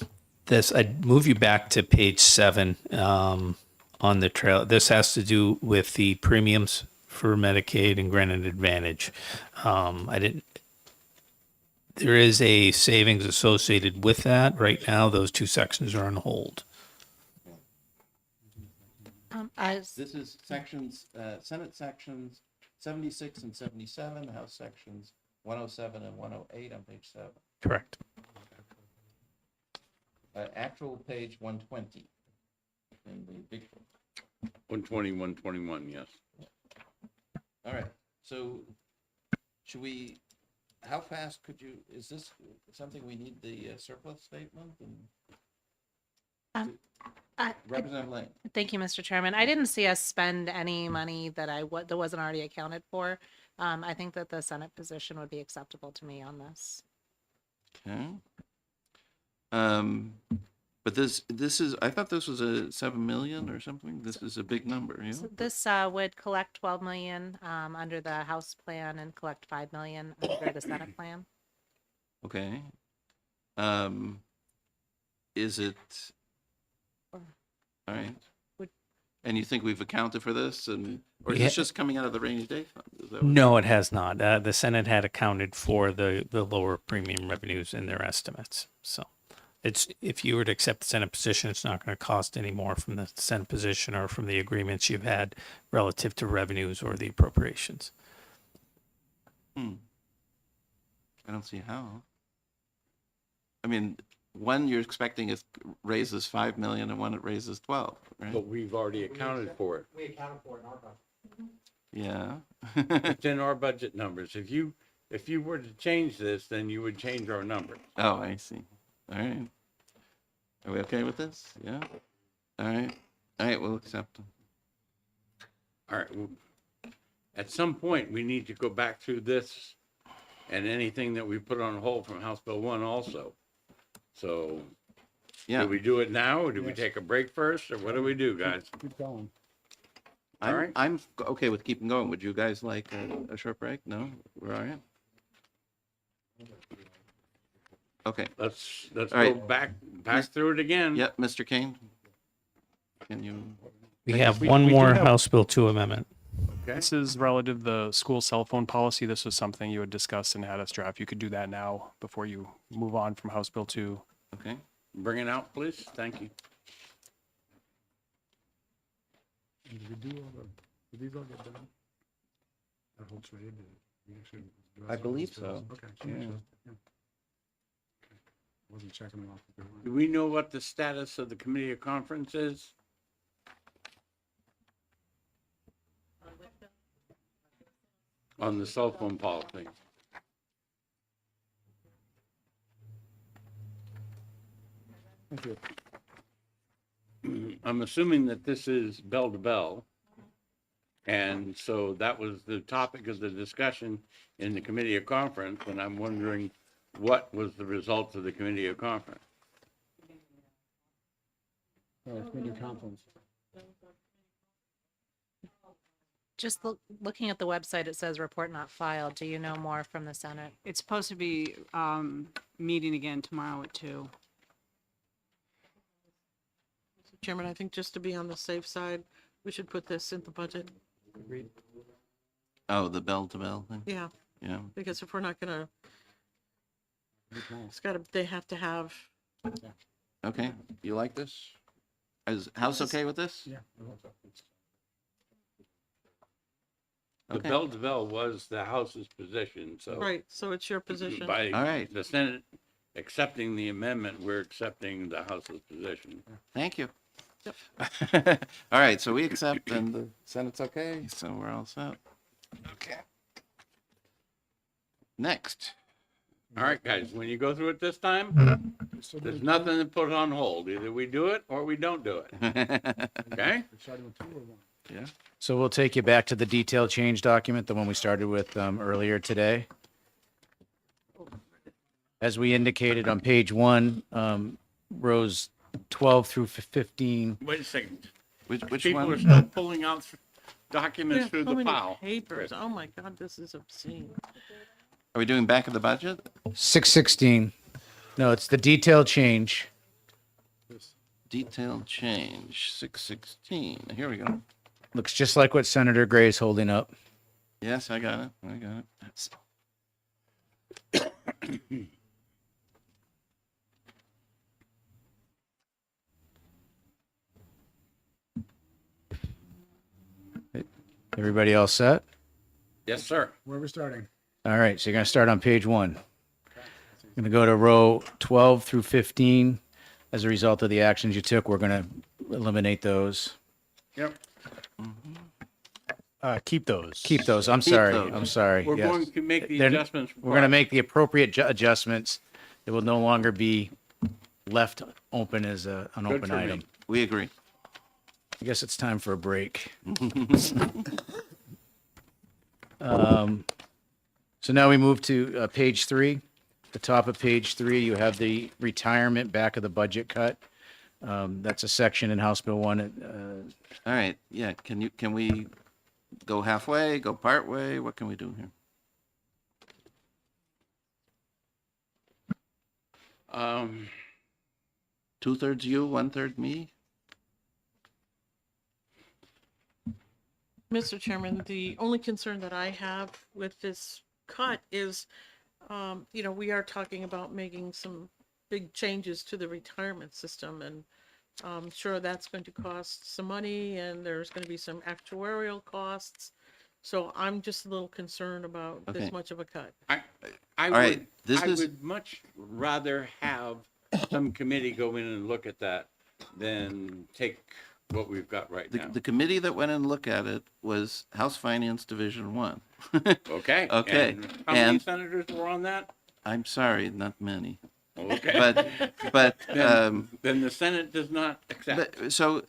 this, I'd move you back to page 7 on the trail. This has to do with the premiums for Medicaid and Granted Advantage. There is a savings associated with that. Right now, those two sections are on hold. This is sections, Senate sections 76 and 77, House sections 107 and 108 on page 7. Correct. Actual page 120 in the big book. 120, 121, yes. All right, so should we, how fast could you, is this something we need the surplus statement? And Representative Lane. Thank you, Mr. Chairman. I didn't see us spend any money that that wasn't already accounted for. I think that the Senate position would be acceptable to me on this. Okay. But this is, I thought this was a 7 million or something. This is a big number, yeah? So this would collect 12 million under the House plan and collect 5 million under the Senate plan. Okay. Is it, all right. And you think we've accounted for this and, or is We this ha- just coming out of the rainy day fund? Is that what- No, it has not. The Senate had accounted for the lower premium revenues in their estimates. So it's, if you were to accept the Senate position, it's not going to cost any more from the Senate position or from the agreements you've had relative to revenues or the appropriations. I don't see how. I mean, one you're expecting it raises 5 million and one it raises 12, right? But we've already accounted for it. We accounted for it in our budget. Yeah. It's in our budget numbers. If you were to change this, then you would change our numbers. Oh, I see. All right. Are we okay with this? Yeah? All right. All right, we'll accept them. All right. Well, at some point, we need to go back through this and anything that we put on hold from House Bill 1 also. So, Yeah. do we do it now, or do we take a break first, or what do we do, guys? Keep going. All right. I'm okay with keeping going. Would you guys like a short break? No? We're all right? Okay. Let's All go right. back through it again. Yep, Mr. Kane? Can you? We have we one do more have- House Bill 2 amendment. Okay. This is relative to the school cell phone policy. This was something you had discussed and had us draft. You could do that now before you move on from House Bill 2. Okay. Bring it out, please. Thank you. Did these all get done? That whole trade? I believe so. Okay. Yeah. Wasn't checking them off. Do we know what the status of the committee of conference is? On the cell phone policy. I'm assuming that this is bell to bell. And so that was the topic of the discussion in the committee of conference, and I'm wondering what was the result of the committee of conference? Committee conference. Just looking at the website, it says report not filed. Do you know more from the Senate? It's supposed to be meeting again tomorrow at 2. Chairman, I think just to be on the safe side, we should put this in the budget. Oh, the bell to bell thing? Yeah, Yeah. because if we're not gonna, they have to have, Okay. You like this? Is House okay with this? Yeah. The Okay. bell to bell was the House's position, so. right, so it's your position. By All right. the Senate accepting the amendment, we're accepting the House's position. Thank you. All right, so we accept and the Senate's okay, so we're all set. Okay. Next. All right, guys, when you go through it this time, there's nothing to put on hold. Either we do it or we don't do it. Okay? Yeah. So we'll take you back to the detailed change document, the one we started with earlier today. As we indicated on page 1, rows 12 through 15. Wait a second. Which People one? are still pulling out documents Yeah, through so the many file. papers. Oh my God, this is obscene. Are we doing back of the budget? 616. No, it's the detailed change. Detailed change, 616. Here we go. Looks just like what Senator Gray's holding up. Yes, I got it. I got it. Everybody all set? Yes, sir. Where are we starting? All right, so you're going to start on page 1. You're going to go to row 12 through 15. As a result of the actions you took, we're going to eliminate those. Yep. Keep those. Keep those. I'm Keep sorry. those. I'm sorry. We're Yes. going to make the They're- adjustments. We're going to make the appropriate adjustments. It will no longer be left open as an Good open for me. item. We agree. I guess it's time for a break. So now we move to page 3. The top of page 3, you have the retirement back of the budget cut. That's a section in House Bill 1. All right, yeah, can we go halfway, go part way? What can we do here? Two-thirds you, one-third me? Mr. Chairman, the only concern that I have with this cut is, we are talking about making some big changes to the retirement system, and I'm sure that's going to cost some money, and there's going to be some actuarial costs. So I'm just a little concerned about Okay. this much of a cut. I All right, would, this I is- would much rather have some committee go in and look at that than take what we've got right now. The committee that went and looked at it was House Finance Division 1. Okay? Okay. And how many And senators were on that? I'm sorry, not many. Okay. But Then the Senate does not accept. so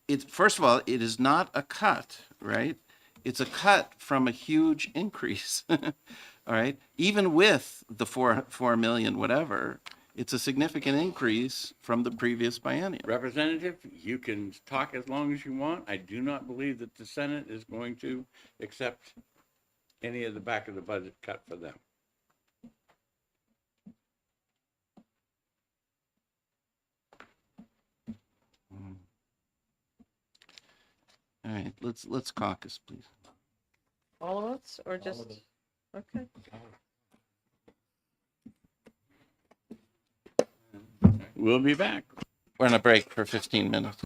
it's first of all, it is not a cut, right? It's a cut from a huge increase. All right, even with the 4 million whatever, it's a significant increase from the previous biennium. Representative, you can talk as long as you want. I do not believe that the Senate is going to accept any of the back of the budget cut for them. All right, let's caucus, please. All of us, or just, okay. We'll be back. We're on a break for 15 minutes.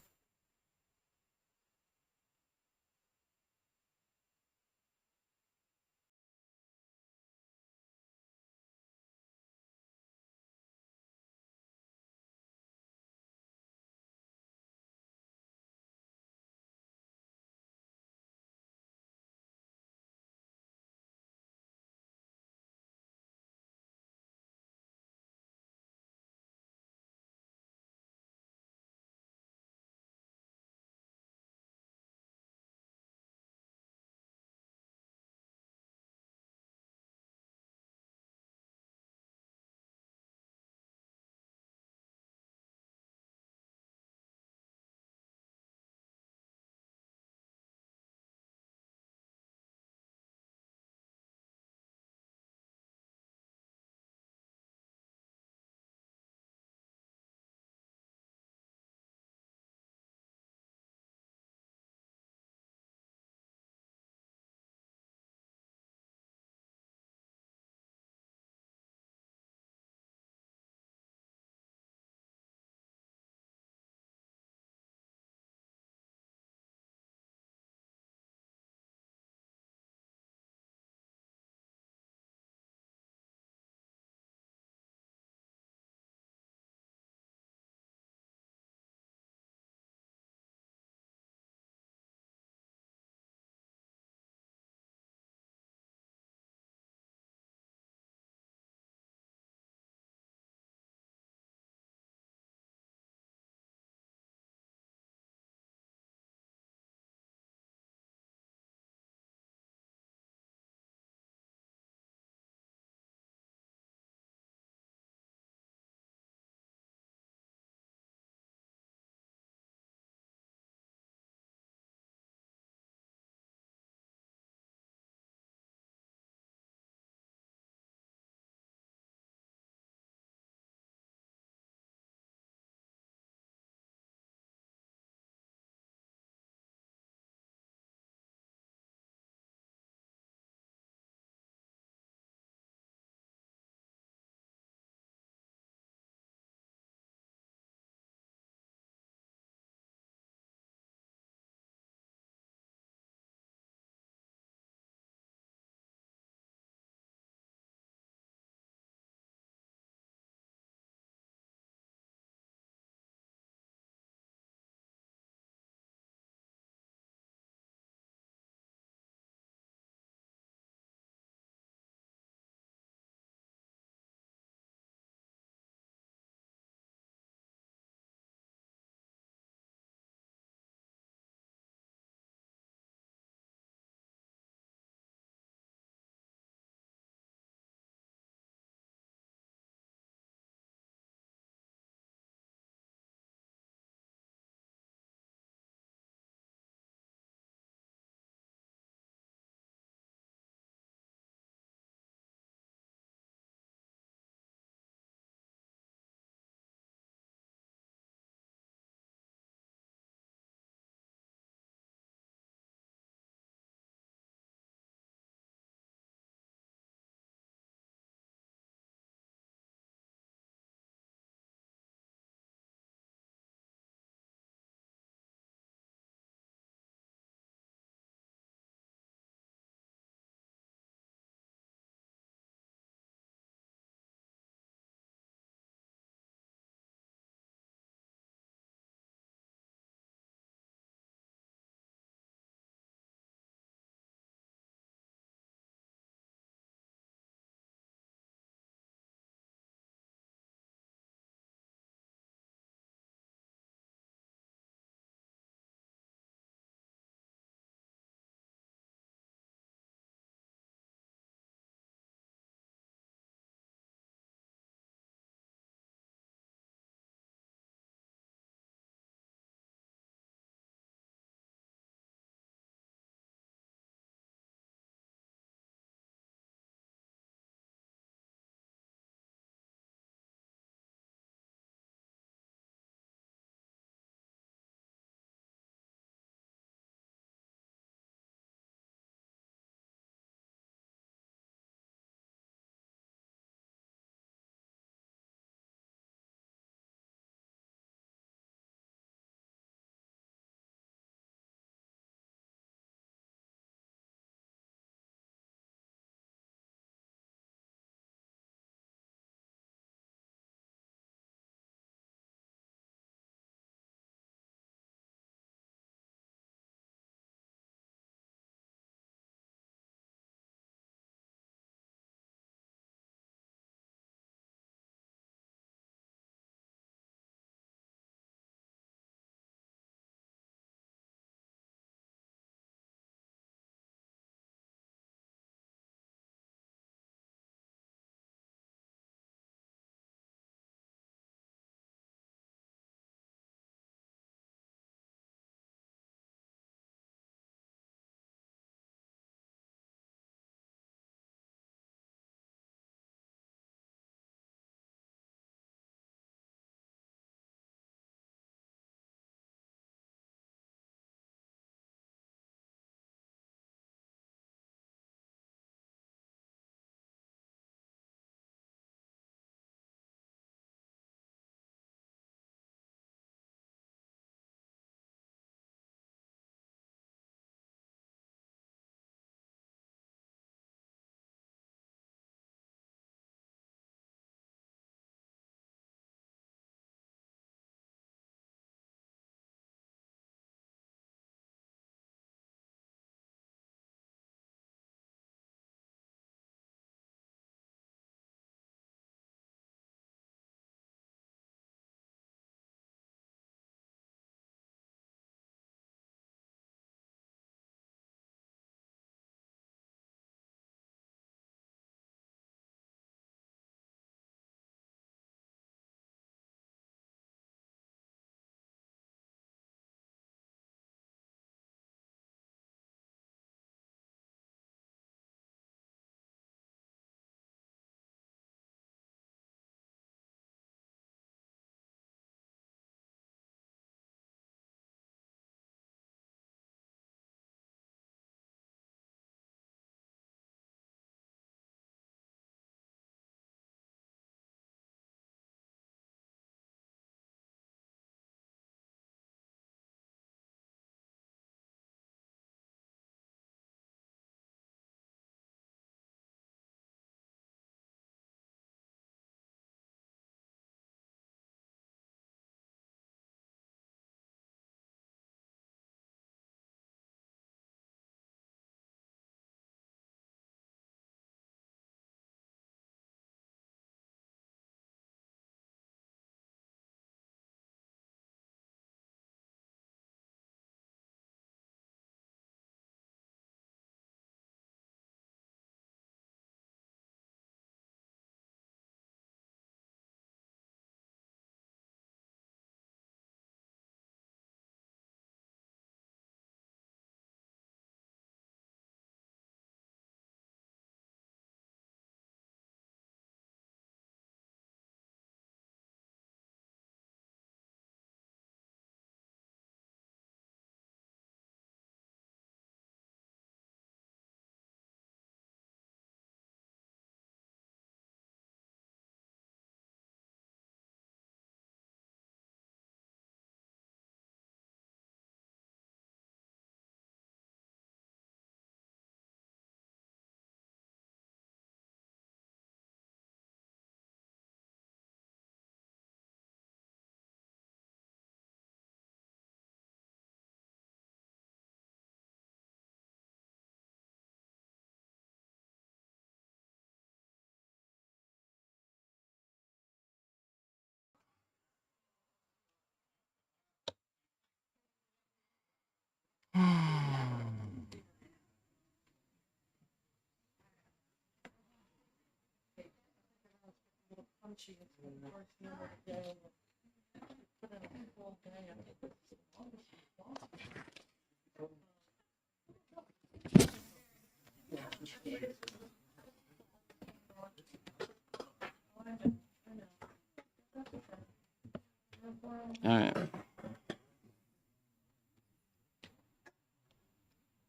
All right.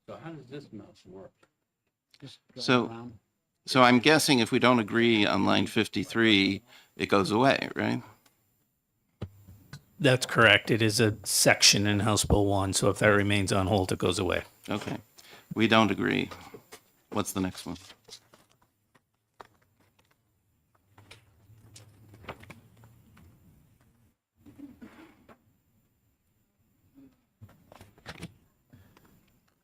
So how does this mouse work? So I'm guessing if we don't agree on line 53, it goes away, right? That's correct. It is a section in House Bill 1, so if that remains on hold, it goes away. Okay. We don't agree. What's the next one?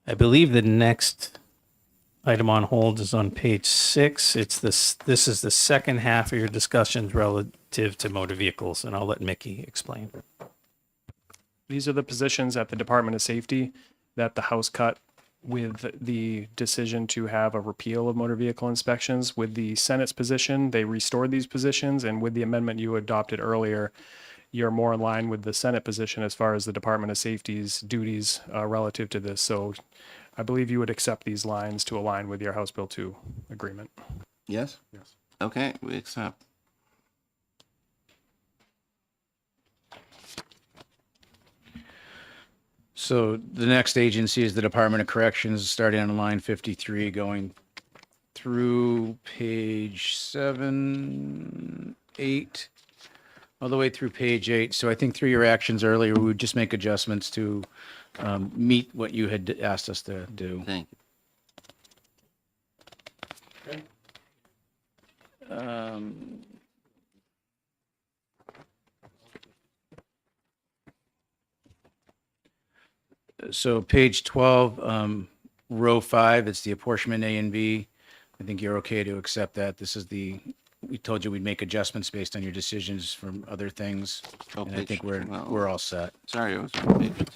I believe the next item on hold is on page 6. This is the second half of your discussions relative to motor vehicles, and I'll let Mickey explain. These are the positions at the Department of Safety that the House cut with the decision to have a repeal of motor vehicle inspections. With the Senate's position, they restored these positions, and with the amendment you adopted earlier, you're more in line with the Senate position as far as the Department of Safety's duties relative to this. So I believe you would accept these lines to align with your House Bill 2 agreement. Yes? Yes. Okay, we accept. So the next agency is the Department of Corrections, starting on line 53, going through page 7, 8, all the way through page 8. So I think through your actions earlier, we would just make adjustments to meet what you had asked us to do. Thank you. So page 12, row 5, it's the apportionment A and B. I think you're okay to accept that. This is we told you we'd make adjustments based on your decisions from other things. Oh, And I think page 12. we're all set. Sorry, I was on page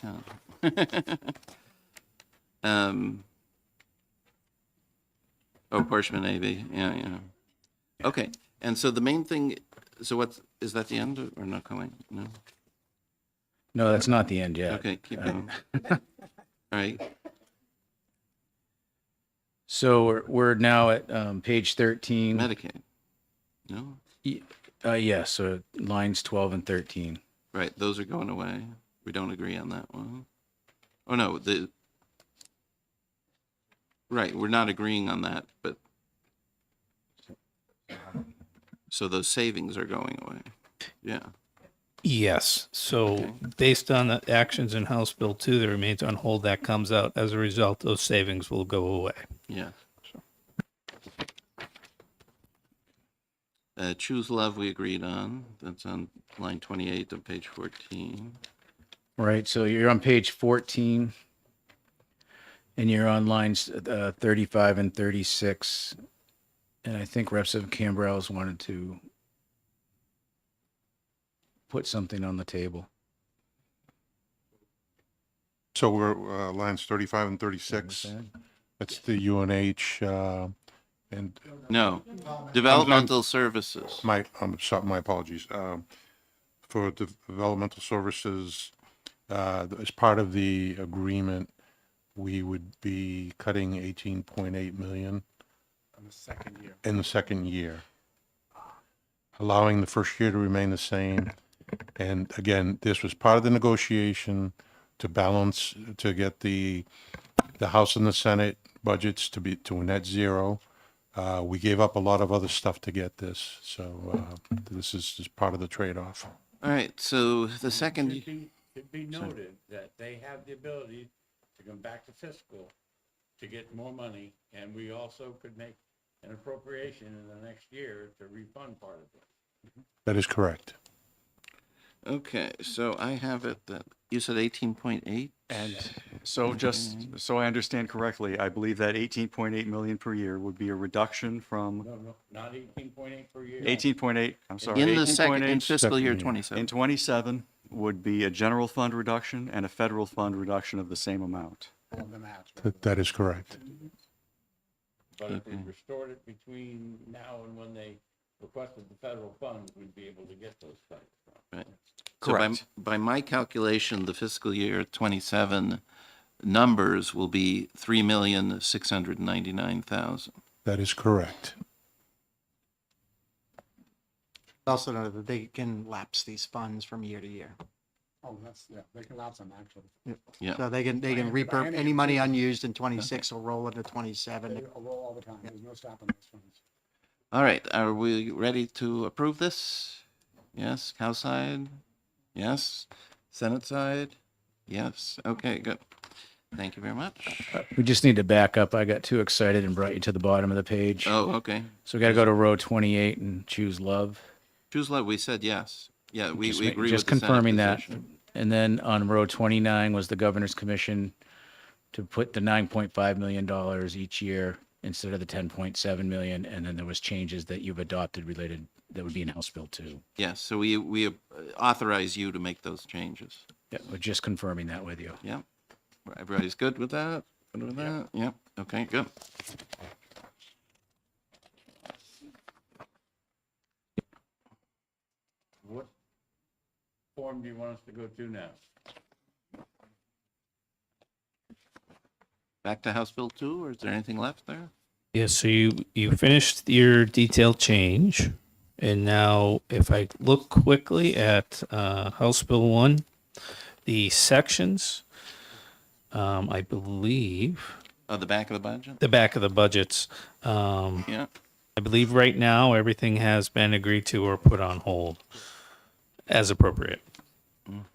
10. Apportionment AB, yeah. Okay, and so the main thing, so is that the end or not going? No? No, that's not the end yet. Okay, keep going. All right, So we're now at page 13. Medicaid. No? Yeah, so lines 12 and 13. Right, those are going away. We don't agree on that one. Oh, no, right, we're not agreeing on that, but so those savings are going away. Yeah. Yes. So Okay. based on the actions in House Bill 2 that remains on hold, that comes out. As a result, those savings will go away. Yeah. Choose Love we agreed on. That's on line 28 of page 14. Right, so you're on page 14, and you're on lines 35 and 36. And I think Representative Cambrell's wanted to put something on the table. So we're lines 35 and 36. That's the UNH and No, developmental services. I'm sorry, my apologies. For developmental services, as part of the agreement, we would be cutting 18.8 million in the second year, allowing the first year to remain the same. And again, this was part of the negotiation to balance, to get the House and the Senate budgets to a net zero. We gave up a lot of other stuff to get this, so this is just part of the trade-off. All right, so the second, Should be noted that they have the ability to come back to fiscal to get more money, and we also could make an appropriation in the next year to refund part of it. That is correct. okay, so I have it that, you said 18.8? And so just so I understand correctly, I believe that 18.8 million per year would be a reduction from No, not 18.8 per year. 18.8, I'm sorry. In the second, in 18.8 fiscal year Second year. 27. in 27 would be a general fund reduction and a federal fund reduction of the same amount. That is correct. But if we restored it between now and when they requested the federal funds, we'd be able to get those funds from. Right. So by my calculation, the fiscal year 27 numbers will be 3,699,000. That is correct. Also know that they can lapse these funds from year to year. Oh, they can lapse them actually. Yeah. So they can repurpose any money unused in 26 will roll into 27. They roll all the time. There's no stopping those funds. All right, are we ready to approve this? Yes, House side? Yes. Senate side? Yes. Okay, good. Thank you very much. We just need to back up. I got too excited and brought you to the bottom of the page. Oh, okay. So we got to go to row 28 and choose love. Choose love, we said yes. Yeah, we Just agree with just the Senate confirming that. position. And then on row 29 was the governor's commission to put the $9.5 million each year instead of the 10.7 million. And then there was changes that you've adopted related, that would be in House Bill 2. Yes, so we authorize you to make those changes. Yeah, we're just confirming that with you. Yep. Everybody's good with that? Good with that? Yep. Okay, good. What form do you want us to go to now? Back to House Bill 2, or is there anything left there? Yeah, so you finished your detailed change, and now if I look quickly at House Bill 1, the sections, I believe Oh, the back of the budget? the back of the budgets, Yeah. I believe right now everything has been agreed to or put on hold as appropriate.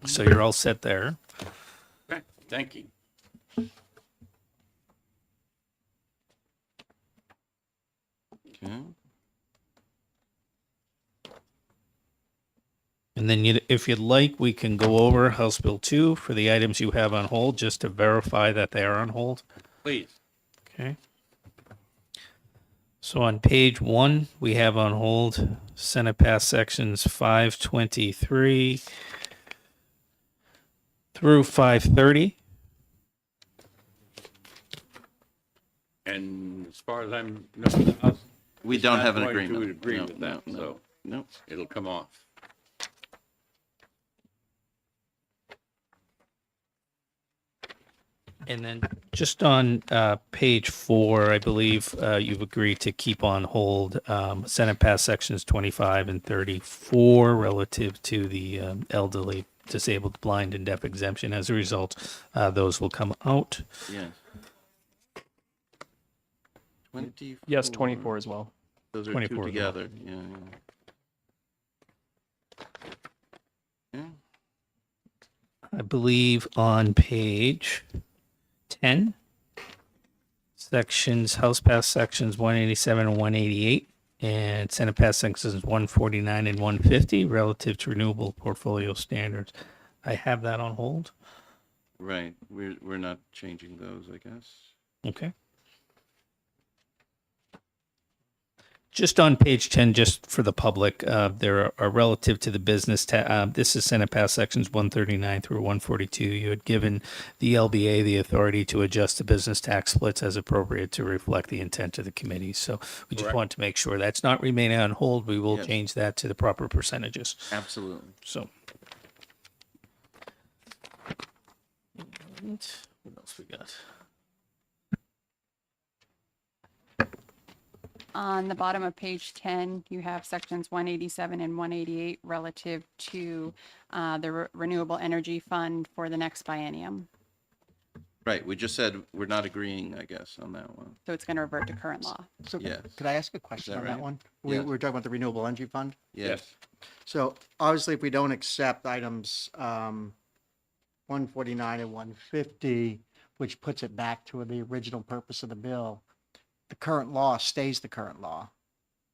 So you're all set there. Okay, thank you. Okay. And then if you'd like, we can go over House Bill 2 for the items you have on hold, just to verify that they are on hold. Please. Okay. So on page 1, we have on hold Senate Pass sections 523 through 530. And as far as I'm, the House We is don't not have an going to agreement. agree No, with that, no, so no. it'll come off. And then just on page 4, I believe you've agreed to keep on hold Senate Pass sections 25 and 34 relative to the elderly, disabled, blind, and deaf exemption. As a result, those will come out. Yes. 24. Yes, 24 as well. Those are 24 two as well. together. Yeah, yeah. Yeah. I believe on page 10, sections, House Pass sections 187 and 188, and Senate Pass sections 149 and 150 relative to renewable portfolio standards. I have that on hold. Right. We're not changing those, I guess. Okay. Just on page 10, just for the public, there are relative to the business, this is Senate Pass sections 139 through 142. You had given the LBA the authority to adjust the business tax splits as appropriate to reflect the intent of the committee. So we just Correct. want to make sure that's not remaining on hold. We will Yes. change that to the proper percentages. Absolutely. So. And what else we got? On the bottom of page 10, you have sections 187 and 188 relative to the Renewable Energy Fund for the next biennium. Right. We just said we're not agreeing, I guess, on that one. So it's going to revert to current law. So Yes. could I ask a question that on that right? one? Yes. We're talking about the Renewable Energy Fund. Yes. So obviously, if we don't accept items 149 and 150, which puts it back to the original purpose of the bill, the current law stays the current law.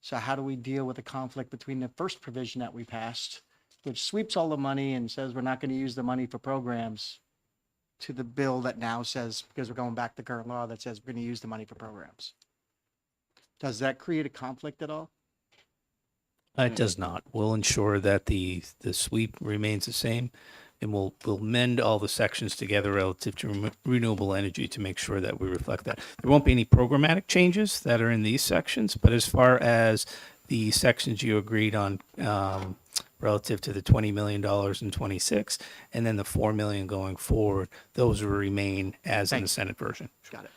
So how do we deal with the conflict between the first provision that we passed, which sweeps all the money and says we're not going to use the money for programs, to the bill that now says, because we're going back to current law, that says we're going to use the money for programs? Does that create a conflict at all? It does not. We'll ensure that the sweep remains the same, and we'll mend all the sections together relative to renewable energy to make sure that we reflect that. There won't be any programmatic changes that are in these sections, but as far as the sections you agreed on relative to the $20 million in 26, and then the $4 million going forward, those will remain as in the Senate version. Got it.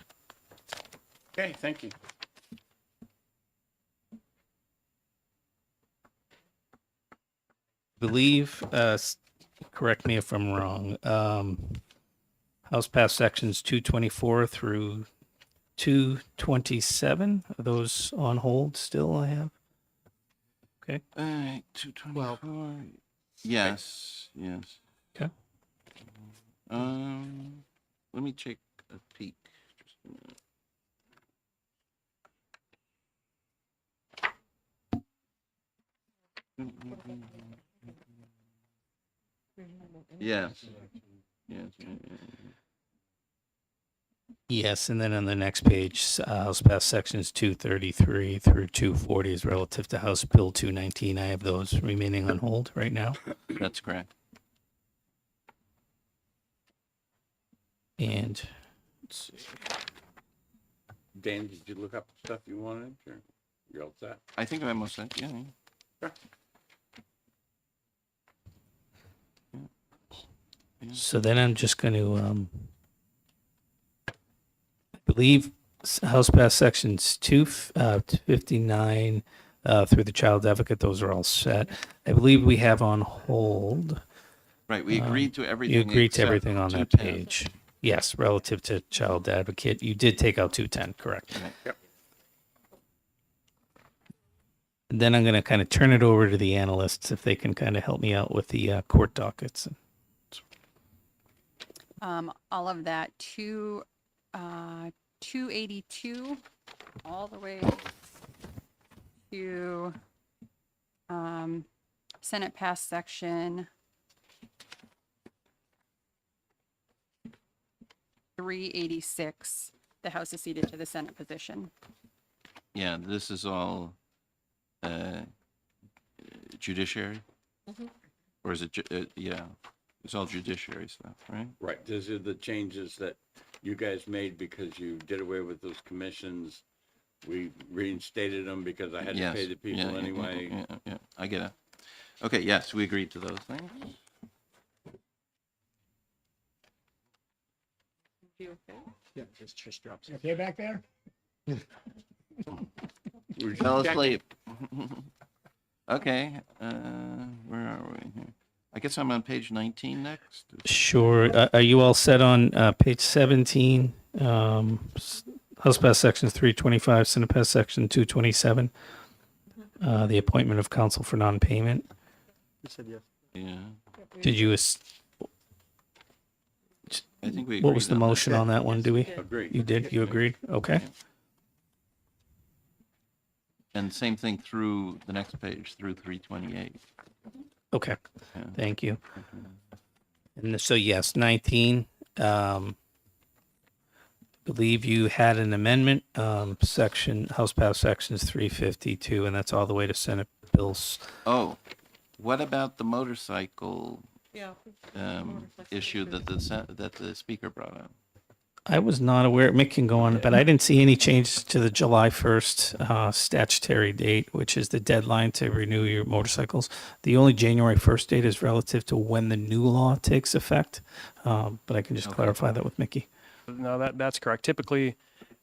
Okay, thank you. Believe, correct me if I'm wrong, House passed sections 224 through 227. Are those on hold still, I have? Okay. All right, 224. Yes, yes. Okay. Let me take a peek. Just a minute. Yes. Yes. Yes, and then on the next page, House passed sections 233 through 240 is relative to House Bill 219. I have those remaining on hold right now. That's correct. And let's see. Dan, did you look up the stuff you wanted, or you're all set? I think I'm almost set. Yeah. Sure. So then I'm just going to, I believe House passed sections 259 through the Child Advocate. Those are all set. I believe we have on hold. Right. We agreed to everything. You agreed to except everything on that 210. page. Yes, relative to Child Advocate. You did take out 210, correct? Right. Yep. And then I'm going to kind of turn it over to the analysts if they can kind of help me out with the court dockets. All of that 282 all the way to Senate passed section 386. The House is ceded to the Senate position. Yeah, this is all judiciary, or is it? Yeah, it's all judiciary stuff, right? Right, these are the changes that you guys made because you did away with those commissions. We reinstated them because I had to pay the people anyway. Yeah, I get it. Okay, yes, we agreed to those things. Yeah, just drops. Okay, back there? Fell asleep. Okay, where are we here? I guess I'm on page 19 next. Sure. Are you all set on page 17? House passed sections 325, Senate passed section 227. The appointment of counsel for non-payment. You said yes. Yeah, Did you? I think we. What was the agreed on that. motion on that one? Do we? Agreed. You did. You agreed. Okay. And same thing through the next page, through 328. Okay. Yeah. Thank you. And so yes, 19. Believe you had an amendment, section House passed sections 352, and that's all the way to Senate bills. Oh, what about the motorcycle Yeah. issue that the speaker brought up? I was not aware. Mick can go on, but I didn't see any changes to the July 1st statutory date, which is the deadline to renew your motorcycles. The only January 1st date is relative to when the new law takes effect. But I can just clarify that with Mickey. No, that's correct. Typically,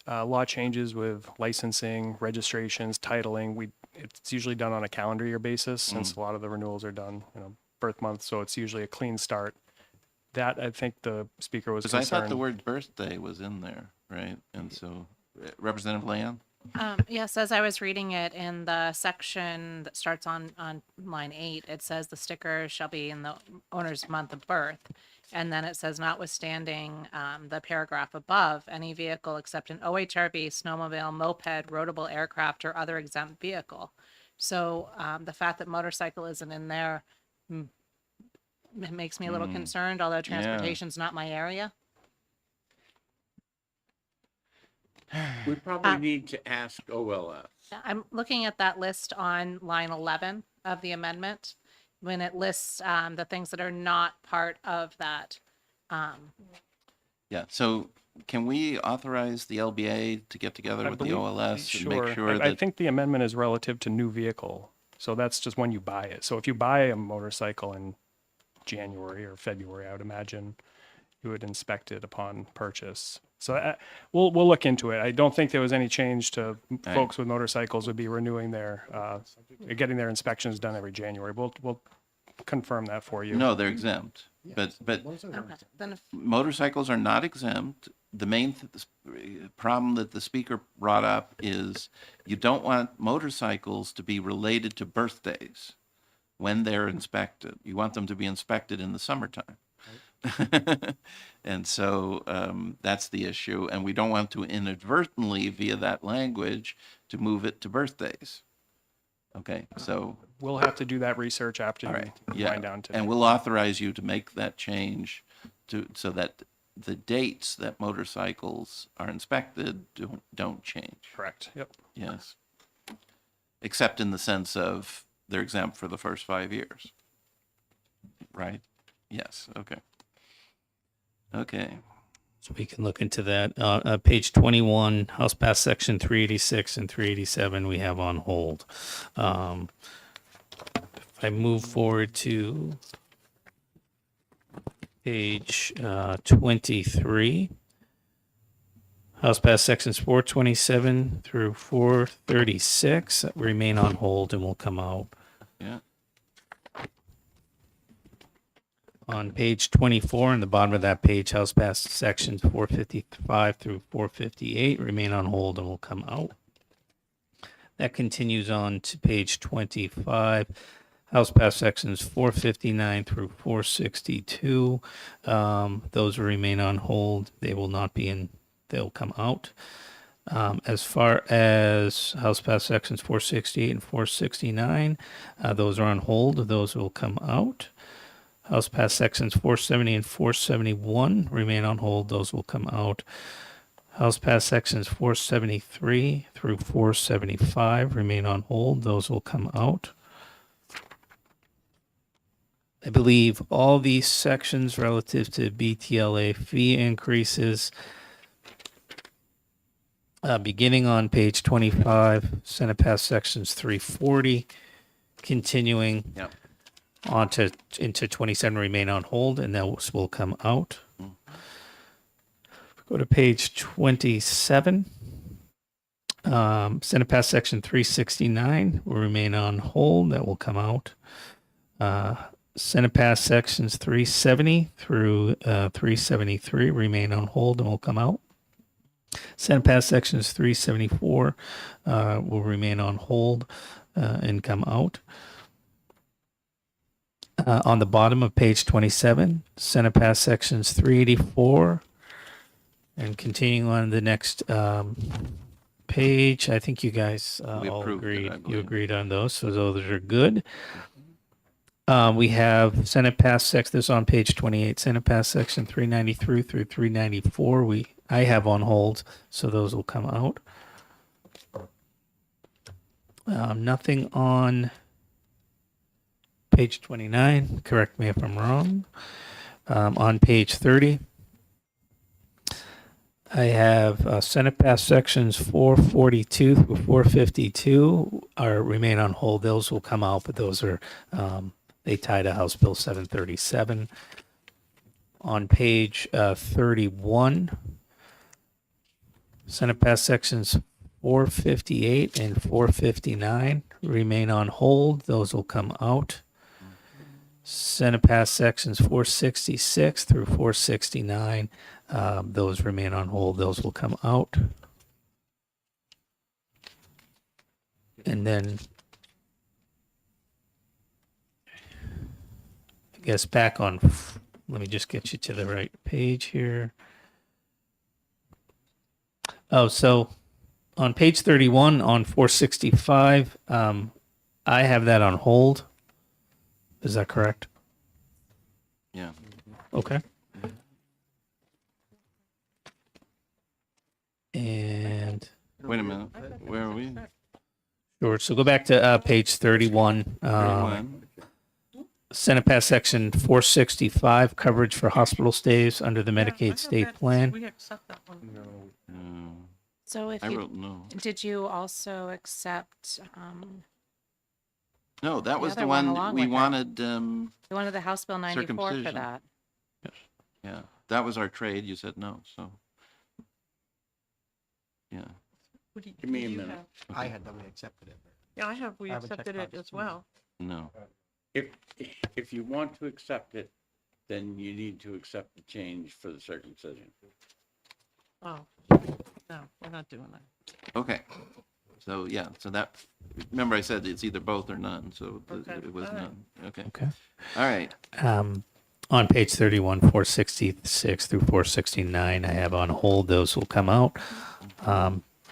law changes with licensing, registrations, titling. It's usually done on a calendar year basis since a lot of the renewals are done, birth month. So it's usually a clean start. That I think the speaker was Because I concerned. thought the word birthday was in there, right? And so, Representative Land? Yes, as I was reading it in the section that starts on line 8, it says the sticker shall be in the owner's month of birth. And then it says notwithstanding the paragraph above, any vehicle except an OHRV, snowmobile, moped, roadable aircraft, or other exempt vehicle. So the fact that motorcycle isn't in there it makes me a little concerned, although transportation's not my area. We probably need to ask OLS. I'm looking at that list on line 11 of the amendment, when it lists the things that are not part of that. Yeah, so can we authorize the LBA to get together I with the believe- OLS and make sure I that, think the amendment is relative to new vehicle. So that's just when you buy it. So if you buy a motorcycle in January or February, I would imagine you would inspect it upon purchase. So we'll look into it. I don't think there was any change to Right. folks with motorcycles would be renewing their, getting their inspections done every January. We'll confirm that for you. no, they're exempt. But Okay, then if motorcycles are not exempt. The main problem that the speaker brought up is you don't want motorcycles to be related to birthdays when they're inspected. You want them to be inspected in the summertime. And so that's the issue. And we don't want to inadvertently, via that language, to move it to birthdays. Okay, so. We'll have to do that research after All you right, yeah, wind down today. and we'll authorize you to make that change so that the dates that motorcycles are inspected don't change. Correct, yep. Yes. Except in the sense of they're exempt for the first 5 years. Right? Yes, okay. Okay. So we can look into that. Page 21, House Pass Section 386 and 387 we have on hold. If I move forward to page 23, House Pass Sections 427 through 436 remain on hold and will come out. Yeah. On page 24, in the bottom of that page, House Pass Sections 455 through 458 remain on hold and will come out. That continues on to page 25, House Pass Sections 459 through 462. Those will remain on hold. They will not be in, they'll come out. As far as House Pass Sections 468 and 469, those are on hold. Those will come out. House Pass Sections 470 and 471 remain on hold. Those will come out. House Pass Sections 473 through 475 remain on hold. Those will come out. I believe all these sections relative to BTLA fee increases, beginning on page 25, Senate Pass Sections 340, continuing Yep. into 27 remain on hold, and those will come out. Go to page 27. Senate Pass Section 369 will remain on hold. That will come out. Senate Pass Sections 370 through 373 remain on hold and will come out. Senate Pass Sections 374 will remain on hold and come out. On the bottom of page 27, Senate Pass Sections 384 and continuing on the next page, I think you guys We all approved it, agreed. I You believe. agreed on those, so those are good. We have Senate Pass Section, this is on page 28, Senate Pass Section 393 through 394. I have on hold, so those will come out. Nothing on page 29. Correct me if I'm wrong. On page 30, I have Senate Pass Sections 442 through 452 remain on hold. Those will come out, but those are they tie to House Bill 737. On page 31, Senate Pass Sections 458 and 459 remain on hold. Those will come out. Senate Pass Sections 466 through 469, those remain on hold. Those will come out. And then, I guess back on, let me just get you to the right page here. Oh, so on page 31 on 465, I have that on hold. Is that correct? Yeah. Okay. And Wait a minute. Where are we? sure. So go back to page 31. 31. Senate Pass Section 465, coverage for hospital stays under the Medicaid state plan. We accept that one So if I you, wrote no. did you also accept, No, that the was the other one one along we with it? wanted, you wanted the House Bill 94 for circumcision. that? Yeah, that was our trade. You said no, so. Yeah. Give me a minute. I had that we accepted it. Yeah, we I have a accepted it checkbox. as well. No. If you want to accept it, then you need to accept the change for the circumcision. Oh, no, we're not doing that. Okay. So, yeah, so that, remember I said it's either both or none, so Okay, it was all right. none. Okay. Okay. All right. On page 31, 466 through 469, I have on hold. Those will come out.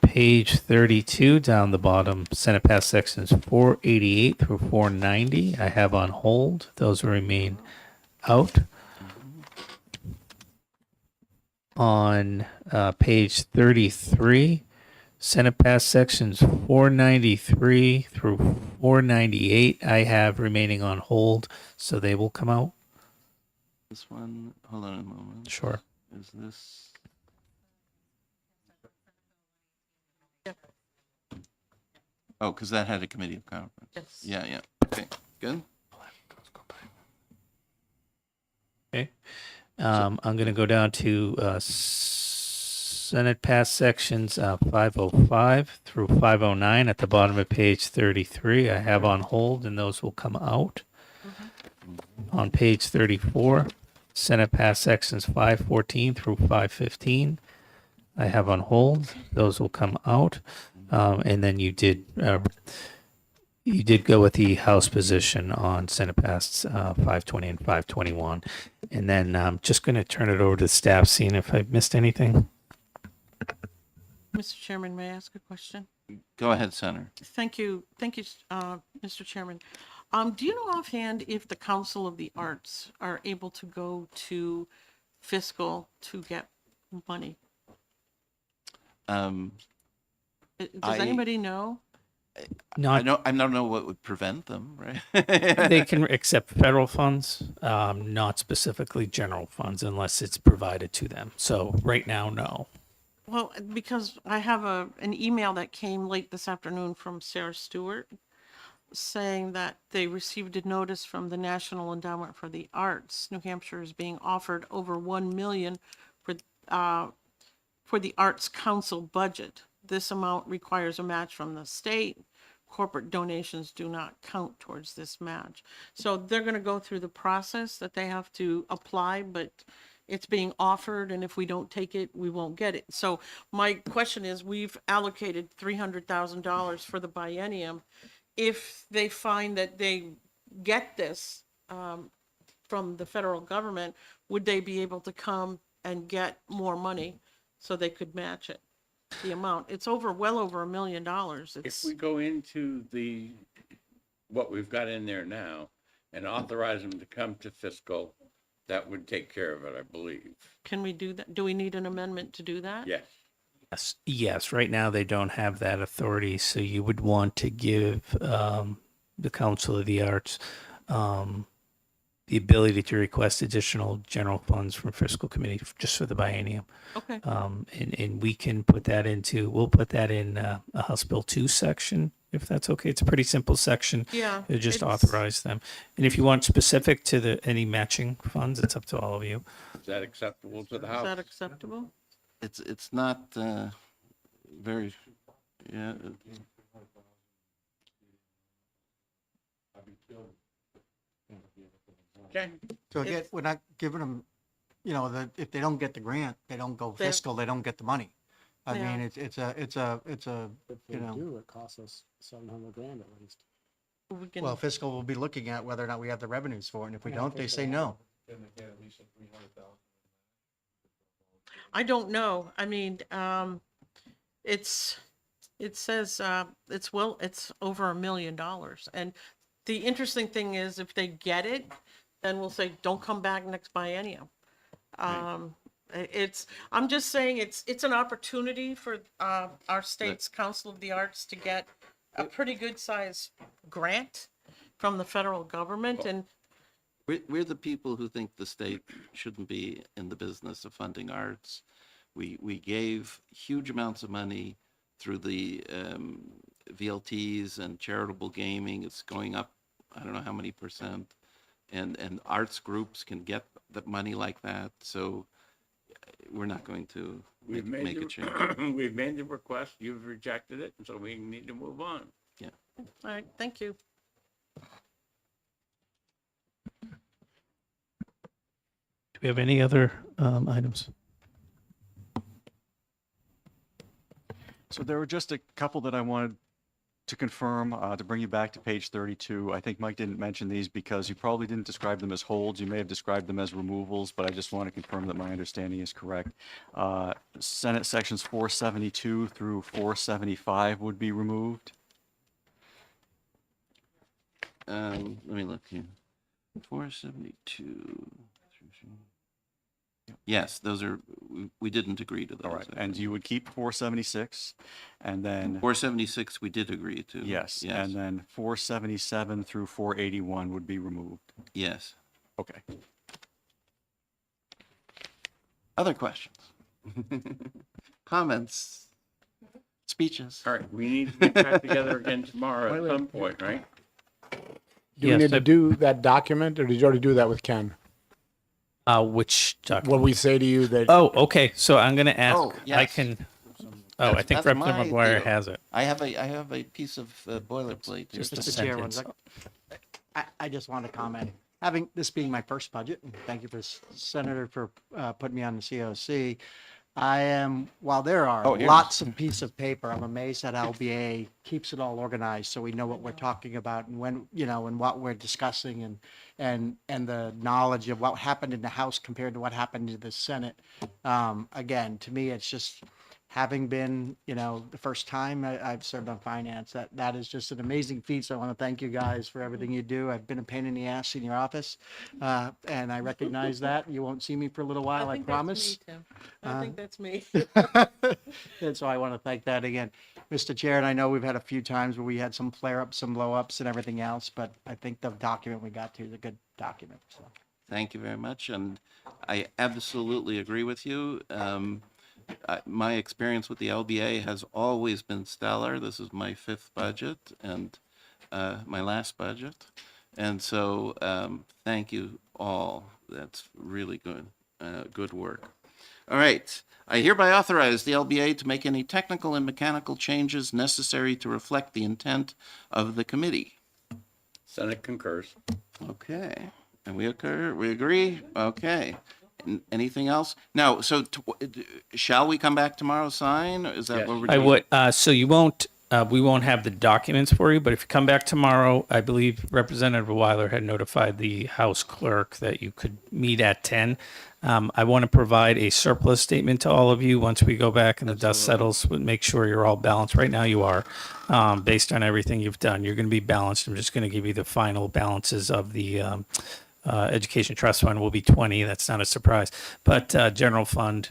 Page 32, down the bottom, Senate Pass sections 488 through 490, I have on hold. Those will remain out. On page 33, Senate Pass sections 493 through 498, I have remaining on hold, so they will come out. This one, hold on a moment. Sure. Is this? Oh, because that had a committee of conference. Yes. Yeah, yeah. Okay, good. Okay. I'm going to go down to Senate Pass sections 505 through 509 at the bottom of page 33. I have on hold, and those will come out. On page 34, Senate Pass sections 514 through 515. I have on hold. Those will come out. And then you did go with the House position on Senate Pass 520 and 521. And then I'm just going to turn it over to the staff, seeing if I missed anything. Mr. Chairman, may I ask a question? Go ahead, Senator. Thank you, Mr. Chairman. Do you know offhand if the Council of the Arts are able to go to fiscal to get money? Does anybody know? I don't know what would prevent them, right? They can accept federal funds, not specifically general funds, unless it's provided to them. So right now, no. Well, because I have an email that came late this afternoon from Sarah Stewart saying that they received a notice from the National Endowment for the Arts. New Hampshire is being offered over $1 million for the Arts Council budget. This amount requires a match from the state. Corporate donations do not count towards this match. So they're going to go through the process that they have to apply, but it's being offered, and if we don't take it, we won't get it. So my question is, we've allocated $300,000 for the biennium. If they find that they get this from the federal government, would they be able to come and get more money so they could match it, the amount? It's well over $1 million. If we go into what we've got in there now and authorize them to come to fiscal, that would take care of it, I believe. Can we do that? Do we need an amendment to do that? Yes. Yes, right now they don't have that authority, so you would want to give the Council of the Arts the ability to request additional general funds from fiscal committee just for the biennium. Okay. And we can put that we'll put that in a House Bill 2 section, if that's okay. It's a pretty simple section. Yeah, To just it's- authorize them. And if you want specific to any matching funds, it's up to all of you. Is that acceptable to the Is House? that acceptable? It's not very, yeah. Okay. So again, we're not giving them, if they don't get the grant, they don't go They- fiscal, they don't get the money. I Yeah. mean, it's a, If they do, it costs us $700,000 at least. We can- well, fiscal will be looking at whether or not we have the revenues for it, and if we don't, they say no. I don't know. I mean, it says, it's over $1 million. And the interesting thing is if they get it, then we'll say, don't come back next biennium. I'm just saying it's an opportunity for our state's Council of the Arts to get a pretty good size grant from the federal government, and We're the people who think the state shouldn't be in the business of funding arts. We gave huge amounts of money through the VLTs and charitable gaming. It's going up, I don't know how many %. And arts groups can get the money like that. So we're not going to make a change. We've made the request, you've rejected it, so we need to move on. Yeah. All right, thank you. Do we have any other items? So there were just a couple that I wanted to confirm, to bring you back to page 32. I think Mike didn't mention these because you probably didn't describe them as holds. You may have described them as removals, but I just want to confirm that my understanding is correct. Senate sections 472 through 475 would be removed. Let me look here. 472. Yes, those are, we didn't agree to those. All right, and you would keep 476, and then 476 we did agree to. yes, Yes. and then 477 through 481 would be removed. Yes. Okay. Other questions? Comments? Speeches? All right, we need to get back together again tomorrow at some point, right? Do we need to do that document, or did you already do that with Ken? Which document? What we say to you that. Oh, okay. So I'm going to ask. Oh, yes. I can. Oh, I think That's Representative my McGuire deal. has it. I have a piece of boilerplate here. Just a Mr. Chair, one sentence. sec. I just want to comment, having this being my first budget, and thank you for Senator for putting me on the COC. I am, while there are lots of pieces of paper, I'm amazed that LBA keeps it all organized so we know what we're talking about and when, and what we're discussing and the knowledge of what happened in the House compared to what happened in the Senate. Again, to me, it's just having been, the first time I've served on finance, that is just an amazing feat. So I want to thank you guys for everything you do. I've been a pain in the ass in your office, and I recognize that. You won't see me for a little while, I promise. I think that's me. And so I want to thank that again, Mr. Chair. And I know we've had a few times where we had some flare-ups, some blow-ups and everything else, but I think the document we got to is a good document. So. Thank you very much. And I absolutely agree with you. My experience with the LBA has always been stellar. This is my 5th budget and my last budget. And so thank you all. That's really good, good work. All right. I hereby authorize the LBA to make any technical and mechanical changes necessary to reflect the intent of the committee. Senate concurs. Okay. And we agree? Okay. Anything else? Now, so shall we come back tomorrow, sign? Is that what we're I doing? would. So you won't. We won't have the documents for you, but if you come back tomorrow, I believe Representative Weiler had notified the House Clerk that you could meet at 10. I want to provide a surplus statement to all of you once we go back and the dust settles. Make sure you're all balanced. Right now you are, based on everything you've done. You're going to be balanced. I'm just going to give you the final balances of the Education Trust Fund will be 20. That's not a surprise. But General Fund,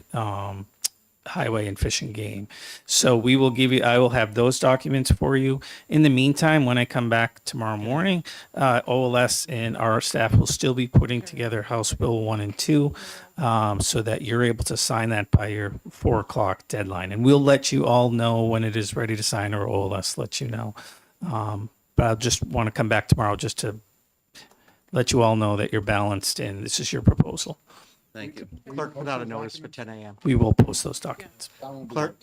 Highway and Fish and Game. So we will give you, I will have those documents for you. In the meantime, when I come back tomorrow morning, OLS and our staff will still be putting together House Bill 1 and 2 so that you're able to sign that by your 4 o'clock deadline. And we'll let you all know when it is ready to sign, or OLS let you know. But I just want to come back tomorrow just to let you all know that you're balanced and this is your proposal. Thank you. Clerk put out a notice for 10 a.m. We will post those documents. Clerk,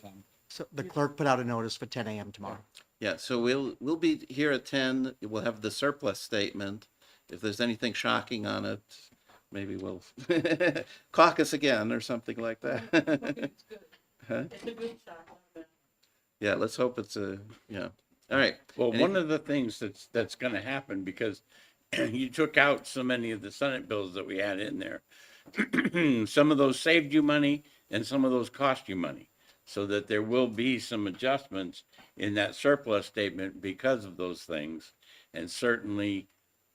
so the clerk put out a notice for 10 a.m. tomorrow. Yeah, so we'll be here at 10. We'll have the surplus statement. If there's anything shocking on it, maybe we'll caucus again or something like that. Huh? It's a good shot. Yeah, let's hope it's a, yeah. All right. Well, one of the things that's going to happen, because you took out so many of the Senate bills that we had in there. Some of those saved you money and some of those cost you money, so that there will be some adjustments in that surplus statement because of those things. And certainly,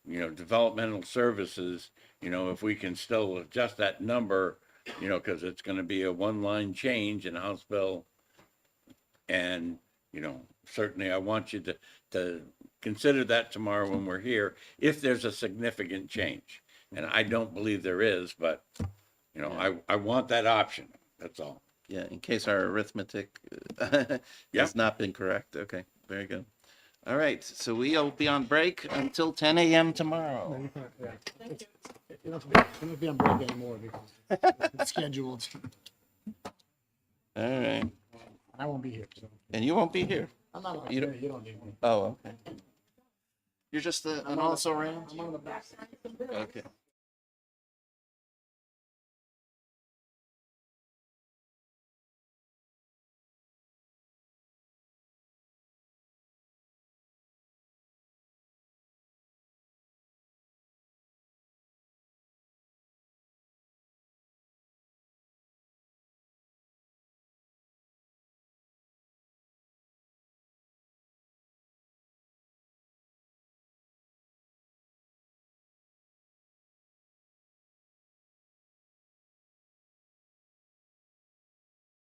developmental services, if we can still adjust that number, because it's going to be a one-line change in House Bill. And, certainly I want you to consider that tomorrow when we're here, if there's a significant change. And I don't believe there is, but, I want that option. That's all. Yeah, in case our arithmetic has not been correct. Okay, very good. All right, so we'll be on break until 10 a.m. tomorrow. You don't be on break anymore because it's scheduled. All right. I won't be here. So. And you won't be here. I'm not on You you don't- don't need me. Oh, okay. You're just an also ran? I'm on the back. Okay.